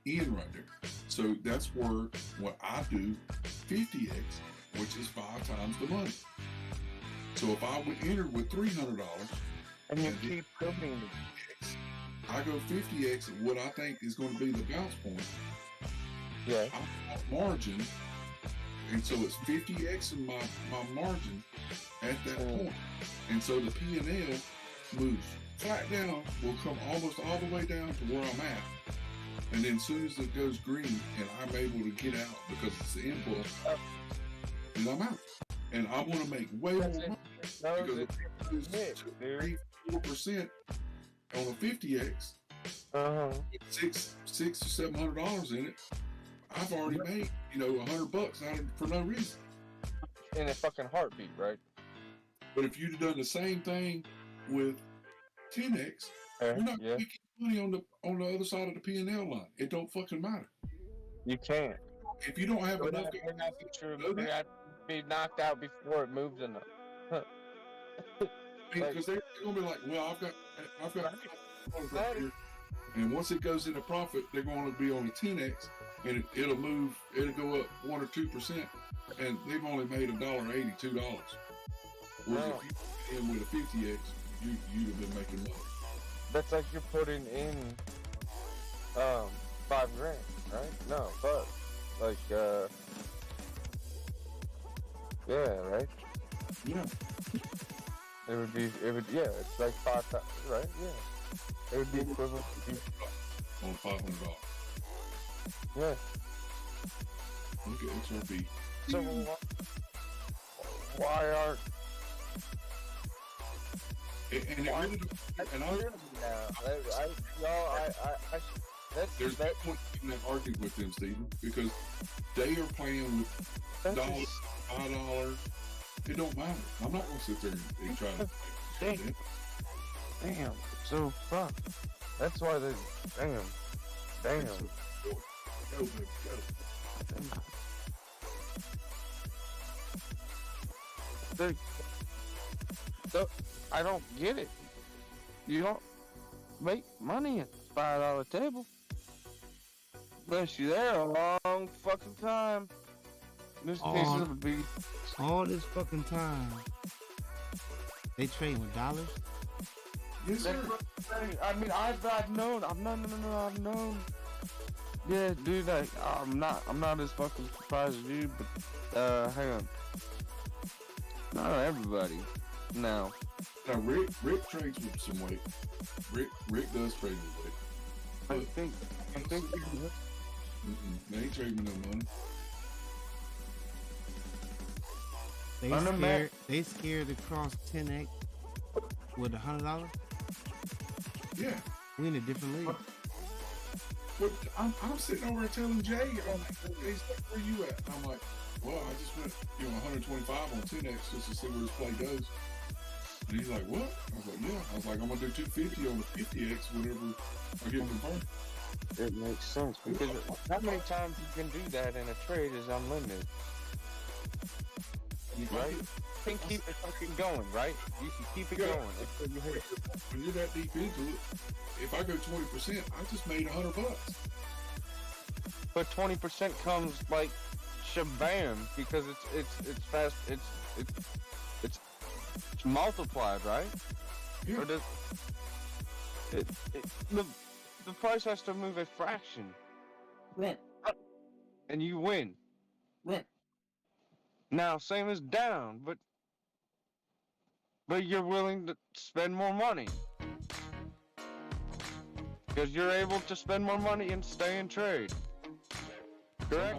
in right there. So that's where what I do 50x, which is 5 times the money. So if I would enter with $300 and you keep putting I go 50x of what I think is going to be the bounce point. Yeah. I margin, and so it's 50x in my margin at that point. And so the P&L moves flat down, will come almost all the way down to where I'm at. And then as soon as it goes green and I'm able to get out because it's the impulse, then I'm out. And I want to make way more money because if I lose 3-4% on a 50x, $600 to $700 in it, I've already made $100 out of for no reason. In a fucking heartbeat, right? But if you'd have done the same thing with 10x, you're not making money on the other side of the P&L line. It don't fucking matter. You can't. If you don't have enough, you have to be knocked out before it moves enough. Because they're gonna be like, well, I've got and once it goes into profit, they're going to be on a 10x, and it'll go up 1 or 2%, and they've only made $1.80, $2. Whereas if you put in with a 50x, you'd have been making money. That's like you're putting in $5 grand, right? No, but like yeah, right? Yeah. It's like 5 times, right? Yeah. It would be equivalent to on $500. Yeah. Look at XRP. So why aren't there's no point in that arguing with them, Stephen, because they are playing with $1, $5. It don't matter. I'm not gonna sit there and try to damn. So fuck. That's why they damn. Go, baby, go. I don't get it. You don't make money at the $5 table unless you're there a long fucking time. In this case, it would be all this fucking time. They trade with dollars. Yes, sir. I mean, I've known. Yeah, dude. I'm not as fucking surprised as you, but hang on. Not everybody. No. Now Rick trades with some weight. Rick does trade with weight. I think. They ain't trading with no money. They scared to cross 10x with $100. Yeah. We in a different league. But I'm sitting over there telling Jay, I'm like, where you at? I'm like, well, I just went 125 on 10x just to see where this play goes. And he's like, what? I was like, yeah. I was like, I'm gonna do 250 on the 50x whenever I get confirmed. It makes sense because how many times you can do that in a trade is unlimited. Right? You can keep it fucking going, right? You can keep it going until you hit it. When you're that deep into it, if I go 20%, I just made $100. But 20% comes like shabam because it's fast. It's multiplied, right? Yeah. Or does the price has to move a fraction. Right. And you win. Right. Now, same as down, but you're willing to spend more money. Because you're able to spend more money and stay in trade. Correct?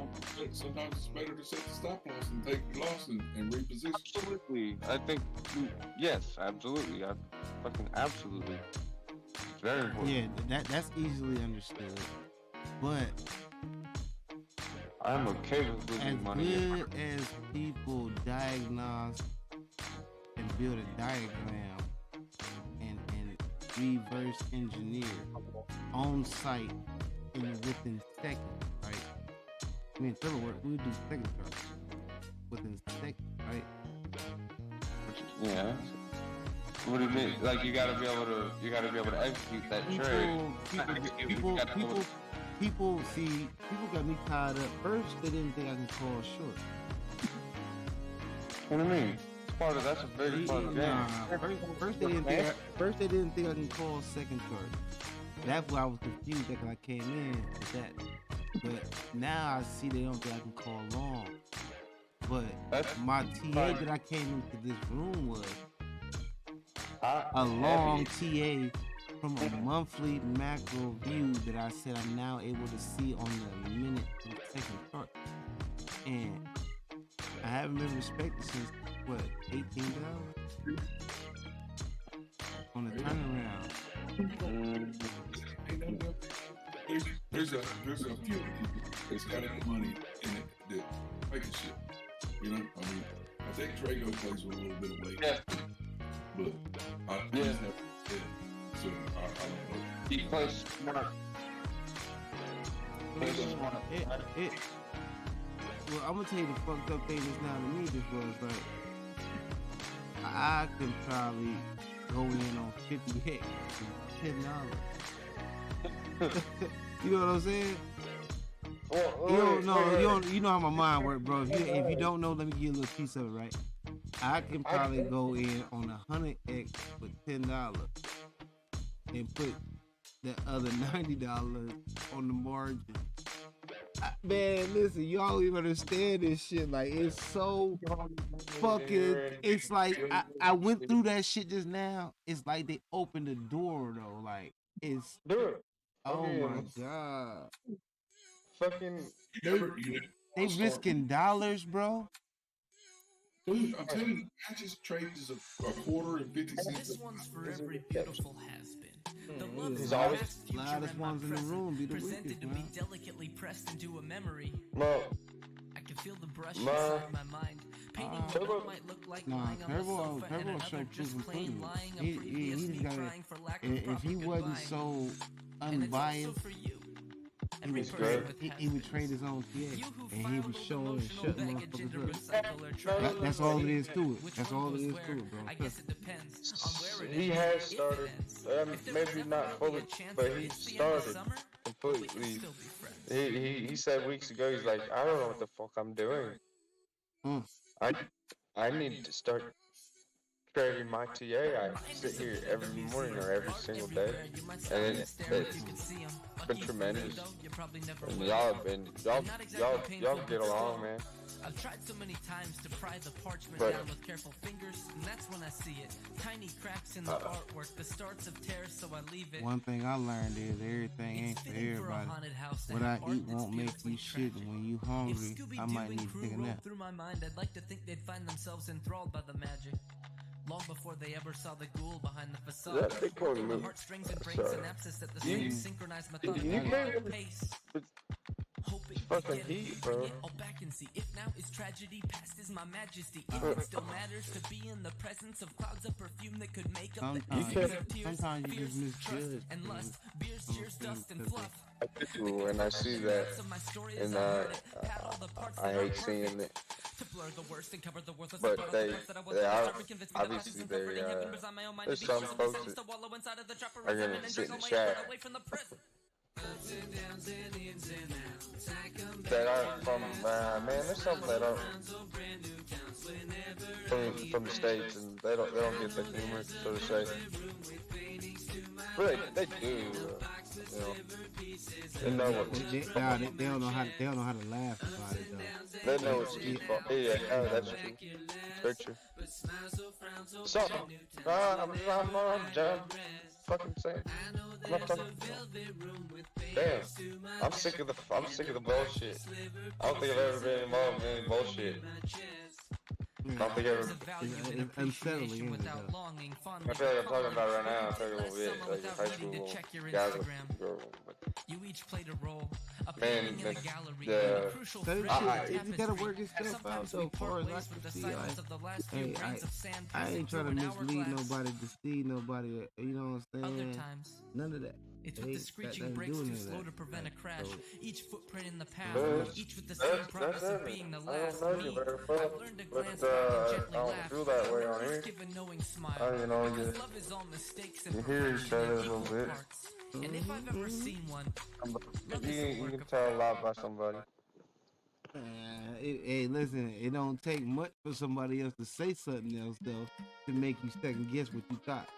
Sometimes it's better to set the stop loss and take your loss and reposition. Absolutely. I think, yes, absolutely. I fucking absolutely very important. Yeah, that's easily understood. But I'm okay with losing money. As good as people diagnose and build a diagram and reverse engineer on site within seconds, right? I mean, work, we do second chart within seconds, right? Yeah. What do you mean? Like you gotta be able to execute that trade. People got me tied up. First, they didn't think I could call short. What do you mean? That's a big part of the game. First they didn't think I can call second chart. That's why I was confused because I came in with that. But now I see they don't think I can call long. But my TA that I came into this room was a long TA from a monthly macro view that I said I'm now able to see on the minute and second chart. And I haven't been respected since what, 18 dollars on the turnaround. There's a few people that's got money in it that making shit. You know, I mean, I think Drago plays with a little bit of weight. Yeah. But I just never did. So I don't know. He plays smart. Well, I'm gonna tell you the fucked up thing that's now to me this was like I could probably go in on 50X for $10. You know what I'm saying? You know how my mind works, bro. If you don't know, let me give you a little piece of it, right? I can probably go in on 100X for $10 and put the other $90 on the margin. Man, listen, y'all don't even understand this shit. Like, it's so fucking. It's like I went through that shit just now. It's like they opened the door though. Like, it's. Oh my god. Fucking. They risking dollars, bro. Dude, I'm telling you, I just traded a quarter and 50 cents. This one's for every beautiful has been. The He's love always loudest ones in the room. Be the presented weakest, to man. me delicately pressed into a memory. No. I can feel the brush inside my mind. Painting what might look like lying on the sofa and another just plain lying. A previous me crying for lack of if he wasn't so unbiased, he would trade his own TA and he would show and shut motherfuckers up. That's all it is to it. That's all it is to it, bro. I guess it depends on where it is. He has started, maybe not fully, but he started completely. He said weeks ago, he's like, I don't know what the fuck I'm doing. I need to start trading my TA. I sit here every morning or every single day, and it's been tremendous. And y'all get along, man. I've tried so many times to pry the parchment down with careful fingers, and that's when I see it. Tiny cracks in the artwork, the starts of tears, so I leave it. One thing I learned is everything ain't for everybody. What I eat won't make you shit, and when you hungry, I might need to take a nap. Through my mind, I'd like to think they'd find themselves enthralled by the magic. Long before they ever saw the ghoul behind the facade. That big one, the heartstrings and breaks synapses at the same synchronized methodical pace. Fucking heat, bro. All back and see if now is tragedy, past is my majesty. If it still matters to be in the presence of clouds of perfume that could make up the essence of tears, sometimes you just misjudge and lust, beers, cheers, dust, and fluff. I do, and I see that, and I hate seeing it. But they are obviously there's some folks that are gonna sit in the chat that aren't from man. There's some that aren't from the States, and they don't get the humor, so to say. But they do, you know. They know what they don't know how to laugh about it though. They know it's yeah, that's true. Very true. So, I'm fucking saying. I'm not talking. Damn, I'm sick of the bullshit. I don't think I've ever been involved in any bullshit. Don't forget. It's unsettling, isn't it, though? I feel like I'm talking about right now. I'm talking about it, like high school guys with girls. You each played a role. Man, you gotta work this stuff out though. Far as I can see, like, hey, I ain't trying to mislead nobody, deceive nobody. You know what I'm saying? None of that. It's with the screeching brakes too slow to prevent a crash. Each footprint in the path, each with the That's same promise of being the last. I don't know you very well, but I don't feel that way on here. You know, you hear each other a little bit. And if I've ever seen one, You can tell a lot about somebody. Hey, listen, it don't take much for somebody else to say something else though to make you second guess what you thought.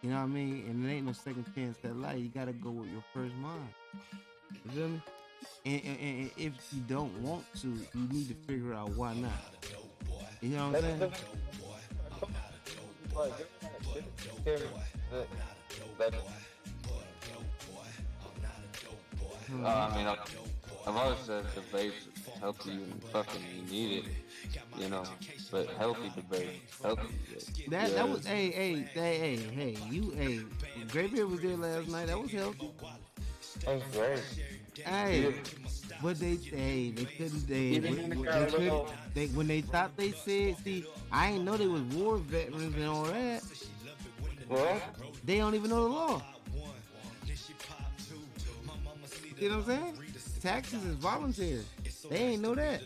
You know what I mean? And there ain't no second chance that life. You gotta go with your first mind. You feel me? And if you don't want to, you need to figure out why not. You know what I'm saying? I mean, I've always said debate's healthy and fucking you need it, you know, but healthy debate, healthy debate. That was hey, Graybeard was there last night. That was healthy. That was great. Hey, but they couldn't. When they thought they said, see, I ain't know they was war veterans and all that. What? They don't even know the law. You know what I'm saying? Taxes is voluntary. They ain't know that.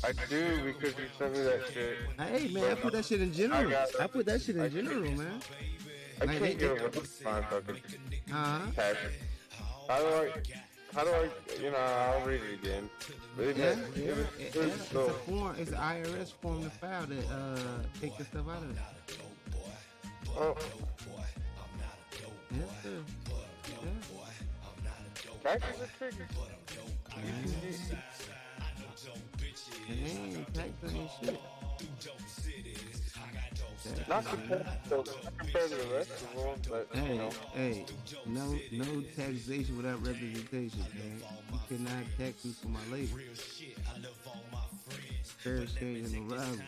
I do because you sent me that shit. Hey man, I put that shit in general. I put that shit in general, man. I can't get it with the fine fucking taxes. How do I, you know, I'll read it again. It's a form, it's an IRS form to file that take the stuff out of it. Oh. Yes, sir. Yeah. Taxes are tricky. Taxes ain't shit. Not compared to the rest of them, but hey, you know. Hey, no taxation without representation, man. You cannot tax me for my labor. Fair exchange and no rivalry.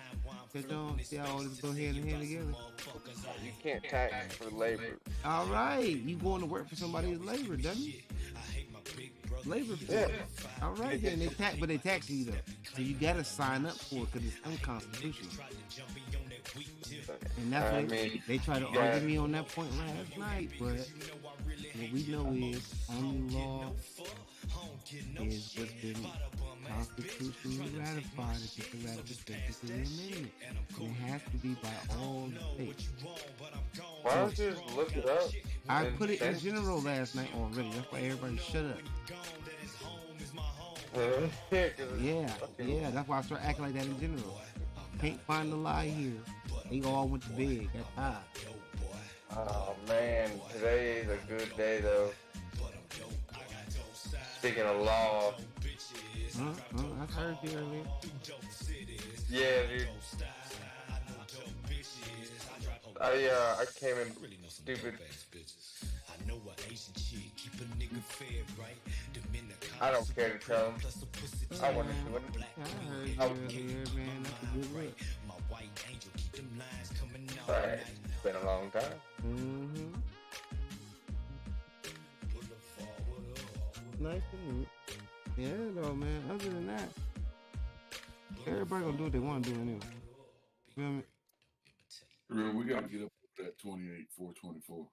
Catch on? See how all this go hand in hand together? You can't tax for labor. All right, you going to work for somebody's labor, doesn't you? Labor for it. All right, then but they tax you though, so you gotta sign up for it because it's unconstitutional. And that's what they try to argue me on that point last night, but what we know is only law is what's been constitutionally ratified if it's a ratification to the amendment. And it has to be by all the states. Why don't you just look it up? I put it in general last night already. That's why everybody shut up. Yeah, that's why I start acting like that in general. Can't find the lie here. They all went to bed. That's high. Oh man, today is a good day though. Speaking of law. I heard you earlier. Yeah, dude. I came in stupid. I don't care to tell him. I want to do it. I heard you earlier, man. That's a good look. Alright, it's been a long time. Mm-hmm. Nice to meet. Yeah, though, man. Other than that, everybody gonna do what they want to do anyway. Feel me? Real, we gotta get up to that 28.424.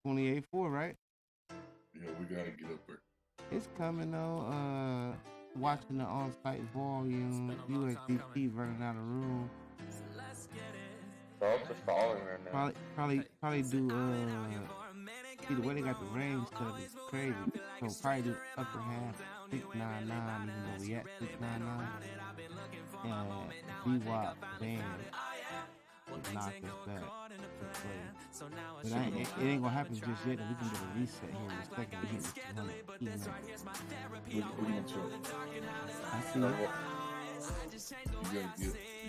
28.4, right? Yeah, we gotta get up there. It's coming though. Watching the on-site volume, USDT running out of room. Dogs are falling right now. Probably do see the way they got the range stuff is crazy. So probably do upper half 699, even though we at 699. And VWAP band would knock us back. But it ain't gonna happen just yet. We can get a reset here in a second. We hit this 200. I see it.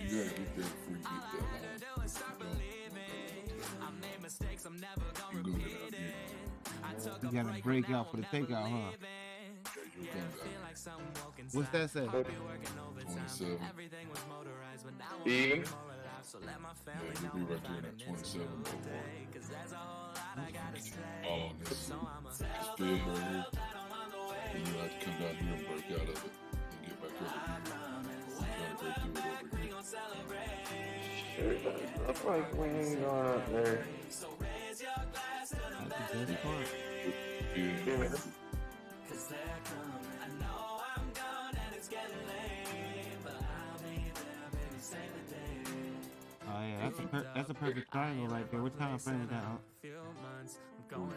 You gotta get there before you get that line. You gotta break out for the takeout, huh? What's that say? 27. Even? Yeah, you'll be right there in that 27 or more. All on this field right here. And you'll have to come down here and break out of it and get back over here. Try to break through it over here. Sure does. Look like we ain't going up there. Yeah. Oh yeah, that's a perfect triangle right there. What time frame is that? I'm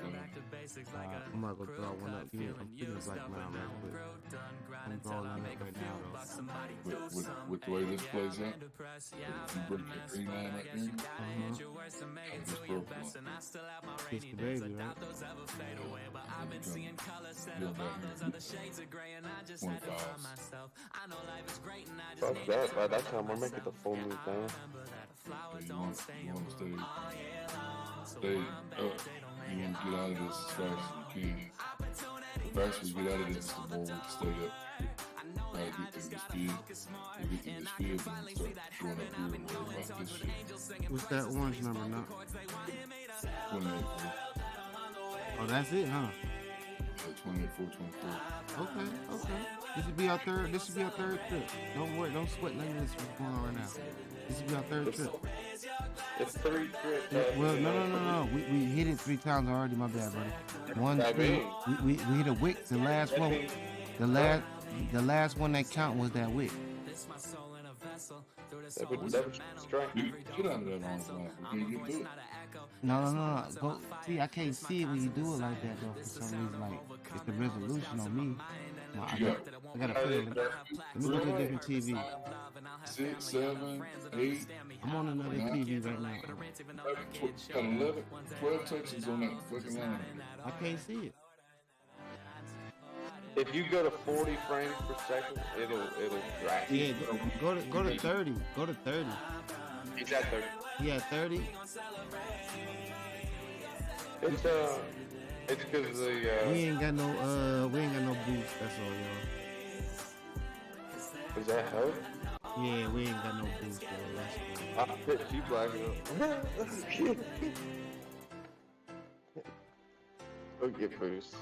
gonna go draw one up here. I'm putting a black man real quick. I'm drawing one up right now though. With the way this plays out, if you break that green line right there, I just broke one. It's the baby, right? Fuck that, by that time we'll make it the full moon thing. You want to stay up. You want to get out of this as fast as you can. The faster you get out of this, the more we can stay up. Try to get through this field. We get through this field and start going up here and worry about this shit. What's that orange number now? 28, Oh, that's it, huh? 28, 4, 24. Okay. This should be our third trip. Don't worry, don't sweat none of this what's going on right now. This should be our third trip. It's 3 trips. Well, no. We hit it 3 times already. My bad, buddy. One, two. We hit a wick. The last one. The last one that count was that wick. Double strike. You get out of that arm's line. We can't get through it. No. Go see. I can't see it when you do it like that though. For some reason, like it's the resolution on me. I gotta put it. Let me go to a different TV. 6, 7, 8. I'm on another TV right now. Got 11, 12 touches on that fucking line. I can't see it. If you go to 40 frames per second, it'll drag. Yeah, go to 30. Go to 30. It's at 30. Yeah, 30. It's because the we ain't got no boost. That's all, y'all. Does that help? Yeah, we ain't got no boost, yo. That's cool. You blacking up. Go get boost.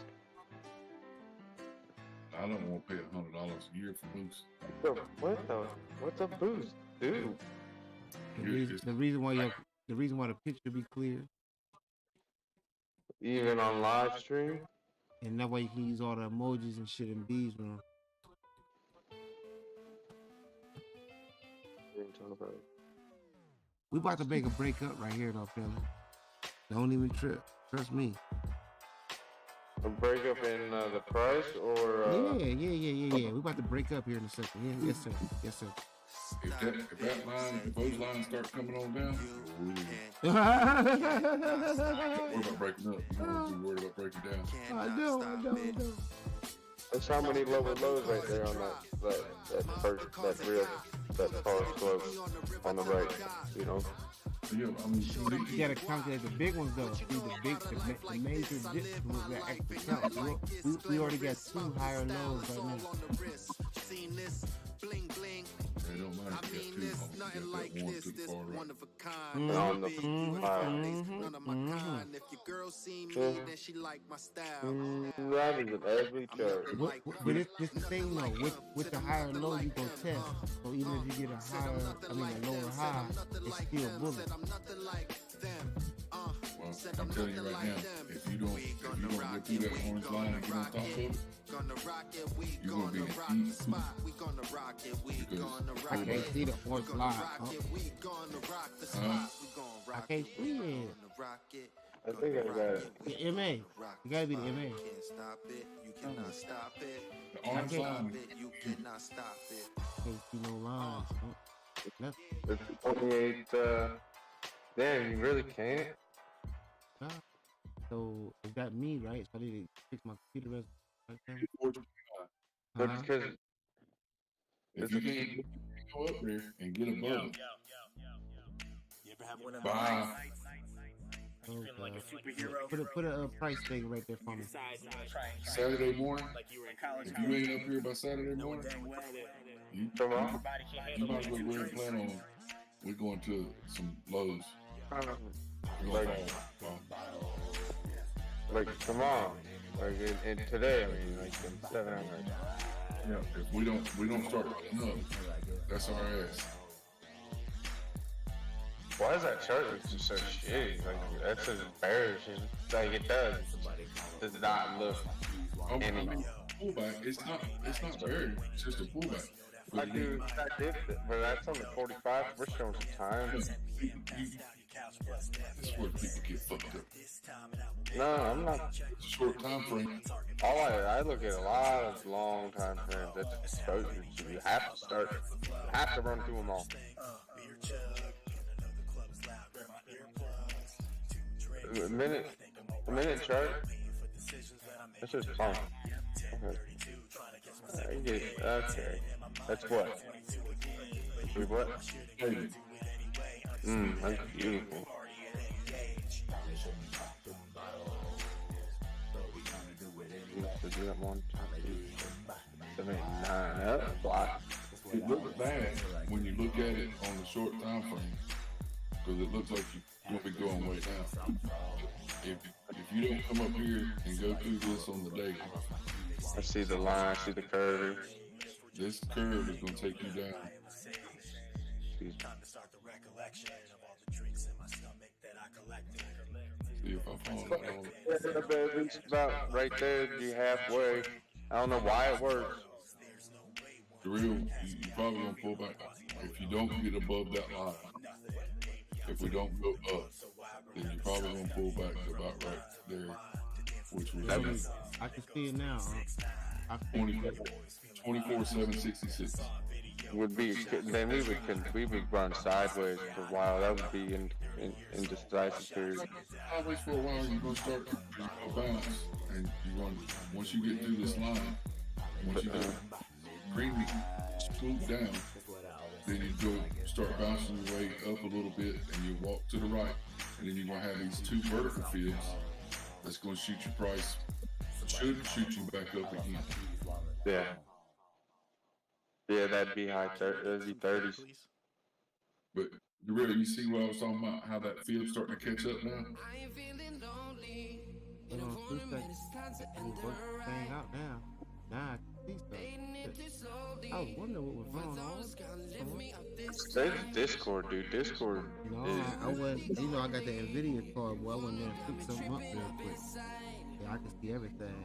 I don't want to pay $100 a year for boost. What's a boost, dude? The reason why the picture be clear. Even on live stream. And that way you can use all the emojis and shit in B's room. We about to make a breakup right here though, fella. Don't even trip. Trust me. A breakup in the price or Yeah. We about to break up here in a second. Yeah, yes sir. If those lines start coming on down, What about breaking up? You don't be worried about breaking down. I do. That's how many lower lows right there on that far slope on the right, you know. Yeah, I mean, you gotta calculate the big ones though. See the major dips was that extra count. We already got 2 higher lows right now. It don't matter if you got 2 on that one to the far right. On the right is every chart. But it's the thing though. With the higher low, you go test. So even if you get a lower high, it's still bullet. Well, I'm telling you right now, if you don't get through that orange line and get on top of it, you're gonna be in deep soup. I can't see the orange line. I can't see it. I think I got it. The MA. You gotta be the MA. The orange line. Can't see no lines. It's 28. Damn, you really can't. So is that me, right? So I need to fix my computer resolution. But because if you can't go up there and get above it, You ever have one of bye. You feeling like a superhero? Put a price tag right there for me. Saturday morning, Like you were in college. if you ain't up here by Saturday morning, you might as well go ahead and plan on we're going to some lows. Like, come on. Like, in today, I mean, like, in 700. Yeah, if we don't start getting up, that's our ass. Why is that chart just so shitty? Like, that's just embarrassing. Like, it does not look any. Pullback, it's not very, it's just a pullback. I do, but that's on the 45. We're showing some time. That's where people get fucked up. No, I'm not. It's a short time frame. I look at a lot of long time frames. That's exposure. So you have to run through them all. A minute chart. That's just fine. Okay. Okay. That's what? What? That's beautiful. So do that 1, 2, 3, 7, 8, 9 up. Block. It looks bad when you look at it on the short time frame because it looks like you're going to be going way down. If you don't come up here and go through this on the day, I see the line, I see the curve. This curve is going to take you down. See if I follow it all. It's about right there, be halfway. I don't know why it works. The real, you're probably going to pull back. If you don't get above that line, if we don't go up, then you're probably going to pull back to about right there, which was I can see it now. 24/7/66 would be. Then we would run sideways for a while. That would be in indecisive period. Sideways for a while, you're gonna start to bounce, and once you get through this line, once you get green scoop down, then you go start bouncing your way up a little bit, and you walk to the right, and then you're gonna have these 2 vertical fields that's gonna shoot your price. Should shoot you back up again. Yeah, that'd be that'd be 30s. But you see what I was talking about? How that field's starting to catch up now? Thing out now. Now I can see stuff. I was wondering what was going on. There's Discord, dude. Discord. No, I wasn't. You know, I got the NVIDIA card, boy. I went there and picked something up real quick. Yeah, I can see everything.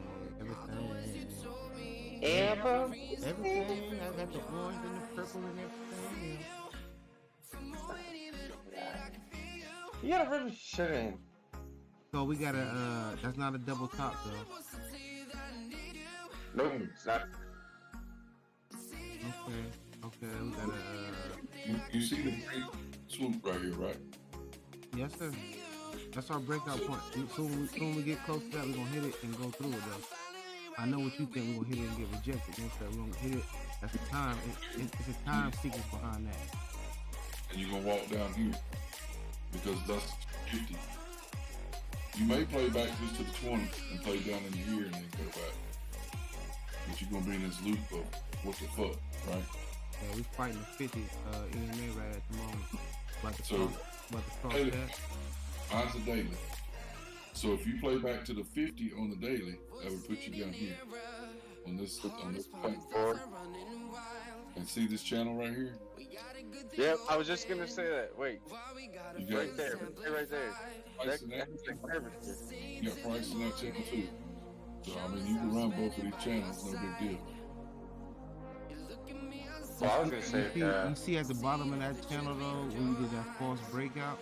Yeah, bro. Everything. I got the orange and the purple and everything. You gotta rip this shit in. So we gotta, that's not a double top though. Nope, it's not. Okay, we gotta, You see the break swoop right here, right? Yes, sir. That's our breakout point. Soon we get close to that, we're gonna hit it and go through it though. I know what you think, we're gonna hit it and get rejected. Instead, we're gonna hit it. That's the time. It's a time sequence behind that. And you're gonna walk down here because that's 50. You may play back just to the 20 and play down in here and then go back. But you're gonna be in this loop of what the fuck, right? Yeah, we're fighting the 50 EMA right at the moment. About to cross daily, that. mine's a daily. So if you play back to the 50 on the daily, that would put you down here on this platform. And see this channel right here? Yep, I was just gonna say that. Wait, right there, right there. You got price in that channel too. So I mean, you can run both of these channels, no big deal. Well, I was gonna say, you see at the bottom of that channel though, when you did that false breakout,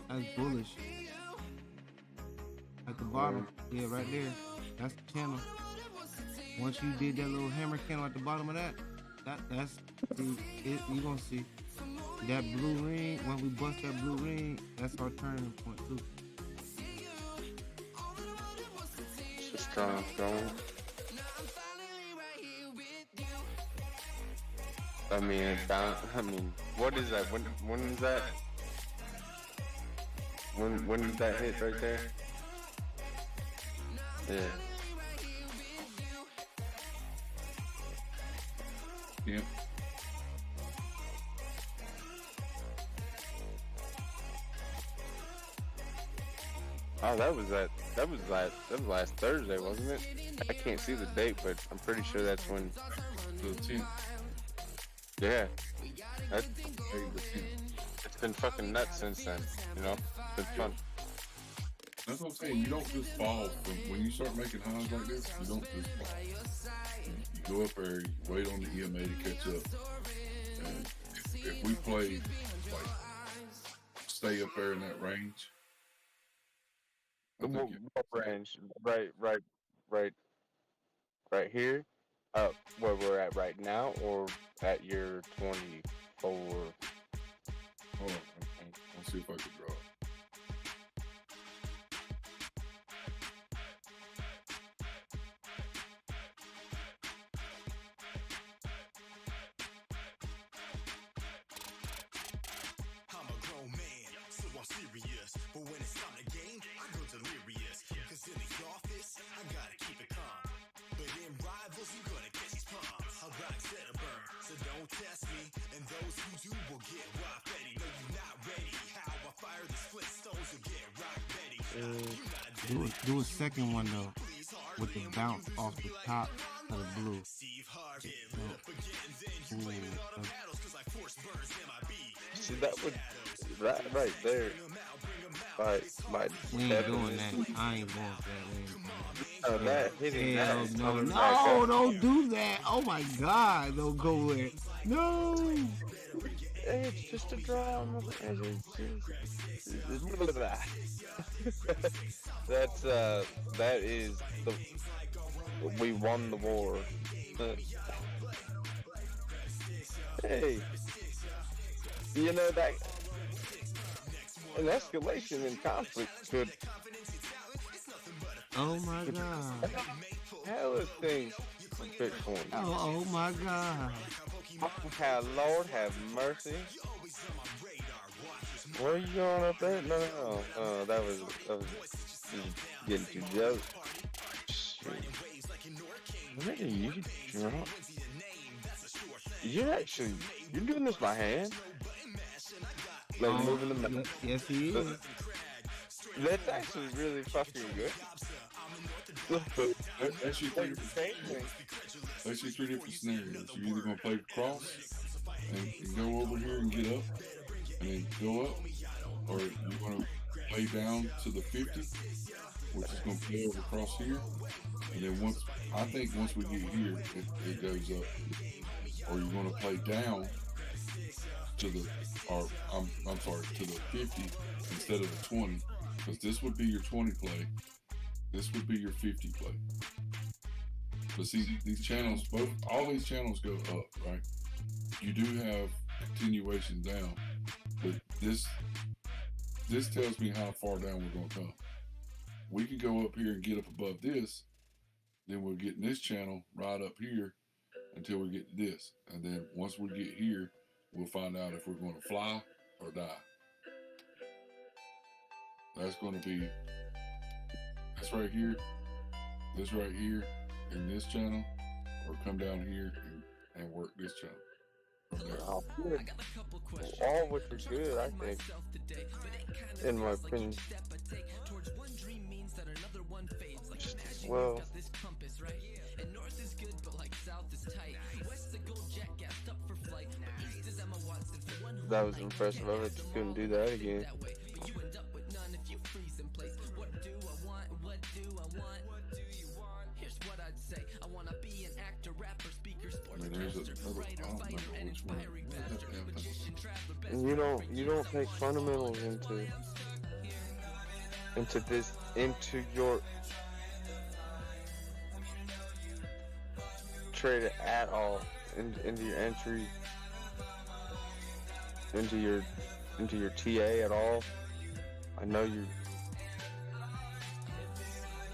that's bullish. At the bottom, yeah, right there, that's the channel. Once you did that little hammer candle at the bottom of that's it. You gonna see that blue ring. When we bust that blue ring, that's our turning point too. Just going. I mean, what is that? When is that? When did that hit right there? Yeah. Yeah. Oh, that was last Thursday, wasn't it? I can't see the date, but I'm pretty sure that's when. The 10th. Yeah. It's been fucking nuts since then. You know, it's been fun. That's what I'm saying. You don't just fall when you start making highs like this. You don't just fall. You go up there, you wait on the EMA to catch up. And if we play, like, stay up there in that range. What range? Right here. Where we're at right now, or at your 24. Hold on. I'll see if I can draw it. I'm a grown man, so I'm serious. But when it's time to game, I go delirious. Cause in the office, I gotta keep it calm. But in rivals, you gonna catch these palms. I rock set a burn, so don't test me. And those who do will get rock ready. No, you're not ready. How I fire the split stones will get rock ready. Do a second one though, with the bounce off the top of the blue. See, that right there. We ain't doing that. I ain't going for that. That hitting Hell that. no, no, don't do that. Oh my God, don't go there. No. It's just a draw. That is we won the war. Hey, you know that an escalation in conflict could. Oh my God. Hell of things for Bitcoin. Oh my God. Lord have mercy. Where are you going up there? No. That was getting too jealous. What are you drunk? You're doing this by hand? Like moving the mouse? Yes, he is. That's actually really fucking good. That's your three different scenarios. You're either going to play cross and go over here and get up and then go up, or you're going to play down to the 50, which is going to play over across here, and then once we get here, it goes up, or you're going to play down to the, to the 50 instead of the 20, because this would be your 20 play, this would be your 50 play. But see, these channels, all these channels go up, right? You do have continuation down, but this tells me how far down we're going to come. We can go up here and get up above this, then we'll get in this channel right up here until we get to this. And then once we get here, we'll find out if we're going to fly or die. That's going to be this right here in this channel, or come down here and work this channel. All which is good, I think, in my opinion. Well, that was impressive. I bet you couldn't do that again. You don't take fundamentals into your trade at all, into your entry, into your TA at all. I know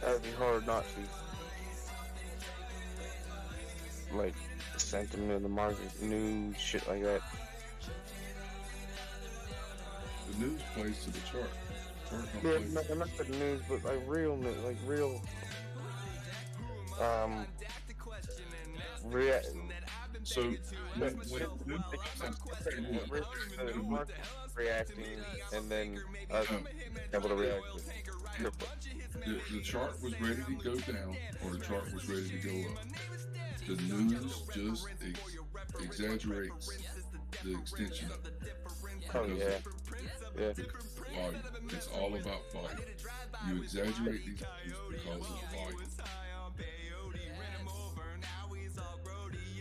that'd be hard not to. Like sentiment of the market, news, shit like that. The news plays to the chart. Yeah, not the news, but like real news, like real So when the market reacting and then us able to react with the chart was ready to go down or the chart was ready to go up. The news just exaggerates the extension of it. Oh yeah. Volume. It's all about volume. You exaggerate these things because of volume.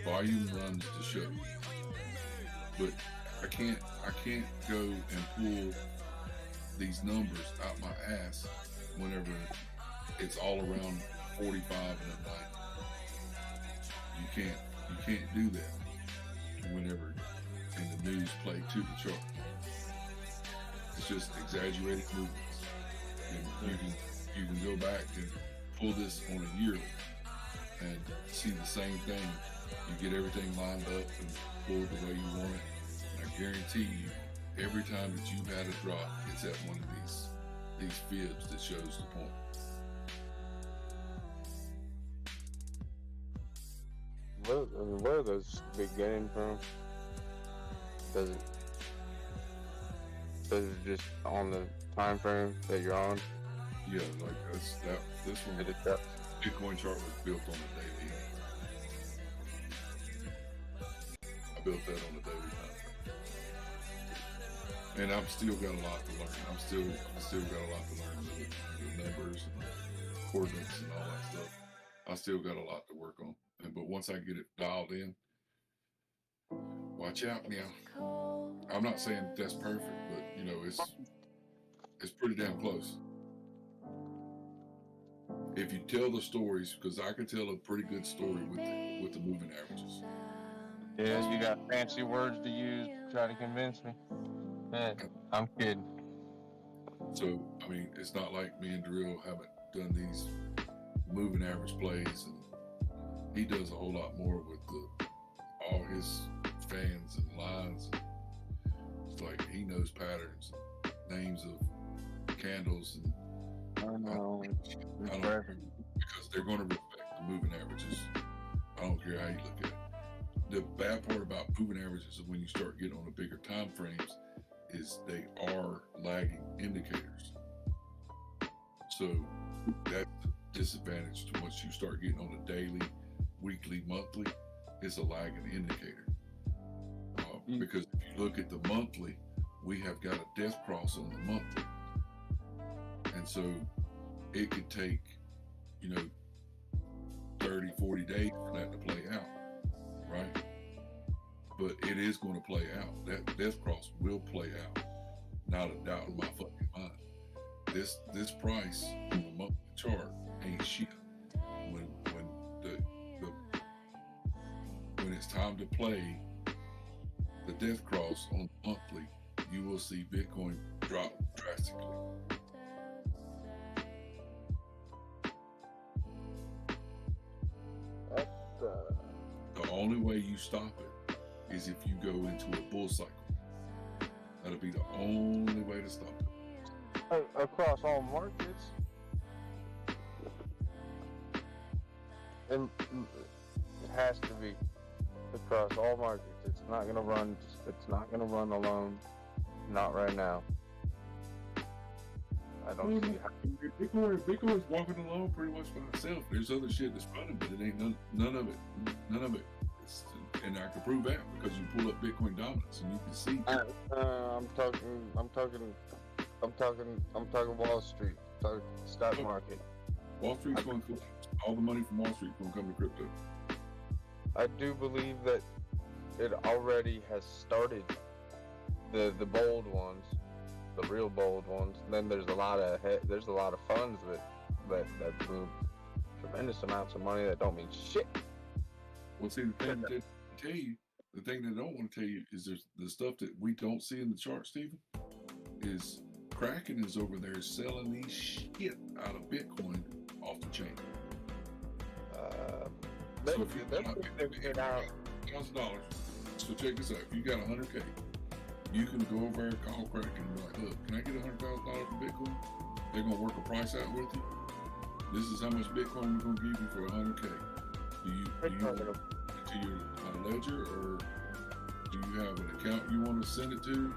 Volume runs the show. But I can't go and pull these numbers out my ass whenever it's all around 45 and at night. You can't do that whenever in the news play to the chart. It's just exaggerated movements. And you can go back and pull this on a yearly and see the same thing. You get everything lined up and pulled the way you want it. And I guarantee you, every time that you've had a drop, it's at one of these fibs that shows the point. Where are those beginning from? Does it just on the time frame that you're on? Yeah, like this one. Bitcoin chart was built on a daily. I built that on a daily time frame. And I've still got a lot to learn. I'm still got a lot to learn the numbers and coordinates and all that stuff. I still got a lot to work on. But once I get it dialed in, watch out now. I'm not saying that's perfect, but you know, it's pretty damn close. If you tell the stories, because I can tell a pretty good story with the moving averages. Yeah, you got fancy words to use to try to convince me. Man, I'm kidding. So, I mean, it's not like me and Drill haven't done these moving average plays, and he does a whole lot more with all his fans and lines. It's like he knows patterns, and names of candles, and I know. Because they're going to respect the moving averages. I don't care how you look at it. The bad part about moving averages is when you start getting on the bigger time frames is they are lagging indicators. So that's the disadvantage to once you start getting on a daily, weekly, monthly, it's a lagging indicator. Because if you look at the monthly, we have got a death cross on the monthly. And so it could take, 30, 40 days for that to play out, right? But it is going to play out. That death cross will play out. Not a doubt in my fucking mind. This price on the monthly chart ain't shit. When it's time to play the death cross on the monthly, you will see Bitcoin drop drastically. The only way you stop it is if you go into a bull cycle. That'll be the only way to stop it. Across all markets. And it has to be across all markets. It's not gonna run. It's not gonna run alone. Not right now. I don't see how. Bitcoin's walking along pretty much by itself. There's other shit that's running, but it ain't none of it. And I can prove that because you pull up Bitcoin dominance and you can see. I'm talking Wall Street. I'm talking stock market. Wall Street's going to collapse. All the money from Wall Street going to come to crypto. I do believe that it already has started. The bold ones, the real bold ones. And then there's a lot of funds that move tremendous amounts of money that don't mean shit. Well, see, the thing that they tell you, the thing they don't want to tell you is there's the stuff that we don't see in the chart, Stephen, is Kraken is over there selling these shit out of Bitcoin off the chain. So if you got $1,000, so check this out. If you got $100K, you can go over there, call Kraken and be like, look, can I get $100,000 for Bitcoin? They're going to work a price out with you. This is how much Bitcoin we're going to give you for $100K. Do you want to to your ledger, or do you have an account you want to send it to?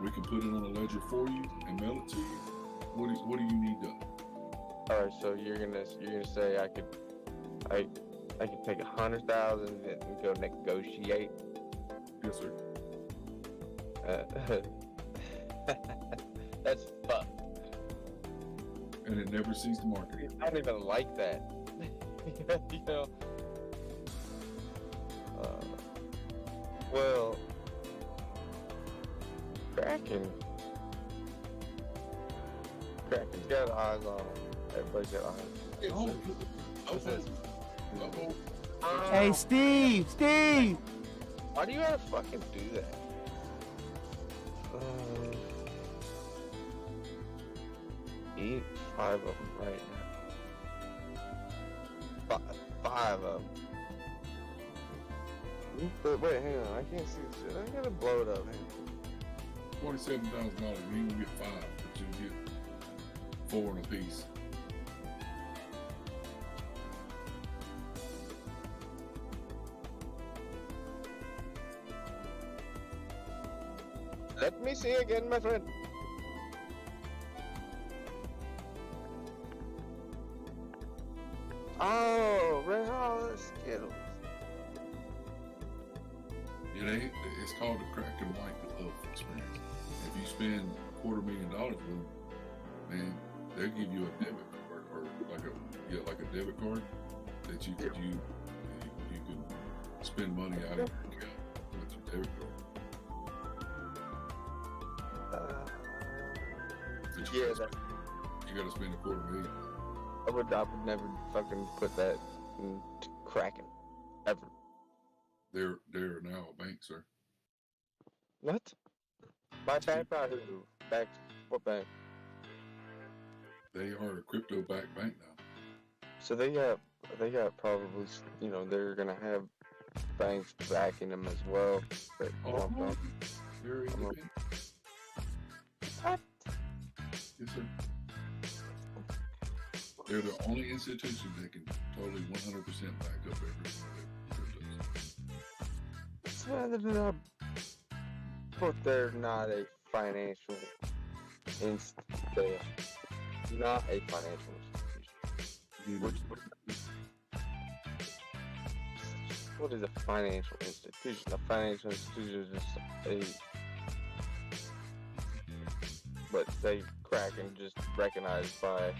We can put it on a ledger for you and mail it to you. What do you need done? All right, so you're gonna say I could take 100,000 and go negotiate. Yes, sir. That's fucked. And it never sees the market. I don't even like that. You know. Well, Kraken's got eyes on him. Everybody's got eyes. Hey, Steve! Why do you gotta fucking do that? Eat 5 of them right now. 5 of them. But wait, hang on. I can't see this shit. I gotta blow it up. $47,000. You can get 5, but you get 4 in a piece. Let me see again, my friend. Oh, Red Hot Skittles. It's called the Kraken White Glove experience. If you spend $250,000 with them, man, they'll give you a debit card, or like a debit card that you can spend money out of your account with your debit card. You gotta spend $250,000. I would never fucking put that in Kraken, ever. They're now a bank, sir. What? My bank by who? Back? What bank? They are a crypto-backed bank now. So they got probably, they're gonna have banks backing them as well. But, They're independent. What? Yes, sir. They're the only institution that can totally 100% back up everything. But they're not a financial institution. Not a financial institution. What is a financial institution? A financial institution is just but say Kraken just recognized by.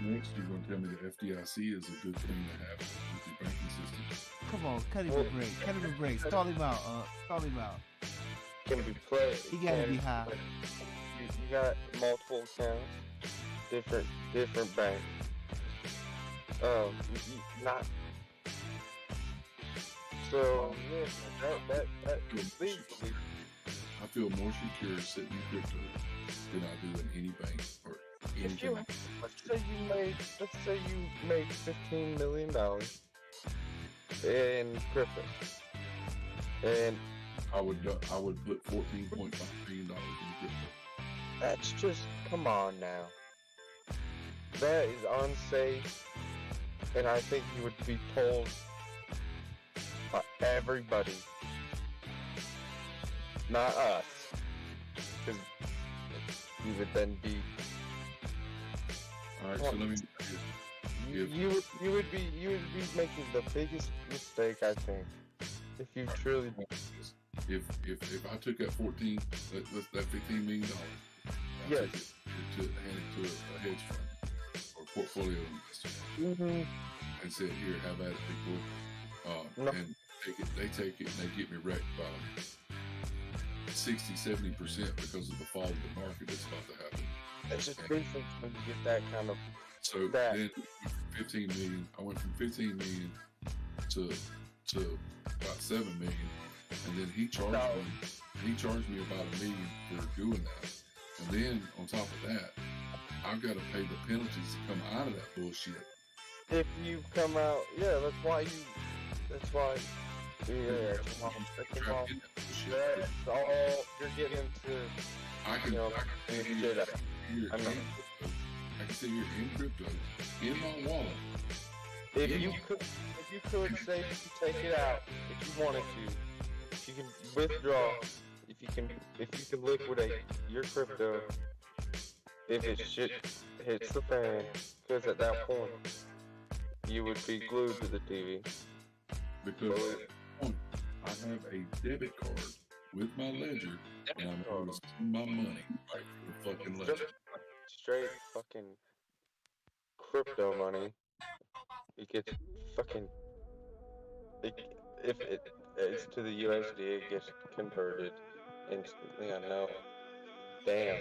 Next, you're going to tell me the FDIC is a good thing to have with your banking system. Come on, cut him a break. Stall him out. Can be played. He gotta be high. You got multiple accounts, different banks. Not. So that I feel more secure sitting in crypto than I do in any bank or anything. Let's say you made $15 million in crypto, and I would put $14.5 million in crypto. That's just, come on now. That is unsafe, and I think you would be told by everybody, not us, because you would then be. All right, so let me. You would be making the biggest mistake, I think, if you truly. If I took that that $15 million, yes, hand it to a hedge fund or portfolio investor, and said, "Here, have at it, people," and they take it and they get me wrecked by 60-70% because of the fall of the market that's about to happen. It's just different when you get that kind of. So then, 15 million. I went from 15 million to about 7 million, and then he charged me about $1 million for doing that. And then on top of that, I've got to pay the penalties that come out of that bullshit. If you come out, that's why. That's all you're getting into. I can sit here in crypto, in my wallet, If you could safely take it out if you wanted to, if you can withdraw, if you can liquidate your crypto, if it shit hits the fan, because at that point you would be glued to the TV. Because I have a debit card with my ledger, and I'm going to spend my money right for the fucking ledger. Straight fucking crypto money. It gets fucking. If it's to the USD, it gets converted instantly. I know. Damn.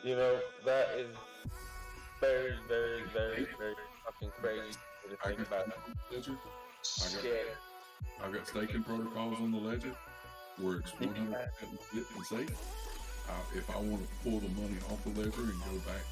You know, that is very, very, very, very fucking crazy to think about. Ledger. Shit. I got staking protocols on the ledger where it's 100% legit and safe. If I want to pull the money off the ledger and go back